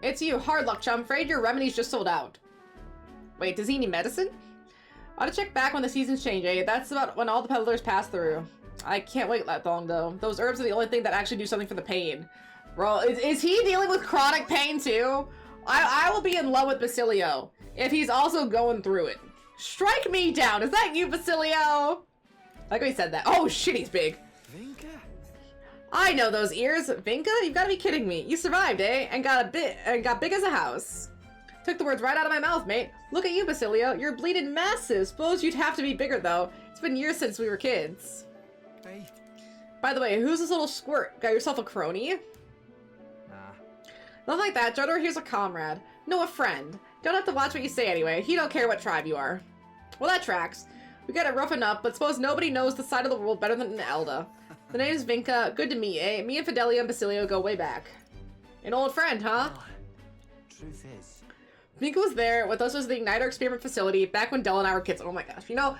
It's you. Hard luck, chum. I'm afraid your remedy's just sold out. Wait, does he need medicine? Ought to check back when the seasons change, eh? That's about when all the peddlers pass through. I can't wait that long, though. Those herbs are the only thing that actually do something for the pain. Bro, is he dealing with chronic pain, too? I will be in love with Basilio if he's also going through it. Strike me down. Is that you, Basilio? Like we said that. Oh, shit, he's big. Vinka? I know those ears. Vinka? You've got to be kidding me. You survived, eh? And got big as a house. Took the words right out of my mouth, mate. Look at you, Basilio. You're bleeding massive. Suppose you'd have to be bigger, though. It's been years since we were kids. Hey. By the way, who's this little squirt? Got yourself a crony? Nah. Nothing like that. Jotaro here's a comrade. No, a friend. Don't have to watch what you say anyway. He don't care what tribe you are. Well, that tracks. We got it rough enough, but suppose nobody knows the side of the world better than Elda. The name's Vinca. Good to meet, eh? Me and Fidelio and Basilio go way back. An old friend, huh? Truth is, Vinca was there with us as the Igniter experiment facility back when Del and I were kids. Oh my gosh. You know,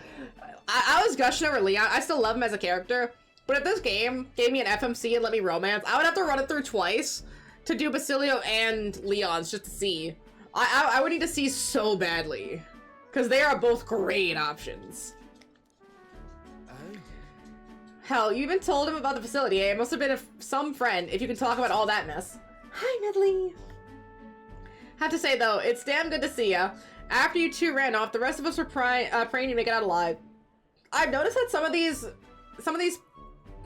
I was gushing over Leon. I still love him as a character. But if this game gave me an FMC and let me romance, I would have to run it through twice to do Basilio and Leon's just to see. I would need to see so badly. Because they are both great options. Hell, you even told him about the facility, eh? It must have been some friend if you can talk about all that mess. Hi, Medley. Have to say, though, it's damn good to see ya. After you two ran off, the rest of us were praying you make it out alive. I've noticed that some of these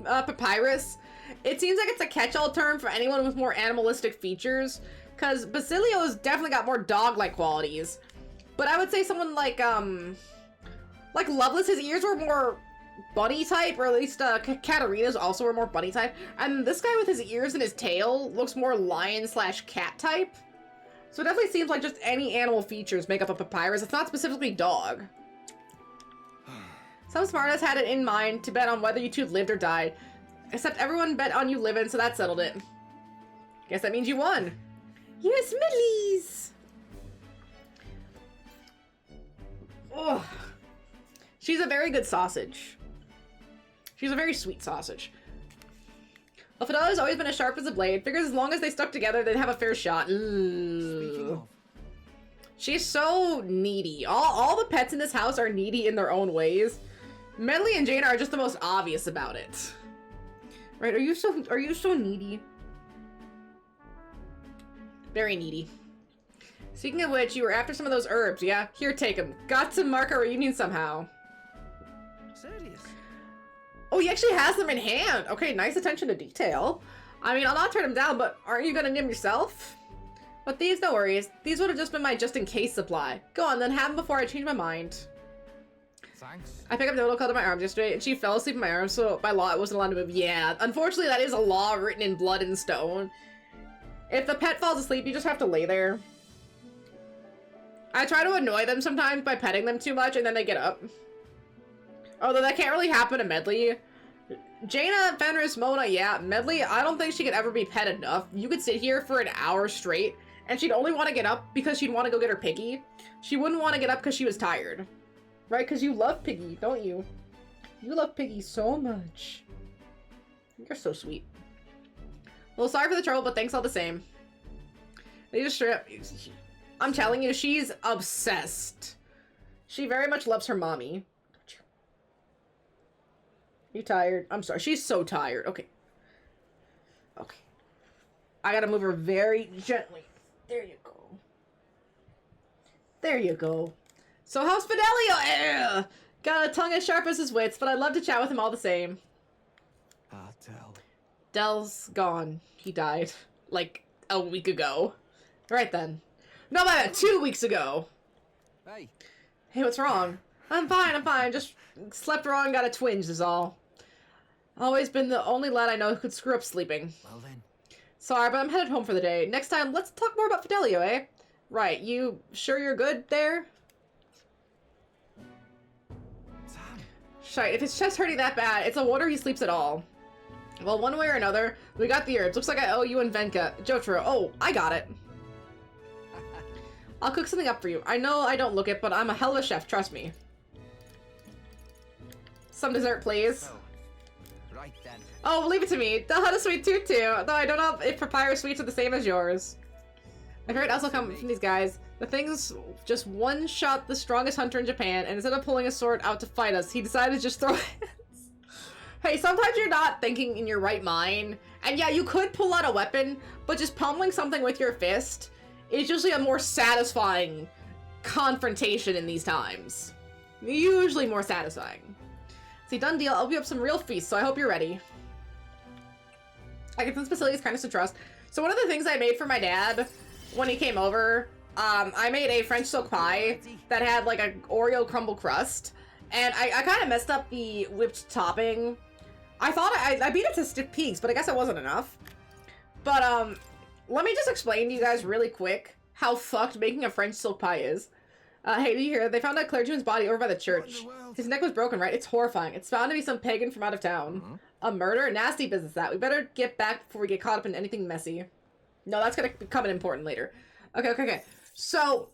papyrus, it seems like it's a catch-all term for anyone with more animalistic features. Because Basilio's definitely got more dog-like qualities. But I would say someone like Loveless, his ears were more bunny type, or at least Katarina's also were more bunny type. And this guy with his ears and his tail looks more lion/cat type. So it definitely seems like just any animal features make up a papyrus. It's not specifically dog. Some smartass had it in mind to bet on whether you two lived or died. Except everyone bet on you living, so that settled it. Guess that means you won. Yes, Midleys! Oh, she's a very good sausage. She's a very sweet sausage. Well, Fidelia's always been as sharp as a blade. Figures as long as they stuck together, they'd have a fair shot. Ooh. She's so needy. All the pets in this house are needy in their own ways. Medley and Jaina are just the most obvious about it. Right? Are you so needy? Very needy. Speaking of which, you were after some of those herbs, yeah? Here, take them. Got to mark our reunion somehow. serious. Oh, he actually has them in hand. Okay, nice attention to detail. I mean, I'll not turn them down, but aren't you gonna nib yourself? But these, no worries. These would have just been my just-in-case supply. Go on, then have them before I change my mind. Thanks. I picked up Dodo cuddled my arms yesterday, and she fell asleep in my arms, so by law it wasn't allowed to move. Yeah, unfortunately that is a law written in blood and stone. If the pet falls asleep, you just have to lay there. I try to annoy them sometimes by petting them too much, and then they get up. Although that can't really happen to Medley. Jaina, Fenris, Mona, yeah. Medley, I don't think she could ever be pet enough. You could sit here for an hour straight, and she'd only want to get up because she'd want to go get her piggy. She wouldn't want to get up because she was tired. Right? Because you love Piggy, don't you? You love Piggy so much. You're so sweet. Well, sorry for the trouble, but thanks all the same. They just strip. I'm telling you, she's obsessed. She very much loves her mommy. You tired? I'm sorry. She's so tired. Okay. Okay. I gotta move her very gently. There you go. There you go. So how's Fidelio? Got a tongue as sharp as his wits, but I'd love to chat with him all the same. Del. Del's gone. He died like a week ago. Right then. No, about 2 weeks ago. Hey. Hey, what's wrong? I'm fine, I'm fine. Just slept wrong, got a twinge is all. Always been the only lad I know who could screw up sleeping. Well then. Sorry, but I'm headed home for the day. Next time, let's talk more about Fidelio, eh? Right, you sure you're good there? Shite, if his chest hurting that bad, it's a wonder he sleeps at all. Well, one way or another, we got the herbs. Looks like I owe you and Venka. Jotaro. Oh, I got it. I'll cook something up for you. I know I don't look it, but I'm a hell of a chef, trust me. Some dessert, please. So, right then. Oh, leave it to me. They'll have a sweet tooth too, though I don't know if papyrus sweets are the same as yours. I've heard also come from these guys. The thing's just one-shot the strongest hunter in Japan, and instead of pulling a sword out to fight us, he decided to just throw hands. Hey, sometimes you're not thinking in your right mind, and yeah, you could pull out a weapon, but just pummeling something with your fist is usually a more satisfying confrontation in these times. Usually more satisfying. See, done deal. I'll be up some real feast, so I hope you're ready. I get this facility is kind of to trust. So one of the things I made for my dad when he came over I made a French silk pie that had like a Oreo crumble crust, and I kind of messed up the whipped topping. I thought I beat it to stiff peaks, but I guess it wasn't enough. But let me just explain to you guys really quick how fucked making a French silk pie is. Hey, do you hear? They found a clergyman's body over by the church. His neck was broken, right? It's horrifying. It's found to be some pagan from out of town. A murder? Nasty business, that. We better get back before we get caught up in anything messy. No, that's gonna become important later. Okay. So,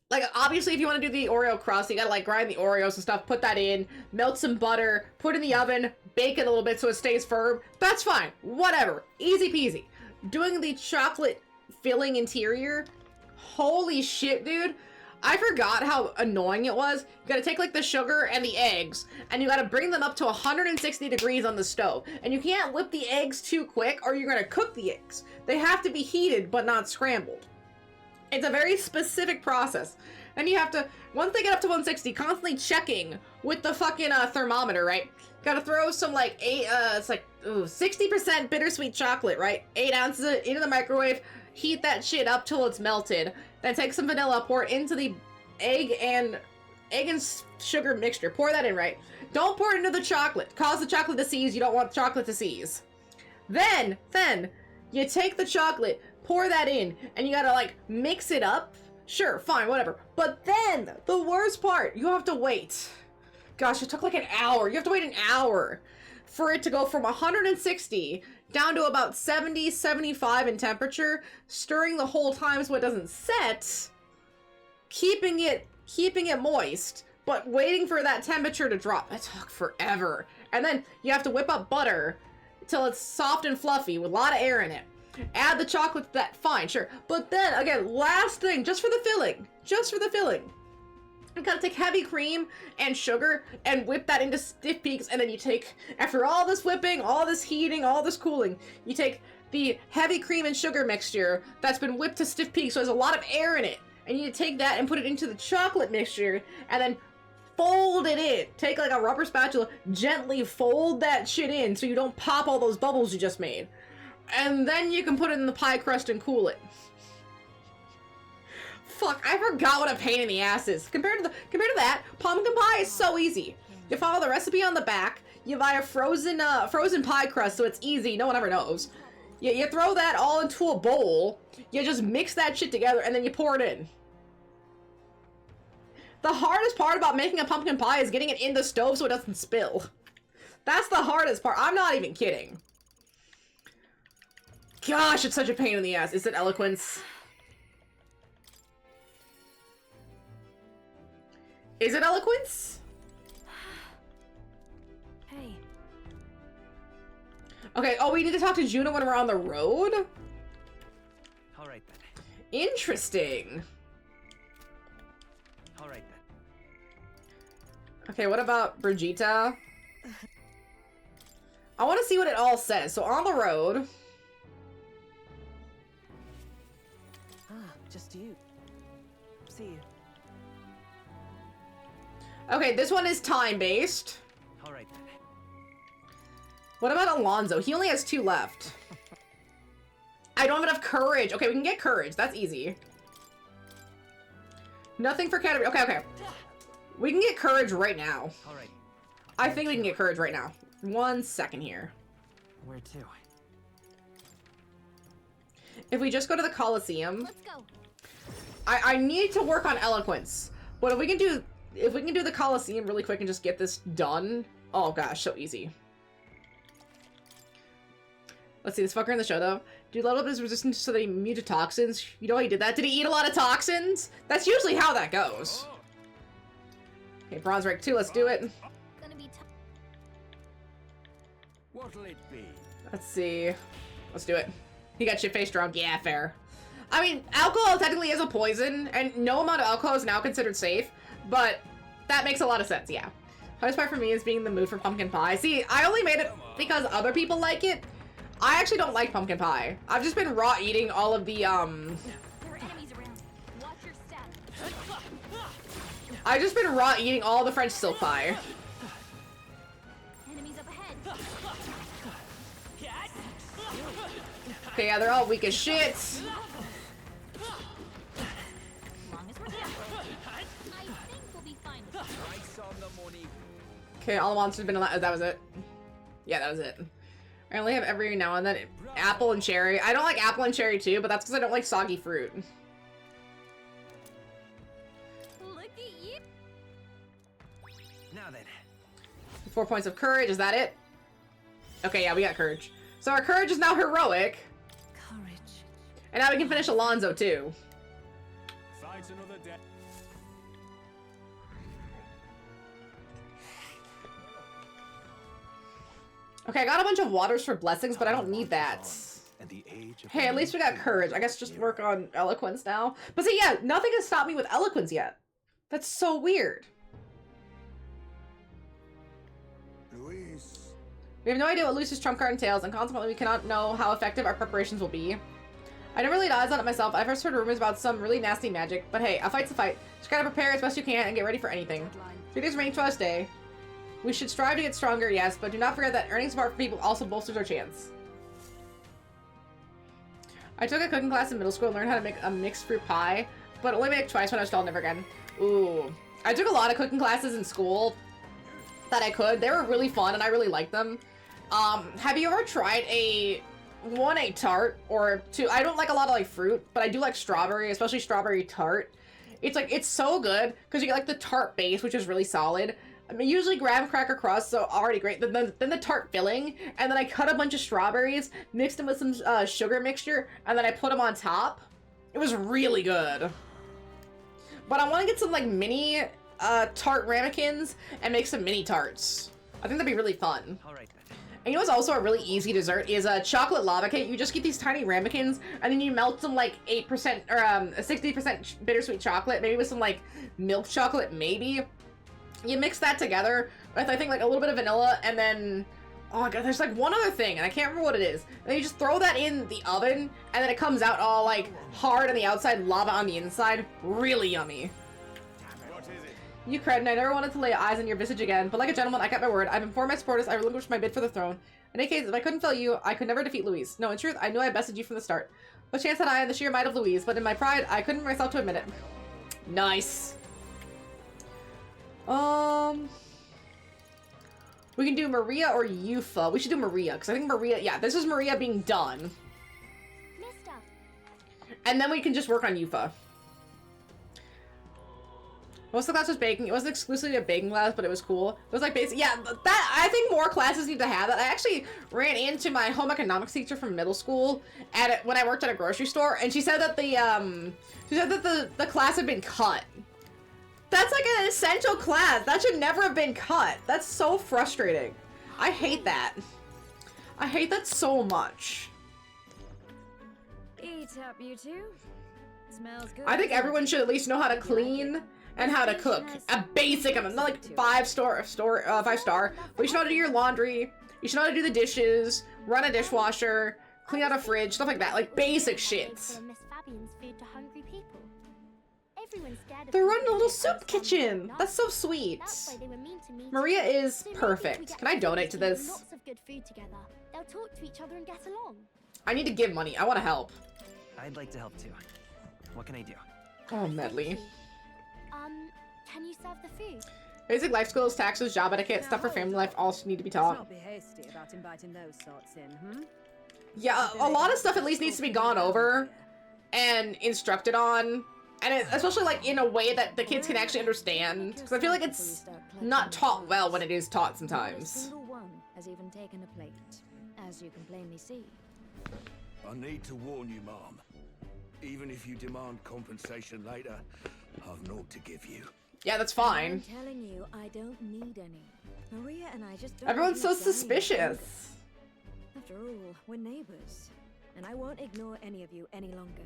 like, obviously, if you want to do the Oreo crust, you gotta, like, grind the Oreos and stuff, put that in, melt some butter, put it in the oven, bake it a little bit so it stays firm. That's fine. Whatever. Easy peasy. Doing the chocolate filling interior, holy shit, dude. I forgot how annoying it was. You gotta take, like, the sugar and the eggs, and you gotta bring them up to 160 degrees on the stove. And you can't whip the eggs too quick, or you're gonna cook the eggs. They have to be heated, but not scrambled. It's a very specific process. And you have to, once they get up to 160, constantly checking with the fucking thermometer, right? Gotta throw some, like, 60% bittersweet chocolate, right? 8 ounces into the microwave, heat that shit up till it's melted. Then take some vanilla, pour it into the egg and sugar mixture. Pour that in, right? Don't pour it into the chocolate. Cause the chocolate to seize. You don't want the chocolate to seize. Then, you take the chocolate, pour that in, and you gotta, like, mix it up. Sure, fine, whatever. But then, the worst part, you have to wait. Gosh, it took like an hour. You have to wait an hour for it to go from 160 down to about 70, 75 in temperature, stirring the whole time so it doesn't set, keeping it moist, but waiting for that temperature to drop. It took forever. And then you have to whip up butter till it's soft and fluffy with a lot of air in it. Add the chocolate to that, fine, sure. But then, again, last thing, just for the filling. You gotta take heavy cream and sugar and whip that into stiff peaks, and then you take, after all this whipping, all this heating, all this cooling, you take the heavy cream and sugar mixture that's been whipped to stiff peaks, so there's a lot of air in it, and you take that and put it into the chocolate mixture, and then fold it in. Take like a rubber spatula, gently fold that shit in so you don't pop all those bubbles you just made. And then you can put it in the pie crust and cool it. Fuck, I forgot what a pain in the ass is. Compared to that, pumpkin pie is so easy. You follow the recipe on the back, you buy a frozen pie crust so it's easy, no one ever knows. You throw that all into a bowl, you just mix that shit together, and then you pour it in. The hardest part about making a pumpkin pie is getting it in the stove so it doesn't spill. That's the hardest part. I'm not even kidding. Gosh, it's such a pain in the ass. Is it eloquence? Is it eloquence? Hey. Okay, oh, we need to talk to Juno when we're on the road? Alright then. Interesting. Alright then. Okay, what about Brigitta? I want to see what it all says. So, on the road. Just you. See you. Okay, this one is time-based. Alright then. What about Alonzo? He only has 2 left. I don't have enough courage. Okay, we can get courage. That's easy. Nothing for category. Okay. We can get courage right now. Alright. I think we can get courage right now. 1 second here. Where to? If we just go to the Coliseum. Let's go. I need to work on eloquence. But if we can do the Coliseum really quick and just get this done. Oh gosh, so easy. Let's see, this fucker in the show though. Dude leveled up his resistance to the immune to toxins. You know how he did that? Did he eat a lot of toxins? That's usually how that goes. Okay, bronze rank 2, let's do it. What'll it be? Let's see. Let's do it. He got shit-faced drunk. Yeah, fair. I mean, alcohol technically is a poison, and no amount of alcohol is now considered safe, but that makes a lot of sense, yeah. Hardest part for me is being in the mood for pumpkin pie. See, I only made it because other people like it. I actually don't like pumpkin pie. I've just been raw eating all of the, I've just been raw eating all the French silk pie. Enemies up ahead. Okay, yeah, they're all weak as shit. Okay, all the monsters have been allowed. That was it. Yeah, that was it. I only have every now and then apple and cherry. I don't like apple and cherry too, but that's because I don't like soggy fruit. Look at you. Now then. 4 points of courage. Is that it? Okay, yeah, we got courage. So our courage is now heroic. Courage. And now we can finish Alonzo too. Fight another day. Okay, I got a bunch of waters for blessings, but I don't need that. Hey, at least we got courage. I guess just work on eloquence now. But see, yeah, nothing has stopped me with eloquence yet. That's so weird. Luis. We have no idea what Lucy's trump card entails, and consequently we cannot know how effective our preparations will be. I never laid eyes on it myself. I first heard rumors about some really nasty magic, but hey, a fight's a fight. Just gotta prepare as best you can and get ready for anything. 3 days remaining to our stay. We should strive to get stronger, yes, but do not forget that earning support from people also bolsters our chance. I took a cooking class in middle school and learned how to make a mixed fruit pie, but only made it twice when I was told never again. Ooh. I took a lot of cooking classes in school that I could. They were really fun and I really liked them. Have you ever tried a tart or two? I don't like a lot of like fruit, but I do like strawberry, especially strawberry tart. It's like, it's so good because you get like the tart base, which is really solid. I mean, usually graham cracker crust, so already great. Then the tart filling, and then I cut a bunch of strawberries, mixed them with some sugar mixture, and then I put them on top. It was really good. But I want to get some like mini tart ramekins and make some mini tarts. I think that'd be really fun. All right. And you know what's also a really easy dessert is a chocolate lava cake. You just get these tiny ramekins and then you melt some like 8% or 60% bittersweet chocolate, maybe with some like milk chocolate, maybe. You mix that together with, I think, like a little bit of vanilla, and then, oh my god, there's like one other thing, and I can't remember what it is. And then you just throw that in the oven, and then it comes out all like hard on the outside, lava on the inside. Really yummy. You cred, and I never wanted to lay eyes on your visage again, but like a gentleman, I kept my word. I've informed my supporters I relinquished my bid for the throne. In any case, if I couldn't fail you, I could never defeat Louise. No, in truth, I knew I bested you from the start. What chance had I in the sheer might of Louise, but in my pride, I couldn't bring myself to admit it. Nice. We can do Maria or Yufa. We should do Maria, because I think Maria, yeah, this is Maria being done. Mister. And then we can just work on Yufa. Most of the class was baking. It wasn't exclusively a baking class, but it was cool. It was like basic. Yeah, that I think more classes need to have that. I actually ran into my home economics teacher from middle school when I worked at a grocery store, and she said that the class had been cut. That's like an essential class. That should never have been cut. That's so frustrating. I hate that. I hate that so much. Eat up, you two. Smells good. I think everyone should at least know how to clean and how to cook. A basic amount, not like 5 star, but you should know how to do your laundry. You should know how to do the dishes, run a dishwasher, clean out a fridge, stuff like that. Like basic shit. Miss Fabian's food to hungry people. Everyone's scared of They're running a little soup kitchen. That's so sweet. That's why they were mean to me. Maria is So maybe if we perfect. get Can I donate to everyone this? Lots of good food together. They'll talk to each other and get along. I need to give money. I want to help. I'd like to help too. What can I do? Oh, Medley. Can you serve the food? Basic life skills, taxes, job etiquette, stuff for family life all need to be taught. Not be hasty about inviting those sorts in, Yeah, a lot of stuff at least needs to be gone over and instructed on. And especially like in a way that the kids can actually understand. Because I feel like it's not taught well when it is taught sometimes. Single one has even taken a plate, as you can plainly see. I need to warn you, Mom. Even if you demand compensation later, I've naught to give you. Yeah, that's fine. I'm telling you, I don't need any. Maria and I just don't. Everyone's so need dining suspicious. After all, we're neighbors, and I won't ignore any of you any longer.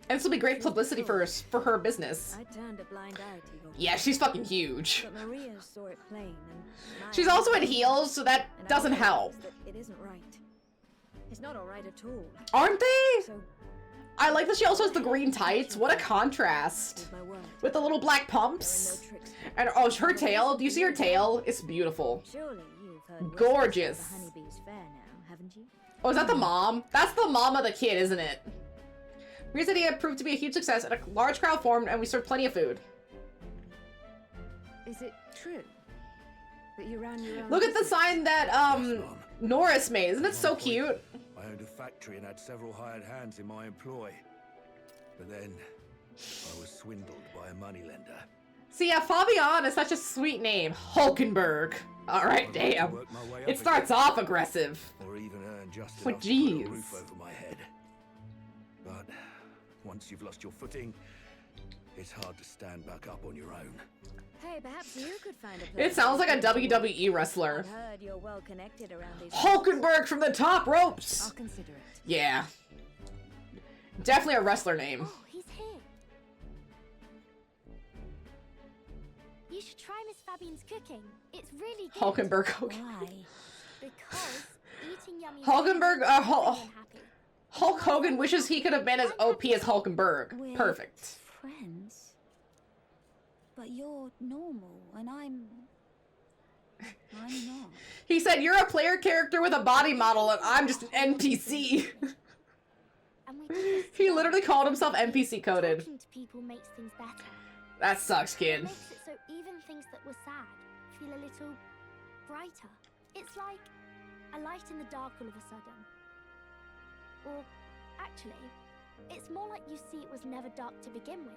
And this will be great publicity for her business. I turned a blind eye to your Yeah, she's fucking huge. But Maria saw it plain, and She's also in heels, so that doesn't help. that it isn't right. It's not all right at all. Aren't they? So I like that she also has the green tights. What a contrast. With the little black pumps. And oh, her tail. Do you see her tail? It's beautiful. Surely you've heard Gorgeous. the honeybee's fair now, haven't you? Oh, is that the mom? That's the mom of the kid, isn't it? Maria's idea proved to be a huge success, and a large crowd formed, and we served plenty of food. Is it True. But you ran your own Look at the business. sign that Norris made. Isn't it so cute? I owned a factory and had several hired hands in my employ. But then, I was swindled by a moneylender. See, yeah, Fabian is such a sweet name. Hulkenberg. Alright, damn. It starts off aggressive. Or even earn just But enough to put a jeez. roof over my head. But once you've lost your footing, it's hard to stand back up on your own. Hey, perhaps you could find a place. It sounds like a WWE wrestler. I've heard you're well connected around these Hulkenberg from the top ropes! I'll consider it. Yeah. Definitely a wrestler name. Oh, he's here. You should try Miss Fabian's cooking. It's really good. Hulkenberg cooking. Why? Because eating yummy Hulkenberg, food makes everyone happy. Hulk Hogan wishes he could have been as OP as Hulkenberg. We're Perfect. friends. But you're normal, and I'm not. He said, you're a player character with a body model, and I'm just an NPC. He literally called himself NPC coded. Talking to people makes things better. That sucks, It kid. makes it so even things that were sad feel a little brighter. It's like a light in the dark all of a sudden. Or actually, it's more like you see it was never dark to begin with.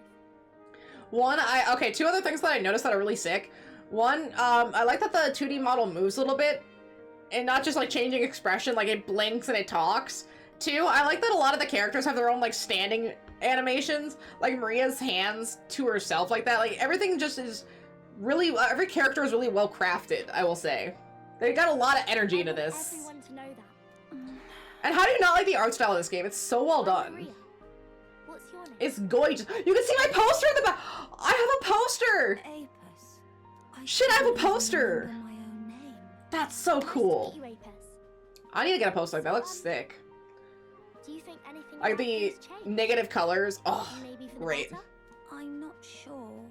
Okay, two other things that I noticed that are really sick. One, I like that the 2D model moves a little bit, and not just like changing expression, like it blinks and it talks. Two, I like that a lot of the characters have their own like standing animations, like Maria's hands to herself like that. Like everything just is really, every character is really well crafted, I will say. They got a lot of energy into this. Everyone to know that. And how do you not like the art style of this game? It's so well done. What's your name? It's gorgeous. You can see my poster in the back. I have a poster. Shit, I have a poster. That's so cool. Meet you, Apis. I need to get a poster like that. Looks sick. Do you think anything Like about the things changed? negative colors. Oh, Maybe for the great. better? I'm not sure,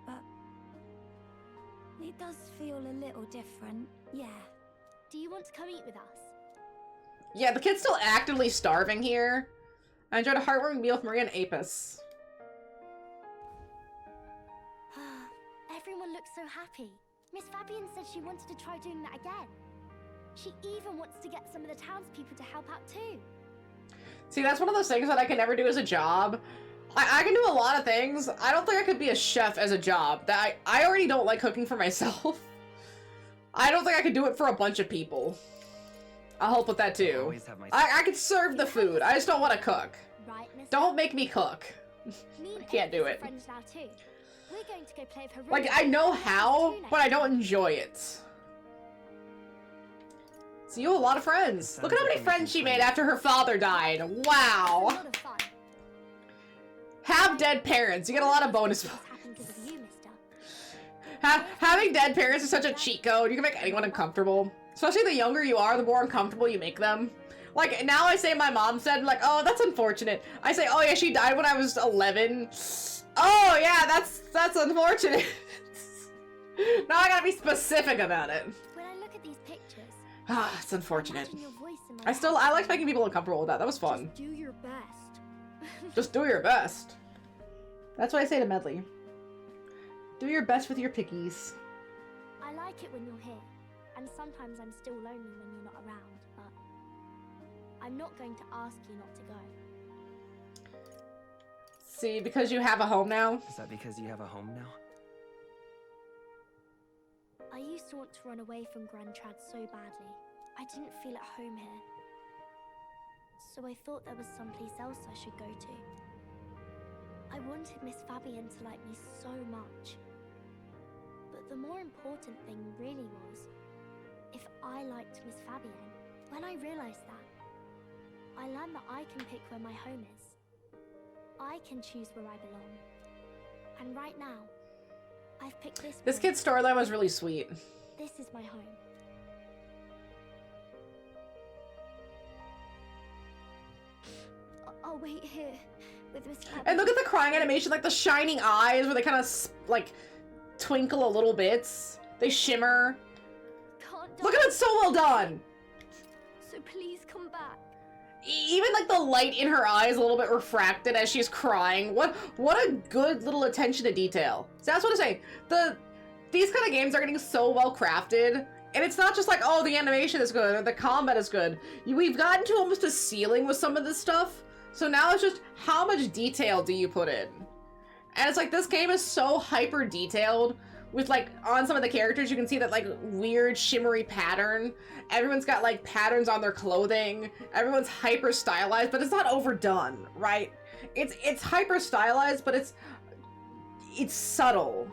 but it does feel a little different. Yeah. Do you want to come eat with us? Yeah, the kid's still actively starving here. I enjoyed a heartwarming meal with Maria and Apis. Everyone looks so happy. Miss Fabian said she wanted to try doing that again. She even wants to get some of the townspeople to help out too. See, that's one of those things that I can never do as a job. I can do a lot of things. I don't think I could be a chef as a job. That I already don't like cooking for myself. I don't think I could do it for a bunch of people. I'll help with that too. I could serve the food. I just don't want to cook. Right, Miss? Don't make me cook. Me and I can't do Apis are it. friends now too. We're going to go play with her. Like, I know how, but I don't enjoy it. So you have a lot of friends. Look at how many friends she made after her father died. Wow. Have dead parents. You get a lot of bonus. Having dead parents is such a cheat code. You can make anyone uncomfortable. Especially the younger you are, the more uncomfortable you make them. Like, now I say my mom said, like, oh, that's unfortunate. I say, oh yeah, she died when I was 11. Oh yeah, that's unfortunate. Now I gotta be specific about it. When I look at these pictures, Ah, it's unfortunate. imagine your voice in my I liked making people uncomfortable with that. That was fun. do your best. Just do your best. That's what I say to Medley. Do your best with your pickies. I like it when you're here, and sometimes I'm still lonely when you're not around, but I'm not going to ask you not to go. See, because you have a home now? Is that because you have a home now? I used to want to run away from Grand Trad so badly. I didn't feel at home here. So I thought there was someplace else I should go to. I wanted Miss Fabian to like me so much. But the more important thing really was, if I liked Miss Fabian, when I realized that, I learned that I can pick where my home is. I can choose where I belong. And right now, I've picked this This place. kid's storyline was really sweet. This is my home. I'll wait here with Miss Fabian. And look at the crying animation, like the shining eyes where they kind of, like, twinkle a little bit. They shimmer. Look at it, so well done! So please come back. Even like the light in her eyes a little bit refracted as she's crying. What a good little attention to detail. So that's what I'm saying. these kind of games are getting so well crafted, and it's not just like, oh, the animation is good or the combat is good. We've gotten to almost a ceiling with some of this stuff. So now it's just how much detail do you put in? And it's like this game is so hyper detailed with like on some of the characters you can see that like weird shimmery pattern. Everyone's got like patterns on their clothing. Everyone's hyper stylized, but it's not overdone, right? It's hyper stylized, but it's subtle.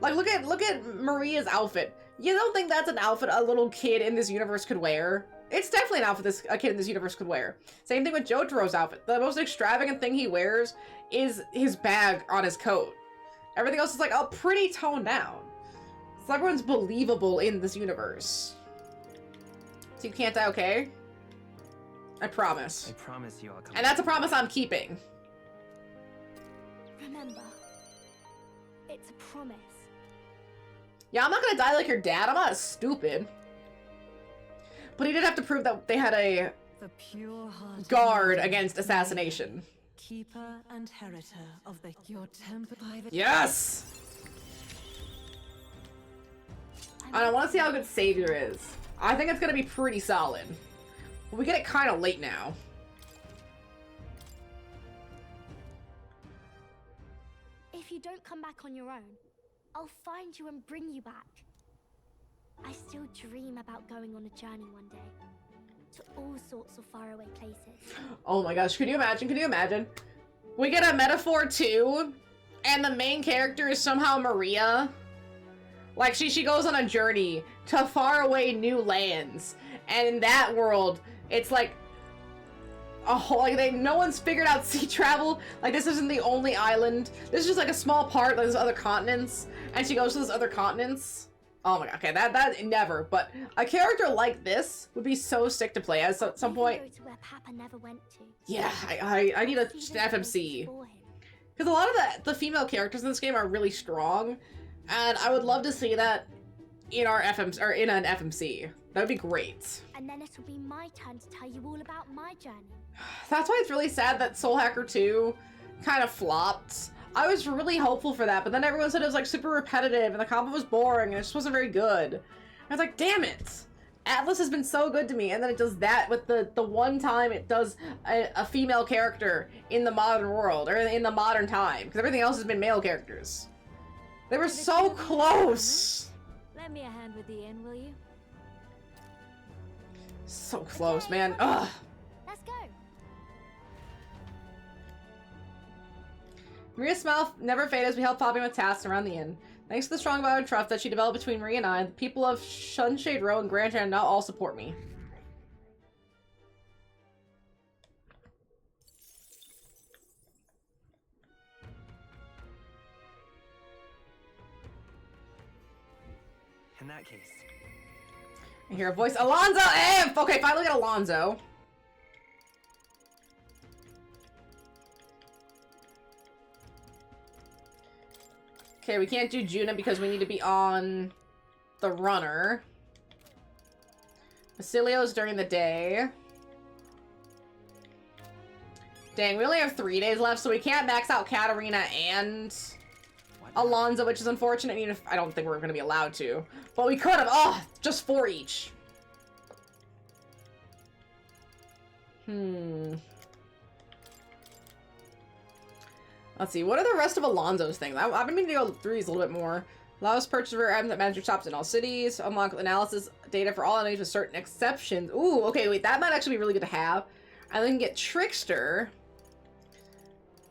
Like look at Maria's outfit. You don't think that's an outfit a little kid in this universe could wear? It's definitely an outfit a kid in this universe could wear. Same thing with Jotaro's outfit. The most extravagant thing he wears is his bag on his coat. Everything else is like, oh, pretty toned down. So everyone's believable in this universe. So you can't die, okay? I promise. I promise you I'll come. And that's a promise I'm keeping. Remember, it's a promise. Yeah, I'm not gonna die like your dad. I'm not stupid. But he did have to prove that they had a guard against assassination. Keeper and heritor of your temple. Yes! I want to see how good Savior is. I think it's gonna be pretty solid. But we get it kind of late now. If you don't come back on your own, I'll find you and bring you back. I still dream about going on a journey one day. To all sorts of faraway places. Oh my gosh, could you imagine? Could you imagine? We get a metaphor too, and the main character is somehow Maria. Like she goes on a journey to faraway new lands. And in that world, it's like a whole, like no one's figured out sea travel. Like this isn't the only island. This is just like a small part, like there's other continents. And she goes to those other continents. Oh my god, okay, that never, but a character like this would be so sick to play as at some point. Go to where Papa never went to. Yeah, I need just an FMC. Because a lot of the female characters in this game are really strong, and I would love to see that in our FMC, or in an FMC. That would be great. And then it'll be my turn to tell you all about my journey. That's why it's really sad that Soul Hacker 2 kind of flopped. I was really hopeful for that, but then everyone said it was like super repetitive and the combat was boring and it just wasn't very good. I was like, damn it! Atlas has been so good to me, and then it does that with the one time it does a female character in the modern world, or in the modern time, because everything else has been male characters. They were so close! Lend me a hand with the inn, will you? So close, man. Ugh! Let's go! Maria's smile never faded as we helped Poppy with tasks around the inn. Thanks to the strong bond of trust that she developed between Maria and I, the people of Sunshade Row and Grand Chan now all support me. In that case. I hear a voice. Alonzo! Eh! Okay, finally get Alonzo. Okay, we can't do Juna because we need to be on the runner. Basilio's during the day. Dang, we only have 3 days left, so we can't max out Katarina and Alonzo, which is unfortunate, even if I don't think we're going to be allowed to. But we could have. Oh, just 4 each. Let's see, what are the rest of Alonzo's things? I've been meaning to go through these a little bit more. Allow us to purchase rare items at magic shops in all cities. Unlock analysis data for all enemies with certain exceptions. Ooh, okay, wait, that might actually be really good to have. And then get Trickster.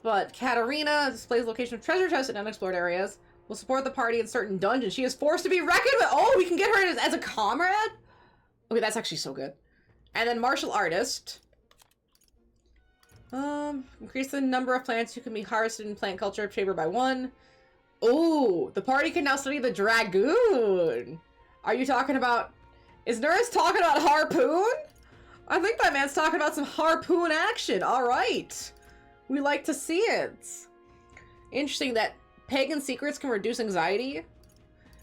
But Katarina displays location of treasure chests in unexplored areas. Will support the party in certain dungeons. She is forced to be reckoned with. Oh, we can get her as a comrade? Okay, that's actually so good. And then Martial Artist. Increase the number of plants who can be harvested in plant culture chamber by 1. Oh, the party can now study the Dragoon. Are you talking about... Is Nurse talking about Harpoon? I think that man's talking about some Harpoon action. Alright. We like to see it. Interesting that pagan secrets can reduce anxiety.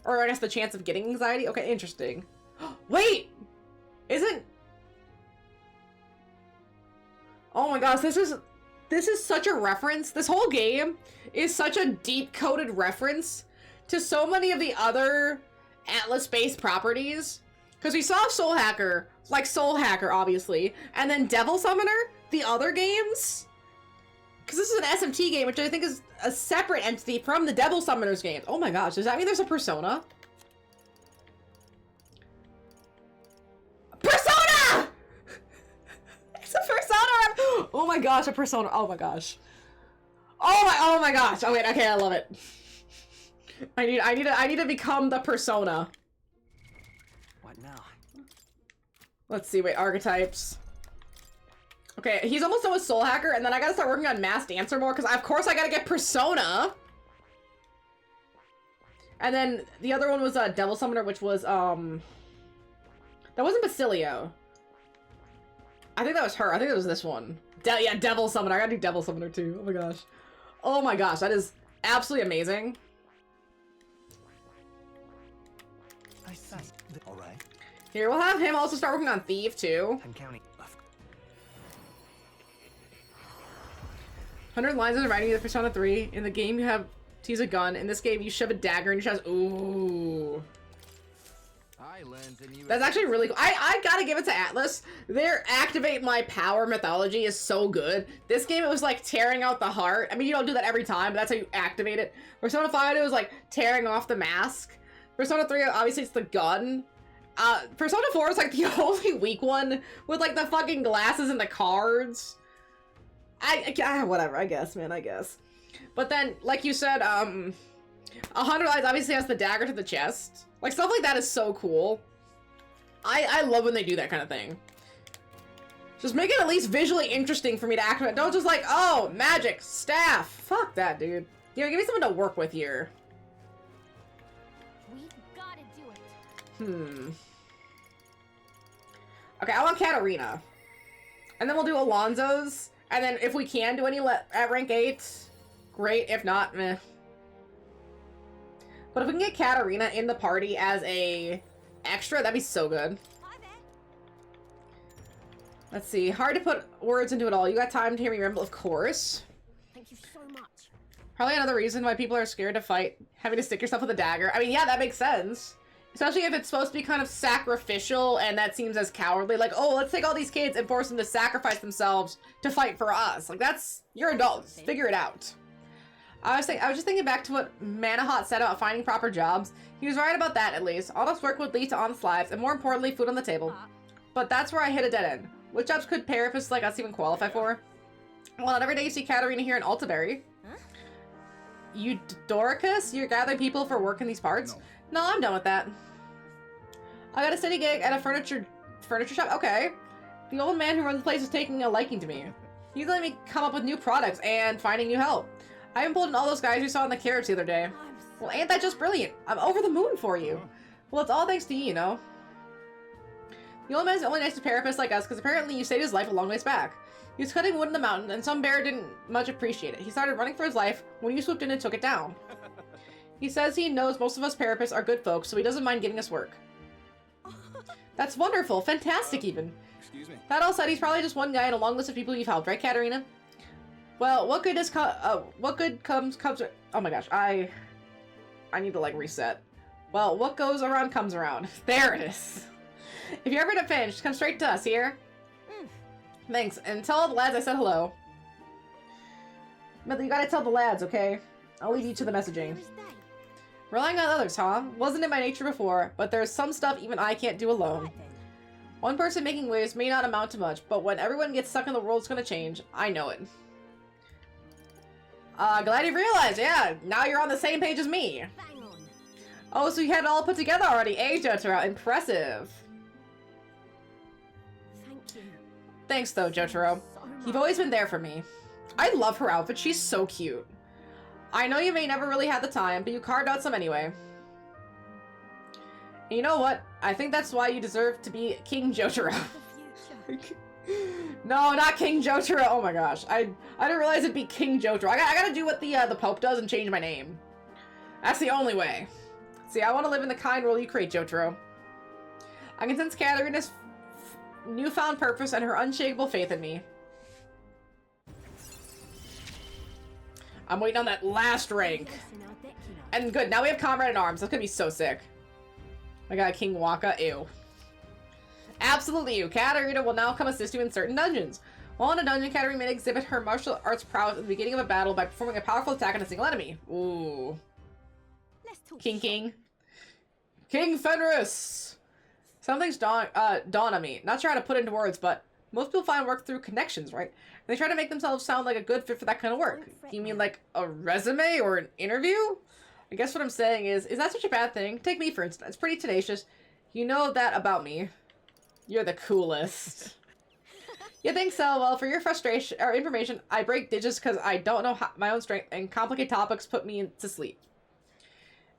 Or I guess the chance of getting anxiety. Okay, interesting. Wait! Isn't... Oh my gosh, this is such a reference. This whole game is such a deep-coded reference to so many of the other Atlas-based properties. Because we saw Soul Hacker, like Soul Hacker, obviously, and then Devil Summoner, the other games. Because this is an SMT game, which I think is a separate entity from the Devil Summoners games. Oh my gosh, does that mean there's a Persona? Persona! It's a Persona! Oh my gosh, a Persona. Oh my gosh. Oh my gosh. Oh wait, okay, I love it. I need to become the Persona. What now? Let's see, wait, archetypes. Okay, he's almost done with Soul Hacker, and then I gotta start working on Masked Dancer more, because of course I gotta get Persona! And then the other one was Devil Summoner, which was, that wasn't Basilio. I think that was her. I think it was this one. Yeah, Devil Summoner. I gotta do Devil Summoner too. Oh my gosh. Oh my gosh, that is absolutely amazing. I see. All right. Here, we'll have him also start working on Thief too. I'm counting. 100 lines of writing in Persona 3. In the game, you have to use a gun. In this game, you shove a dagger in your chest. Ooh. That's actually really cool. I gotta give it to Atlas. Their Activate My Power mythology is so good. This game, it was like tearing out the heart. I mean, you don't do that every time, but that's how you activate it. Persona 5, it was like tearing off the mask. Persona 3, obviously, it's the gun. Persona 4 is like the only weak one with like the fucking glasses and the cards. Whatever, I guess, man, I guess. But then, like you said, 100 Lives obviously has the dagger to the chest. Like, stuff like that is so cool. I love when they do that kind of thing. Just make it at least visually interesting for me to activate. Don't just like, oh, magic, staff. Fuck that, dude. You know, give me something to work with here. We've gotta do it. Okay, I want Katarina. And then we'll do Alonso's. And then if we can do any at rank 8, great. If not, meh. But if we can get Katarina in the party as a extra, that'd be so good. Let's see. Hard to put words into it all. You got time to hear me ramble? Of course. Thank you so much. Probably another reason why people are scared to fight, having to stick yourself with a dagger. I mean, yeah, that makes sense. Especially if it's supposed to be kind of sacrificial and that seems as cowardly. Like, oh, let's take all these kids and force them to sacrifice themselves to fight for us. Like, that's... You're adults. Figure it out. I was just thinking back to what Manahot said about finding proper jobs. He was right about that, at least. Honest work would lead to honest lives, and more importantly, food on the table. But that's where I hit a dead end. What jobs could therapists like us even qualify for? Well, not every day you see Katarina here in Altaberry. Huh? Eudoricus? You're gathering people for work in these parts? No, I'm done with that. I got a city gig at a furniture shop? Okay. The old man who runs the place is taking a liking to me. He's letting me come up with new products and finding new help. I even pulled in all those guys you saw in the carriage the other day. Well, ain't that just brilliant? I'm over the moon for you. Well, it's all thanks to you, you know. The old man's only nice to therapists like us because apparently you saved his life a long ways back. He was cutting wood in the mountain and some bear didn't much appreciate it. He started running for his life when you swooped in and took it down. He says he knows most of us therapists are good folks, so he doesn't mind giving us work. That's wonderful. Fantastic, even. Excuse me. That all said, he's probably just one guy in a long list of people you've helped, right, Katarina? Well, what good comes... Oh my gosh, I need to, like, reset. Well, what goes around comes around. There it is. If you're ever to finish, come straight to us, here. Thanks, and tell all the lads I said hello. But you gotta tell the lads, okay? I'll leave you to the messaging. Relying on others, huh? Wasn't in my nature before, but there's some stuff even I can't do alone. One person making waves may not amount to much, but when everyone gets stuck in the world's gonna change. I know it. Glad you realized, yeah. Now you're on the same page as me. Oh, so you had it all put together already, eh, Jotaro? Impressive. Thank you. Thanks, though, Jotaro. You've always been there for me. I love her outfit. She's so cute. I know you may never really have the time, but you carved out some anyway. And you know what? I think that's why you deserve to be King Jotaro. No, not King Jotaro. Oh my gosh. I didn't realize it'd be King Jotaro. I gotta do what the Pope does and change my name. That's the only way. See, I want to live in the kind world you create, Jotaro. I can sense Katarina's newfound purpose and her unshakable faith in me. I'm waiting on that last rank. And good, now we have Comrade in Arms. That's gonna be so sick. I got King Waka. Ew. Absolutely ew. Katarina will now come assist you in certain dungeons. While in a dungeon, Katarina may exhibit her martial arts prowess at the beginning of a battle by performing a powerful attack on a single enemy. Ooh. King. King Fenris! Something's dawned on me. Not sure how to put it into words, but most people find work through connections, right? And they try to make themselves sound like a good fit for that kind of work. You mean like a resume or an interview? I guess what I'm saying is that such a bad thing? Take me, for instance. It's pretty tenacious. You know that about me. You're the coolest. You think so? Well, for your frustration or information, I break digits because I don't know my own strength, and complicated topics put me to sleep.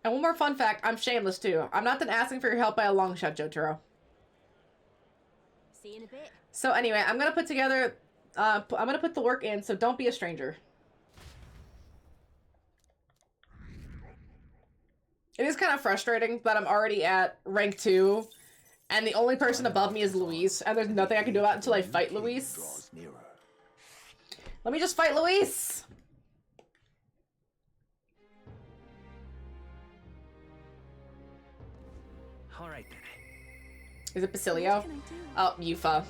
And one more fun fact, I'm shameless too. I'm not done asking for your help by a long shot, Jotaro. See you in a bit. So anyway, I'm gonna put together, I'm gonna put the work in, so don't be a stranger. It is kind of frustrating that I'm already at rank 2, and the only person above me is Luis, and there's nothing I can do about it until I fight Luis. Let me just fight Luis! Alright then. Is it Basilio? Oh, Yufa.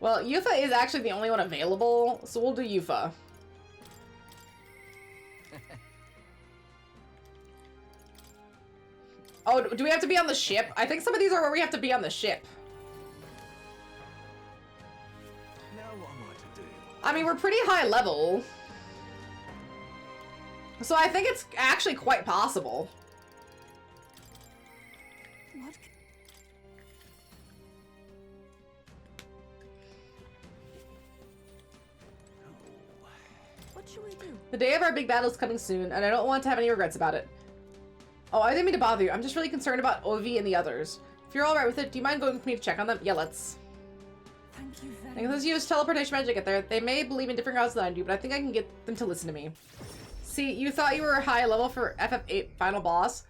Well, Yufa is actually the only one available, so we'll do Yufa. Oh, do we have to be on the ship? I think some of these are where we have to be on the ship. Now what am I to do? I mean, we're pretty high level. So I think it's actually quite possible. What should we do? The day of our big battle is coming soon, and I don't want to have any regrets about it. Oh, I didn't mean to bother you. I'm just really concerned about Ovi and the others. If you're alright with it, do you mind going with me to check on them? Yeah, let's. Thank you very I can use teleportation magic to get there. They may believe in different gods than I do, but I think I can get them to listen to me. See, you thought you were high level for FF8 final boss?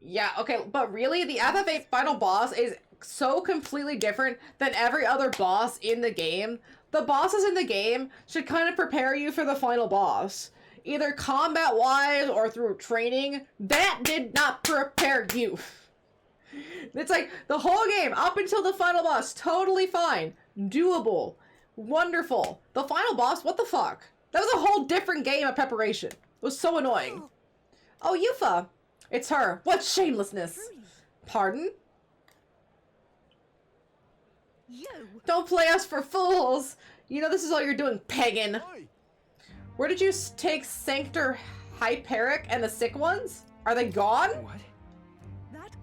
Yeah, okay, but really, the FF8 final boss is so completely different than every other boss in the game. The bosses in the game should kind of prepare you for the final boss. Either combat-wise or through training. That did not prepare you. It's like, the whole game, up until the final boss, totally fine. Doable. Wonderful. The final boss, what the fuck? That was a whole different game of preparation. It was so annoying. Oh, Yufa. It's her. What shamelessness. Pardon? You. Don't play us for fools. You know this is all you're doing, pagan. Where did you take Sanctor Hyperic and the sick ones? Are they gone? What?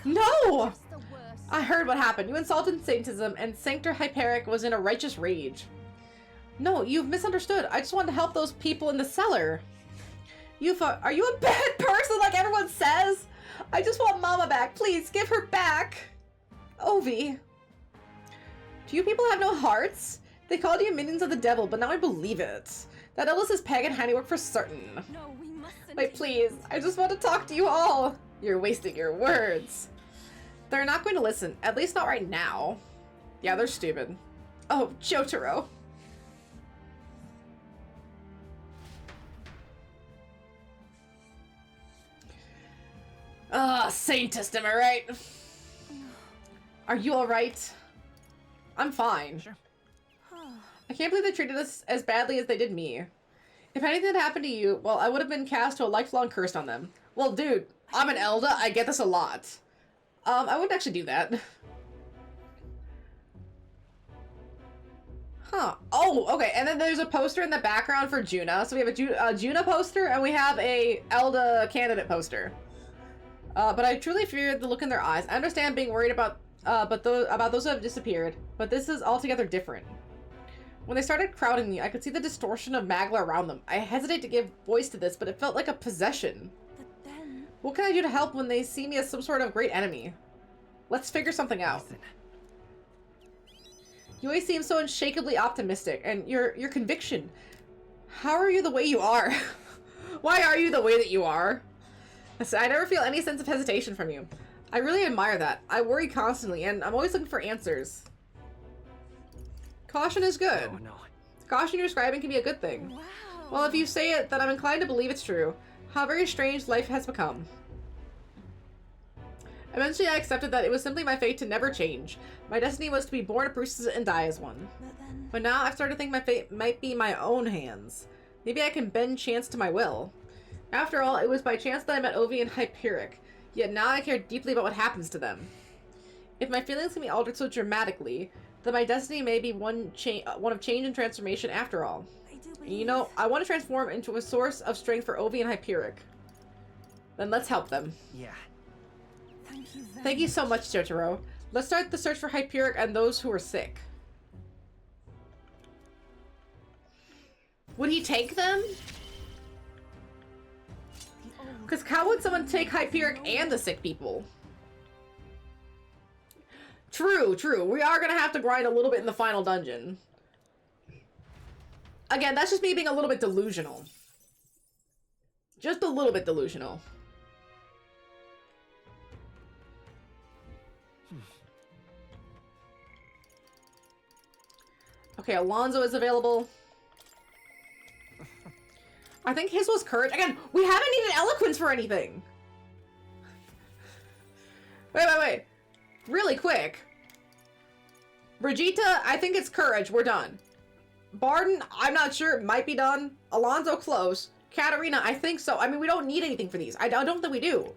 No! I heard what happened. You insulted Saintism, and Sanctor Hyperic was in a righteous rage. No, you've misunderstood. I just wanted to help those people in the cellar. Yufa, are you a bad person like everyone says? I just want Mama back. Please, give her back. Ovi. Do you people have no hearts? They called you minions of the devil, but now I believe it. That Ellis is pagan handiwork for certain. No, we mustn't. Wait, please. I just want to talk to you all. You're wasting your words. They're not going to listen. At least not right now. Yeah, they're stupid. Oh, Jotaro. Saintist, am I right? Are you alright? I'm fine. Sure. I can't believe they treated us as badly as they did me. If anything had happened to you, well, I would have been cast to a lifelong curse on them. Well, dude, I'm an Elda. I get this a lot. I wouldn't actually do that. Huh. Oh, okay. And then there's a poster in the background for Juna. So we have a Juna poster, and we have a Elda candidate poster. But I truly fear the look in their eyes. I understand being worried about those who have disappeared, but this is altogether different. When they started crowding me, I could see the distortion of Magla around them. I hesitate to give voice to this, but it felt like a possession. But then... What can I do to help when they see me as some sort of great enemy? Let's figure something out. You always seem so unshakably optimistic, and your conviction. How are you the way you are? Why are you the way that you are? I never feel any sense of hesitation from you. I really admire that. I worry constantly, and I'm always looking for answers. Caution is good. Oh, no. Caution you're describing can be a good thing. Wow. Well, if you say it, then I'm inclined to believe it's true. How very strange life has become. Eventually, I accepted that it was simply my fate to never change. My destiny was to be born a priestess and die as one. But now I've started to think my fate might be in my own hands. Maybe I can bend chance to my will. After all, it was by chance that I met Ovi and Hyperic, yet now I care deeply about what happens to them. If my feelings can be altered so dramatically, then my destiny may be one of change and transformation after all. You know, I want to transform into a source of strength for Ovi and Hyperic. Then let's help them. Yeah. Thank you so much, Jotaro. Let's start the search for Hyperic and those who are sick. Would he take them? Because how would someone take Hyperic and the sick people? True, true. We are going to have to grind a little bit in the final dungeon. Again, that's just me being a little bit delusional. Just a little bit delusional. Okay, Alonzo is available. I think his was courage. Again, we haven't needed eloquence for anything. Wait. Really quick. Brigitte, I think it's courage. We're done. Barden, I'm not sure. Might be done. Alonzo, close. Katarina, I think so. I mean, we don't need anything for these. I don't think we do.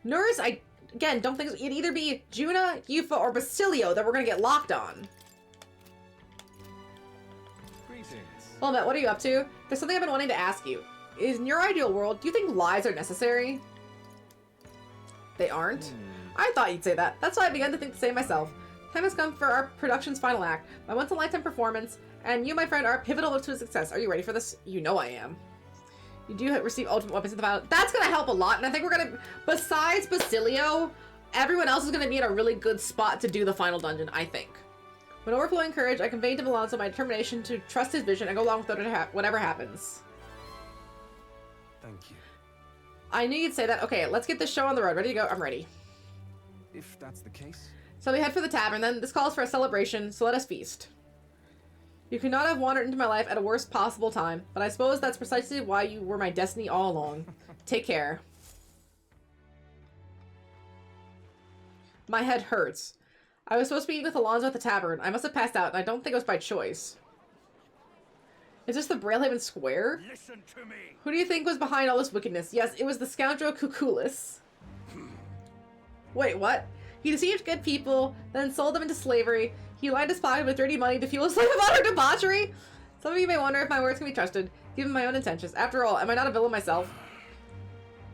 Nurse, I, again, don't think so. It'd either be Juna, Yufa, or Basilio that we're going to get locked on. Well, Matt, what are you up to? There's something I've been wanting to ask you. In your ideal world, do you think lies are necessary? They aren't? I thought you'd say that. That's why I began to think the same myself. Time has come for our production's final act, my once-in-a-lifetime performance, and you, my friend, are pivotal to its success. Are you ready for this? You know I am. You do receive ultimate weapons in the final. That's going to help a lot, and I think we're going to, besides Basilio, everyone else is going to be in a really good spot to do the final dungeon, I think. With overflowing courage, I conveyed to Alonzo my determination to trust his vision and go along with whatever happens. Thank you. I knew you'd say that. Okay, let's get this show on the road. Ready to go? I'm ready. If that's the case. So we head for the tavern, then this calls for a celebration, so let us feast. You could not have wandered into my life at a worst possible time, but I suppose that's precisely why you were my destiny all along. Take care. My head hurts. I was supposed to be eating with Alonzo at the tavern. I must have passed out, and I don't think it was by choice. Is this the Brailhaven Square? Listen to me. Who do you think was behind all this wickedness? Yes, it was the scoundrel Cucullus. Wait, what? He deceived good people, then sold them into slavery. He lined his pocket with dirty money to fuel his life of utter debauchery. Some of you may wonder if my words can be trusted, given my own intentions. After all, am I not a villain myself?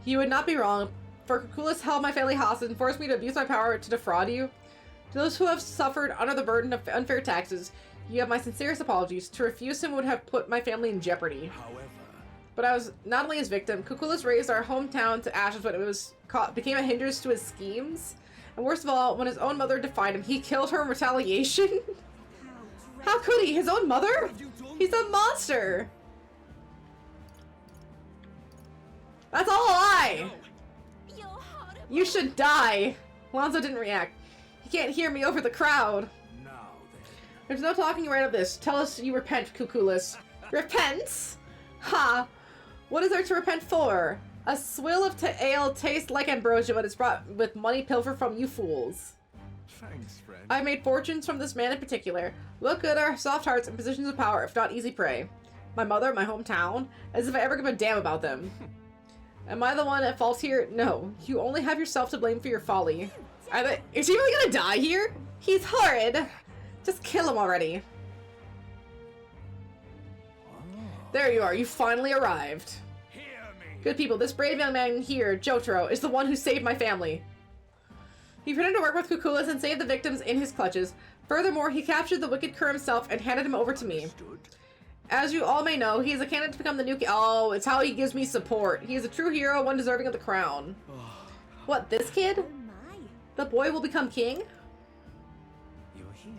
You would not be wrong, for Cucullus held my family hostage and forced me to abuse my power to defraud you. To those who have suffered under the burden of unfair taxes, you have my sincerest apologies. To refuse him would have put my family in jeopardy. However, but I was not only his victim. Cucullus raised our hometown to ashes when it was became a hindrance to his schemes. And worst of all, when his own mother defied him, he killed her in retaliation. How could he? His own mother? He's a monster. That's all a lie. You should die. Alonzo didn't react. He can't hear me over the crowd. There's no talking right of this. Tell us you repent, Cucullus. Repent? Ha! What is there to repent for? A swill of ale tastes like ambrosia, but it's brought with money pilfer from you fools. Thanks, friend. I've made fortunes from this man in particular. Look good our soft hearts and positions of power, if not easy prey. My mother, my hometown, as if I ever give a damn about them. Am I the one at fault here? No. You only have yourself to blame for your folly. Is he really gonna die here? He's horrid. Just kill him already. There you are. You finally arrived. Good people, this brave young man here, Jotaro, is the one who saved my family. He pretended to work with Cucullus and saved the victims in his clutches. Furthermore, he captured the wicked cur himself and handed him over to me. As you all may know, he is a candidate to become the new king. Oh, it's how he gives me support. He is a true hero, one deserving of the crown. What, this kid? The boy will become king? You're here.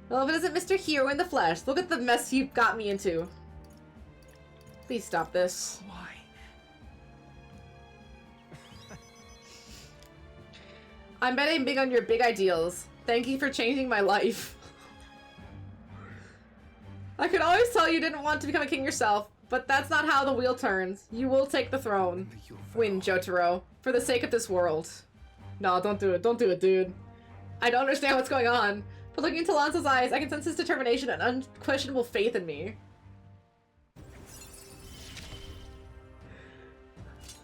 Well, if it isn't Mr. Hero in the flesh, look at the mess you got me into. Please stop this. Why? I'm betting big on your big ideals. Thank you for changing my life. I could always tell you didn't want to become a king yourself, But that's not how the wheel turns. You will take the throne. Win, Jotaro. For the sake of this world. No, don't do it. Don't do it, dude. I don't understand what's going on. But looking into Alonso's eyes, I can sense his determination and unquestionable faith in me.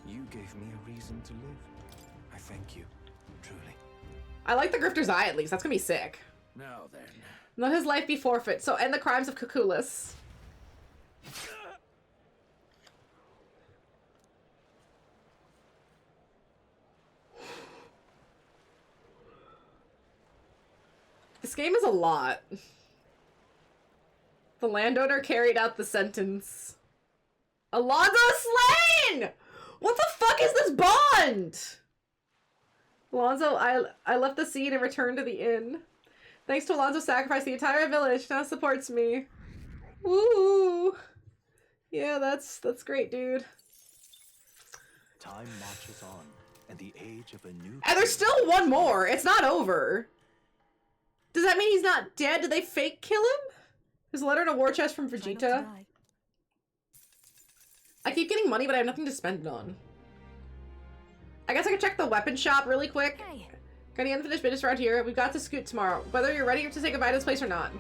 You gave me a reason to live. I thank you, truly. I like the Grifter's eye, at least. That's gonna be sick. Now then. Let his life be forfeit, so end the crimes of Cucullus. This game is a lot. The landowner carried out the sentence. Alonso slain! What the fuck is this bond? Alonso, I left the scene and returned to the inn. Thanks to Alonso's sacrifice, the entire village now supports me. Woo! Yeah, that's great, dude. Time marches on, and the age of a new... And there's still one more. It's not over. Does that mean he's not dead? Did they fake kill him? His letter in a war chest from Vegeta. I keep getting money, but I have nothing to spend it on. I guess I could check the weapon shop really quick. Hey. Got any unfinished business around here? We've got to scoot tomorrow. Whether you're ready to say goodbye to this place or not.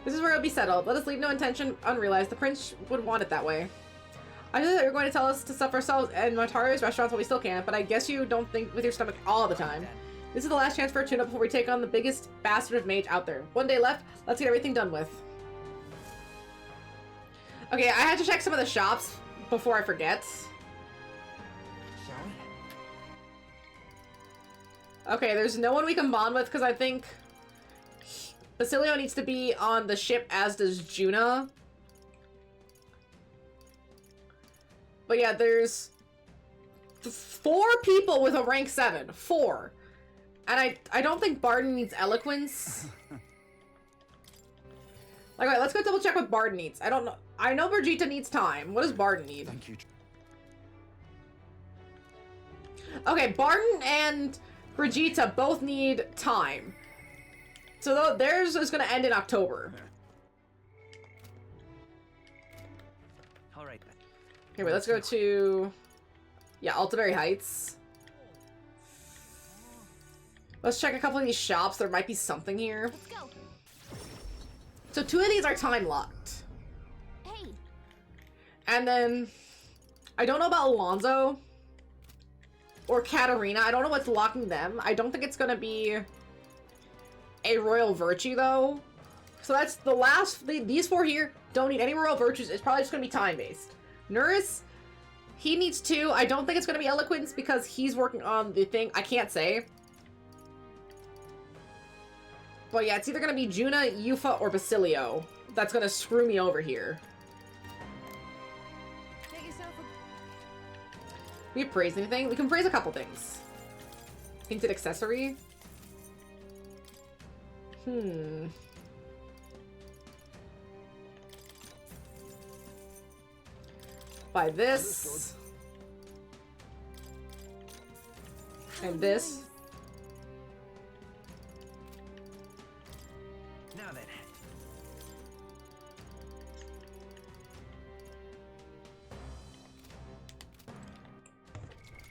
This is where it'll be settled. Let us leave no intention unrealized. The prince would want it that way. I know that you're going to tell us to stuff ourselves and Motaro's restaurants while we still can, but I guess you don't think with your stomach all the time. This is the last chance for a tune-up before we take on the biggest bastard of mage out there. One day left. Let's get everything done with. Okay, I had to check some of the shops before I forget. Shall we? Okay, there's no one we can bond with because I think Basilio needs to be on the ship, as does Juna. But yeah, there's 4 people with a rank 7. 4. And I don't think Barden needs eloquence. Like, alright, let's go double check what Barden needs. I don't know. I know Brigitte needs time. What does Barden need? Thank you. Okay, Barden and Brigitte both need time. So theirs is going to end in October. Alright then. Okay, wait, let's go to... Yeah, Altaberry Heights. Let's check a couple of these shops. There might be something here. Let's go. So 2 of these are time locked. Hey. And then I don't know about Alonso or Katarina. I don't know what's locking them. I don't think it's gonna be a Royal Virtue though. So that's the last. These 4 here don't need any Royal Virtues. It's probably just gonna be time based. Nurse, he needs 2. I don't think it's gonna be Eloquence because he's working on the thing. I can't say. But yeah, it's either gonna be Juna, Yufa, or Basilio that's gonna screw me over here. We praise anything? We can praise a couple things. Hinted accessory. Buy this. And this. Now then.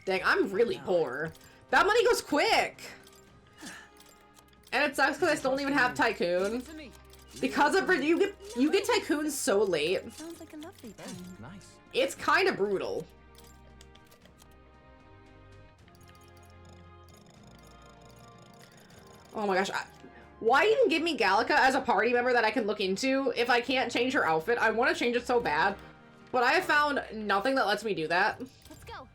Dang, I'm really poor. That money goes quick! And it sucks because I still don't even have Tycoon. Because of you get Tycoon so late. Sounds like a lovely time. Nice. It's kind of brutal. Oh my gosh. Why even give me Gallica as a party member that I can look into if I can't change her outfit? I want to change it so bad. But I have found nothing that lets me do that. Let's go.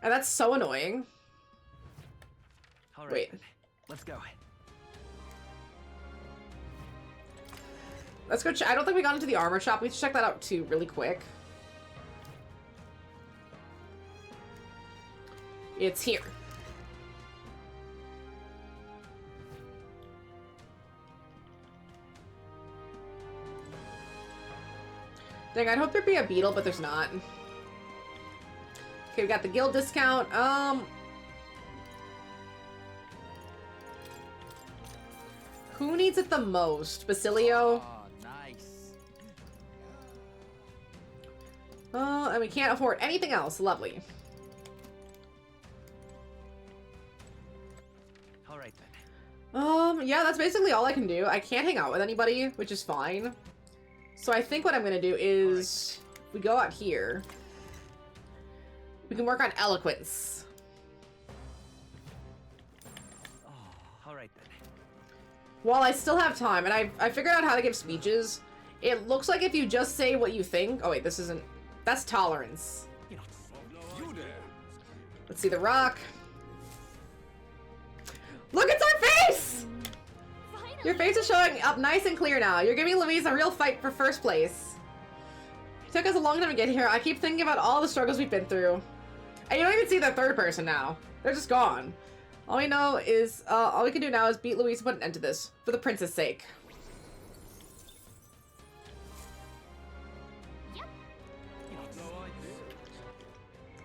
And that's so annoying. All right. Wait. Let's go. Let's go I don't think we got into the armor shop. We should check that out too really quick. It's here. Dang, I'd hope there'd be a beetle, but there's not. Okay, we got the guild discount. Who needs it the most? Basilio? Oh, nice. and we can't afford anything else. Lovely. All right then. Yeah, that's basically all I can do. I can't hang out with anybody, which is fine. So I think what I'm gonna do is, we go out here. We can work on eloquence. Oh, all right then. While I still have time, and I figured out how to give speeches. It looks like if you just say what you think. Oh wait, this isn't. That's tolerance. Let's see the rock. Look, it's our face! Your face is showing up nice and clear now. You're giving Louise a real fight for first place. It took us a long time to get here. I keep thinking about all the struggles we've been through. And you don't even see the third person now. They're just gone. All we know is, all we can do now is beat Louise and put an end to this. For the prince's sake.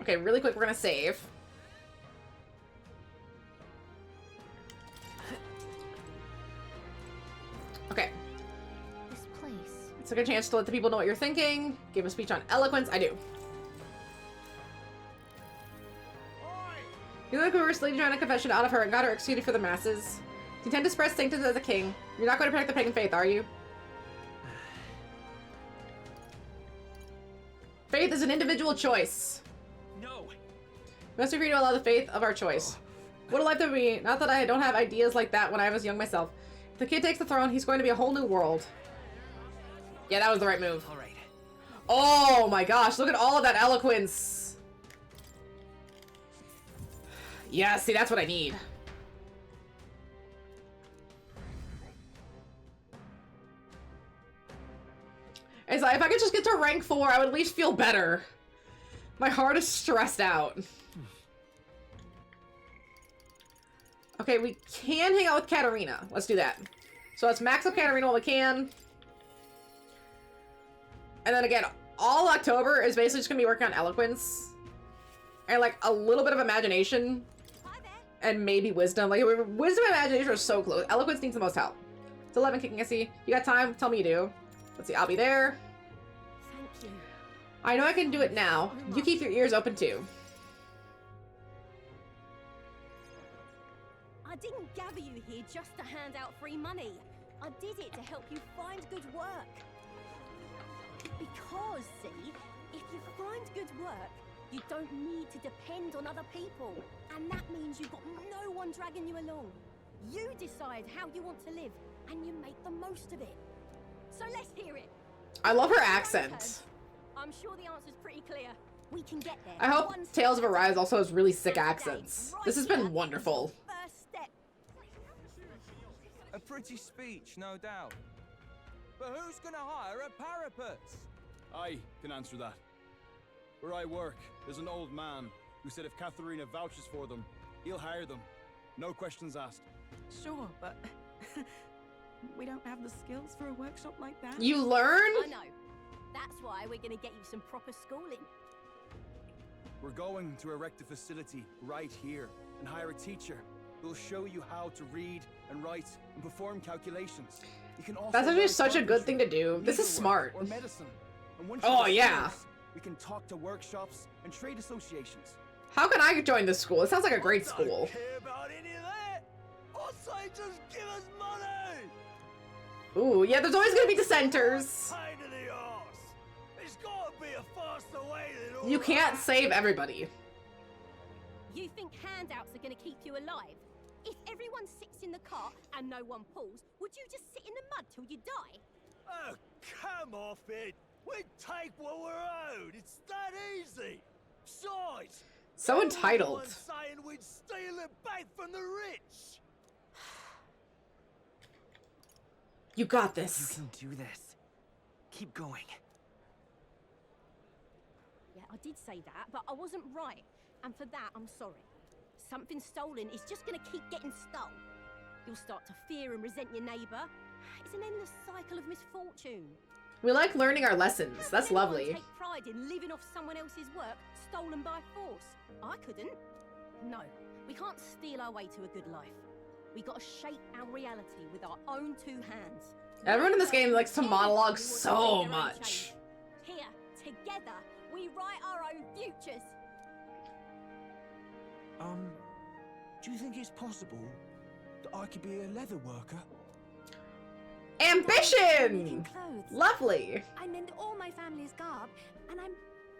Okay, really quick, we're gonna save. Okay. This place. It's a good chance to let the people know what you're thinking. Give a speech on eloquence. I do. You look, we were slowly trying a confession out of her and got her executed for the masses. You intend to spread sanctity as a king. You're not going to protect the pagan faith, are you? Faith is an individual choice. No. We must agree to allow the faith of our choice. What a life that would be. Not that I don't have ideas like that when I was young myself. If the kid takes the throne, he's going to be a whole new world. Yeah, that was the right move. All right. Oh my gosh, look at all of that eloquence. Yeah, see, that's what I need. It's like, if I could just get to rank 4, I would at least feel better. My heart is stressed out. Okay, we can hang out with Katarina. Let's do that. So let's max up Katarina while we can. And then again, all October is basically just gonna be working on eloquence. And like a little bit of imagination. And maybe wisdom. Like, wisdom and imagination are so close. Eloquence needs the most help. It's 11 kicking, I see. You got time? Tell me you do. Let's see, I'll be there. Thank you. I know I can do it now. You keep your ears open too. I didn't gather you here just to hand out free money. I did it to help you find good work. Because, see, if you find good work, you don't need to depend on other people. And that means you've got no one dragging you along. You decide how you want to live, and you make the most of it. So let's hear it. I love her accent. I'm sure the answer's pretty clear. We can get there. I hope Tales of Arise also has really sick accents. This has been wonderful. First step. A pretty speech, no doubt. But who's gonna hire a parapet? I can answer that. Where I work, there's an old man who said if Katharina vouches for them, he'll hire them. No questions asked. Sure, but we don't have the skills for a workshop like that. You learn? I know. That's why we're gonna get you some proper schooling. We're going to erect a facility right here and hire a teacher who'll show you how to read and write and perform calculations. You can also That's actually learn such a good thing to do. This is needlework smart. Or medicine. And once you Oh, get yeah. skills, we can talk to workshops and trade associations. How can I join this school? It sounds like a great school. Care about any of that? I say just give us money! Ooh, yeah, there's always gonna be dissenters. Pain in the arse. There's gotta be a faster way than all You can't that. save everybody. You think handouts are gonna keep you alive? If everyone sits in the cart and no one pulls, would you just sit in the mud till you die? Oh, come off it. We take what we're owed. It's that easy. Besides, So entitled. everyone's saying we'd steal it back from the rich. You got this. You can do this. Keep going. Yeah, I did say that, but I wasn't right. And for that, I'm sorry. Something stolen is just gonna keep getting stole. You'll start to fear and resent your neighbour. It's an endless cycle of misfortune. We like learning our lessons. That's Anyone lovely. take pride in living off someone else's work, stolen by force. I couldn't. No, we can't steal our way to a good life. We gotta shape our reality with our own two hands. Everyone in this game likes to monologue so much. Here, together, we we write our own futures. Do you think it's possible that I could be a leather worker? Ambition! Lovely. I mend all my family's garb, and I'm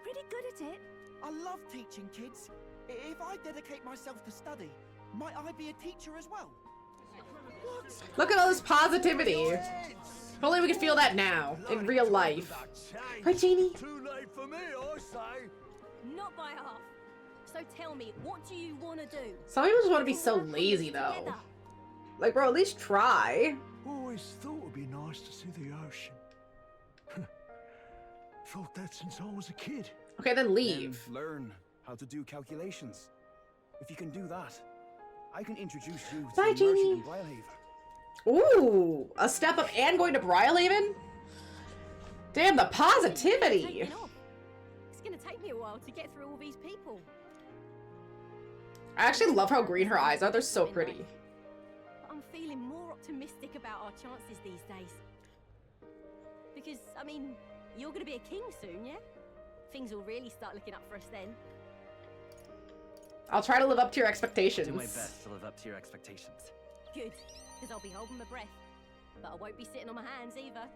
pretty good at it. I love teaching kids. If I dedicate myself to study, might I be a teacher as well? Look at all this positivity. If only we could feel that now, in real life. Right, Jeannie? Too late for me, I say. Not by half. So tell me, what do you want to do? Some people just want to be so lazy, though. Like, bro, at least try. Always thought it'd be nice to see the ocean. Thought that since I was a kid. Okay, then leave. And learn how to do calculations. If you can do that, I can introduce you to Bye, the merchant Jeannie. in Brylehaven. Ooh, a step up and going to Brylehaven? Damn, the positivity. It's gonna take me a while to get through all these people. I actually love how green her eyes are. They're so pretty. But I'm feeling more optimistic about our chances these days. Because, I mean, you're gonna be a king soon, yeah? Things will really start looking up for us then. I'll try to live up to your expectations. Do my best to live up to your expectations. Good, because I'll be holding my breath. But I won't be sitting on my hands either.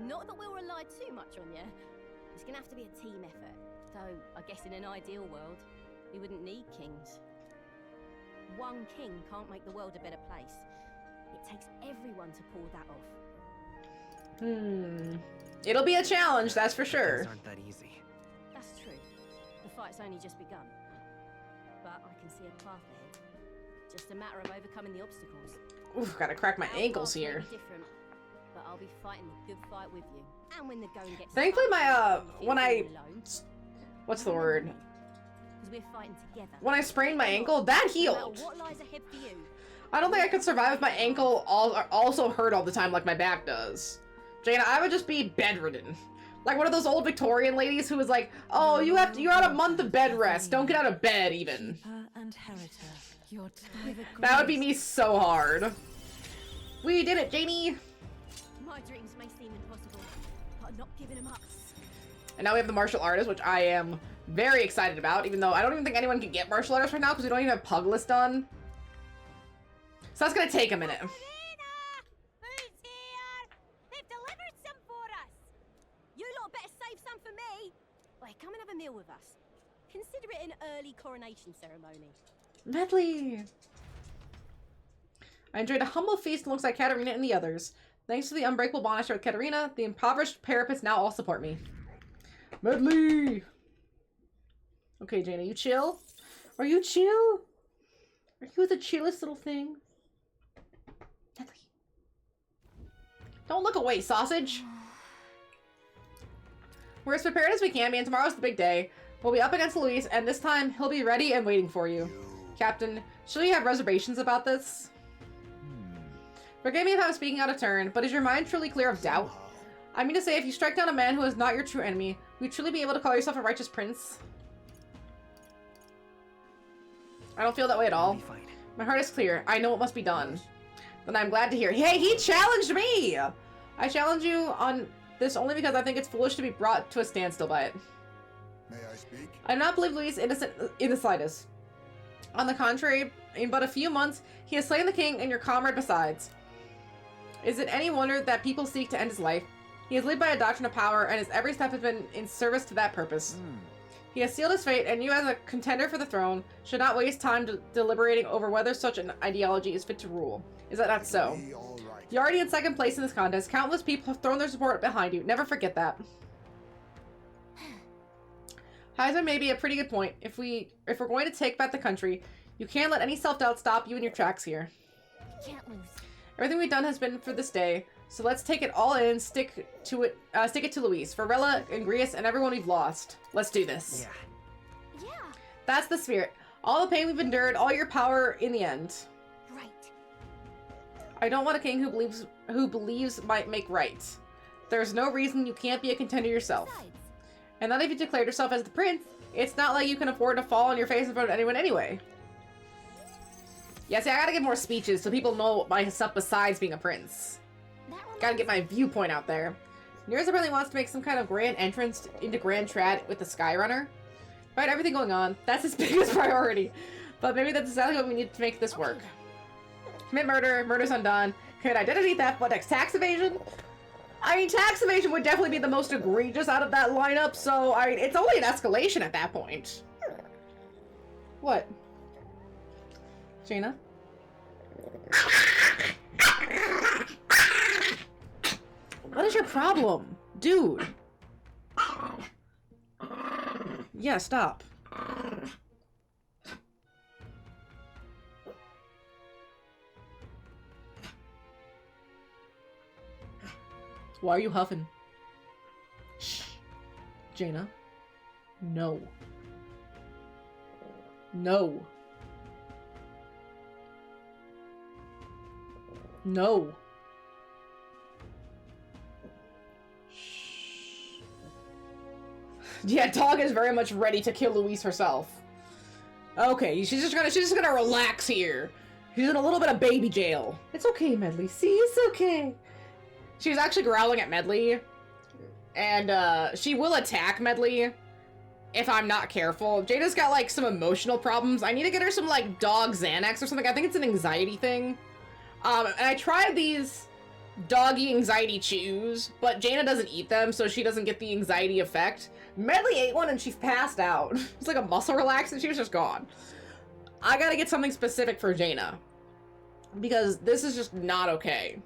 Not that we'll rely too much on you. It's gonna have to be a team effort. Though, I guess in an ideal world, we wouldn't need kings. One king can't make the world a better place. It takes everyone to pull that off. It'll be a challenge, that's for sure. Things aren't that easy. That's true. The fight's only just begun. But I can see a path ahead. Just a matter of overcoming the obstacles. Oof, gotta crack my Our ankles paths may here. be different, but I'll be fighting the good fight with you. And when the going gets Thankfully, tough, my, you when feel I... alone, What's the word? 'cause we're fighting together. When I sprained my ankle, that No healed. matter what lies ahead for you, I don't think I could survive if my ankle also hurt all the time like my back does. Jana, I would just be bedridden. Like one of those old Victorian ladies who was like, oh, you're on a month of bed rest. Don't get out of bed even. That would be me so hard. We did it, Janie. my dreams may seem impossible, but I'm not giving them up. And now we have the martial artist, which I am very excited about, even though I don't even think anyone can get martial artists right now because we don't even have Pug List done. So that's gonna take a minute. Who's here? They've delivered some for us. You lot better save some for me. Wait, come and have a meal with us. Consider it an early coronation ceremony. Medley! I enjoyed a humble feast alongside Katerina and the others. Thanks to the unbreakable bond I share with Katerina, the impoverished parapets now all support me. Medley! Okay, Jana, you chill? Are you chill? Are you the chillest little thing? Medley. Don't look away, sausage! We're as prepared as we can be, and tomorrow's the big day. We'll be up against Luis, and this time, he'll be ready and waiting for you. Captain, should we have reservations about this? Forgive me if I'm speaking out of turn, but is your mind truly clear of doubt? I mean to say, if you strike down a man who is not your true enemy, will you truly be able to call yourself a righteous prince? I don't feel that way at all. My heart is clear. I know what must be done. Then I'm glad to hear. Hey, he challenged me! I challenge you on this only because I think it's foolish to be brought to a standstill by it. May I speak? I do not believe Luis is innocent in the slightest. On the contrary, in but a few months, he has slain the king and your comrade besides. Is it any wonder that people seek to end his life? He has lived by a doctrine of power, and his every step has been in service to that purpose. He has sealed his fate, and you as a contender for the throne should not waste time deliberating over whether such an ideology is fit to rule. Is that not so? You're already in second place in this contest. Countless people have thrown their support behind you. Never forget that. Heisman may be a pretty good point. If we're going to take back the country, you can't let any self-doubt stop you in your tracks here. Can't lose. Everything we've done has been for this day, so let's take it all in, stick it to Luis, for Rella, Ingrius, and everyone we've lost. Let's do this. Yeah. That's the spirit. All the pain we've endured, all your power in the end. Right. I don't want a king who believes might make right. There's no reason you can't be a contender yourself. And not if you declared yourself as the prince, it's not like you can afford to fall on your face in front of anyone anyway. Yeah, see, I gotta get more speeches so people know my stuff besides being a prince. Gotta get my viewpoint out there. Nearest apparently wants to make some kind of grand entrance into Grand Trad with the Skyrunner. Right, everything going on. That's his biggest priority. But maybe that's exactly what we need to make this work. Commit murder, murder's undone. Commit identity theft, what next? Tax evasion? I mean, tax evasion would definitely be the most egregious out of that lineup, so, I mean, it's only an escalation at that point. What? Jaina? What is your problem? Dude. Yeah, stop. Why are you huffing? Shh. Jaina. No. No. No. Shh. Yeah, Dog is very much ready to kill Louise herself. Okay, she's just gonna relax here. She's in a little bit of baby jail. It's okay, Medley. See, it's okay. She was actually growling at Medley, and she will attack Medley if I'm not careful. Jada's got like some emotional problems. I need to get her some like dog Xanax or something. I think it's an anxiety thing. And I tried these doggy anxiety chews, but Jaina doesn't eat them, so she doesn't get the anxiety effect. Medley ate one and she passed out. It's like a muscle relax and she was just gone. I gotta get something specific for Jaina, because this is just not okay.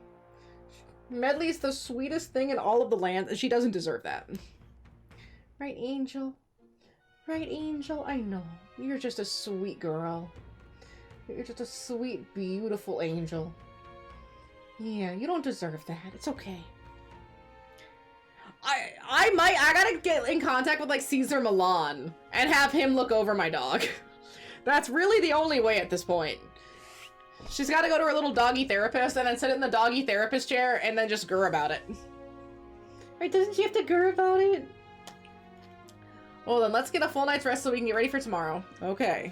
Medley's the sweetest thing in all of the land, and she doesn't deserve that. Right, Angel? Right, Angel? I know. You're just a sweet girl. You're just a sweet, beautiful angel. Yeah, you don't deserve that. It's okay. I gotta get in contact with, like, Caesar Milan and have him look over my dog. That's really the only way at this point. She's got to go to her little doggy therapist and then sit in the doggy therapist chair and then just grr about it. Right, doesn't she have to grr about it? Well then, let's get a full night's rest so we can get ready for tomorrow. Okay.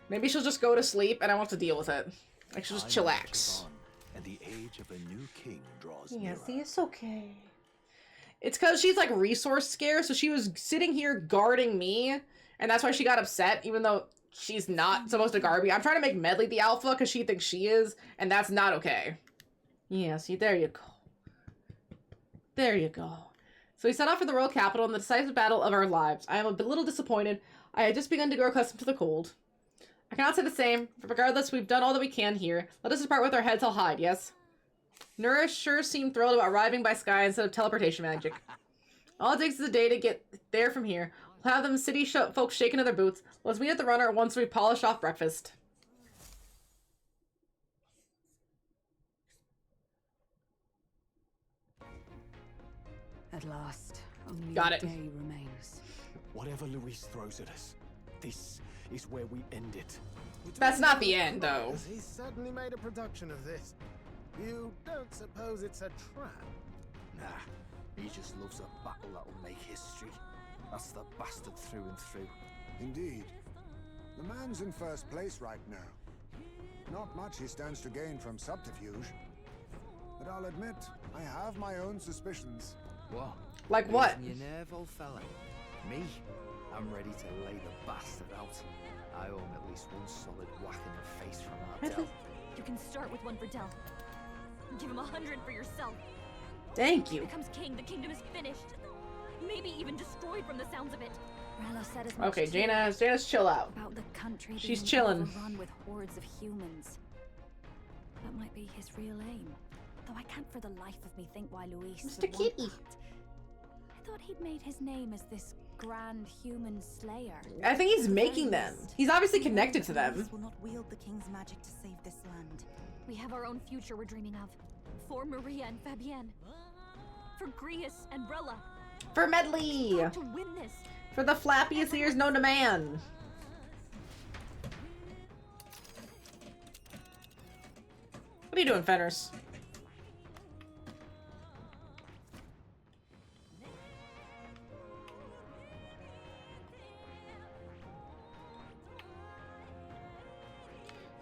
Maybe she'll just go to sleep and I won't have to deal with it. Like, she'll just chillax. And the age of a new king draws Yeah, nearer. see, it's okay. It's because she's, like, resource scarce, so she was sitting here guarding me, and that's why she got upset, even though she's not supposed to guard me. I'm trying to make Medley the alpha because she thinks she is, and that's not okay. Yeah, see, there you go. There you go. So we set off for the royal capital in the decisive battle of our lives. I am a little disappointed. I had just begun to grow accustomed to the cold. I cannot say the same, but regardless, we've done all that we can here. Let us depart with our heads held high, yes? Nourish sure seemed thrilled about arriving by sky instead of teleportation magic. All it takes is a day to get there from here. We'll have them city folks shaking to their boots. Let's meet at the runner once we polish off breakfast. At last, only Got a it. day remains. Whatever Luis throws at us, this is where we end it. That's not the end, though. He certainly made a production of this. You don't suppose it's a trap? Nah, he just loves a battle that'll make history. That's the bastard through and through. Indeed. The man's in first place right now. Not much he stands to gain from subterfuge. But I'll admit, I have my own suspicions. What? Like what? Losing your nerve, old fella? Me? I'm ready to lay the bastard out. I owe him at least one solid whack in the face from our Del. You can start with one for Del. Give him 100 for yourself. Thank you. If he becomes king, the kingdom is finished. Maybe even destroyed from the sounds of it. Rella said as much Okay, too. Jaina's chill out. About the country She's being chilling. overrun with hordes of humans. That might be his real aim. Though I can't for the life of me think why Luis Mr. would want Kitty. that. I thought he'd made his name as this grand human slayer. I think he's making them. He's obviously connected to them. Luis will not wield the king's magic to save this land. We have our own future we're dreaming of. For Maria and Fabienne. For Grius and Rella. For Medley! To win this. For the flappiest ears known to man. What are you doing, Fenners?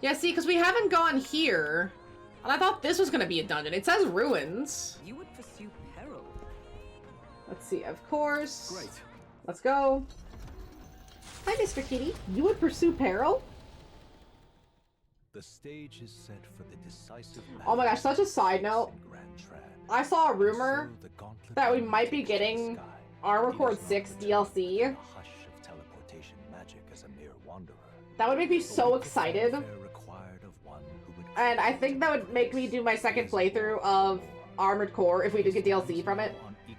Yeah, see, because we haven't gone here. And I thought this was going to be a dungeon. It says ruins. You would pursue peril Let's see, of course. Great. Let's go. Hi, Mr. Kitty. You would pursue peril? The stage is set for the decisive Oh my gosh, such a side note. I saw a rumor that we might be getting Armored Core 6 DLC. That would make me so excited. And I think that would make me do my second playthrough of Armored Core if we did get DLC from it.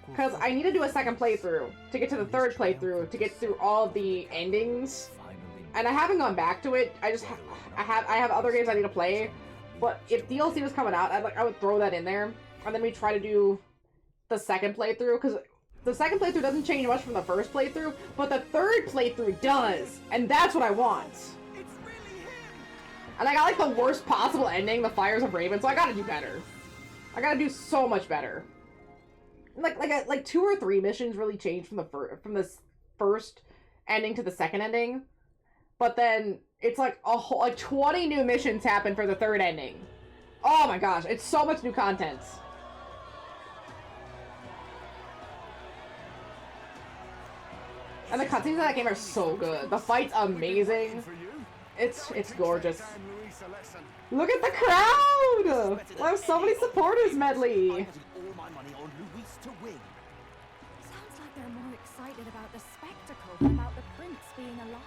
Because I need to do a second playthrough to get to the third playthrough to get through all of the endings. And I haven't gone back to it. I have other games I need to play. But if DLC was coming out, I would throw that in there. And then we try to do the second playthrough, because the second playthrough doesn't change much from the first playthrough, but the third playthrough does, and that's what I want. And I got like the worst possible ending, the Fires of Raven, so I gotta do better. I gotta do so much better. Like 2 or 3 missions really changed from the first ending to the second ending, but then it's like a whole 20 new missions happen for the third ending. Oh my gosh, it's so much new content. And the cutscenes in that game are so good. The fight's amazing. It's gorgeous. Look at the crowd! I have so many supporters, Medley. Sounds like they're more excited about the spectacle than about the prince being alive.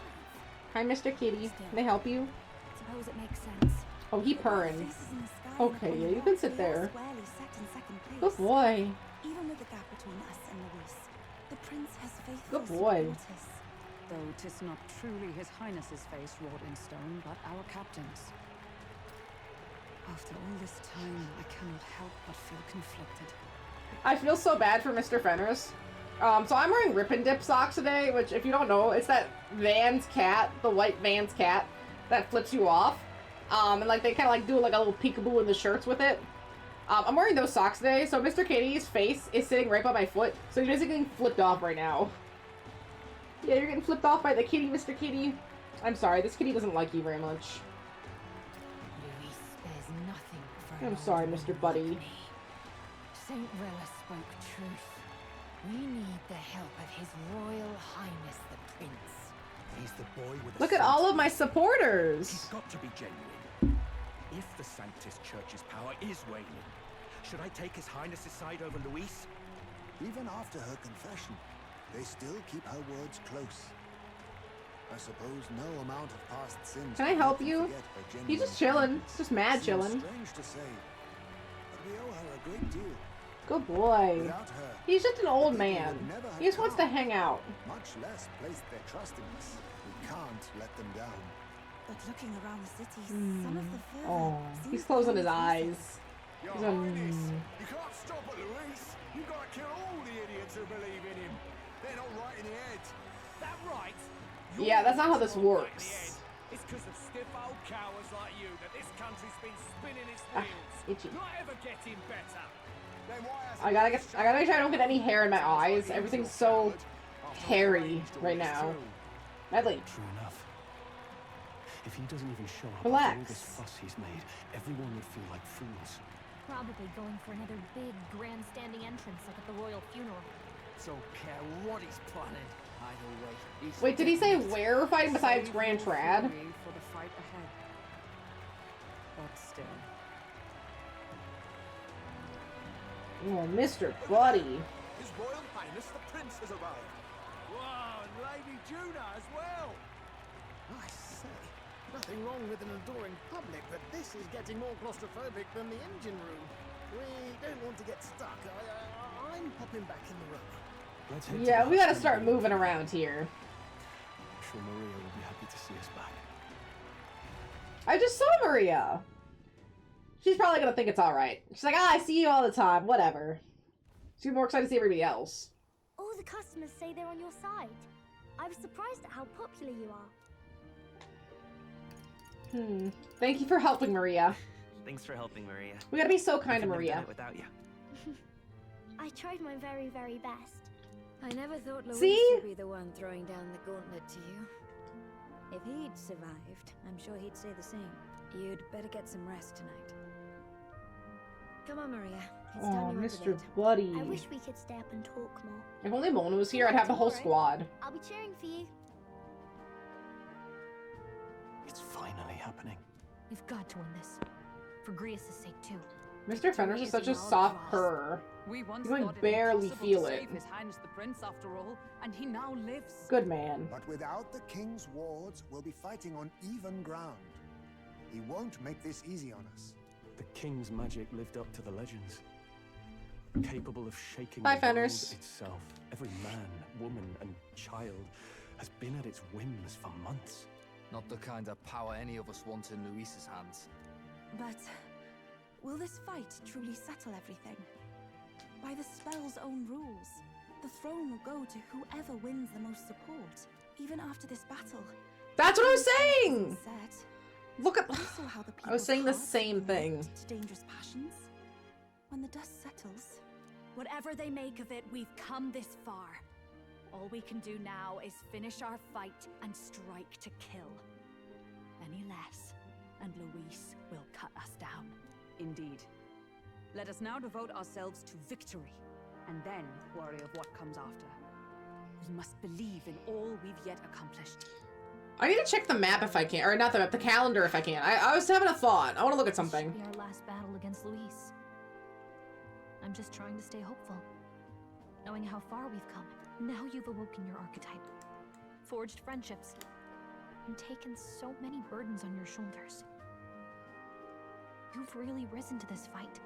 Hi, Mr. Kitty. Can I help you? Suppose it makes sense. Oh, he purring. Okay, yeah, you can sit there. Good boy. Even with the gap between us and Luis, the prince has faithful Good boy. supporters. Though 'tis not truly His Highness's face wrought in stone, but our captain's. After all this time, I cannot help but feel conflicted. I feel so bad for Mr. Fenris. So I'm wearing Rip and Dip socks today, which, if you don't know, it's that Van's cat, the white Van's cat, that flips you off. And like they kind of like do like a little peekaboo in the shirts with it. I'm wearing those socks today, so Mr. Kitty's face is sitting right by my foot, so he's basically getting flipped off right now. Yeah, you're getting flipped off by the kitty, Mr. Kitty. I'm sorry, this kitty doesn't like you very much. Luis spares nothing for I'm sorry, Mr. Buddy. Saint Rella spoke truth. We need the help of His Royal Highness the Prince. He's the boy with the Look at all of my supporters! He's got to be genuine. If the Sanctus Church's power is waning, should I take His Highness's side over Luis? Even after her confession, they still keep her words close. I suppose no amount of past sins. Can I help you? He's just chilling. He's just mad chilling. Strange to say, but we owe her a great deal. Good boy. Without her, He's just an old man. He just wants to hang out. much less place their trust in us. We can't let them down. But looking around the city, some of the fervor Oh, seems he's to closing come his with eyes. Your He's Highness, you can't stop at Luis. You gotta kill all the idiots who believe in him. They're not right in the head. That right? Yeah, that's not how this works. It's because of stiff old cowards like you that this country's been spinning its Ah, wheels. itchy. Not ever getting better. Then why has I gotta make sure I don't get any hair in my eyes. Everything's so hairy right now. Medley. True enough. If he doesn't even show up Relax. after all this fuss he's made, everyone would feel like fools. Probably going for another big grandstanding entrance like at the royal funeral. Don't care what he's planning. Either way, he's Wait, did he say where we're fighting besides Grand Trad? For the fight ahead. But still. Oh, Mr. Buddy. His Royal Highness the Prince has arrived. Wow, and Lady Juna as well. I say, nothing wrong with an adoring public, but this is getting more claustrophobic than the engine room. We don't want to get stuck. I'm popping back in the room. Let's head to Yeah, the we gotta hospital. start moving around here. I'm sure Maria will be happy to see us back. I just saw Maria. She's probably gonna think it's alright. She's like, I see you all the time, whatever. She's more excited to see everybody else. All the customers say they're on your side. I was surprised at how popular you are. Thank you for helping, Maria. Thanks for helping, Maria. We gotta be so kind to Couldn't have done Maria. it without you. I tried my very, very best. I never thought Luis See? would be the one throwing down the gauntlet to you. If he'd survived, I'm sure he'd say the same. You'd better get some rest tonight. Come on, Maria. It's Oh, time you went to Mr. bed. Buddy. I wish we could stay up and talk more. If only Mona was here, I'd have the whole squad. I'll be cheering for you. It's finally happening. We've got to win this. For Grius' sake, too. Mr. Fenders is such a soft purr. We once You can thought it barely impossible feel to it. save His Highness the Prince after all, and he now lives. Good man. But without the king's wards, we'll be fighting on even ground. He won't make this easy on us. The king's magic lived up to the legends. Capable of shaking Bye, the world Fenders. itself. Every man, woman, and child has been at its whims for months. Not the kind of power any of us want in Luis's hands. But will this fight truly settle everything? By the spell's own rules, the throne will go to whoever wins the most support, even after this battle. That's what I was saying! Said. Look at... We saw how the I was saying the people's same hearts thing. moved to dangerous passions. When the dust settles, Whatever they make of it, we've come this far. All we can do now is finish our fight and strike to kill. Any less, and Luis will cut us down. Indeed. Let us now devote ourselves to victory, and then worry of what comes after. We must believe in all we've yet accomplished. I need to check the map if I can. Or not the map, the calendar if I can. I was having a thought. I want to look at something. This should be our last battle against Luis. I'm just trying to stay hopeful. Knowing how far we've come. Now you've awoken your archetype. Forged friendships. And taken so many burdens on your shoulders. You've really risen to this fight.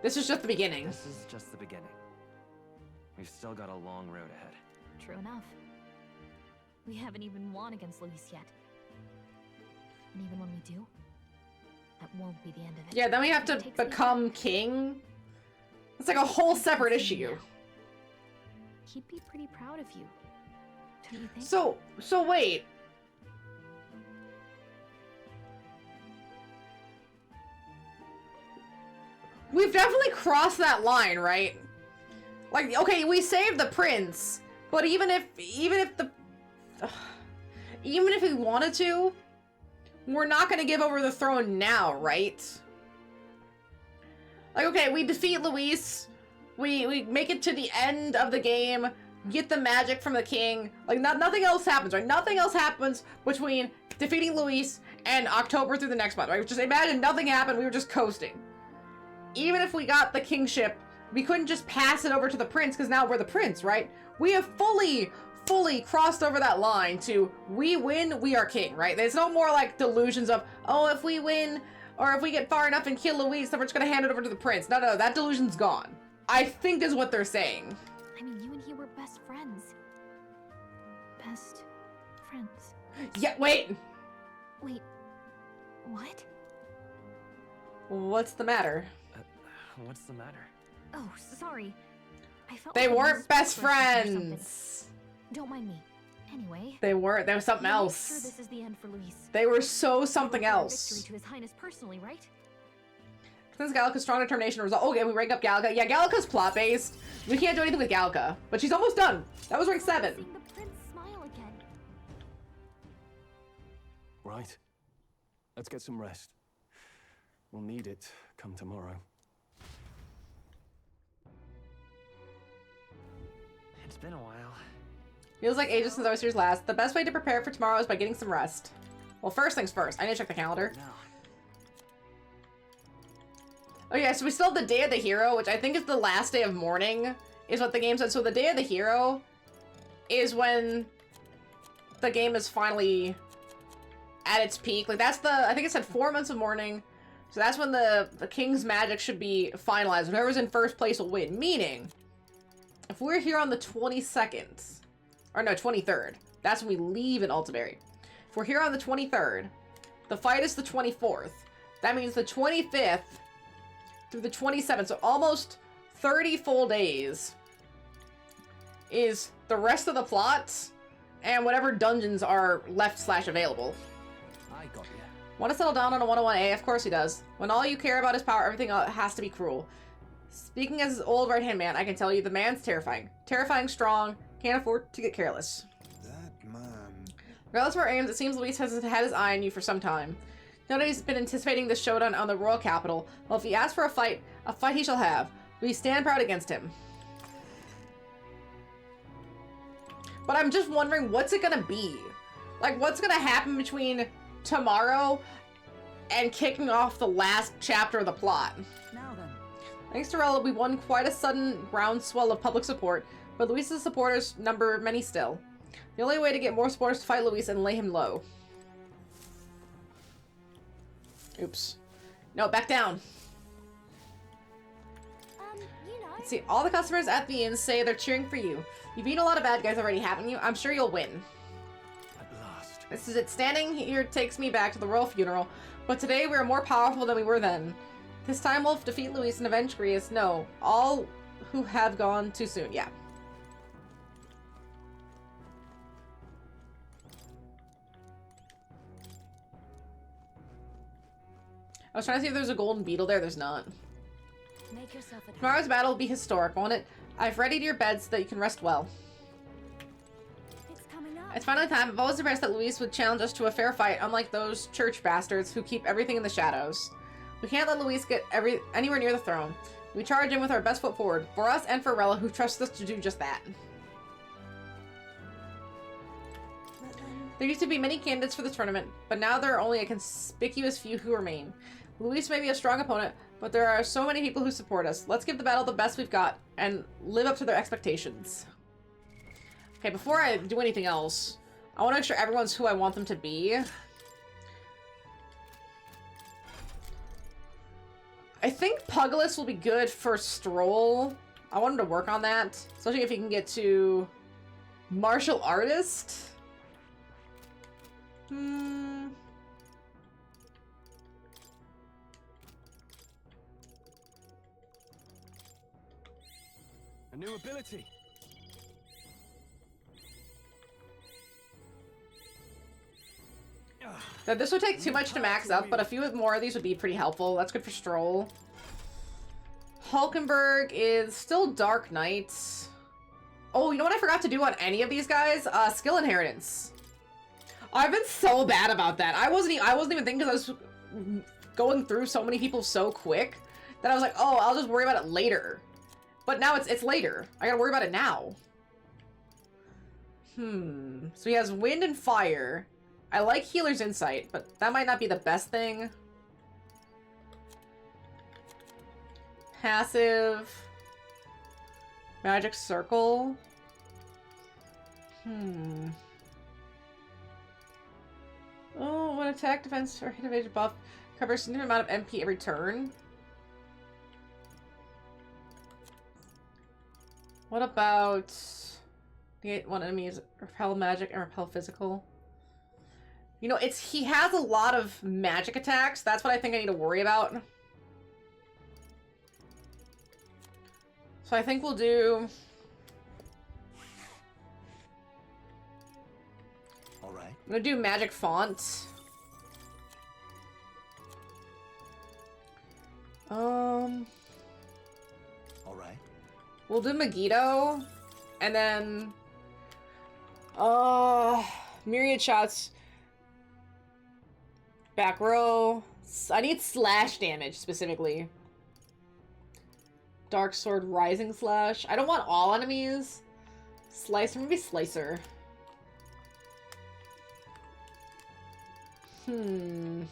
This is just the beginning. This is just the beginning. We've still got a long road ahead. True enough. We haven't even won against Luis yet. And even when we do, that won't be the end of it. Yeah, then we have to become king. It's like a whole separate issue. He'd be pretty proud of you. Don't you think? So wait. We've definitely crossed that line, right? Like, okay, we saved the prince, but even if we wanted to, we're not gonna give over the throne now, right? Like, okay, we defeat Luis, we make it to the end of the game, get the magic from the king, like, nothing else happens, right? Nothing else happens between defeating Luis and October through the next month, right? Just imagine nothing happened, we were just coasting. Even if we got the kingship, we couldn't just pass it over to the prince, because now we're the prince, right? We have fully crossed over that line to, we win, we are king, right? There's no more, like, delusions of, oh, if we win, or if we get far enough and kill Luis, then we're just gonna hand it over to the prince. No, that delusion's gone. I think is what they're saying. I mean, you and he were best friends. Best friends. Yeah, wait! Wait, what? What's the matter? What's the matter? Oh, sorry. I felt They like I weren't was best supposed to say something. friends. Don't mind me. Anyway. They weren't. There was something we'll make else. sure this is the end for Luis. They were so something We'll declare else. Victory to His Highness personally, right? Since Gallica's strong determination result. Okay, we rank up Gallica. Yeah, Gallica's plot-based. We can't do anything with Gallica. But she's almost done. That was rank 7. Seeing the prince smile again. Right. Let's get some rest. We'll need it come tomorrow. It's been a while. Feels like ages since I was here last. The best way to prepare for tomorrow is by getting some rest. Well, first things first. I need to check the calendar. Oh yeah, so we still have the Day of the Hero, which I think is the last day of mourning, is what the game said. So the Day of the Hero is when the game is finally at its peak. Like, that's the, I think it said 4 months of mourning. So that's when the king's magic should be finalized. Whoever's in first place will win. Meaning, if we're here on the 22nd, or no, 23rd, that's when we leave in Altaberry. If we're here on the 23rd, the fight is the 24th. That means the 25th through the 27th, so almost 30 full days is the rest of the plots and whatever dungeons are left / available. I got you. Want to settle down on a 101A? Of course he does. When all you care about is power, everything has to be cruel. Speaking as his old right-hand man, I can tell you the man's terrifying. Terrifying, strong, can't afford to get careless. That man. Regardless of our aims, it seems Luis has had his eye on you for some time. Nobody's been anticipating this showdown on the royal capital. Well, if he asks for a fight he shall have. We stand proud against him. But I'm just wondering, what's it gonna be? Like, what's gonna happen between tomorrow and kicking off the last chapter of the plot? Now then. Thanks to Rella, we won quite a sudden groundswell of public support, but Luis's supporters number many still. The only way to get more supporters to fight Luis and lay him low. Oops. No, back down. You know. Let's see, all the customers at the inn say they're cheering for you. You've beaten a lot of bad guys already, haven't you? I'm sure you'll win. At last. This is it. Standing here takes me back to the royal funeral, but today we are more powerful than we were then. This time we'll defeat Luis and avenge Grius. No, all who have gone too soon. Yeah. I was trying to see if there's a golden beetle there. There's not. Make yourself at home. Tomorrow's battle will be historic, won't it? I've readied your beds so that you can rest well. It's coming up. It's finally time. I've always impressed that Luis would challenge us to a fair fight, unlike those church bastards who keep everything in the shadows. We can't let Luis get anywhere near the throne. We charge in with our best foot forward, for us and for Rella, who trusts us to do just that. There used to be many candidates for the tournament, but now there are only a conspicuous few who remain. Luis may be a strong opponent, but there are so many people who support us. Let's give the battle the best we've got, and live up to their expectations. Okay, before I do anything else, I want to make sure everyone's who I want them to be. I think Pugilus will be good for Stroll. I want him to work on that, especially if he can get to martial artist. A new ability. Now, this would take too much to max up, but a few more of these would be pretty helpful. That's good for Stroll. Hulkenberg is still Dark Knight. Oh, you know what I forgot to do on any of these guys? Skill inheritance. I've been so bad about that. I wasn't even thinking, because I was going through so many people so quick that I was like, oh, I'll just worry about it later. But now it's later. I gotta worry about it now. So he has wind and fire. I like Healer's Insight, but that might not be the best thing. Passive. Magic Circle. Oh, when attack, defense, or hit evasion buff covers a significant amount of MP every turn. What about the one enemies repel magic and repel physical? You know, he has a lot of magic attacks. That's what I think I need to worry about. So I think we'll do... Alright. I'm gonna do magic font. Alright. We'll do Megiddo. And then... myriad shots. Back row. I need slash damage, specifically. Dark Sword Rising Slash. I don't want all enemies. Slicer, maybe Slicer. See,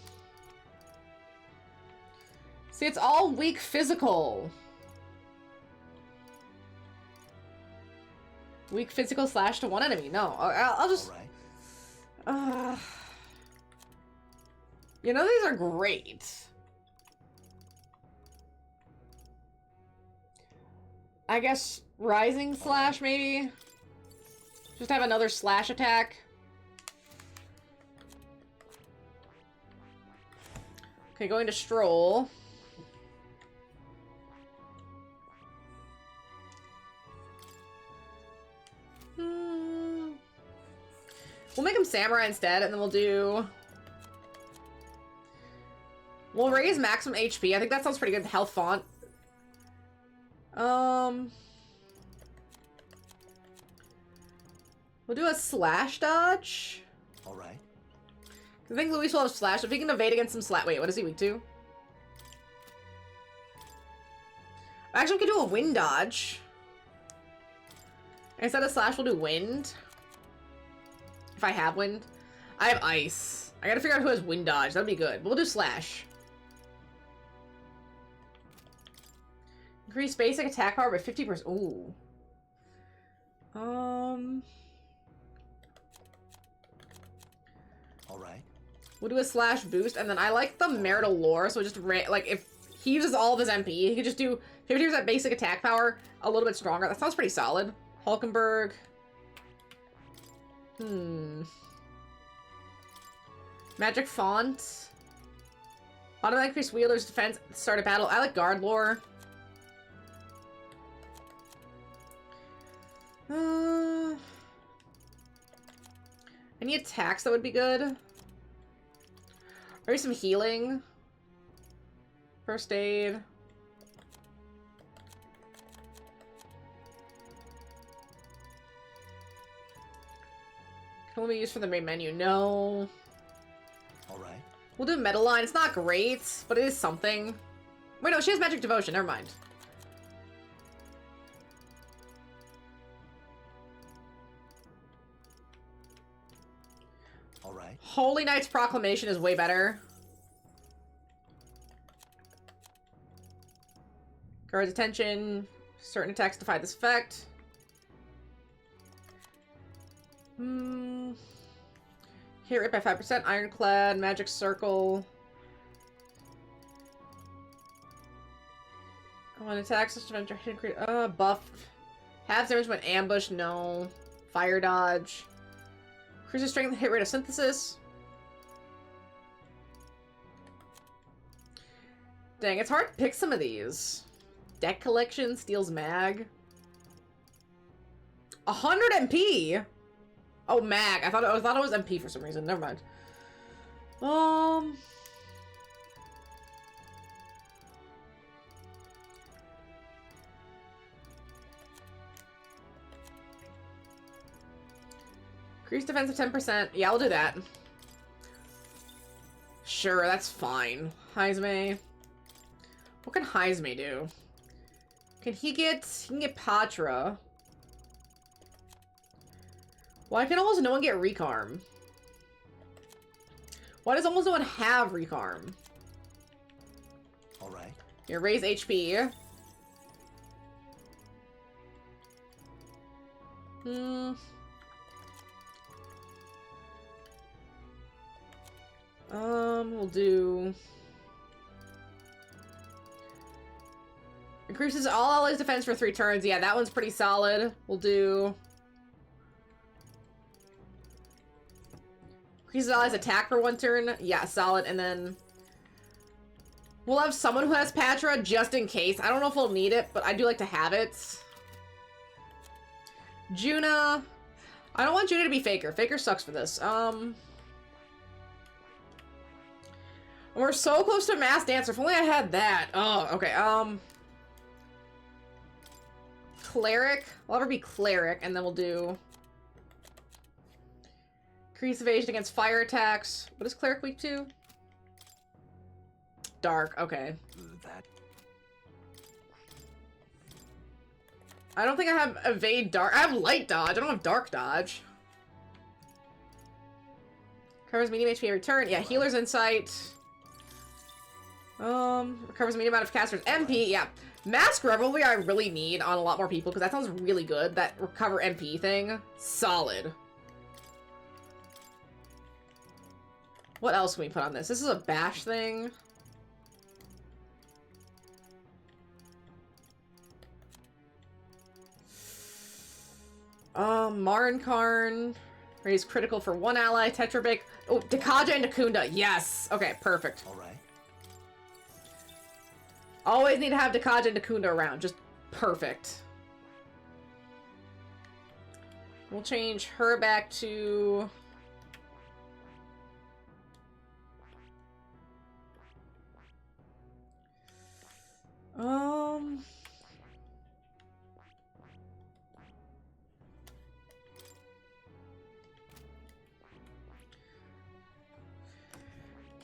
it's all weak physical. Weak physical slash to one enemy. No, I'll just... you know, these are great. I guess Rising Slash, maybe? Just have another slash attack. Okay, going to Stroll. We'll make him Samurai instead, and then we'll do... We'll raise maximum HP. I think that sounds pretty good. Health font. We'll do a slash dodge. Alright. I think Luis will have slash. If he can evade against some slash. Wait, what is he weak to? Actually, we could do a wind dodge. Instead of slash, we'll do wind. If I have wind. I have ice. I gotta figure out who has wind dodge. That'd be good. But we'll do slash. Increase basic attack power by 50%. Ooh. Alright. We'll do a slash boost, and then I like the marital lore, so just like if he uses all of his MP, he could just do 50% basic attack power a little bit stronger. That sounds pretty solid. Hulkenberg. Magic font. Automatic increase wheeler's defense at the start of battle. I like guard lore. Any attacks that would be good? Maybe some healing. First aid. Can only be used for the main menu. No. Alright. We'll do Metal Line. It's not great, but it is something. Wait, no, she has Magic Devotion. Never mind. Alright. Holy Knight's Proclamation is way better. Guard's attention. Certain attacks defy this effect. Hit rate by 5%. Ironclad. Magic Circle. When attacks, buff. Halves damage when ambushed. No. Fire dodge. Increases strength and hit rate of synthesis. Dang, it's hard to pick some of these. Deck collection steals mag. 100 MP. Oh, mag. I thought it was MP for some reason. Never mind. Increase defense of 10%. Yeah, I'll do that. Sure, that's fine. Heisme. What can Heisme do? He can get Patra. Why can almost no one get Recarm? Why does almost no one have Recarm? Alright. Here, raise HP. We'll do... Increases all allies' defense for 3 turns. Yeah, that one's pretty solid. We'll do... Increases allies' attack for 1 turn. Yeah, solid. And then... We'll have someone who has Patra just in case. I don't know if we'll need it, but I do like to have it. Juna. I don't want Juna to be Faker. Faker sucks for this. We're so close to Mass Dancer. If only I had that. Oh, okay. Cleric. I'll ever be Cleric, and then we'll do... Increase evasion against fire attacks. What is Cleric weak to? Dark. Okay. That... I don't think I have evade dark. I have light dodge. I don't have dark dodge. Covers medium HP every turn. Yeah, healer's insight. Recovers a medium amount of caster's MP. Yeah. Mask Revelry I really need on a lot more people because that sounds really good. That recover MP thing. Solid. What else can we put on this? This is a bash thing. Marinkarn. Raise critical for 1 ally. Tetrabic. Oh, Dekaja and Nakunda. Yes. Okay, perfect. Alright. Always need to have Dekaja and Nakunda around. Just perfect. We'll change her back to...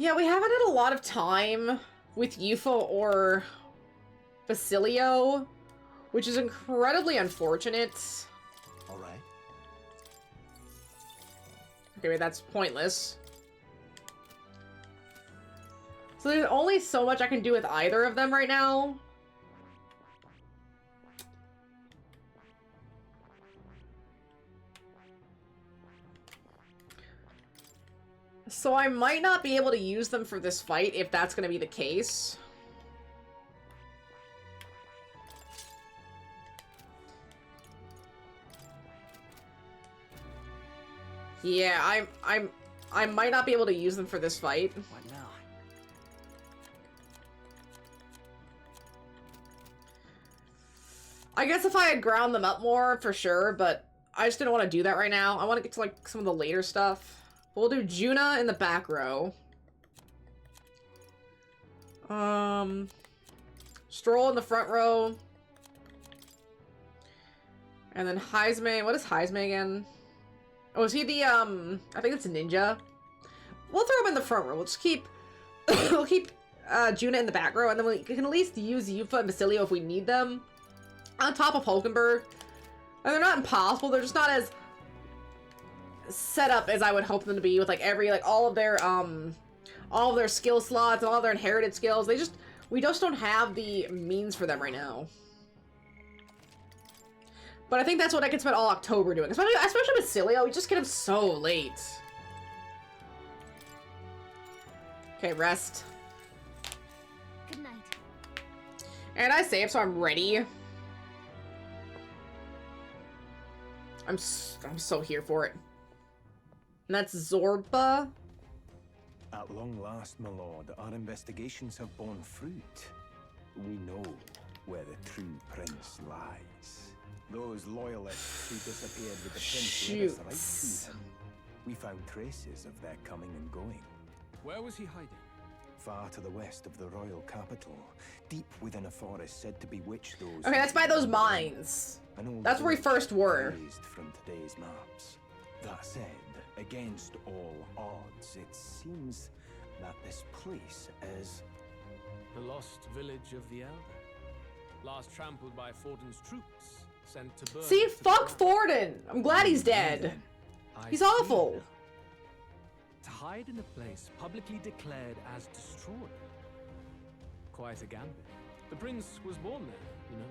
Yeah, we haven't had a lot of time with Yuffie or Basilio, which is incredibly unfortunate. All right. Okay, wait, that's pointless. So there's only so much I can do with either of them right now. So I might not be able to use them for this fight if that's going to be the case. Yeah, I might not be able to use them for this fight. What now? I guess if I had ground them up more, for sure, but I just didn't want to do that right now. I want to get to, like, some of the later stuff. We'll do Juna in the back row. Stroll in the front row. And then Heisme. What is Heisme again? Oh, is he the, I think it's a ninja. We'll throw him in the front row. We'll just keep, we'll keep, Juna in the back row, and then we can at least use Yuffie and Basilio if we need them. On top of Hulkenberg. And they're not impossible, they're just not as set up as I would hope them to be with, like, all of their skill slots and all of their inherited skills. We just don't have the means for them right now. But I think that's what I could spend all October doing. Especially Basilio, we just get him so late. Okay, rest. Good night. And I save, so I'm ready. I'm so here for it. And that's Zorba. At long last, my lord, our investigations have borne fruit. We know where the true prince lies. Those loyalists who disappeared with the prince led us right to him. We found traces of their coming and going. Where was he hiding? Far to the west of the royal capital, deep within a forest said to bewitch those. Okay, that's by those mines. That's where we first were. From today's maps. That said, against all odds, it seems that this place is the lost village of the Elder, last trampled by Forden's troops, sent to burn. See, fuck Forden. I'm glad he's dead. He's awful. To hide in a place publicly declared as destroyed. Quite a gambit. The prince was born there, you know.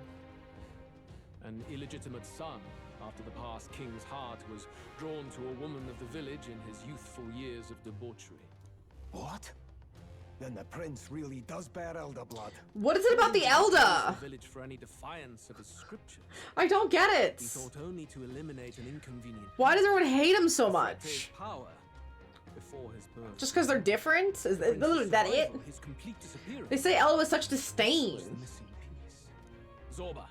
An illegitimate son, after the past king's heart was drawn to a woman of the village in his youthful years of debauchery. What? Then the prince really does bear elder blood. What is it about the Elder? The village for any defiance of his scriptures. I don't get it. He thought only to eliminate an inconvenient. Why does everyone hate him so much? Power before his birth. Just because they're different? Is that it? His complete disappearance. They say Elder with such disdain. The missing piece. Zorba,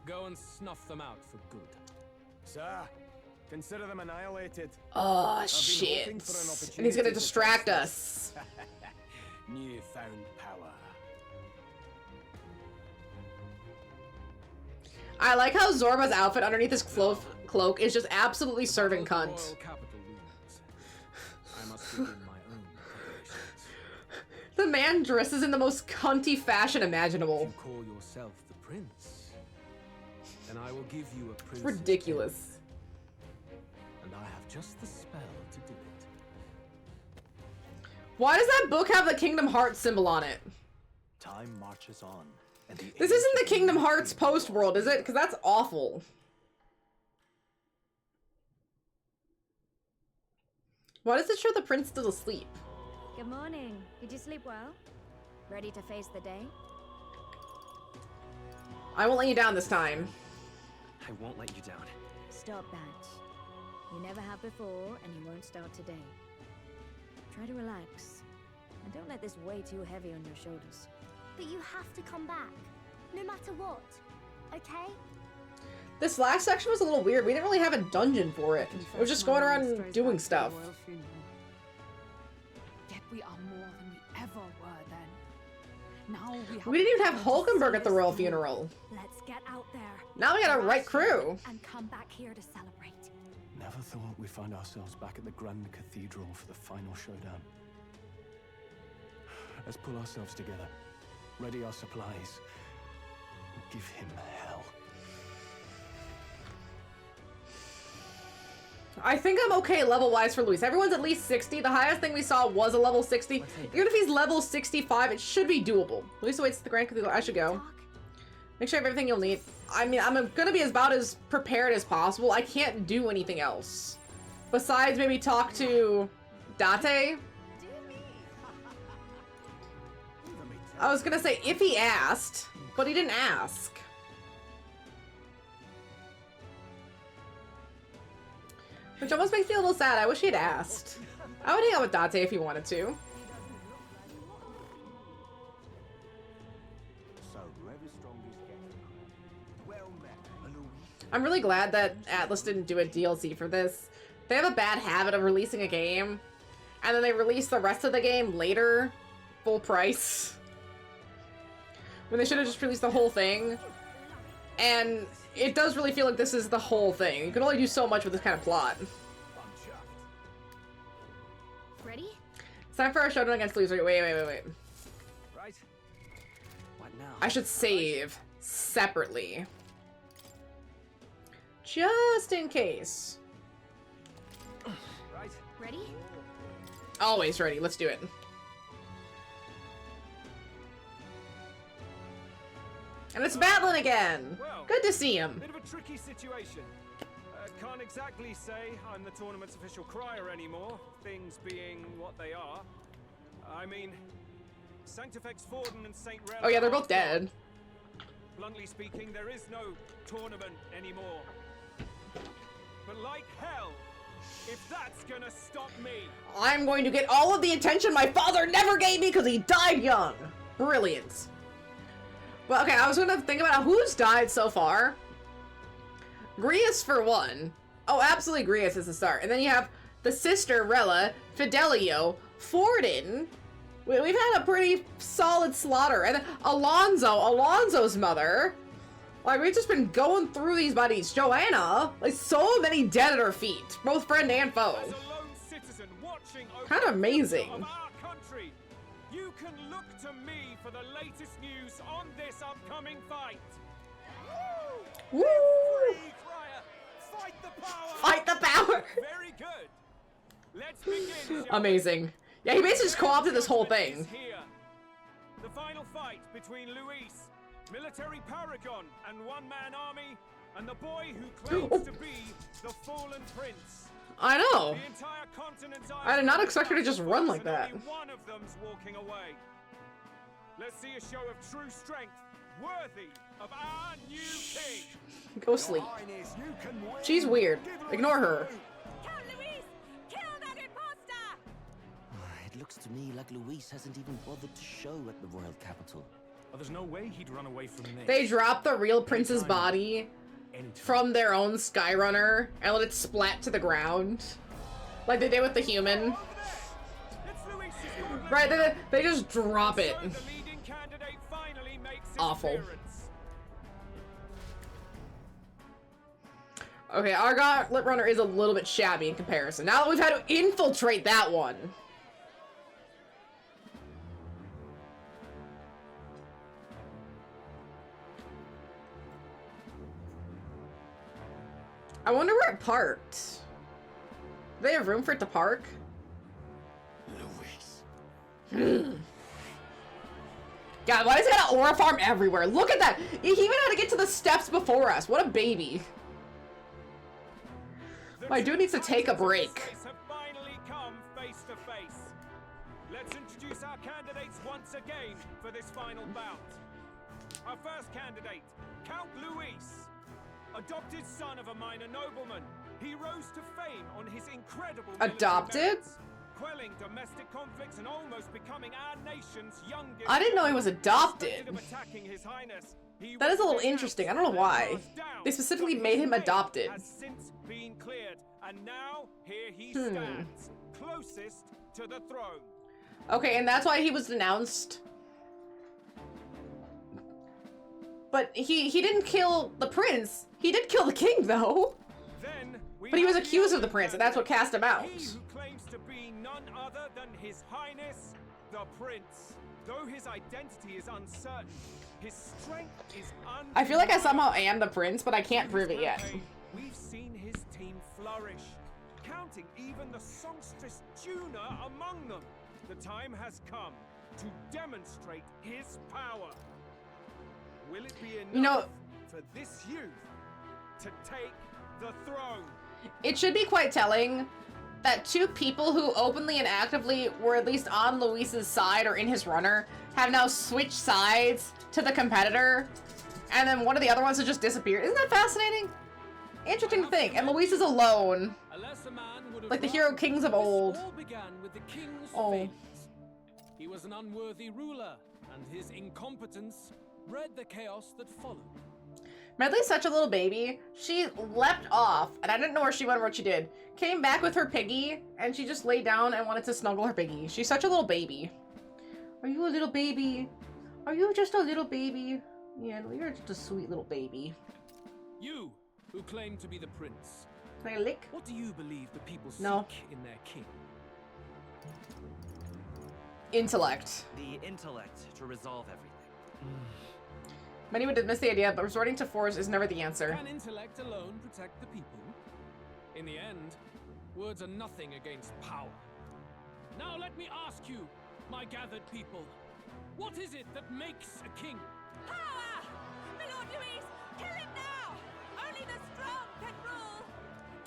go and snuff them out for good. Sir, consider them annihilated. Oh, shit. And he's gonna distract us. Newfound power. I like how Zorba's outfit underneath his cloak is just absolutely serving cunt. I must begin my own preparations. The man dresses in the most cunty fashion imaginable. If you call yourself the prince, then I will give you a prince. It's ridiculous. And I have just the spell to do it. Why does that book have the Kingdom Hearts symbol on it? Time marches on. And this isn't the Kingdom Hearts post-world, is it? Because that's awful. Why does it show the prince still asleep? Good morning. Did you sleep well? Ready to face the day? I won't let you down this time. I won't let you down. Stop that. You never have before, and you won't start today. Try to relax. And don't let this weigh too heavy on your shoulders. But you have to come back, no matter what, okay? This last section was a little weird. We didn't really have a dungeon for it. It was just going around doing stuff. Yet we are more than we ever were then. Now we didn't even have Hulkenberg at the royal funeral. Let's get out there. Now we got a right crew. And come back here to celebrate. Never thought we'd find ourselves back at the Grand Cathedral for the final showdown. Let's pull ourselves together. Ready our supplies. Give him hell. I think I'm okay level-wise for Luis. Everyone's at least 60. The highest thing we saw was a level 60. Even if he's level 65, it should be doable. Luis awaits the Grand Cathedral. I should go. Make sure you have everything you'll need. I mean, I'm gonna be about as prepared as possible. I can't do anything else. Besides maybe talk to Date. I was gonna say if he asked, but he didn't ask. Which almost makes me a little sad. I wish he had asked. I would hang out with Date if he wanted to. I'm really glad that Atlas didn't do a DLC for this. They have a bad habit of releasing a game, and then they release the rest of the game later, full price. When they should have just released the whole thing. And it does really feel like this is the whole thing. You can only do so much with this kind of plot. Ready? It's time for our showdown against Luis. Wait. Right. What now? I should save separately. Just in case. Right. Ready? Always ready. Let's do it. And it's battling again. Well, good to see him. Bit of a tricky situation. Can't exactly say I'm the tournament's official crier anymore, things being what they are. I mean, Sanctifex Forden and St. Rel. Oh yeah, they're both dead. Bluntly speaking, there is no tournament anymore. But like hell, if that's gonna stop me, I'm going to get all of the attention my father never gave me because he died young. Brilliant. Well, okay, I was gonna think about who's died so far. Grius for one. Oh, absolutely Grius is the start. And then you have the sister, Rella, Fidelio, Forden. We've had a pretty solid slaughter. And then Alonso's mother. Like, we've just been going through these buddies. Joanna, like, so many dead at her feet, both friend and foe. as a lone citizen watching over Kind of amazing. of our country, you can look to me for the latest news on this upcoming fight. Woo! Free crier, fight the power. Fight the power. Very good. Let's begin. Amazing. Yeah, he basically just co-opted this whole thing. Here. The final fight between Luis, military paragon and one-man army, and the boy who claims to be the fallen prince. I know. The entire continent's I did not expect her to just run like that. only one of them's walking away. Let's see a show of true strength, worthy of our new king. Go sleep. She's weird. Ignore her. Count Luis! Kill that imposter! It looks to me like Luis hasn't even bothered to show at the royal capital. Oh, there's no way he'd run away from this. They dropped the real prince's body from their own Skyrunner and let it splat to the ground. Like they did with the human. Right, they just drop it. Awful. Okay, our Gauntlet Runner is a little bit shabby in comparison. Now that we've had to infiltrate that one. I wonder where it parked. Do they have room for it to park? Luis. God, why does he got an aura farm everywhere? Look at that! He even had to get to the steps before us. What a baby. My dude needs to take a break. Have finally come face to face. Let's introduce our candidates once again for this final bout. Our first candidate, Count Luis. Adopted son of a minor nobleman, he rose to fame on his incredible Adopted? merits, quelling domestic conflicts and almost becoming our nation's youngest. I didn't know he was adopted. Of attacking His Highness, he That is a little was interesting. I don't know why. down, They specifically but made his him name adopted. Has since been cleared, and now here he stands, closest to the throne. Okay, and that's why he was denounced. But he didn't kill the prince. He did kill the king, though. But he was accused of the prince, and that's what cast him out. He who claims to be none other than His Highness, the Prince. Though his identity is uncertain, his strength is undeniable. I feel like I somehow am the prince, but I can't prove it yet. We've seen his team flourish, counting even the songstress Juna among them. The time has come to demonstrate his power. Will it be enough for this youth to take the throne? It should be quite telling that two people who openly and actively were at least on Luis's side or in his runner have now switched sides to the competitor, and then one of the other ones has just disappeared. Isn't that fascinating? Interesting thing. And Luis is alone, like the hero kings of old. All began with the king's failings. He was an unworthy ruler, and his incompetence bred the chaos that followed. Medley's such a little baby. She leapt off, and I didn't know where she went or what she did. Came back with her piggy, and she just laid down and wanted to snuggle her piggy. She's such a little baby. Are you a little baby? Are you just a little baby? Yeah, you're just a sweet little baby. You, who claim to be the prince. Can I lick? What do you believe the people seek in their king? Intellect. The intellect to resolve everything. Many would dismiss the idea, but resorting to force is never the answer. Can intellect alone protect the people? In the end, words are nothing against power. Now let me ask you, my gathered people, what is it that makes a king? Power! My Lord Louise, kill him now! Only the strong can rule!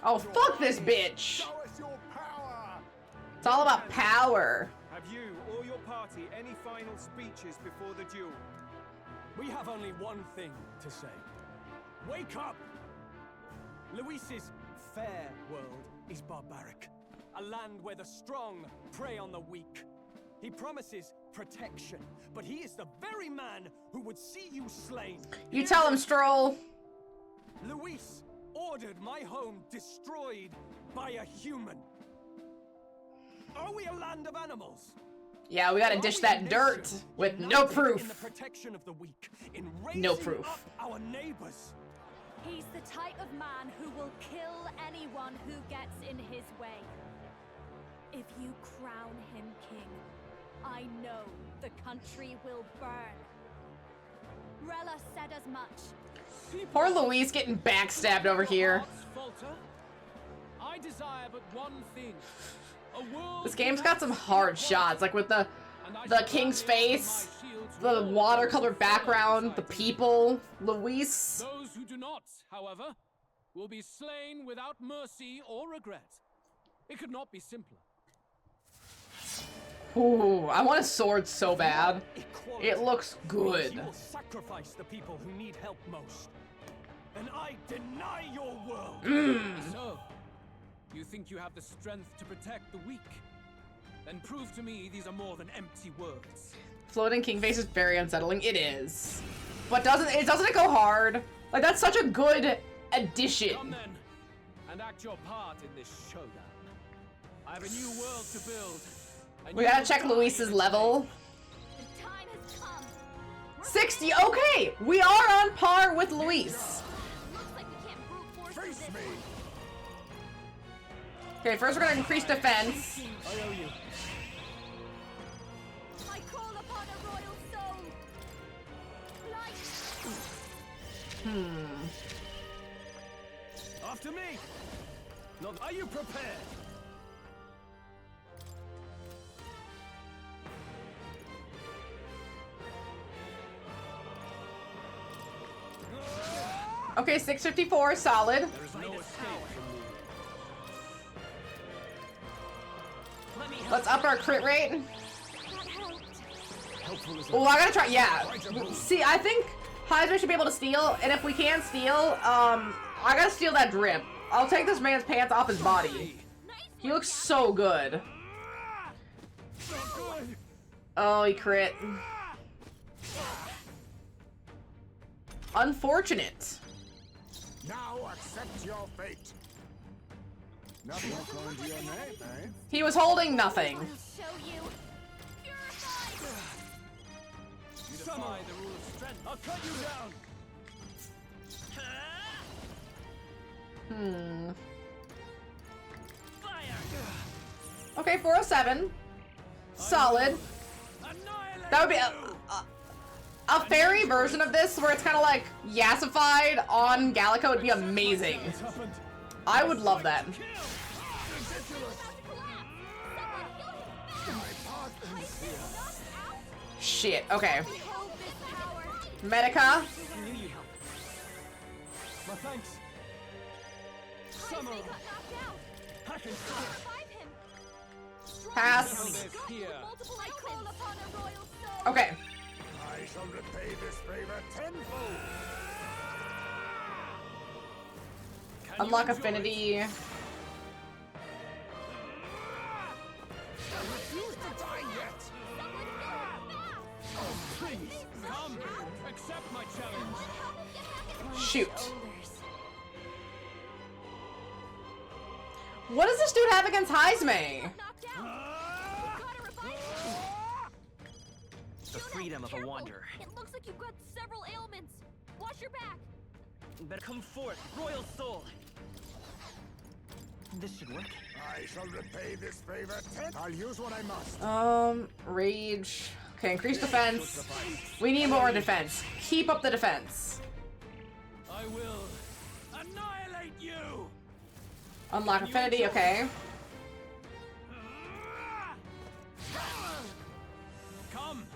Oh, fuck this bitch! Show us your power! It's all about power. Have you or your party any final speeches before the duel? We have only one thing to say. Wake up! Luis's fair world is barbaric. A land where the strong prey on the weak. He promises protection, but he is the very man who would see you slain. You tell him, Stroll. Luis ordered my home destroyed by a human. Are we a land of animals? Yeah, we gotta dish that dirt with no proof. In the protection of the weak, in No raising proof. up our neighbors. He's the type of man who will kill anyone who gets in his way. If you crown him king, I know the country will burn. Rella said as much. Poor Luis getting backstabbed over here. I desire but one thing. A world This game's got some hard shots, like with the king's face, the watercolor background, the people, Luis. Those who do not, however, will be slain without mercy or regret. It could not be simpler. Ooh, I want a sword so bad. It looks good. You will sacrifice the people who need help most. And I deny your world. So, you think you have the strength to protect the weak? Then prove to me these are more than empty words. Floating king face is very unsettling. It is. But doesn't it go hard? Like, that's such a good addition. Come then, and act your part in this showdown. I have a new world to build. We gotta check Luis's level. 60. Okay, we are on par with Luis. Okay, first we're gonna increase defense. I owe you. I call upon a royal soul. Light. After me. Look, are you prepared? Okay, 654, solid. There is no escape from me. Let's up our crit rate. Helpful as Oh, I gotta try. Yeah. See, I think Heiser should be able to steal, and if we can't steal, I gotta steal that drip. I'll take this man's pants off his body. He looks so good. Oh, he crit. Unfortunate. Now accept your fate. Nothing according to your name, eh? He was holding nothing. Show you. You defy the rule of strength. I'll cut you down. Okay, 407. Solid. That would be a fairy version of this where it's kind of like yassified on Gallico would be amazing. I would love that. Shit, okay. Medica. My thanks. Pass. Okay. I shall repay this favor tenfold. Unlock affinity. I refuse to die yet. Oh, please, come, accept my challenge. Shoot. What does this dude have against Heisme? The freedom of a wanderer. It looks like you've got several ailments. Watch your back. Better come forth, royal soul. This should work. I shall repay this favor I'll use what I must. Rage. Okay, increase defense. We need more defense. Keep up the defense. I will annihilate you. Unlock affinity, okay. Come.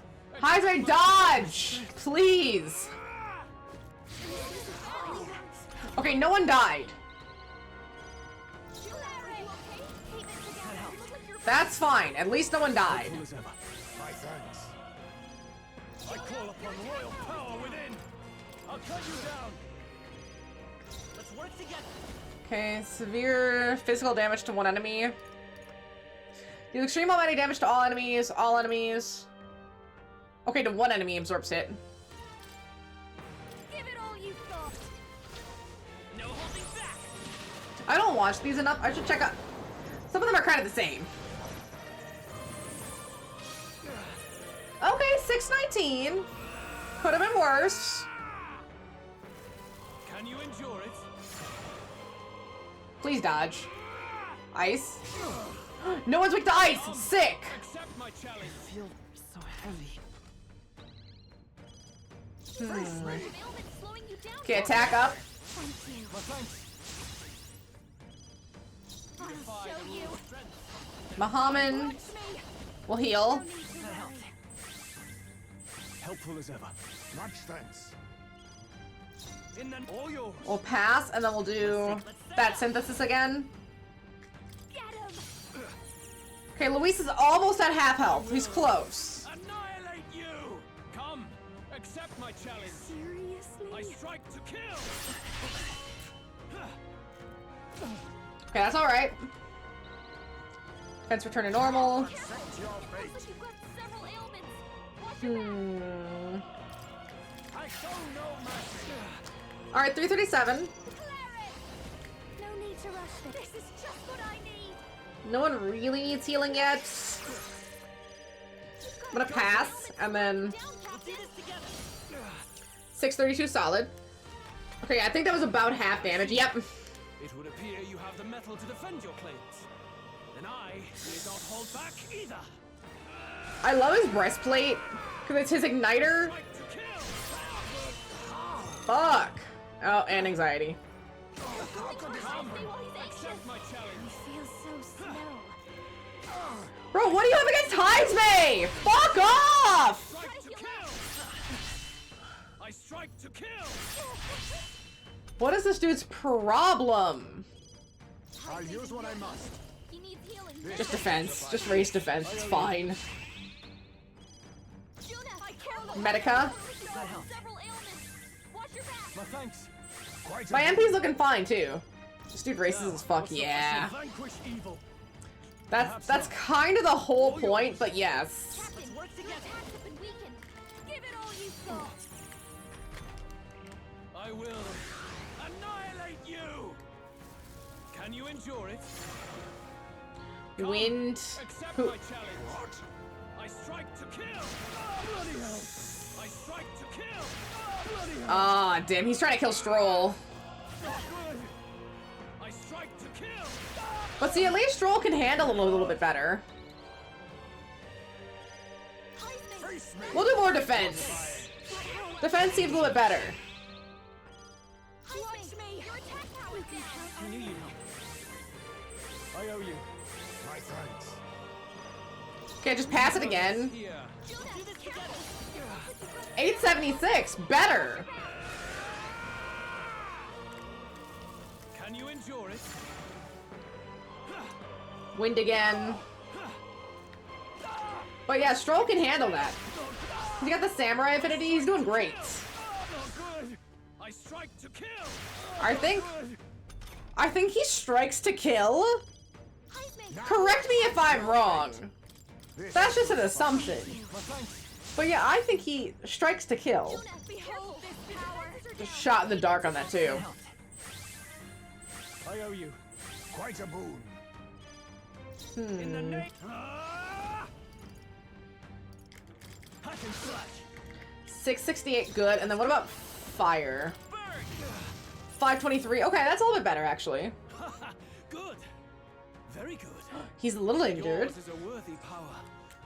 Heisme, dodge! Please. Okay, no one died. That's fine. At least no one died. My thanks. I call upon royal power within. I'll cut you down. Let's work together. Okay, severe physical damage to one enemy. Deal extreme almighty damage to all enemies. All enemies. Okay, to one enemy absorbs hit. Give it all you've got. No holding back. I don't watch these enough. I should check out. Some of them are kind of the same. Okay, 619. Could have been worse. Can you endure it? Please dodge. Ice. No one's weak to ice. Sick. Accept my challenge. I feel so heavy. Okay, attack up. My thanks. I'll show you. Muhammad will heal. Helpful as ever. Much thanks. In then all yours. We'll pass, and then we'll do that synthesis again. Okay, Luis is almost at half health. He's close. Annihilate you. Come, accept my challenge. Seriously? I strike to kill. Okay, that's all right. Defense return to normal. Accept your fate. You've got several ailments. Watch your back. I show no mercy. All right, 337. No need to rush this. This is just what I need. No one really needs healing yet. I'm gonna pass, and then 632 solid. Okay, I think that was about half damage. Yep. It would appear you have the metal to defend your claims. Then I need not hold back either. I love his breastplate because it's his igniter. Fuck. Oh, and anxiety. Accept my challenge. Feels so slow. Bro, what do you have against Heisme? Fuck off! Strike to kill. I strike to kill. What is this dude's problem? I'll use what I must. He needs healing. Just defense. Just raise defense. It's fine. Medica. Several ailments. Watch your back. My thanks. My MP's looking fine too. This dude races as fuck. Yeah. Vanquish evil. That's kind of the whole point, but yes. Captain, your attacks have been weakened. Give it all you've got. I will annihilate you. Can you endure it? Wind. Accept Who? my challenge. What? I strike to kill. Bloody hell. I strike to kill. Bloody hell. Ah, damn. He's trying to kill Stroll. I strike to kill. But see, at least Stroll can handle him a little bit better. We'll do more defense. Defense seems a little bit better. I knew you'd help. I owe you. My thanks. Okay, just pass it again. 876, better. Can you endure it? Wind again. But yeah, Stroll can handle that. He got the samurai affinity. He's doing great. I strike to kill. I think he strikes to kill. Correct me if I'm wrong. That's just an assumption. But yeah, I think he strikes to kill. Just shot in the dark on that too. I owe you. Quite a boon. In the name. I can slash. 668, good. And then what about fire? 523. Okay, that's a little bit better actually. Good. Very good. He's a little injured. Yours is a worthy power,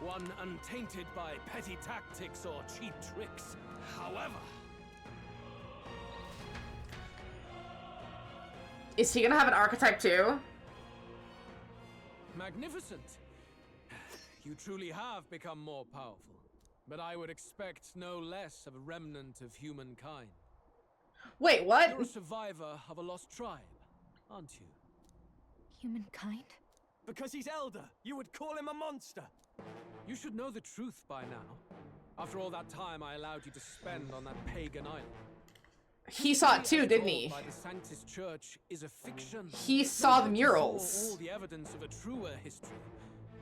one untainted by petty tactics or cheap tricks. However, Is he gonna have an archetype too? Magnificent. You truly have become more powerful. But I would expect no less of a remnant of humankind. Wait, what? You're a survivor of a lost tribe, aren't you? Humankind? because he's elder, you would call him a monster. You should know the truth by now. After all that time I allowed you to spend on that pagan island. He saw it too, didn't he? By the Sanctus Church is a fiction. He saw the Saw murals. all the evidence of a truer history.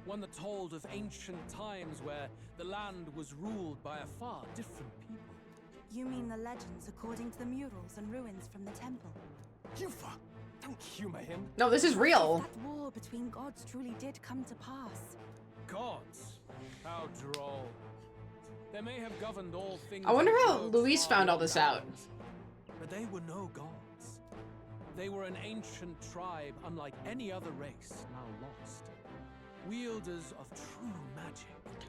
One that told of ancient times where the land was ruled by a far different people. You mean the legends according to the murals and ruins from the temple? Yufa, don't humor him. No, this is real. That war between gods truly did come to pass. Gods? How droll. They may have governed all things. I wonder how in Luis far found all this out. bounds, but they were no gods. They were an ancient tribe unlike any other race now lost. Wielders of true magic.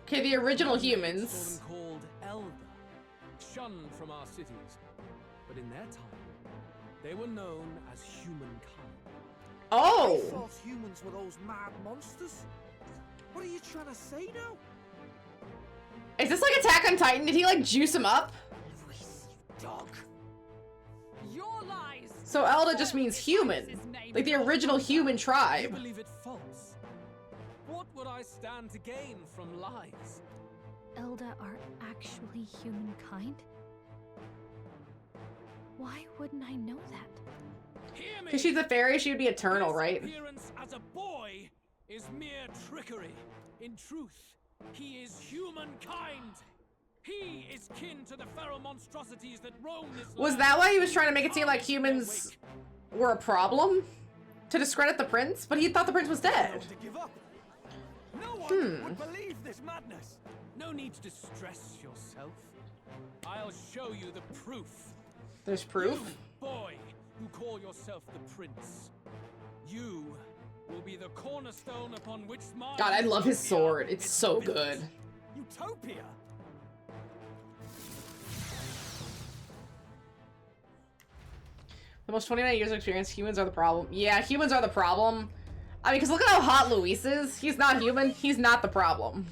Okay, the original Saw humans. them called Elder, shunned from our cities. But in their time, they were known as humankind. Oh! I thought humans were those mad monsters. What are you trying to say now? Is this like Attack on Titan? Did he like juice him up? Dog. Your lies. So Elda just means human. Like the original human You tribe. believe it false? What would I stand to gain from lies? Elda are actually humankind? Why wouldn't I know that? Hear me! Because she's a fairy, she would be eternal, His right? appearance as a boy is mere trickery. In truth, he is humankind. He is kin to the feral monstrosities that roam this Was land. that why he was trying to make it seem like humans were a problem? To discredit the prince? But he thought the prince was dead. To give up. No one would believe this madness. No need to distress yourself. I'll show you the proof. There's proof? You, boy, who call yourself the prince. You will be the cornerstone upon which my God, I love his utopia sword. It's is so built. good. Utopia? The most 29 years of experience, humans are the problem. Yeah, humans are the problem. I mean, because look at how hot Luis is. He's not human. He's not the problem.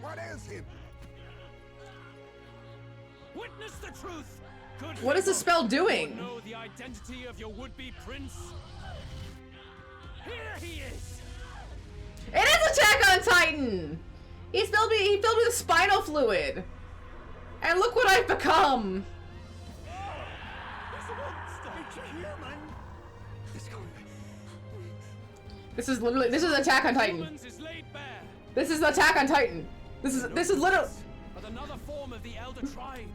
What is him? Witness the truth. Could What is the spell doing? know the identity of your would-be prince? Here he is. It is Attack on Titan! He filled me with spinal fluid. And look what I've become. This is literally, this is Attack on Titan. Humans is laid bare. This is Attack on Titan. This is literally. But another form of the elder tribe.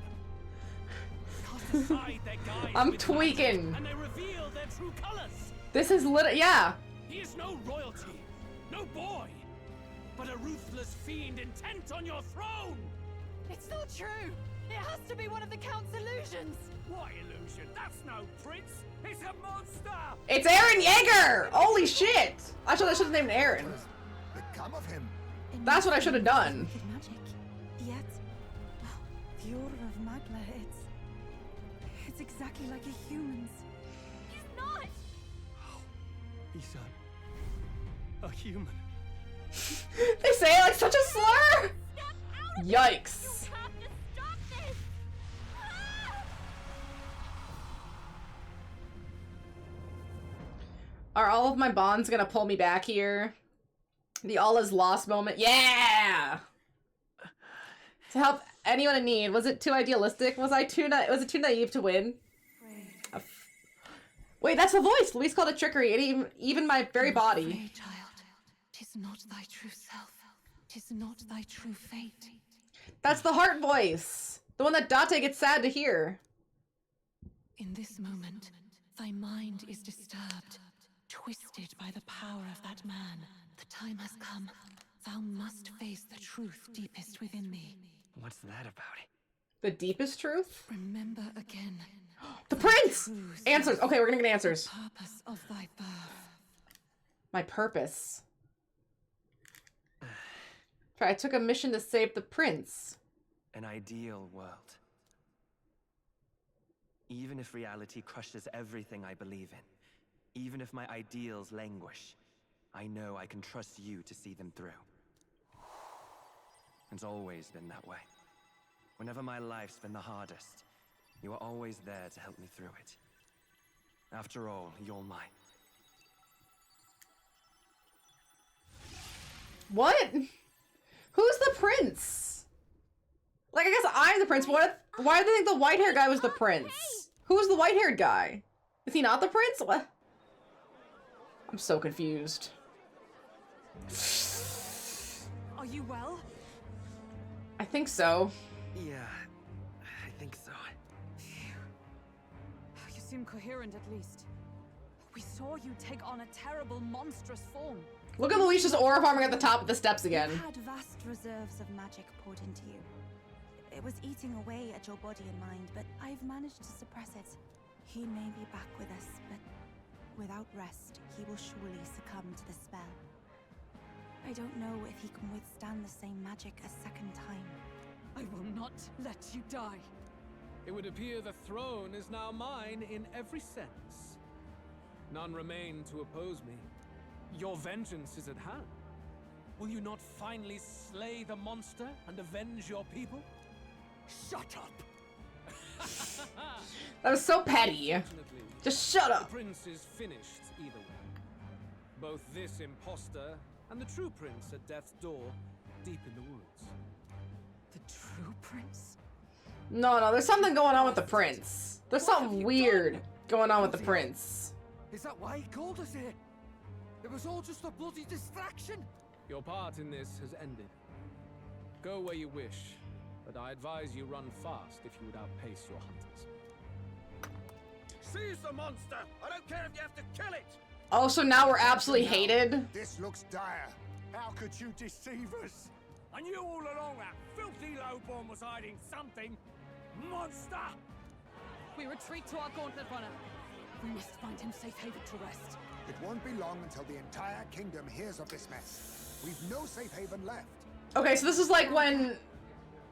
Cast aside their guise I'm with tweaking. magic, and they reveal their true colors. This is yeah. He is no royalty, no boy, but a ruthless fiend intent on your throne. It's not true! It has to be one of the Count's illusions! What illusion? That's no prince! It's a monster! It's Aaron Yeager! Holy shit! I should have named Aaron. Become of him. That's what I should have done. Magic. Yet, the Order of Magla, it's exactly like a human's. He's not! He's a human. They say it like such a slur! Yikes. Are all of my bonds gonna pull me back here? The all is lost moment? Yeah! To help anyone in need. Was it too idealistic? Was it too naive to win? Wait, that's the voice! Luis called it trickery. It even my very body. Child, 'tis not thy true self. 'Tis not thy true fate. That's the heart voice! The one that Date gets sad to hear. In this moment, thy mind is disturbed, twisted by the power of that man. The time has come. Thou must face the truth deepest within thee. What's that about? The deepest truth? Remember again. The prince! Answers! Okay, we're gonna get answers. The purpose of thy birth. My purpose. I took a mission to save the prince. An ideal world. Even if reality crushes everything I believe in, even if my ideals languish, I know I can trust you to see them through. It's always been that way. Whenever my life's been the hardest, you are always there to help me through it. After all, you're mine. What? Who's the prince? Like, I guess I'm the prince, but what? Why do they think the white-haired guy was the prince? Who's the white-haired guy? Is he not the prince? What? I'm so confused. Are you well? I think so. Yeah, I think so. You seem coherent at least. We saw you take on a terrible, monstrous form. Look at Luis's aura farming at the top of the steps again. You had vast reserves of magic poured into you. It was eating away at your body and mind, but I've managed to suppress it. He may be back with us, but without rest, he will surely succumb to the spell. I don't know if he can withstand the same magic a second time. I will not let you die. It would appear the throne is now mine in every sense. None remain to oppose me. Your vengeance is at hand. Will you not finally slay the monster and avenge your people? Shut up! That was so petty. Just shut up. The prince is finished either way. Both this imposter and the true prince at death's door, deep in the woods. The true prince? No, there's something going on with the prince. There's something weird going on with the prince. Is that why he called us here? It was all just a bloody distraction. Your part in this has ended. Go where you wish, but I advise you run fast if you would outpace your hunters. Seize the monster! I don't care if you have to kill it! Oh, so now we're absolutely hated? This looks dire. How could you deceive us? I knew all along that filthy lowborn was hiding something. Monster! We retreat to our gauntlet runner. We must find him safe haven to rest. It won't be long until the entire kingdom hears of this mess. We've no safe haven left. Okay, so this is like when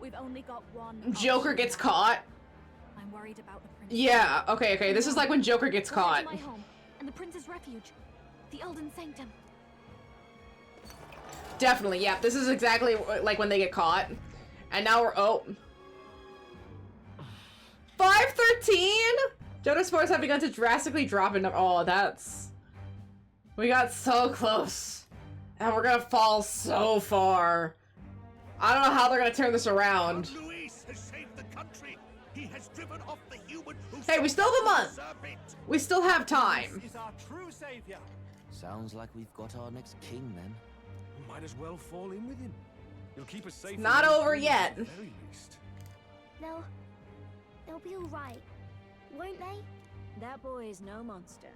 We've only got one. Joker gets caught. I'm worried about the prince. Yeah, okay. This is like when Joker gets We'll head caught. to my home and the prince's refuge, the Elden Sanctum. Definitely, yeah. This is exactly like when they get caught. And now we're 513? Jonas sports have begun to drastically drop in. Oh, that's... We got so close. And we're gonna fall so far. I don't know how they're gonna turn this around. Luis has saved the country. He has driven off the human who Hey, we still have a month. We still have time. is our true savior. Sounds like we've got our next king then. Might as well fall in with him. He'll keep us safe. Not over yet. At the very least. They'll be all right, won't they? That boy is no monster.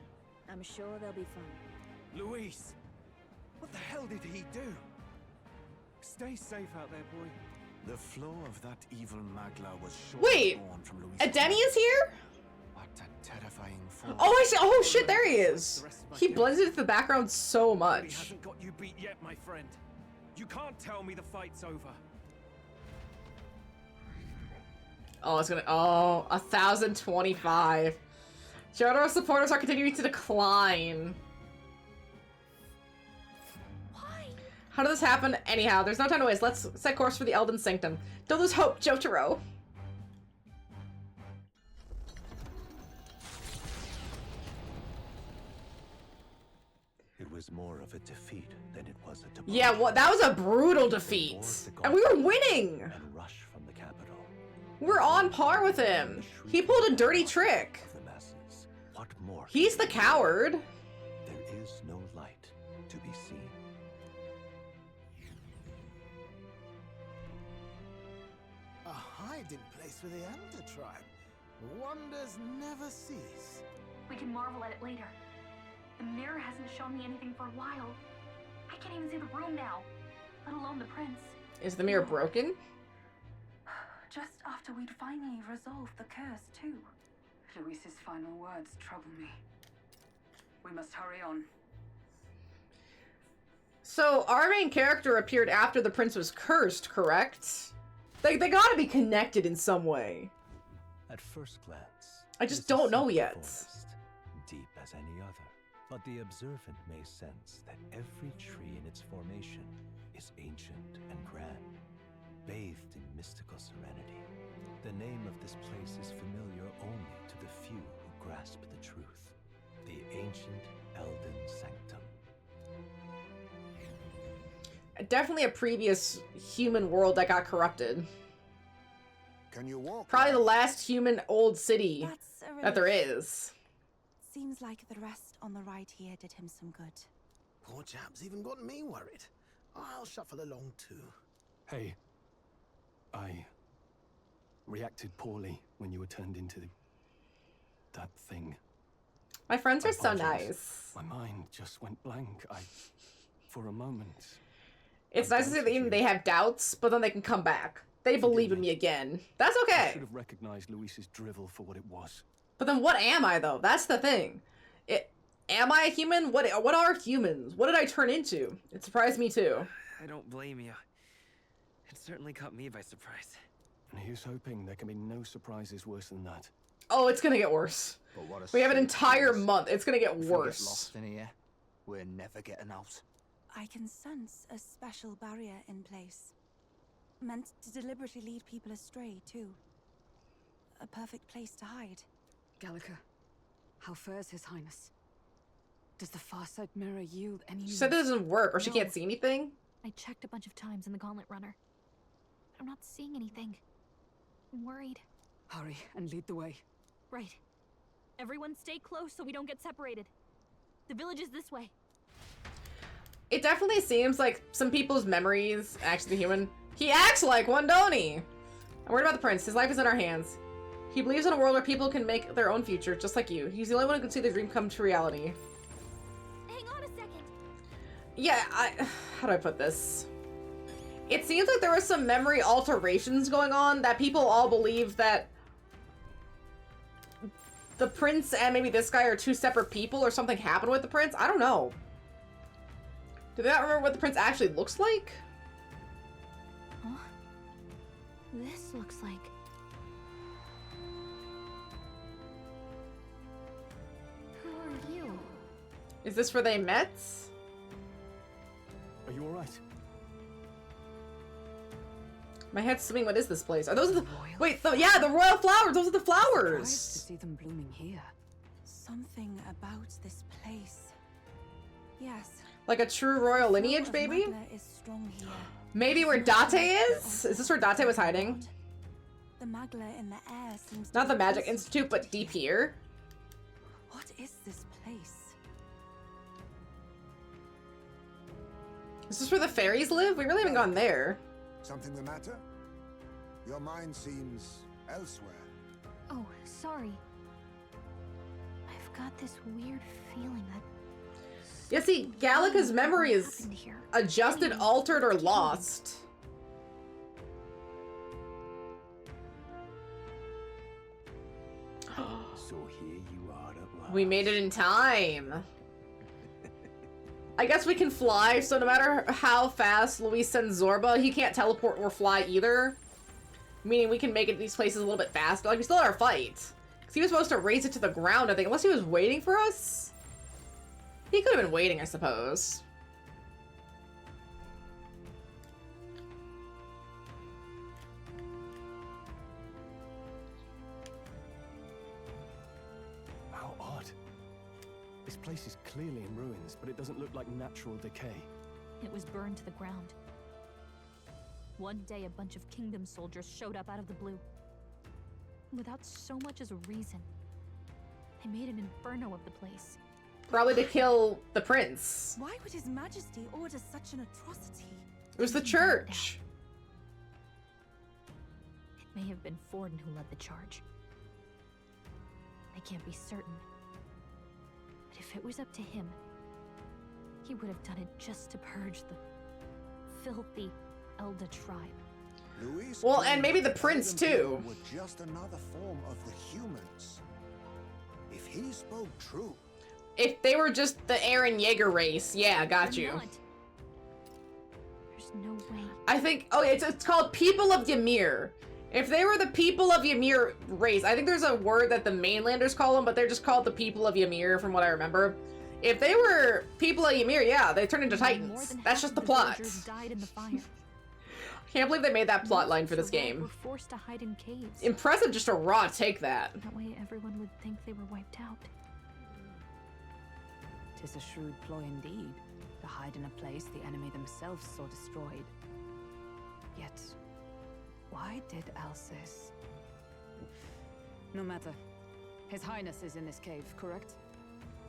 I'm sure they'll be fine. Luis, what the hell did he do? Stay safe out there, boy. The flow of that evil Magla was Wait, born from Luis. Adeni is here? a terrifying force. Oh, I see. Oh, shit, there he is. He blends into the background so He much. hasn't got you beat yet, my friend. You can't tell me the fight's over. Oh, it's gonna. Oh, 1,025. Jotaro supporters are continuing to decline. Why? How did this happen? Anyhow, there's no time to waste. Let's set course for the Elden Sanctum. Don't lose hope, Jotaro. It was more of a defeat than it was a departure. Yeah, what? That was a brutal defeat. And we were winning. And rush from the capital. We're on par with him. He pulled a dirty trick. The masses. What more? He's the coward. There is no light to be seen. A hiding place for the Elder tribe. Wonders never cease. We can marvel at it later. The mirror hasn't shown me anything for a while. I can't even see the room now, let alone the prince. Is the mirror broken? Just after we'd finally resolved the curse, too. Luis's final words trouble me. We must hurry on. So, our main character appeared after the prince was cursed, correct? They gotta be connected in some way. At first glance, I just don't know yet. Forest, deep as any other. But the observant may sense that every tree in its formation is ancient and grand, bathed in mystical serenity. The name of this place is familiar only to the few who grasp the truth. The ancient Elden Sanctum. Definitely a previous human world that got corrupted. Can you walk? Probably the last human old city that there is. Seems like the rest on the right here did him some good. Poor chap's even got me worried. I'll shuffle along too. Hey, I reacted poorly when you were turned into that thing. My friends are so Apologize. nice. My mind just went blank. For a moment. It's nice to see that even they have doubts, but then they can come back. They believe in me again. That's I okay. should have recognized Luis's drivel for what it was. But then what am I, though? That's the thing. Am I a human? What are humans? What did I turn into? It surprised me, too. I don't blame you. It certainly caught me by surprise. And here's hoping there can be no surprises worse than that. Oh, it's gonna get worse. But what a We have an safe entire place. month. It's gonna get If we worse. lost in here, we're never getting out. I can sense a special barrier in place. Meant to deliberately lead people astray, too. A perfect place to hide. Gallica, how fares His Highness? Does the far side mirror yield any She said it doesn't work, or she can't see anything. I checked a bunch of times in the Gauntlet Runner. But I'm not seeing anything. I'm worried. Hurry and lead the way. Right. Everyone stay close so we don't get separated. The village is this way. It definitely seems like some people's memories, actually the human, he acts like one, don't he? I'm worried about the prince. His life is in our hands. He believes in a world where people can make their own future, just like you. He's the only one who can see their dream come to reality. Hang on a second. Yeah, how do I put this? It seems like there was some memory alterations going on, that people all believe that the prince and maybe this guy are two separate people, or something happened with the prince. I don't know. Do they not remember what the prince actually looks like? Huh? This looks like... Who are you? Is this where they met? Are you alright? My head's swimming. What is this place? Are those the... Wait, yeah, the royal flowers! Those are the flowers! Surprised to see them blooming here. Something about this place. Yes. Like a true royal lineage, baby? Maybe where Date is? Is this where Date was hiding? The Magla in the air seems Not the Magic Institute, but deep here. What is this place? Is this where the fairies live? We really haven't gone there. Something the matter? Your mind seems elsewhere. Oh, sorry. I've got this weird feeling that... Yeah, see, Gallica's memory is adjusted, altered, or lost. So here you are at last. We made it in time. I guess we can fly, so no matter how fast Luis sends Zorba, he can't teleport or fly either. Meaning we can make it to these places a little bit faster. Like, we still had our fight. Because he was supposed to raise it to the ground, I think. Unless he was waiting for us? He could have been waiting, I suppose. How odd. This place is clearly in ruins, but it doesn't look like natural decay. It was burned to the ground. One day, a bunch of kingdom soldiers showed up out of the blue. Without so much as a reason. They made an inferno of the place. Probably to kill the prince. Why would His Majesty order such an atrocity? It was the church. It may have been Forden who led the charge. I can't be certain. But if it was up to him, he would have done it just to purge the filthy Elda tribe. Luis Well, and maybe the prince too. were just another form of the humans. If he spoke true. If they were just the Eren Yeager race, yeah, got They're you. not. There's no way. I think, oh, it's called People of Ymir. If they were the People of Ymir race, I think there's a word that the mainlanders call them, but they're just called the People of Ymir from what I remember. If they were People of Ymir, yeah, they turned into Titans. That's just the plot. Died in the fire. Can't believe they made that plot line for this game. Were forced to hide in caves. Impressive, just a raw take that. That way everyone would think they were wiped out. 'Tis a shrewd ploy indeed, to hide in a place the enemy themselves saw destroyed. Yet, why did Alcest? No matter. His Highness is in this cave, correct?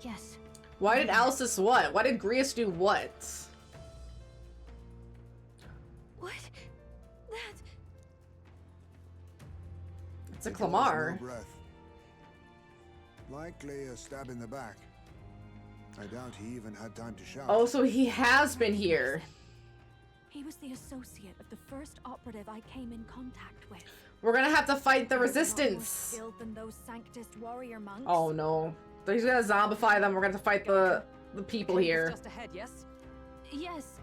Yes. Why did Alcest what? Why did Grius do what? What? That... It's a It was Clamar. no breath. Likely a stab in the back. I doubt he even had time to shout. Oh, so he has been here. He was the associate of the first operative I came in contact with. We're gonna have to fight the He was a lot more resistance. skilled than those Sanctist warrior monks. Oh no. He's gonna zombify them. We're gonna have to fight the people here. Just ahead, yes? Yes.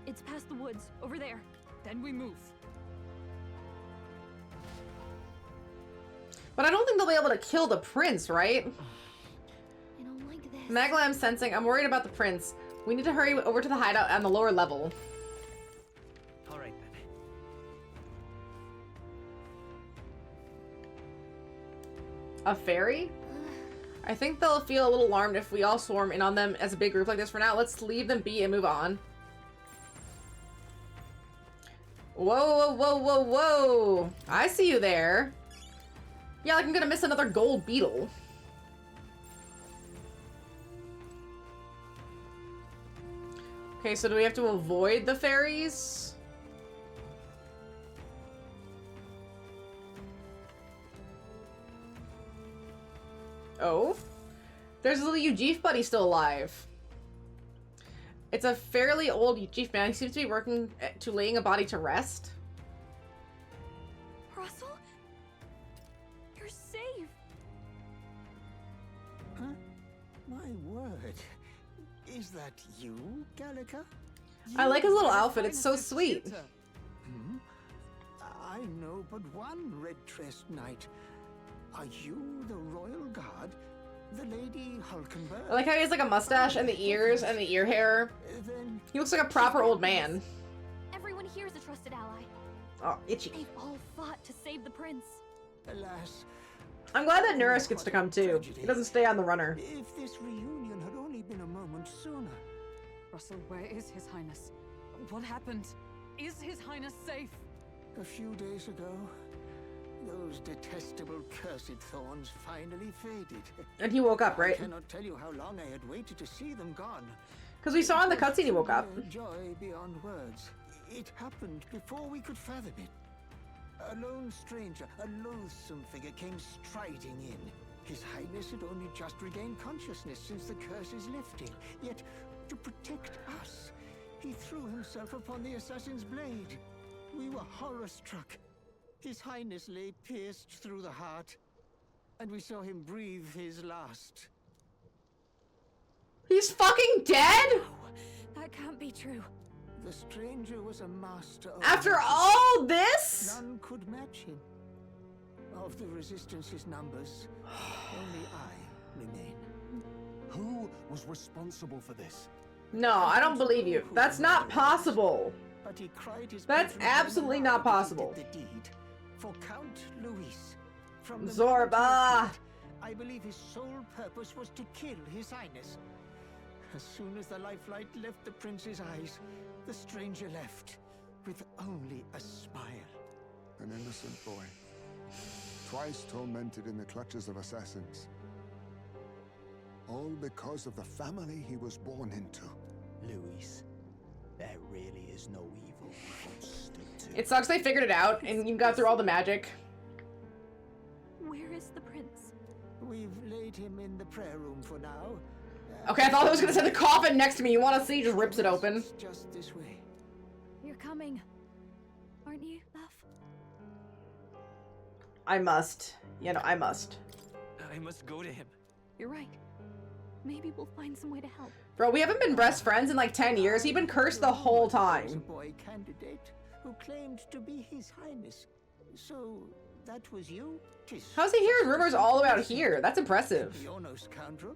It's past the woods, over there. Then we move. But I don't think they'll be able to kill the prince, right? I don't like this. Magla, I'm sensing. I'm worried about the prince. We need to hurry over to the hideout on the lower level. All right then. A fairy? I think they'll feel a little alarmed if we all swarm in on them as a big group like this. For now, let's leave them be and move on. Whoa, whoa, whoa, whoa, whoa! I see you there. Yeah, like I'm gonna miss another gold beetle. Okay, so do we have to avoid the fairies? Oh? There's a little Ujif buddy still alive. It's a fairly old Ujif man. He seems to be working to laying a body to rest. Russell? You're safe. Huh? My word. Is that you, Gallica? I like his little outfit. It's so sweet. Hmm? I know but one red-dressed knight. Are you the royal guard? The Lady Hulkenberg? I like how he has like a mustache and the ears and the ear hair. Then He looks like a proper old man. Everyone here is a trusted ally. Oh, itchy. They've all fought to save the prince. alas, I'm glad that Neurus gets to come too. He doesn't stay on the runner. if this reunion had only been a moment sooner. Russell, where is His Highness? What happened? Is His Highness safe? A few days ago, those detestable cursed thorns finally faded. And he woke up, right? I cannot tell you how long I had waited to see them gone. Because we saw in the cutscene he woke up. Joy beyond words. It happened before we could fathom it. A lone stranger, a loathsome figure came striding in. His Highness had only just regained consciousness since the curses lifted. Yet, to protect us, he threw himself upon the assassin's blade. We were horror-struck. His Highness lay pierced through the heart. and we saw him breathe his last. He's fucking dead? That can't be true. The stranger was a master of After magic. all this? None could match him. Of the Resistance's numbers, only I remain. Who was responsible for this? No, I don't believe you. That's not possible. But he cried his That's patron absolutely not possible. did the deed. For Count Luis. From the Zorba! moment he appeared, I believe his sole purpose was to kill His Highness. As soon as the lifelight left the prince's eyes, the stranger left, with only a smile. An innocent boy. Twice tormented in the clutches of assassins. All because of the family he was born into. Luis, there really is no evil you won't stoop to. It sucks they figured it out and you got through all the magic. Where is the prince? We've laid him in the prayer room for now. Okay, I thought I was gonna say the coffin next to me. You wanna see? Just rips it open. Just this way. You're coming, aren't you, love? I must. You know, I must. I must go to him. You're right. Maybe we'll find some way to help. Bro, we haven't been best friends in like 10 years. He's been cursed the whole Was a time. boy candidate who claimed to be His Highness. So that was you? How's he hearing rumors all about here? That's impressive. You're no scoundrel.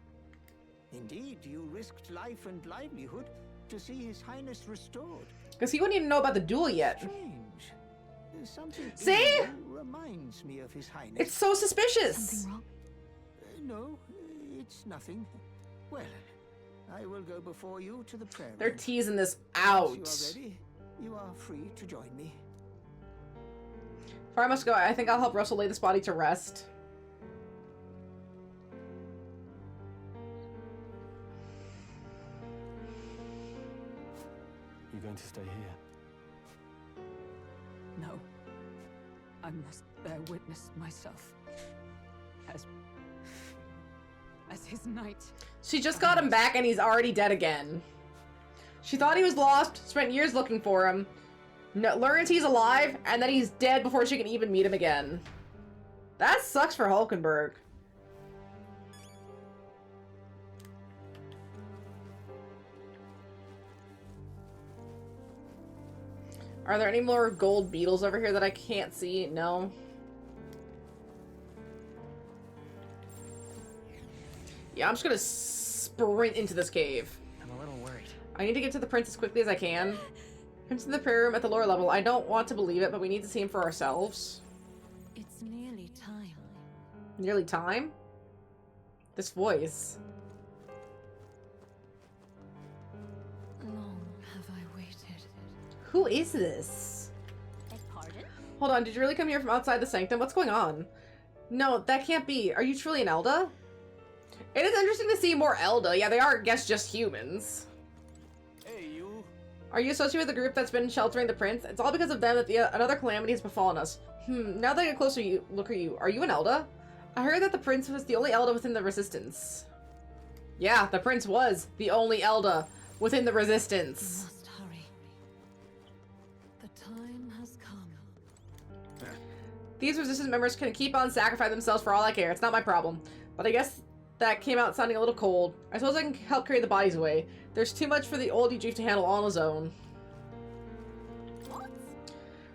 Indeed, you risked life and livelihood to see His Highness restored. Because he wouldn't even know about the duel yet. Strange. Something See? in you reminds me of His Highness. It's so suspicious. Something wrong? No, it's nothing. Well, I will go before you to the prayer They're room. teasing this Once out. you are ready, you are free to join me. Before I must go, I think I'll help Russell lay this body to rest. You're going to stay here? No. I must bear witness myself. As his knight. She just got him back and he's already dead again. She thought he was lost, spent years looking for him, learns he's alive, and then he's dead before she can even meet him again. That sucks for Hulkenberg. Are there any more gold beetles over here that I can't see? No. Yeah, I'm just gonna sprint into this cave. I'm a little worried. I need to get to the prince as quickly as I can. Prince in the prayer room at the lower level. I don't want to believe it, but we need to see him for ourselves. It's nearly time. Nearly time? This voice. Long have I waited. Who is this? Pardon? Hold on, did you really come here from outside the sanctum? What's going on? No, that can't be. Are you truly an Elda? It is interesting to see more Elda. Yeah, they are, I guess, just humans. Hey, you. Are you associated with the group that's been sheltering the prince? It's all because of them that another calamity has befallen us. Now that I get closer, look at you. Are you an Elda? I heard that the prince was the only Elda within the resistance. Yeah, the prince was the only Elda within the resistance. We must hurry. The time has come. These resistance members can keep on sacrificing themselves for all I care. It's not my problem. But I guess that came out sounding a little cold. I suppose I can help carry the bodies away. There's too much for the old Ujif to handle on his own.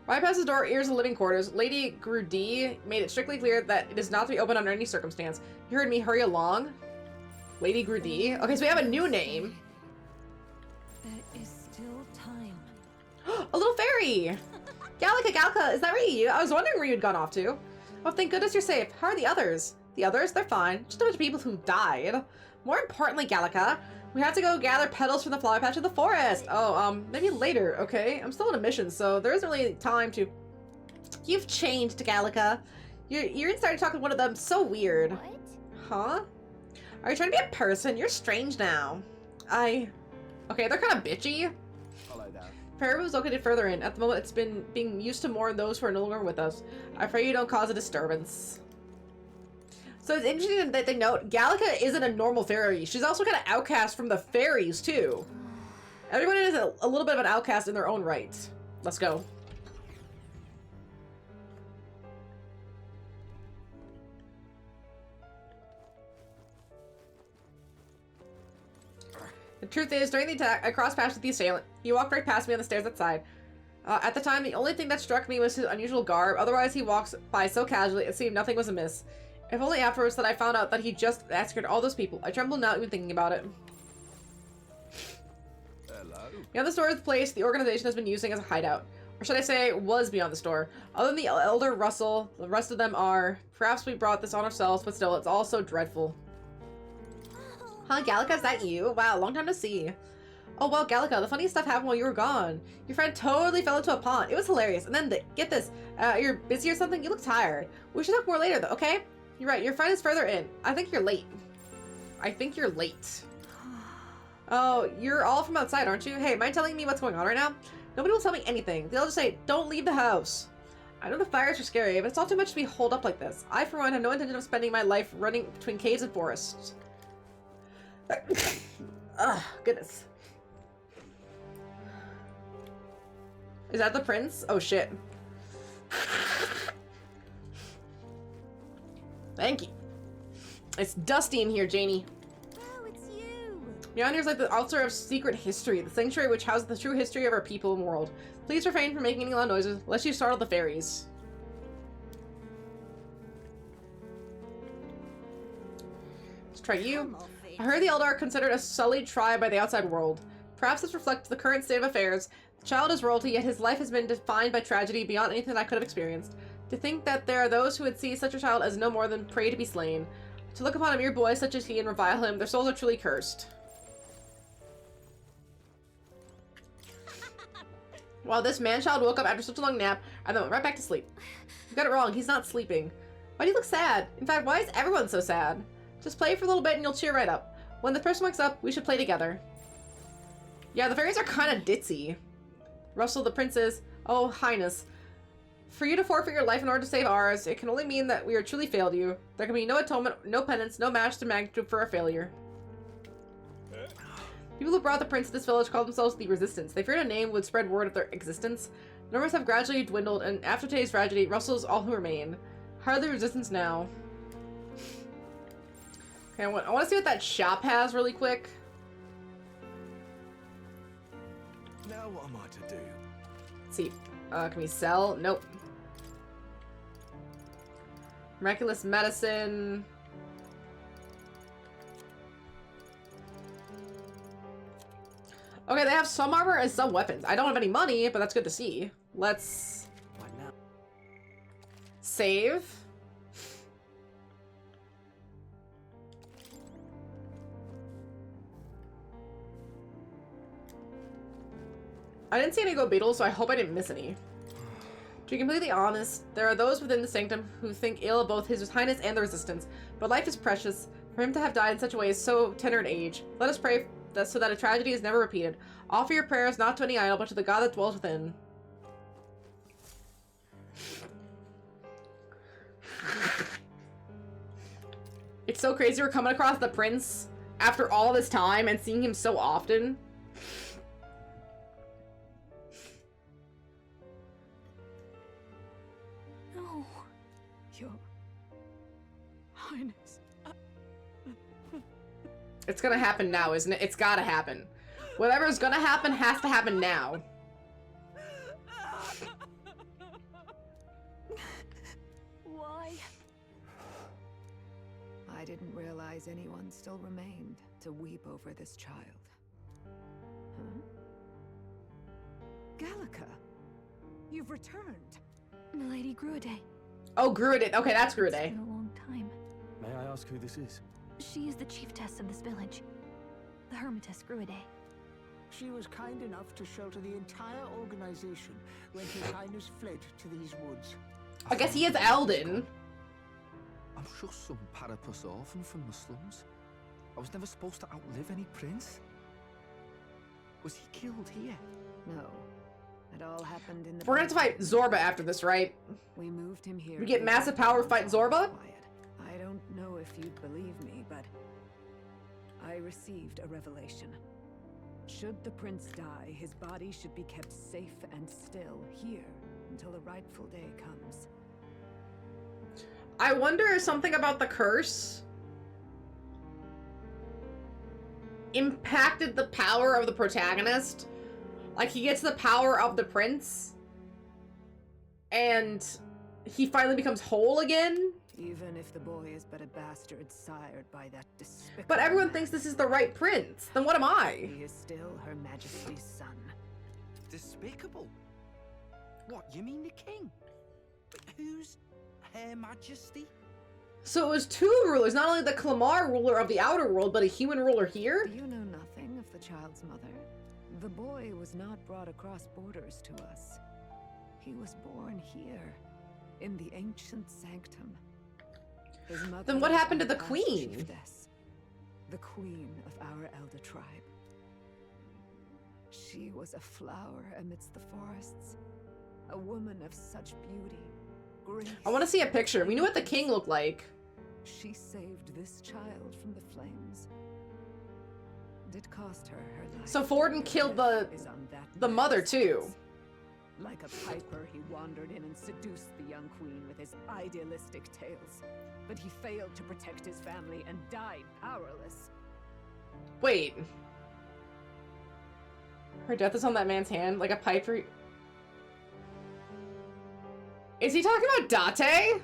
Right past the door, ears of living quarters. Lady Grudi made it strictly clear that it is not to be opened under any circumstance. You heard me, hurry along. Lady Grudi. Okay, so we have a new name. There is still time. A little fairy! Galka, is that really you? I was wondering where you'd gone off to. Oh, thank goodness you're safe. How are the others? The others? They're fine. Just a bunch of people who died. More importantly, Galka, we have to go gather petals from the flower patch of the forest. Oh, maybe later, okay? I'm still on a mission, so there isn't really time to... You've changed, Galka. You're starting to talk to one of them. So weird. What? Huh? Are you trying to be a person? You're strange now. Okay, they're kind of bitchy. Follow that. Prayer room is located further in. At the moment, it's been being used to mourn those who are no longer with us. I pray you don't cause a disturbance. So it's interesting that they note Galka isn't a normal fairy. She's also kind of outcast from the fairies, too. Everyone is a little bit of an outcast in their own right. Let's go. The truth is, during the attack, I crossed paths with the assailant. He walked right past me on the stairs outside. At the time, the only thing that struck me was his unusual garb. Otherwise, he walks by so casually, it seemed nothing was amiss. If only afterwards that I found out that he just massacred all those people. I tremble now even thinking about it. Hello. Beyond the store of the place, the organization has been using as a hideout. Or should I say, was beyond the store. Other than the elder Russell, the rest of them are... Perhaps we brought this on ourselves, but still, it's all so dreadful. Huh, Gallica, is that you? Wow, long time to see. Oh, well, Gallica, the funniest stuff happened while you were gone. Your friend totally fell into a pond. It was hilarious. And then, get this, you're busy or something? You look tired. We should talk more later, though, okay? You're right, your friend is further in. I think you're late. I think you're late. Oh, you're all from outside, aren't you? Hey, mind telling me what's going on right now? Nobody will tell me anything. They'll just say, don't leave the house. I know the fires are scary, but it's all too much to be holed up like this. I, for one, have no intention of spending my life running between caves and forests. Ugh, goodness. Is that the prince? Oh, shit. Thank you. It's dusty in here, Janie. Oh, it's you. Beyond here is like the altar of secret history, the sanctuary which houses the true history of our people and world. Please refrain from making any loud noises, lest you startle the fairies. Let's try you. I heard the Eldar are considered a sullied tribe by the outside world. Perhaps this reflects the current state of affairs. The child is royalty, yet his life has been defined by tragedy beyond anything that I could have experienced. To think that there are those who would see such a child as no more than prey to be slain. To look upon a mere boy such as he and revile him, their souls are truly cursed. Wow, this man-child woke up after such a long nap and then went right back to sleep. You got it wrong, he's not sleeping. Why do you look sad? In fact, why is everyone so sad? Just play for a little bit and you'll cheer right up. When the person wakes up, we should play together. Yeah, the fairies are kind of ditzy. Russell, the princes. Oh, Highness. For you to forfeit your life in order to save ours, it can only mean that we are truly failed you. There can be no atonement, no penance, no match to magnitude for our failure. People who brought the prince to this village called themselves the Resistance. They feared a name would spread word of their existence. Numbers have gradually dwindled, and after today's tragedy, Russell's all who remain. How are the Resistance now? Okay, I want to see what that shop has really quick. Now what am I to do? Let's see. Can we sell? Nope. Miraculous medicine. Okay, they have some armor and some weapons. I don't have any money, but that's good to see. Let's... What now? Save. I didn't see any go beetles, so I hope I didn't miss any. To be completely honest, there are those within the sanctum who think ill of both His Highness and the Resistance, but life is precious. For him to have died in such a way is so tender in age. Let us pray that so that a tragedy is never repeated. Offer your prayers not to any idol, but to the God that dwells within. It's so crazy we're coming across the prince after all this time and seeing him so often. No, Your Highness. It's gonna happen now, isn't it? It's gotta happen. Whatever's gonna happen has to happen now. Why? I didn't realize anyone still remained to weep over this child. Huh? Gallica, you've returned. Milady Gruiday. Oh, Gruiday. Okay, that's Gruiday. It's been a long time. May I ask who this is? She is the chiefess of this village. The Hermitess Gruiday. She was kind enough to shelter the entire organization when His Highness fled to these woods. I guess he is Eldon. I'm sure some parapus orphan from the slums. I was never supposed to outlive any prince. Was he killed here? No. It all happened in the... We're gonna have to fight Zorba after this, right? We moved him here. We get massive power to fight Zorba? I don't know if you'd believe me, but I received a revelation. Should the prince die, his body should be kept safe and still here until the rightful day comes. I wonder something about the curse. impacted the power of the protagonist. Like, he gets the power of the prince, and he finally becomes whole again. Even if the boy is but a bastard sired by that despicable But everyone man, thinks this is the right prince. Then what am I? he is still Her Majesty's son. Despicable? What, you mean the king? But who's Her Majesty? So it was two rulers, not only the Clamar ruler of the outer world, but a human ruler here? You know nothing of the child's mother. The boy was not brought across borders to us. He was born here, in the ancient sanctum. His mother Then what was happened to our the past queen? chiefess, the queen of our elder tribe. She was a flower amidst the forests, a woman of such beauty, grace. I want to see a picture. We knew what the king looked like. She saved this child from the flames. It cost her her life. So Forden killed the mother too. Like a piper, he wandered in and seduced the young queen with his idealistic tales. But he failed to protect his family and died powerless. Wait. Her death is on that man's hand, like a piper. Is he talking about Date?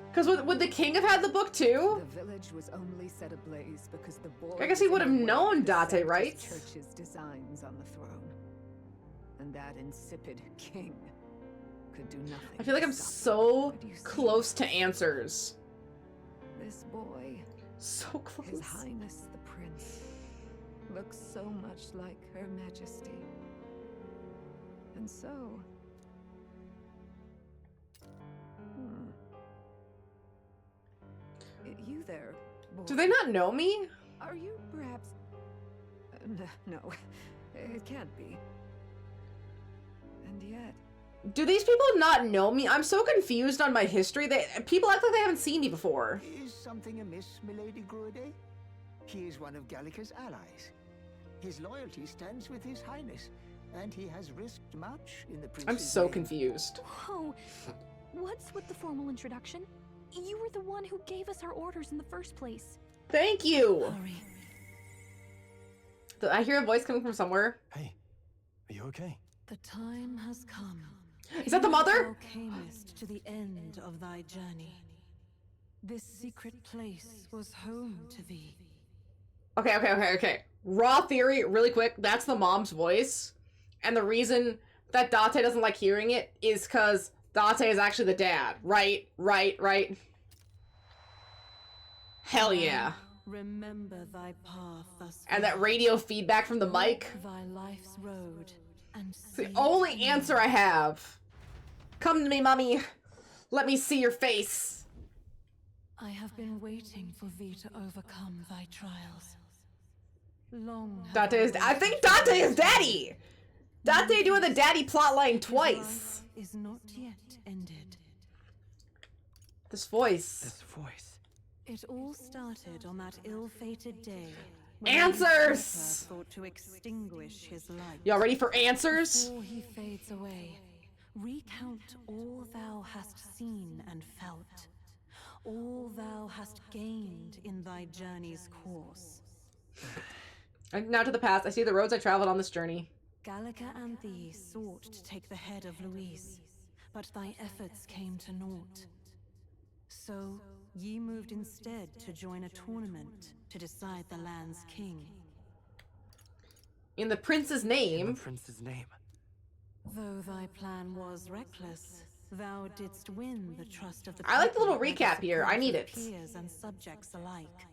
Because would the king have had the book too? The village was only set ablaze because the boy. I guess he would have known Date, right? Church's designs on the throne, and that insipid king could do nothing. I feel like I'm so close to answers. This boy, so close. His Highness the Prince, looks so much like Her Majesty, and so. You there, boy. Do they not know me? Are you perhaps... no, it can't be. And yet... Do these people not know me? I'm so confused on my history. People act like they haven't seen me before. Is something amiss, milady Gruede? He is one of Gallica's allies. His loyalty stands with His Highness, and he has risked much in the prince's I'm so name. confused. Whoa, what's with the formal introduction? You were the one who gave us our orders in the first place. Thank you. I hear a voice coming from somewhere. Hey, are you okay? The time has come. Is that the mother? Thou camest to the end of thy journey. This secret place was home to thee. Okay. Raw theory, really quick. That's the mom's voice. And the reason that Date doesn't like hearing it is because Date is actually the dad. Right. Hell yeah. Remember thy path thus And that radio feedback from the mic. Thy life's road and It's the only answer I have. Come to me, mommy. Let me see your face. I have been waiting for thee to overcome thy trials. Long Date is. I think Date is daddy. Date doing the daddy plotline twice. Is not yet ended. This voice. It all started on that ill-fated day. Answers! Thought to extinguish his light. Y'all ready for answers? Before he fades away, recount all thou hast seen and felt, all thou hast gained in thy journey's course. And now to the past. I see the roads I traveled on this journey. Gallica and thee sought to take the head of Luis, but thy efforts came to naught. So, ye moved instead to join a tournament to decide the land's king. In the prince's name. Though thy plan was reckless, thou didst win the trust of the I like the little people recap and here. I support need of it. peers and subjects alike.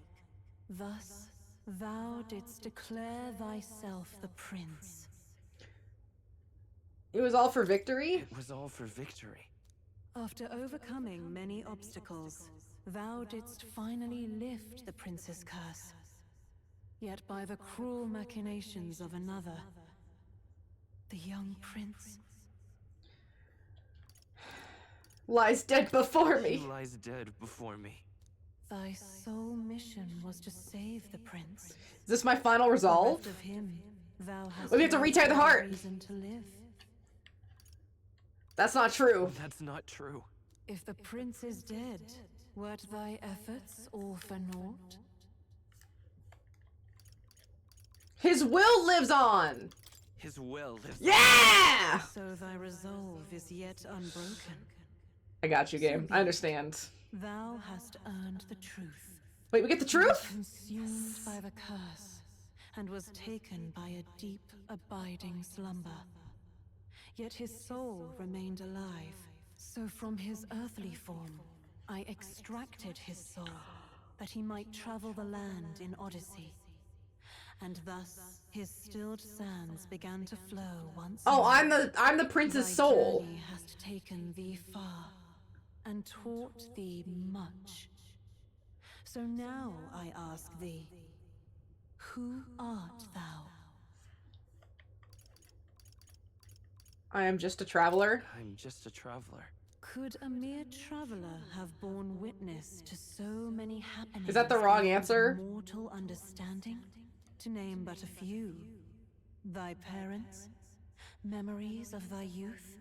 Thus, thou didst declare thyself the prince. It was all for victory? It was all for victory. After overcoming many obstacles, thou didst finally lift the prince's curse. Yet by the cruel machinations of another, the young prince lies dead before me. He lies dead before me. Thy sole mission was to save the prince. Is this my final resolve? Bereft of him, thou hast We have to no retire the heart. reason to live. That's not true. That's not true. If the prince is dead, wert thy efforts all for naught? His will lives on! His will lives Yeah! So thy resolve is yet unbroken. I got you, game. I understand. Thou hast earned the truth. Wait, we get the He was truth? consumed by the curse, and was taken by a deep, abiding slumber. Yet his soul remained alive. So from his earthly form, I extracted his soul, that he might travel the land in Odyssey. And thus his stilled sands began to flow once Oh, more. I'm the prince's Thy soul. journey hast taken thee far, and taught thee much. So now I ask thee, who art thou? I am just a traveler. I'm just a traveler. Could a mere traveler have borne witness to so many happenings? Is that the wrong beyond answer? Mortal understanding? To name but a few. Thy parents? Memories of thy youth?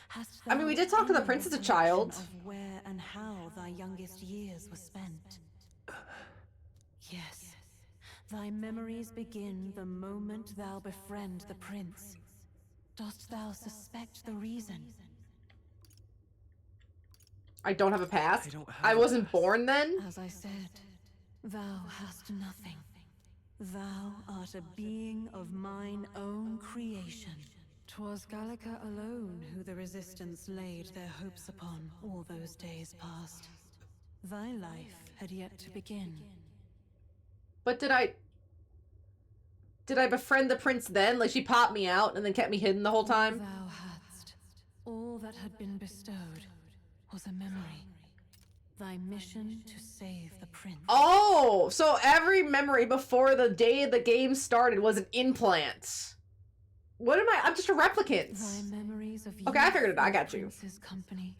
Hast I mean, we did talk to the any prince as a recollection child. Of where and how thy youngest years were spent? Yes. Thy memories begin the moment thou befriend the prince. Dost thou suspect the reason? I don't have a past. don't have I a wasn't born then. As I said, thou hast nothing. Thou art a being of mine own creation. 'Twas Gallica alone who the resistance laid their hopes upon all those days past. Thy life had yet to begin. But did I befriend the prince then? Like she popped me out and then kept me hidden the whole time? Thou hadst. All that had been bestowed was a memory. Thy mission to save the prince. Oh, so every memory before the day the game started was an implant. What am I? I'm just a replicant. Thy memories of Okay, I figured it out. I got you. Prince's company,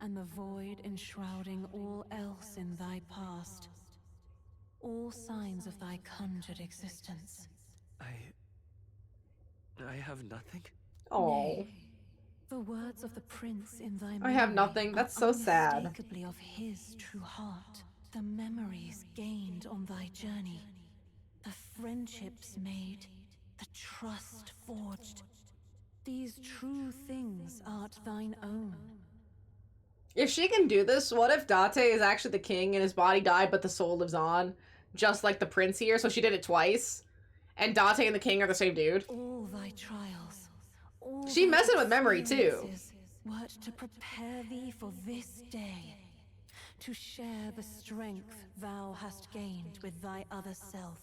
and the void enshrouding all else in thy past. All signs of thy conjured existence. I have nothing. Oh. The words of the prince in thy I have memory nothing. That's so are sad. unmistakably of his true heart. The memories gained on thy journey. The friendships made. The trust forged. These true things art thine own. If she can do this, what if Date is actually the king and his body died but the soul lives on? Just like the prince here, so she did it twice? And Date and the king are the same dude? All thy trials. All She thy messing with memory too. experiences wert to prepare thee for this day. To share the strength thou hast gained with thy other self.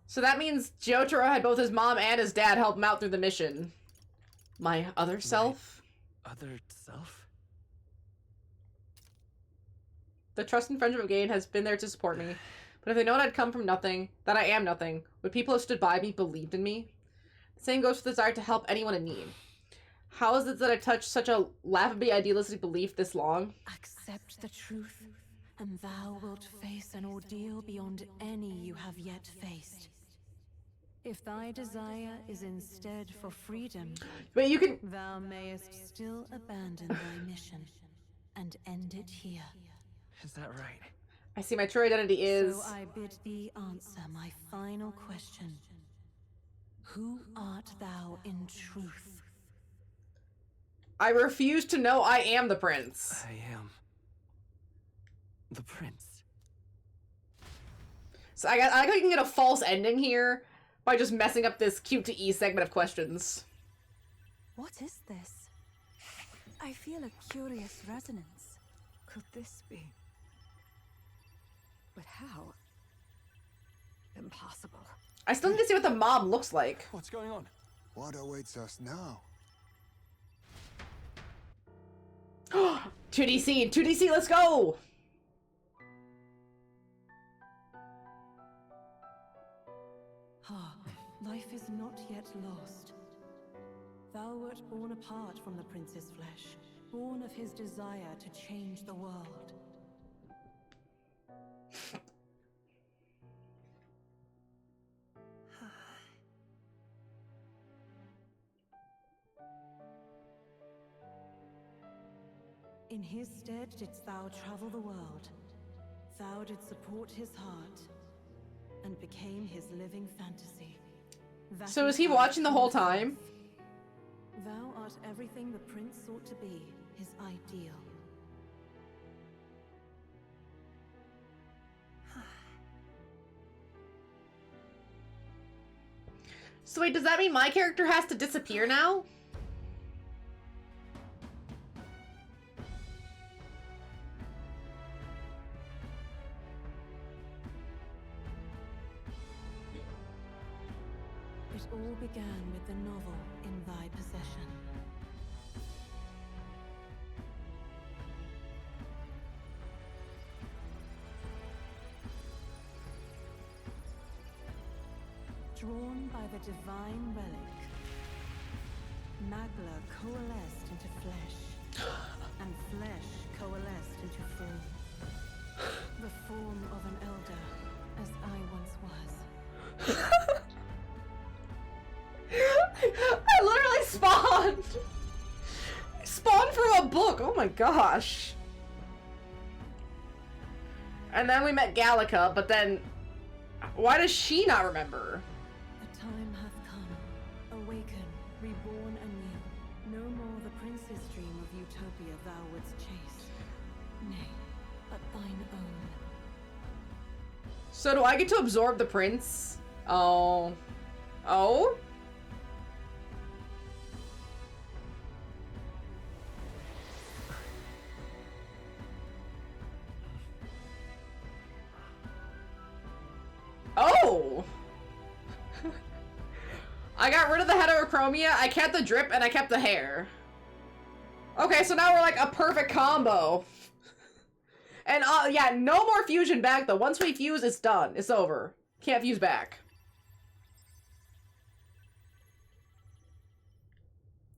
So that means Jotaro had both his mom and his dad help him out through the mission. My other self? Other self? The trust and friendship of Gain has been there to support me. But if they know I'd come from nothing, that I am nothing, would people who stood by me believed in me? The same goes for the desire to help anyone in need. How is it that I've touched such a laughably idealistic belief this long? Accept the truth, and thou wilt face an ordeal beyond any you have yet faced. If thy desire is instead for freedom, but you can. Thou mayest still abandon thy mission and end it here. Is that right? I see my true identity is. So I bid thee answer my final question. Who art thou in truth? I refuse to know I am the prince. I am the prince. So I like how you can get a false ending here by just messing up this cute to E segment of questions. What is this? I feel a curious resonance. Could this be? But how? Impossible. I still need to see what the mom looks like. What's going on? What awaits us now? 2DC, 2DC, let's go! Ah, life is not yet lost. Thou wert born apart from the prince's flesh, born of his desire to change the world. In his stead didst thou travel the world. Thou didst support his heart, and became his living fantasy. So is he watching the whole time? Thou art everything the prince sought to be, his ideal. So wait, does that mean my character has to disappear now? It all began with the novel in thy possession. Drawn by the divine relic, Magla coalesced into flesh, and flesh coalesced into form. The form of an elder, as I once was. I literally spawned! I spawned from a book! Oh my gosh. And then we met Gallica, but then... Why does she not remember? The time hath come. Awaken, reborn anew. No more the prince's dream of utopia thou wouldst chase. Nay, but thine own. So do I get to absorb the prince? Oh. Oh? Oh! I got rid of the heterochromia, I kept the drip, and I kept the hair. Okay, so now we're like a perfect combo. And yeah, no more fusion back though. Once we fuse, it's done. It's over. Can't fuse back.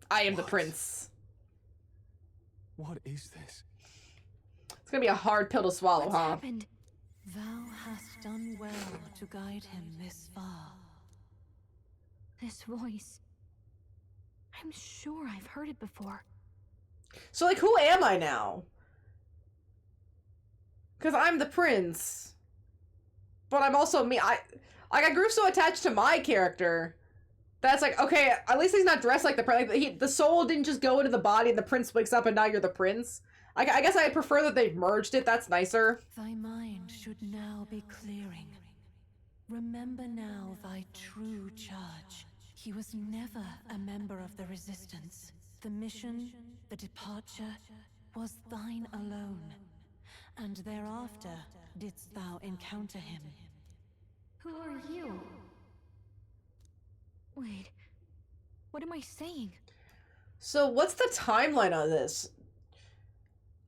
I am the prince. What is this? It's gonna be a hard pill to swallow, What's huh? happened? Thou hast done well to guide him this far. This voice. I'm sure I've heard it before. So like, who am I now? Because I'm the prince. But I'm also me. I grew so attached to my character. That's like, okay, at least he's not dressed like the prince. Like, the soul didn't just go into the body and the prince wakes up and now you're the prince. I guess I prefer that they've merged it. That's nicer. Thy mind should now be clearing. Remember now thy true charge. He was never a member of the resistance. The mission, the departure, was thine alone. And thereafter didst thou encounter him. Who are you? Wait, what am I saying? So what's the timeline on this?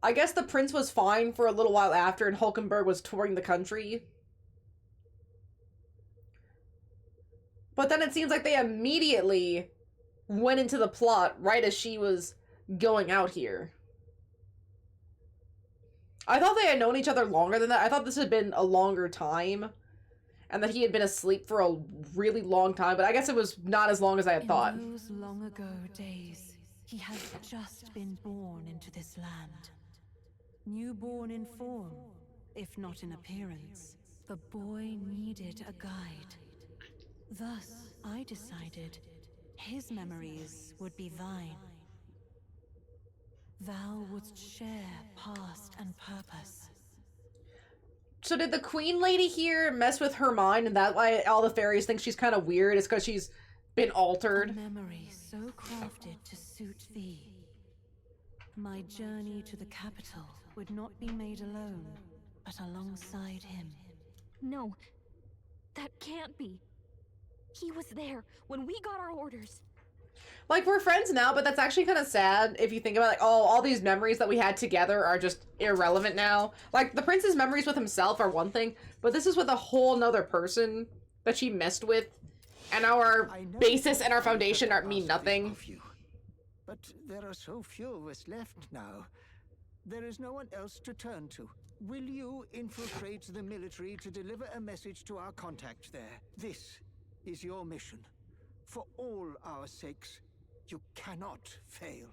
I guess the prince was fine for a little while after and Hulkenberg was touring the country. But then it seems like they immediately went into the plot right as she was going out here. I thought they had known each other longer than that. I thought this had been a longer time. And that he had been asleep for a really long time. But I guess it was not as long as I had thought. In those long ago days, he had just been born into this land. Newborn in form, if not in appearance. The boy needed a guide. Thus, I decided his memories would be thine. Thou wouldst share past and purpose. So did the queen lady here mess with her mind and that why all the fairies think she's kind of weird? It's because she's been altered? A memory so crafted to suit thee. My journey to the capital would not be made alone, but alongside him. No, that can't be. He was there when we got our orders. Like, we're friends now, but that's actually kind of sad if you think about, like, oh, all these memories that we had together are just irrelevant now. Like, the prince's memories with himself are one thing, but this is with a whole nother person that she messed with, and our basis and our foundation mean nothing. But there are so few of us left now. There is no one else to turn to. Will you infiltrate the military to deliver a message to our contact there? This is your mission. For all our sakes, you cannot fail.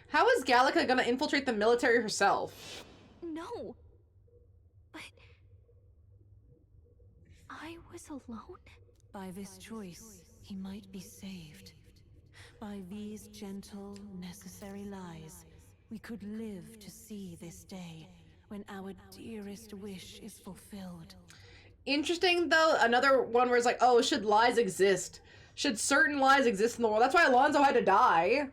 How is Gallica gonna infiltrate the military herself? No. But... I was alone? By this choice, he might be saved. By these gentle, necessary lies, we could live to see this day when our dearest wish is fulfilled. Interesting, though, another one where it's like, oh, should lies exist? Should certain lies exist in the world? That's why Alonso had to die.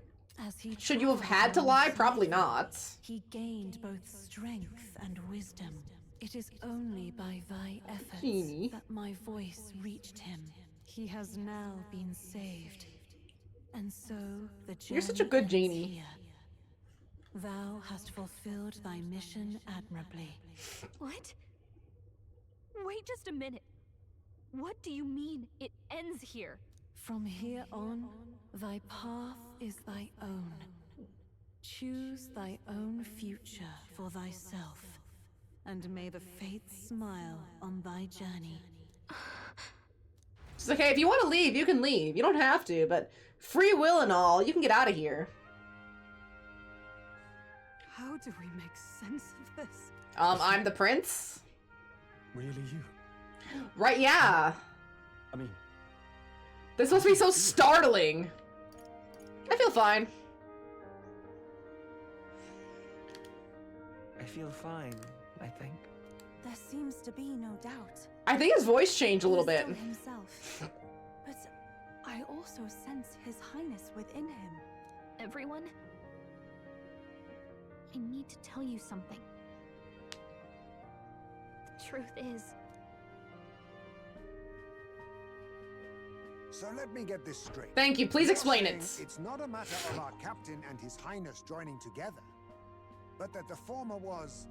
Should you have had to lie? Probably not. He gained both strength and wisdom. It is only by thy efforts that my voice reached him. He has now been saved. And so the journey You're such a good genie. here. Thou hast fulfilled thy mission admirably. What? Wait just a minute. What do you mean it ends here? From here on, thy path is thy own. Choose thy own future for thyself, and may the fates smile on thy journey. It's okay, if you want to leave, you can leave. You don't have to, but free will and all, you can get out of here. How do we make sense of this? I'm the prince? Really you? Right, yeah. I mean... This must be so startling. I feel fine. I feel fine, I think. There seems to be no doubt. I think his voice changed a little bit. Still himself. But I also sense His Highness within him. Everyone? I need to tell you something. The truth is... So let me get this straight. Thank you. Please You're explain saying it. It's not a matter of our captain and His Highness joining together, but that the former was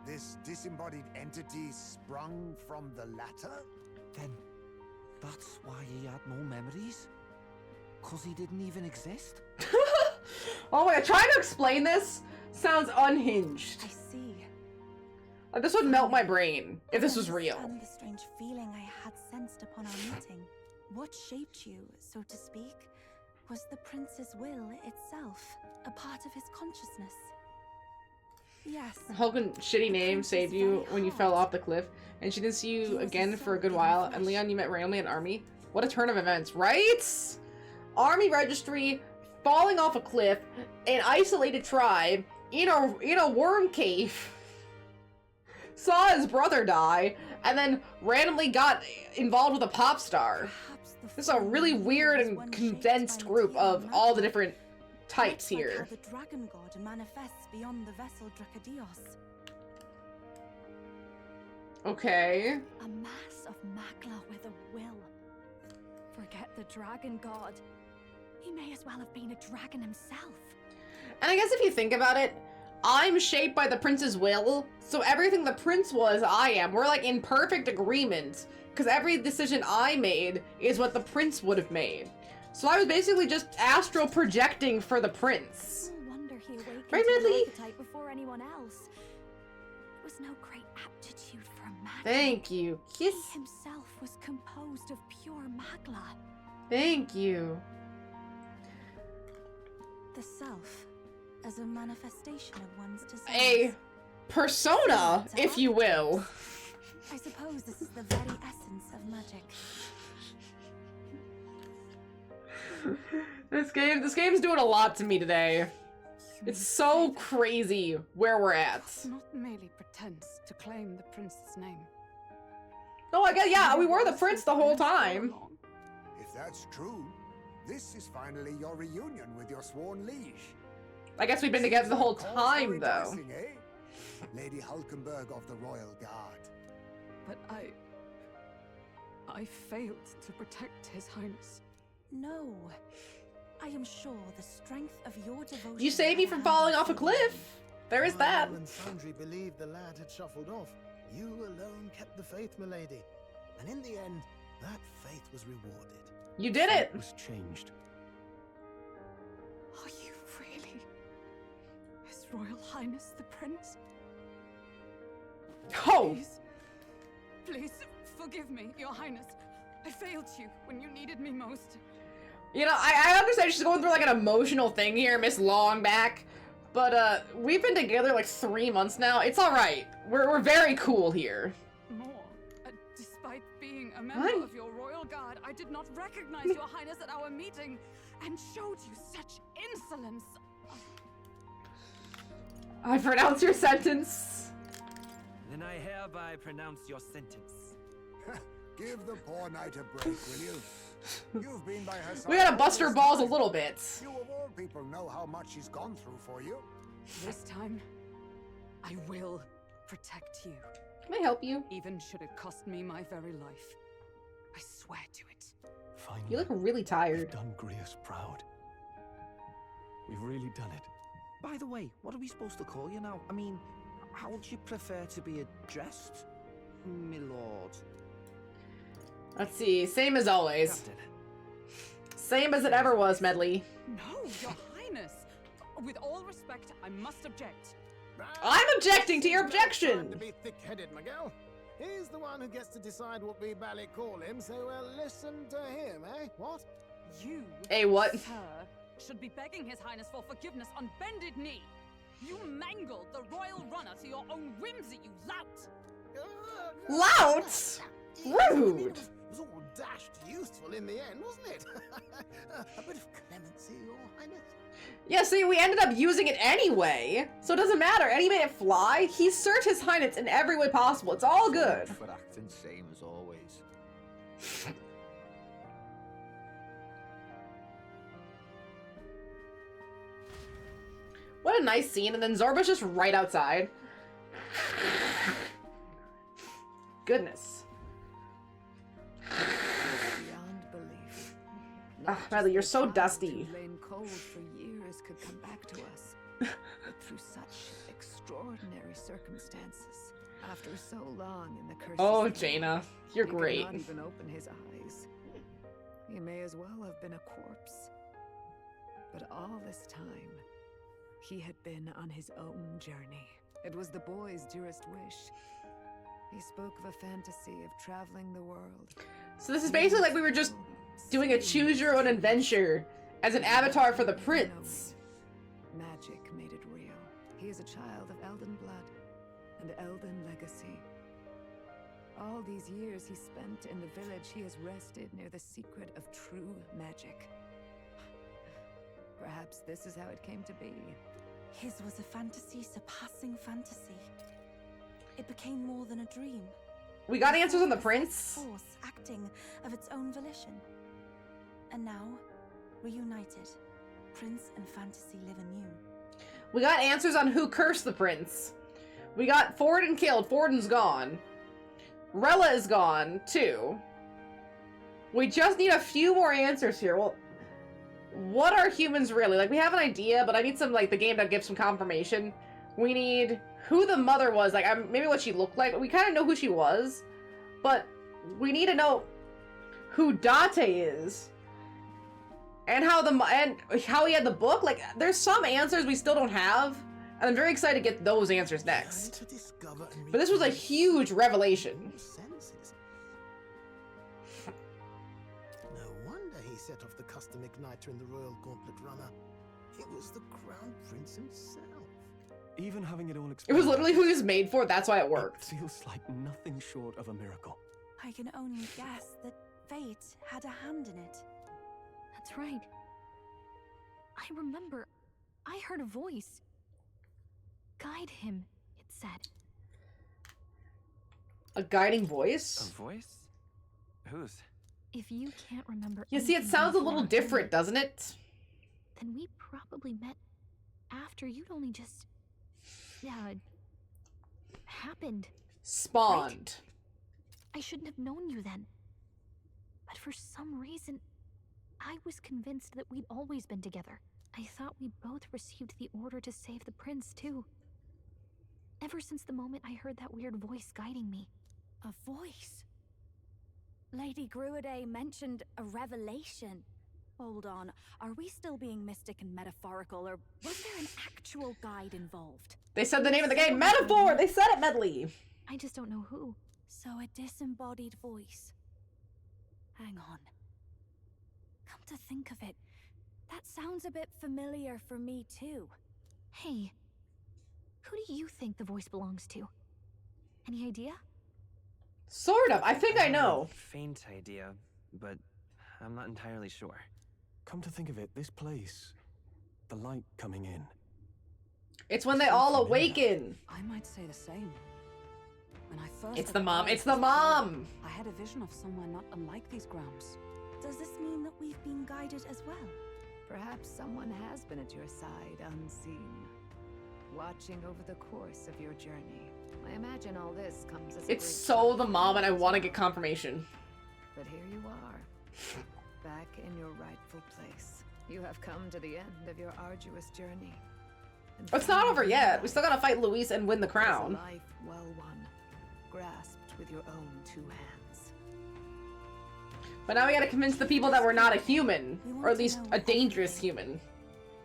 this disembodied entity sprung from the latter? Then that's why he had no memories? 'Cause he didn't even exist? Oh my god, trying to explain this sounds unhinged. I see. This would melt my brain if this was real. And the strange feeling I had sensed upon our meeting. What shaped you, so to speak, was the prince's will itself, a part of his consciousness. Yes. Hulk's shitty name saved you when you fell off the cliff, and she didn't see you again for a good while, and Leon you met randomly in army. What a turn of events, right? Army registry, falling off a cliff, an isolated tribe, in a worm cave, saw his brother die, and then randomly got involved with a pop star. This is a really weird and condensed group of all the different types here. Like how the dragon god manifests beyond the vessel Dracadios. Okay. A mass of Magla with a will. Forget the dragon god. He may as well have been a dragon himself. And I guess if you think about it, I'm shaped by the prince's will, so everything the prince was, I am. We're like in perfect agreement, because every decision I made is what the prince would have made. So I was basically just astral projecting for the prince. No wonder he awakened Right, to the Medley? archetype before anyone else. There was no great aptitude for magic. Thank you. Kiss. He himself was composed of pure Magla. Thank you. The self, as a manifestation of one's desires. A persona, if you will. I suppose this is the very essence of magic. This game's doing a lot to me today. It's so crazy where we're at. Not merely pretense to claim the prince's name. Oh, I guess, yeah, we were the prince the whole time. If that's true, this is finally your reunion with your sworn liege. I guess we've been together the whole time, though. Rejoicing, eh? Lady Hulkenberg of the Royal Guard. But I failed to protect His Highness. No. I am sure the strength of your devotion... You saved me from falling off a cliff. There is that. While Sundry believed the lad had shuffled off, you alone kept the faith, milady. And in the end, that faith was rewarded. You did it. It was changed. Are you really His Royal Highness the Prince? Oh! Please, forgive me, Your Highness. I failed you when you needed me most. You know, I understand she's going through like an emotional thing here, Miss Longback. But, we've been together like 3 months now. It's alright. We're very cool here. More, despite Despite being a member of your royal guard, I did not recognize your highness at our meeting and showed you such insolence. I pronounce your sentence. Then I hereby pronounce your sentence. Give the poor knight a break, will you? You've been by her side. We gotta all bust her this balls a time. little bit. You of all people know how much she's gone through for you. This time, I will protect you. Can I help you? Even should it cost me my very life. I swear to it. Finally, You look really tired. we've done Grius proud. We've really done it. By the way, what are we supposed to call you now? I mean, how would you prefer to be addressed, my lord? Let's see. Same as always. Captain. Same as it ever was, Medley. No, your highness. With all respect, I must object. I'm objecting to your objection. To be thick-headed, Miguel. He's the one who gets to decide what we bally call him, so listen to him, eh? What? You, what? sir, should be begging His Highness for forgiveness on bended knee. You mangled the royal runner to your own whimsy, you lout. Lout? Rude. It was all dashed useful in the end, wasn't it? A bit of clemency, your highness. Yeah, see, we ended up using it anyway. So it doesn't matter. And he made it fly. He served his highness in every way possible. It's all good. For acting same as always. What a nice scene. And then Zorba's just right outside. Goodness. Beyond belief. Ah, Medley, you're so dusty. Who'd lain cold for years could come back to us, but through such extraordinary circumstances. After so long in the curse. Oh, Jaina, you're great. He could not even open his eyes. He may as well have been a corpse. But all this time, he had been on his own journey. It was the boy's dearest wish. He spoke of a fantasy of traveling the world. So this is basically like we were just doing a choose your own adventure as an avatar for the prince. Magic made it real. He is a child of Elden blood and Elden legacy. All these years he spent in the village, he has rested near the secret of true magic. Perhaps this is how it came to be. His was a fantasy surpassing fantasy. It became more than a dream. We got answers on the prince. Force acting of its own volition. And now, reunited, Prince and fantasy live anew. We got answers on who cursed the prince. We got Forden killed. Forden's gone. Rella is gone, too. We just need a few more answers here. Well, what are humans really? Like, we have an idea, but I need some, like, the game to give some confirmation. We need who the mother was, like, maybe what she looked like. We kind of know who she was, but we need to know who Date is. And how he had the book. Like, there's some answers we still don't have, and I'm very excited to get those answers next. But this was a huge revelation. No wonder he set off the custom igniter in the Royal Gauntlet Runner. It was the Crown Prince himself. Even having it all It explained, was literally who he was made for, that's why it worked. It feels like nothing short of a miracle. I can only guess that fate had a hand in it. That's right. I remember. I heard a voice. Guide him, it said. A guiding voice? A voice? Whose? If you can't remember. You see, it anything sounds a before little our different, journey, doesn't it? Then we probably met after you'd only just happened. Spawned. Right? I shouldn't have known you then. But for some reason, I was convinced that we'd always been together. I thought we both received the order to save the prince, too. Ever since the moment I heard that weird voice guiding me. A voice? Lady Gruaday mentioned a revelation. Hold on, are we still being mystic and metaphorical, or was there an actual guide involved? They said the name of the game. Metaphor! They said it, Medley! I just don't know who. So a disembodied voice. Hang on. Come to think of it, that sounds a bit familiar for me too. Hey, who do you think the voice belongs to? Any idea? Sort of. I think I know. Faint idea, but I'm not entirely sure. Come to think of it, this place, the light coming in. It's when they all awaken. I might say the same. When I first It's the mom. arrived It's the as a mom. child, I had a vision of somewhere not unlike these grounds. Does this mean that we've been guided as well? Perhaps someone has been at your side unseen, watching over the course of your journey. I imagine all this comes as a It's great so shock the mom, and I to want to you. get confirmation. But here you are, back in your rightful place. You have come to the end of your arduous journey. And It's not found over a yet. We life still gotta fight Luis and win the that is a crown. life well won, grasped with your own two hands. But now we gotta convince the people that we're not a human, or at least a dangerous human.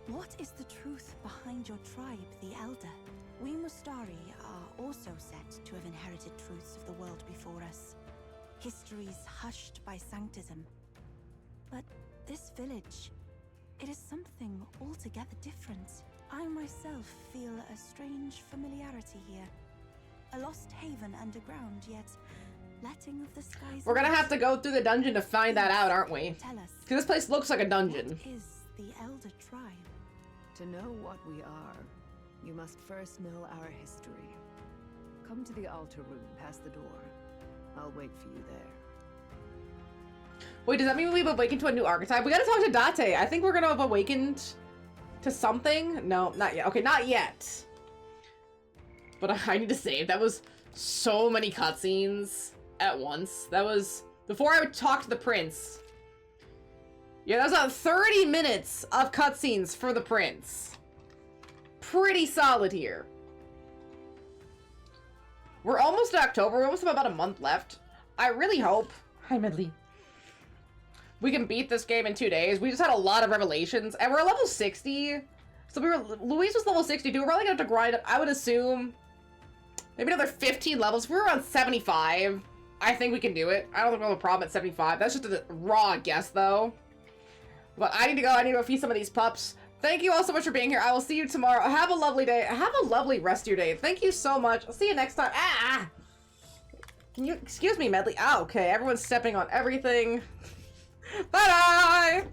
What is the truth behind your tribe, the Elder? We Mustari are also said to have inherited truths of the world before us. Histories hushed by sanctism. But this village, it is something altogether different. I myself feel a strange familiarity here. A lost haven underground, yet letting of the skies. We're gonna have to go through the dungeon to find that out, aren't we? Tell us. Because this place looks like a dungeon. What is the Elder tribe? To know what we are, you must first know our history. Come to the altar room past the door. I'll wait for you there. Wait, does that mean we've awakened to a new archetype? We gotta talk to Date. I think we're gonna have awakened to something. No, not yet. Okay, not yet. But I need to save. That was so many cutscenes at once. That was before I would talk to the prince. Yeah, that was about 30 minutes of cutscenes for the prince. Pretty solid here. We're almost in October. We almost have about a month left. I really hope. Hi, Medley. We can beat this game in 2 days. We just had a lot of revelations, and we're at level 60. So Luis was level 62. We're probably gonna have to grind up, I would assume, maybe another 15 levels. If we're around 75, I think we can do it. I don't think we'll have a problem at 75. That's just a raw guess, though. But I need to go. I need to go feed some of these pups. Thank you all so much for being here. I will see you tomorrow. Have a lovely day. Have a lovely rest of your day. Thank you so much. I'll see you next time. Ah! Can you excuse me, Medley? Ah, okay. Everyone's stepping on everything. Bye-bye!